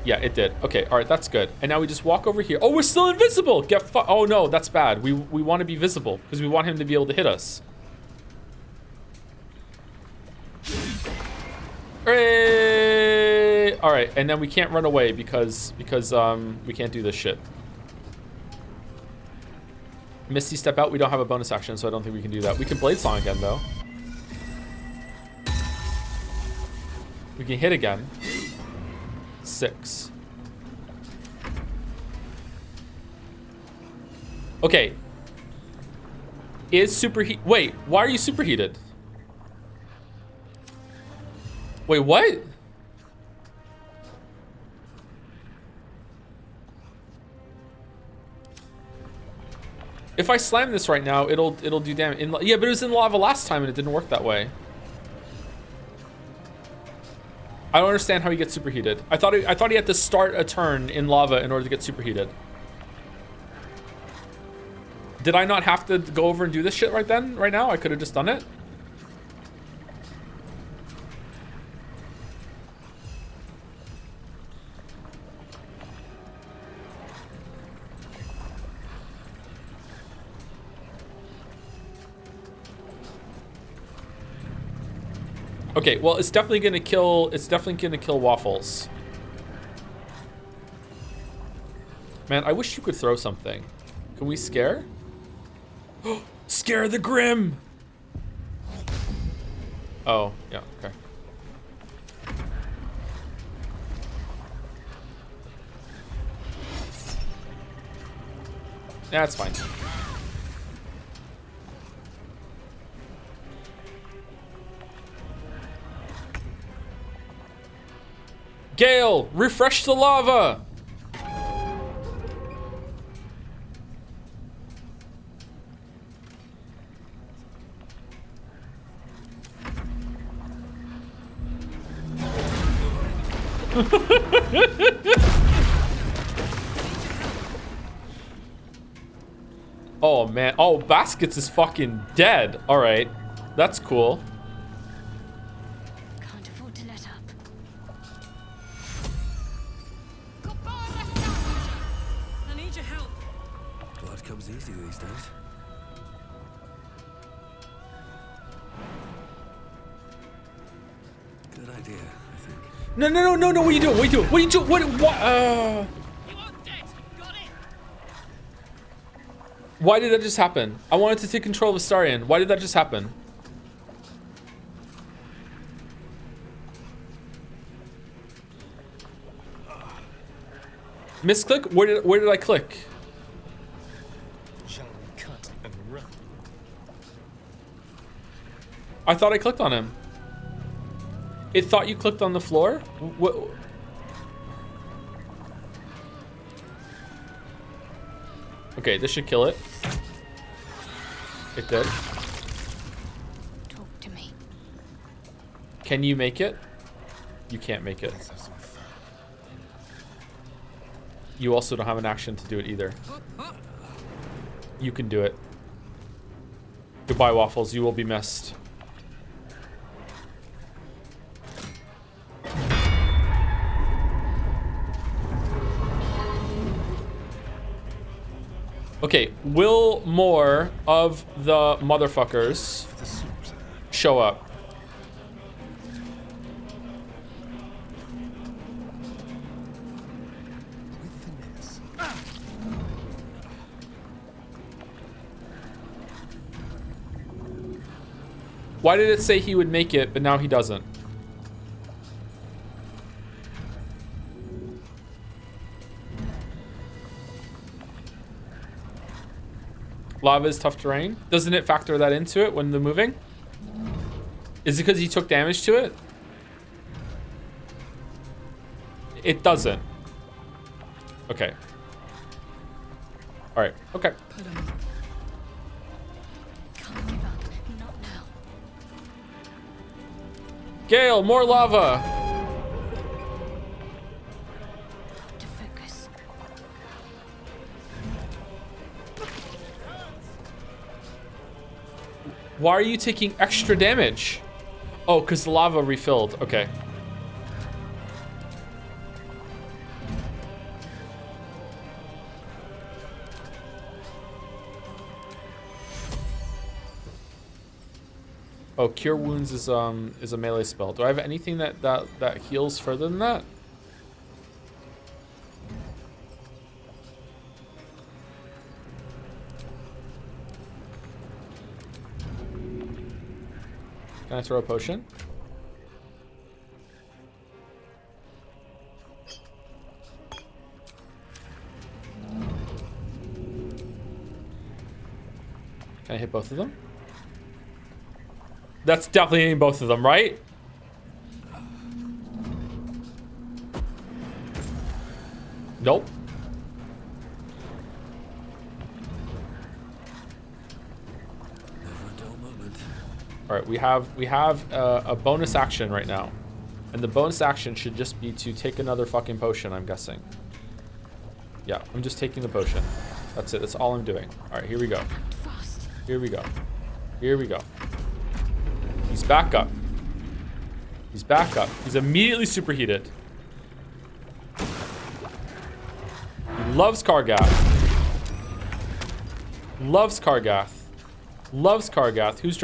Yeah, it did. Okay, all right, that's good. And now we just walk over here. Oh, we're still invisible. Oh, no, that's bad. We want to be visible because we want him to be able to hit us. Hooray! All right, and then we can't run away because we can't do this shit. Misty step out. We don't have a bonus action, so I don't think we can do that. We can blade song again though. We can hit again. 6. Okay. Is superheat? Wait, why are you superheated? Wait, what? If I slam this right now, it'll do damage. Yeah, but it was in lava last time and it didn't work that way. I don't understand how he gets superheated. I thought he had to start a turn in lava in order to get superheated. Did I not have to go over and do this shit right now? I could have just done it. Okay, well, it's definitely gonna kill Waffles. Man, I wish you could throw something. Can we scare? Scare the Grim! Oh, yeah, okay. That's fine. Gale, refresh the lava! Oh man, oh, Baskets is fucking dead. All right, that's cool. Can't afford to let up. I need your help. Blood comes easy these days. Good idea, I think. No, what are you doing? What are you doing? What are you doing? What? You are dead. Got it. Why did that just happen? I wanted to take control of Astarion. Why did that just happen? Misclick? Where did I click? Shall we cut and run? I thought I clicked on him. It thought you clicked on the floor? What? Okay, this should kill it. It did. Talk to me. Can you make it? You can't make it. You also don't have an action to do it either. You can do it. Goodbye, Waffles. You will be missed. Okay, will more of the motherfuckers show up? Why did it say he would make it, but now he doesn't? Lava is tough terrain. Doesn't it factor that into it when they're moving? Is it because he took damage to it? It doesn't. Okay. All right. Okay. Put 'em up. Can't give up. Not now. Gale, more lava. To focus. Why are you taking extra damage? Oh, because the lava refilled. Okay. Oh, Cure Wounds is a melee spell. Do I have anything that heals further than that? Can I throw a potion? Can I hit both of them? That's definitely hitting both of them, right? Nope. Never a dull moment. All right, we have a bonus action right now, and the bonus action should just be to take another fucking potion. I'm guessing. Yeah, I'm just taking the potion. That's it. That's all I'm doing. All right, here we go. Fast. Here we go. Here we go. He's back up. He's back up. He's immediately superheated. He loves Kargath. Loves Kargath. Loves Kargath. Whose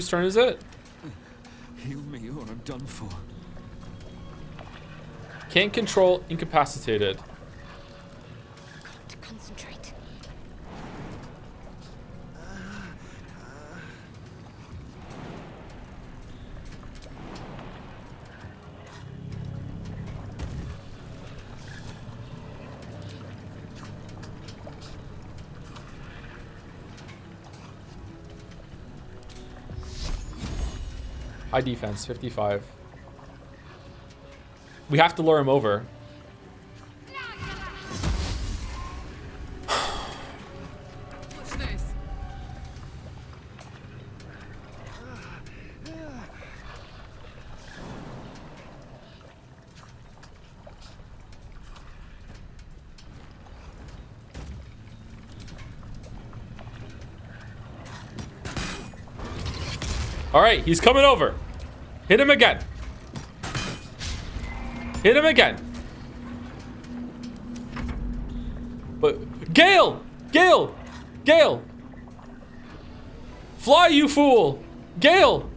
turn is it? Heal me or I'm done for. Can't control incapacitated. Got to concentrate. High defense, 55. We have to lure him over. Watch this. All right, he's coming over. Hit him again. Hit him again. But Gale! Gale! Gale! Fly, you fool! Gale!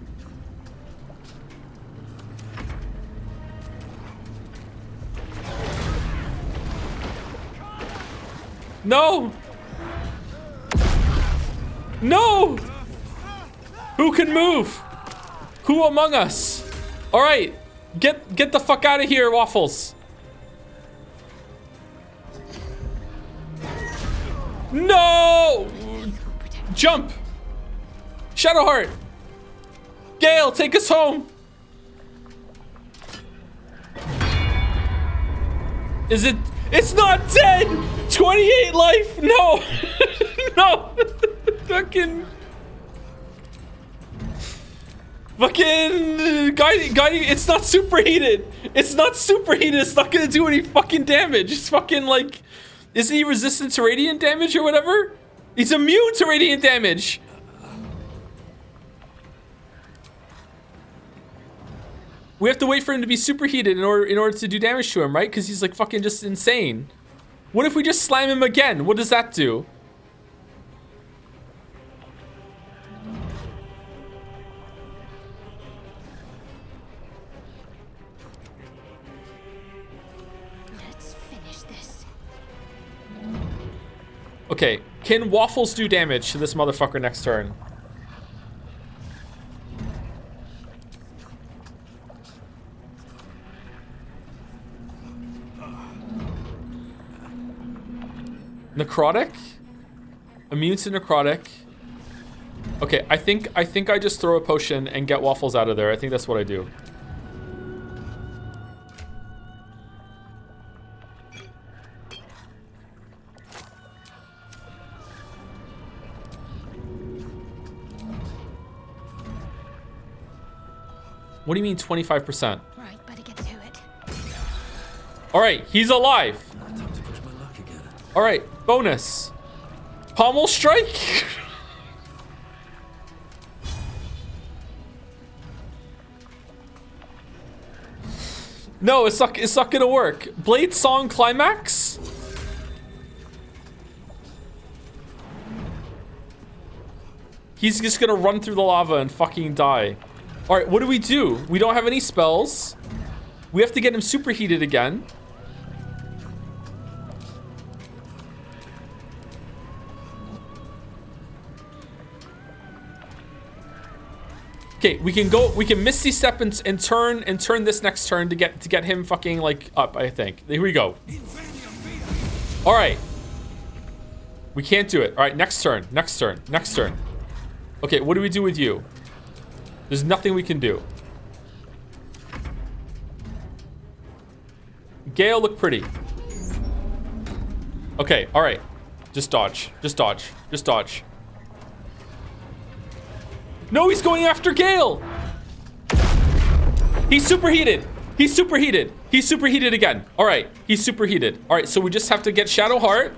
No! No! Who can move? Who among us? All right, get the fuck out of here, Waffles. No! Jump! Shadowheart! Gale, take us home! Is it? It's not dead! 28 life! No! No! Fucking guiding, it's not superheated! It's not superheated, it's not gonna do any fucking damage. It's fucking like, isn't he resistant to radiant damage or whatever? He's immune to radiant damage! We have to wait for him to be superheated in order to do damage to him, right? Because he's like fucking just insane. What if we just slam him again? What does that do? Let's finish this. Okay, can Waffles do damage to this motherfucker next turn? Necrotic? Immune to necrotic. Okay, I think I just throw a potion and get Waffles out of there. I think that's what I do. What do you mean 25%? Right, better get to it. All right, he's alive. Time to push my luck again. All right, bonus. Pommel strike. No, it's not gonna work. Blade Song Climax? He's just gonna run through the lava and fucking die. All right, what do? We don't have any spells. We have to get him superheated again. Okay, we can Misty Step and turn this next turn to get him fucking like up, I think. Here we go. All right. We can't do it. All right, next turn. Okay, what do we do with you? There's nothing we can do. Gale, look pretty. Okay, all right. Just dodge. No, he's going after Gale. He's superheated. He's superheated again. All right, he's superheated. All right, so we just have to get Shadowheart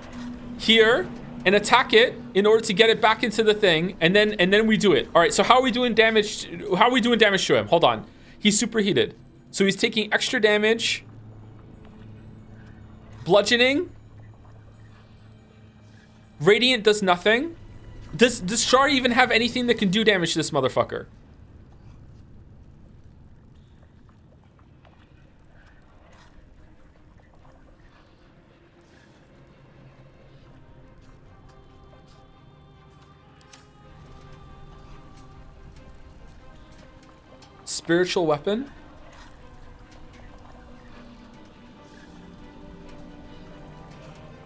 here and attack it in order to get it back into the thing, and then we do it. All right, so how are we doing damage to him? Hold on. He's superheated. So he's taking extra damage. Bludgeoning. Radiant does nothing. Does Shar even have anything that can do damage to this motherfucker? Spiritual weapon?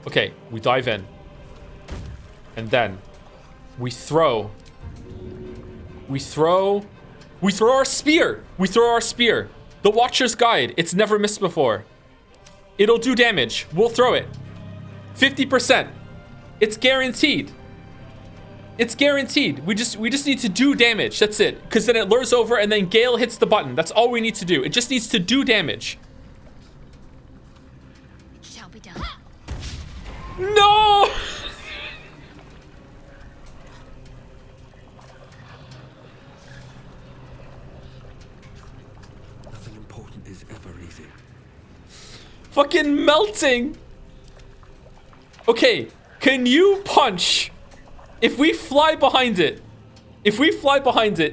Okay, we dive in. And then we throw our spear. The Watcher's Guide. It's never missed before. It'll do damage. We'll throw it. 50%. It's guaranteed. We just need to do damage. That's it. Because then it lures over and then Gale hits the button. That's all we need to do. It just needs to do damage. Shall be done. No! Nothing important is ever easy. Fucking melting. Okay, can you punch? If we fly behind it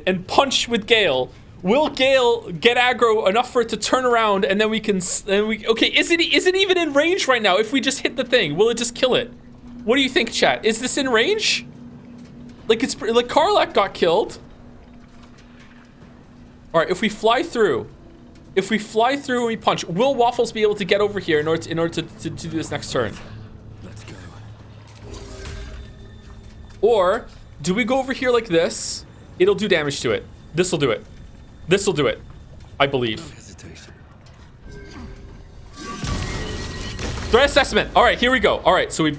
and punch with Gale, will Gale get aggro enough for it to turn around and then we can, okay, is it even in range right now? If we just hit the thing, will it just kill it? What do you think, chat? Is this in range? Like it's like Karlak got killed. All right, if we fly through and we punch, will Waffles be able to get over here in order to do this next turn? Let's go. Or do we go over here like this? It'll do damage to it. This will do it. This will do it. I believe. No hesitation. Threat assessment. All right, here we go. All right, so we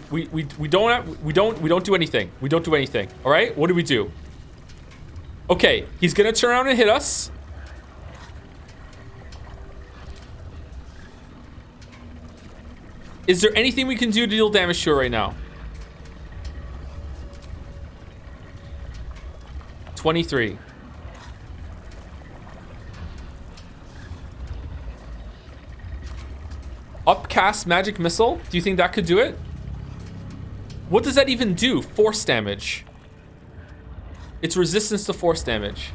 don't do anything. We don't do anything. All right, what do we do? Okay, he's gonna turn around and hit us. Is there anything we can do to deal damage to it right now? 23. Upcast magic missile? Do you think that could do it? What does that even do? Force damage. It's resistance to force damage.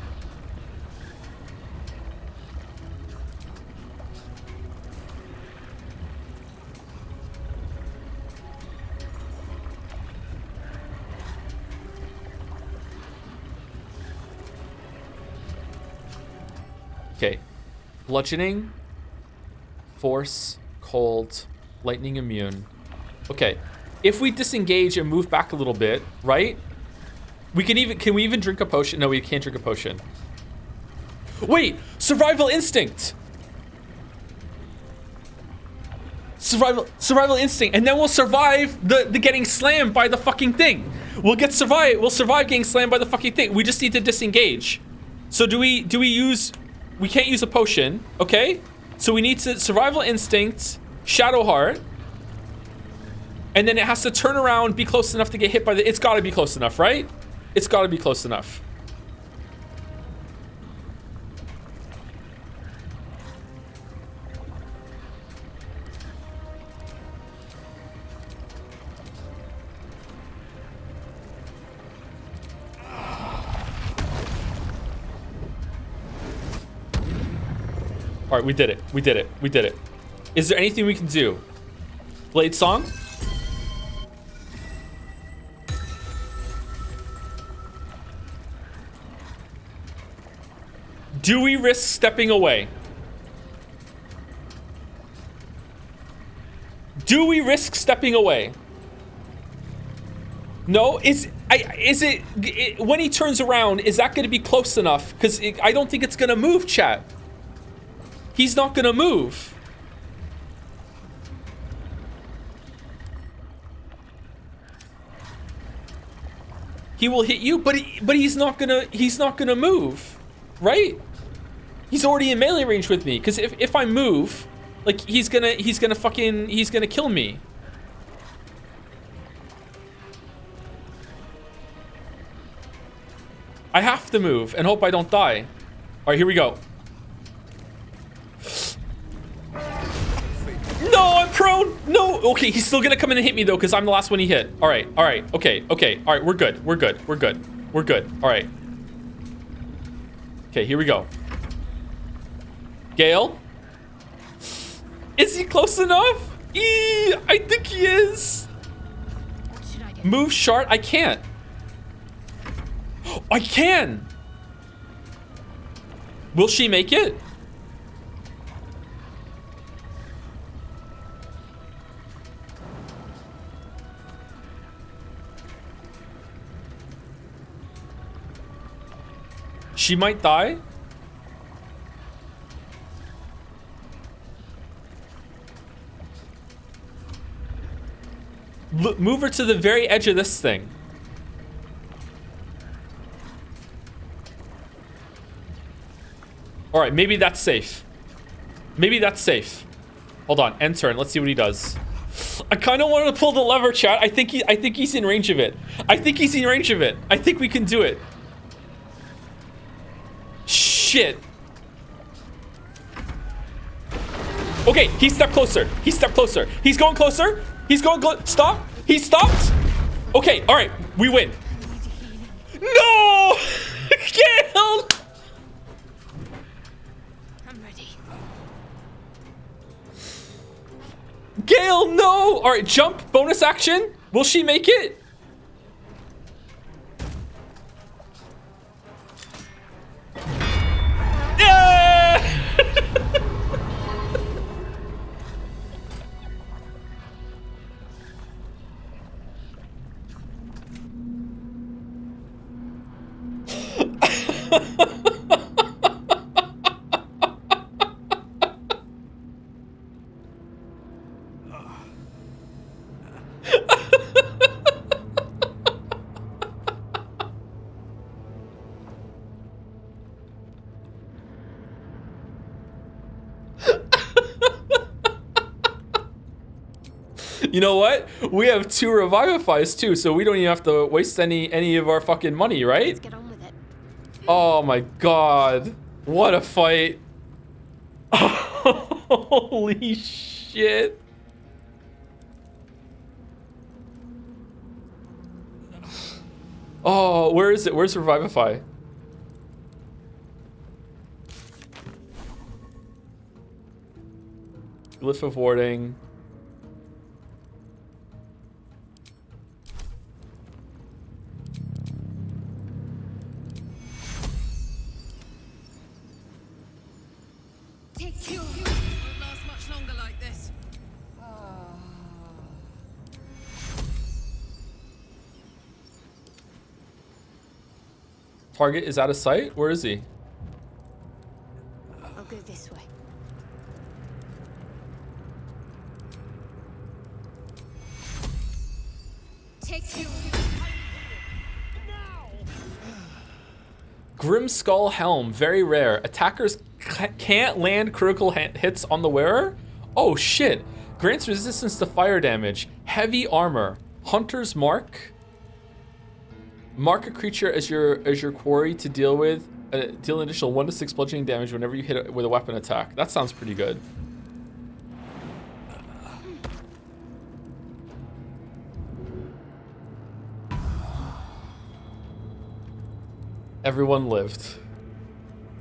Okay. Bludgeoning, force, cold, lightning immune. Okay. If we disengage and move back a little bit, right? Can we even drink a potion? No, we can't drink a potion. Wait, survival instinct. Survival instinct, and then we'll survive the getting slammed by the fucking thing. We'll survive getting slammed by the fucking thing. We just need to disengage. So do we use, we can't use a potion, okay? So we need to survival instinct, shadow heart, and then it has to turn around, be close enough to get hit by the, it's gotta be close enough, right? It's gotta be close enough. All right, we did it. We did it. We did it. Is there anything we can do? Blade Song? Do we risk stepping away? Do we risk stepping away? No? Is it when he turns around, is that going to be close enough? Because I don't think it's going to move, chat. He's not going to move. He will hit you, but he's not going to move, right? He's already in melee range with me, because if I move, like he's gonna kill me. I have to move and hope I don't die. All right, here we go. No, I'm prone. No. Okay, he's still gonna come in and hit me though, because I'm the last one he hit. All right. All right. Okay. Okay. All right. We're good. We're good. We're good. We're good. All right. Okay, here we go. Gale? Is he close enough? I think he is. What should I do? Move shard? I can't. I can. Will she make it? She might die. Look, move her to the very edge of this thing. All right, maybe that's safe. Maybe that's safe. Hold on, end turn. Let's see what he does. I kind of wanted to pull the lever, chat. I think he's in range of it. I think he's in range of it. I think we can do it. Shit. Okay, he stepped closer. He stepped closer. He's going closer. He's going stop. He stopped. Okay, all right. We win. No! Gale! I'm ready. Gale, no! All right, jump. Bonus action. Will she make it? You know what? We have 2 Revivifies too, so we don't even have to waste any of our fucking money, right? Let's get on with it. Oh my god. What a fight. Holy shit. Oh, where is it? Where's Revivify? Glyph of Warding. Take two. Won't last much longer like this. Target is out of sight? Where is he? I'll go this way. Take two. Grim Skull Helm, very rare. Attackers can't land critical hits on the wearer? Oh shit. Grants resistance to fire damage. Heavy armor. Hunter's Mark. Mark a creature as your quarry to deal with. Deal an additional 1 to 6 bludgeoning damage whenever you hit it with a weapon attack. That sounds pretty good. Everyone lived.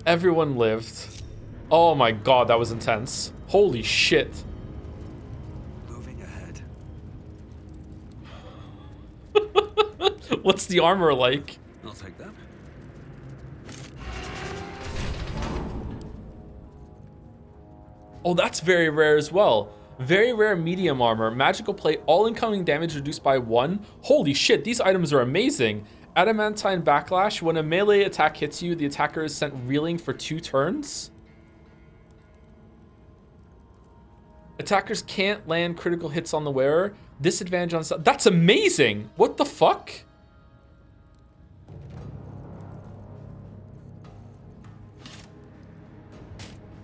Everyone lived. Oh my god, that was intense. Holy shit. Moving ahead. What's the armor like? I'll take that. Oh, that's very rare as well. Very rare medium armor. Magical plate. All incoming damage reduced by 1. Holy shit, these items are amazing. Adamantine Backlash. When a melee attack hits you, the attacker is sent reeling for 2 turns. Attackers can't land critical hits on the wearer. Disadvantage on... That's amazing! What the fuck?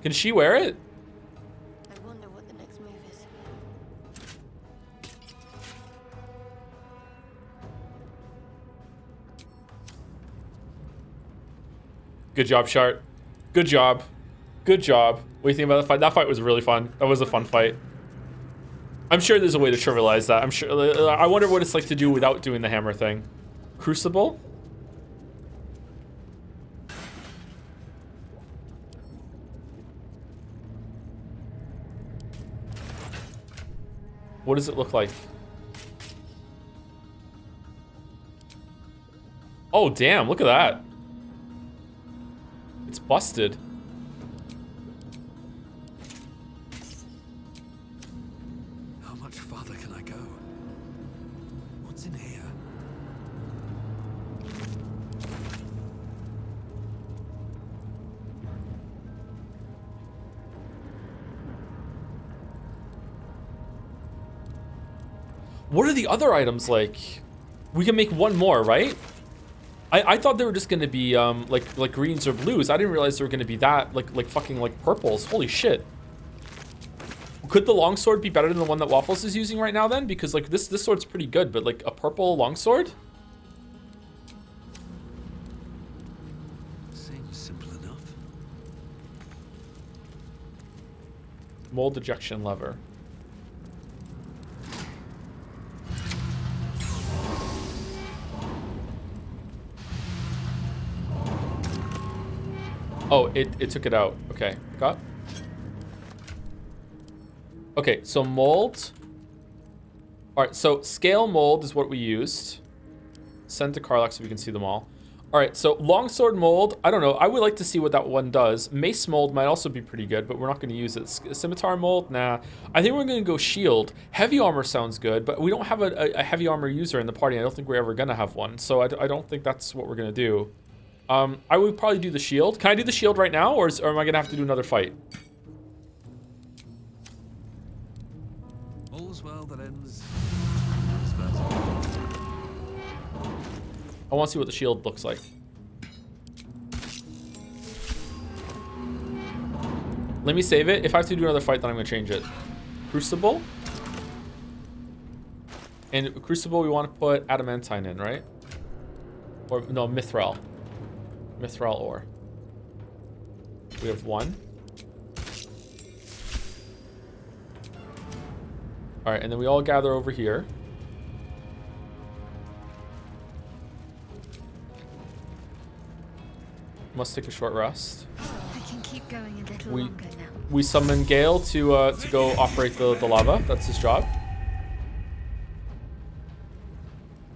Can she wear it? I wonder what the next move is. Good job, Shart. Good job. Good job. What do you think about the fight? That fight was really fun. That was a fun fight. I'm sure there's a way to trivialize that. I'm sure. I wonder what it's like to do without doing the hammer thing. Crucible? What does it look like? Oh, damn. Look at that. It's busted. How much farther can I go? What's in here? What are the other items like? We can make one more, right? I thought they were just gonna be like greens or blues. I didn't realize they were gonna be that like fucking like purples. Holy shit. Could the longsword be better than the one that Waffles is using right now then? Because like this sword's pretty good, but like a purple longsword? Seems simple enough. Mold ejection lever. Oh, it took it out. Okay, got. Okay, so mold. All right, so scale mold is what we used. Send to Karlach so we can see them all. All right, so longsword mold. I don't know. I would like to see what that one does. Mace mold might also be pretty good, but we're not going to use it. Scimitar mold, nah. I think we're going to go shield. Heavy armor sounds good, but we don't have a heavy armor user in the party. I don't think we're ever going to have one, so I don't think that's what we're going to do. I would probably do the shield. Can I do the shield right now, or am I gonna have to do another fight? All's well that ends. I want to see what the shield looks like. Let me save it. If I have to do another fight, then I'm gonna change it. Crucible. And Crucible, we want to put Adamantine in, right? Or, no, Mithril. Mithril ore. We have 1. Alright, and then we all gather over here. Must take a short rest. I can keep going a little longer now. We summon Gale to go operate the lava. That's his job.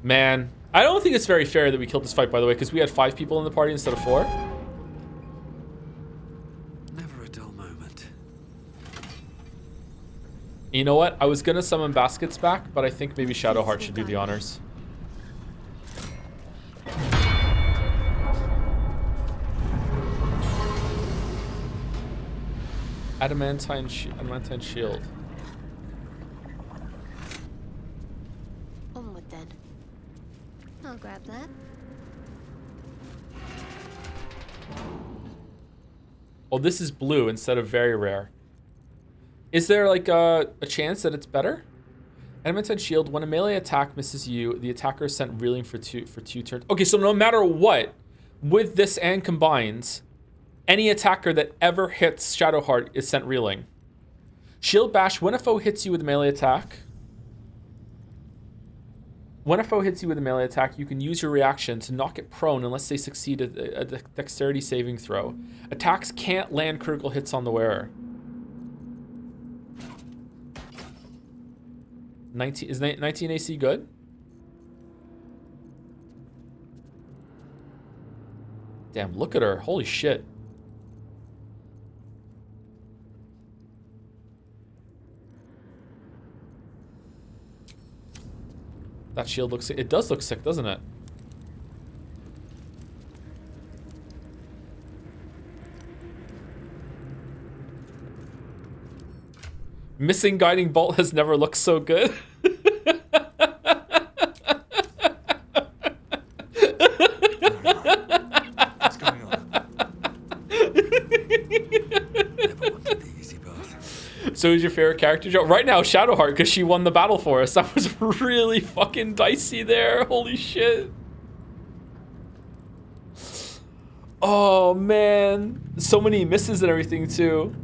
Man, I don't think it's very fair that we killed this fight, by the way, because we had 5 people in the party instead of 4. Never a dull moment. You know what? I was gonna summon Baskets back, but I think maybe Shadowheart should do the honors. Adamantine shield. Onward then. I'll grab that. Oh, this is blue instead of very rare. Is there like a chance that it's better? Adamantine shield. When a melee attack misses you, the attacker is sent reeling for two turns. Okay, so no matter what, with this and combines, any attacker that ever hits Shadowheart is sent reeling. Shield bash. When a foe hits you with a melee attack. When a foe hits you with a melee attack, you can use your reaction to knock it prone unless they succeed a dexterity saving throw. Attacks can't land critical hits on the wearer. 19 is 19 AC good? Damn, look at her. Holy shit. That shield looks sick. It does look sick, doesn't it? Missing guiding bolt has never looked so good. What's going on? Never wanted the easy path. So who's your favorite character, Joe? Right now, Shadowheart, because she won the battle for us. That was really fucking dicey there. Holy shit. Oh, man. So many misses and everything, too.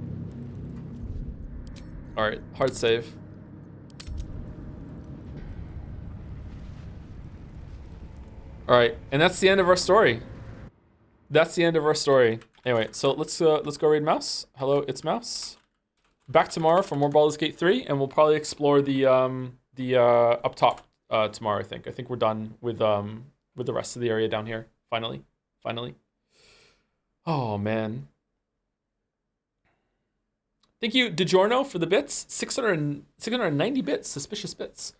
All right, hard save. All right, and that's the end of our story. That's the end of our story. Anyway, so let's go raid Mouse. Hello, it's Mouse. Back tomorrow for more Baldur's Gate 3, and we'll probably explore the up top tomorrow. I think we're done with the rest of the area down here. Finally. Oh man. Thank you, DiGiorno, for the bits. 690 bits, suspicious bits.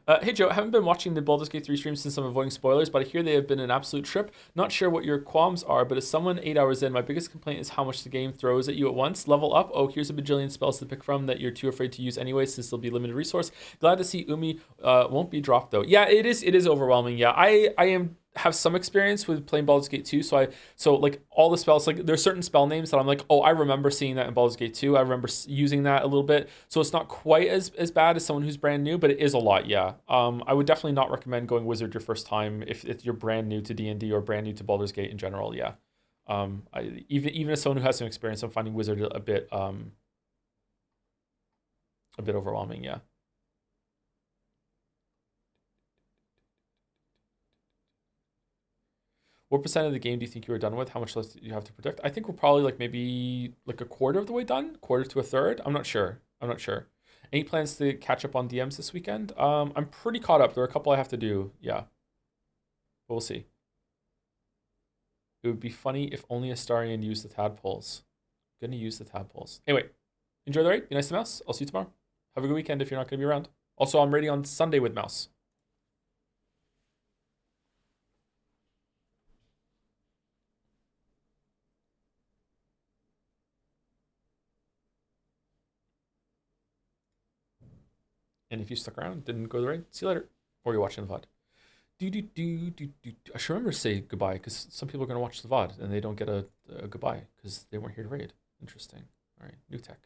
Hey Joe, I haven't been watching the Baldur's Gate 3 streams since I'm avoiding spoilers, but I hear they have been an absolute trip. Not sure what your qualms are, but as someone 8 hours in, my biggest complaint is how much the game throws at you at once. Level up. Oh, here's a bajillion spells to pick from that you're too afraid to use anyway, since they'll be limited resource. Glad to see Umi won't be dropped though. Yeah, it is overwhelming. Yeah, I have some experience with playing Baldur's Gate 2, so like all the spells, like there's certain spell names that I'm like, oh, I remember seeing that in Baldur's Gate 2. I remember using that a little bit, so it's not quite as bad as someone who's brand new, but it is a lot. Yeah, I would definitely not recommend going Wizard your first time if you're brand new to D&D or brand new to Baldur's Gate in general. Yeah, even as someone who has some experience, I'm finding Wizard a bit overwhelming. Yeah. What percent of the game do you think you were done with? How much less do you have to predict? I think we're probably like maybe like a quarter of the way done, quarter to a third. I'm not sure. Any plans to catch up on DMs this weekend? I'm pretty caught up. There are a couple I have to do. Yeah, but we'll see. It would be funny if only Astarion used the tadpoles. Gonna use the tadpoles. Anyway, enjoy the raid. Be nice to Mouse. I'll see you tomorrow. Have a good weekend if you're not gonna be around. Also, I'm raiding on Sunday with Mouse. And if you stuck around, didn't go to the raid, see you later. Or you're watching the VOD. I should remember to say goodbye because some people are going to watch the VOD and they don't get a goodbye because they weren't here to raid. Interesting. All right, new tech.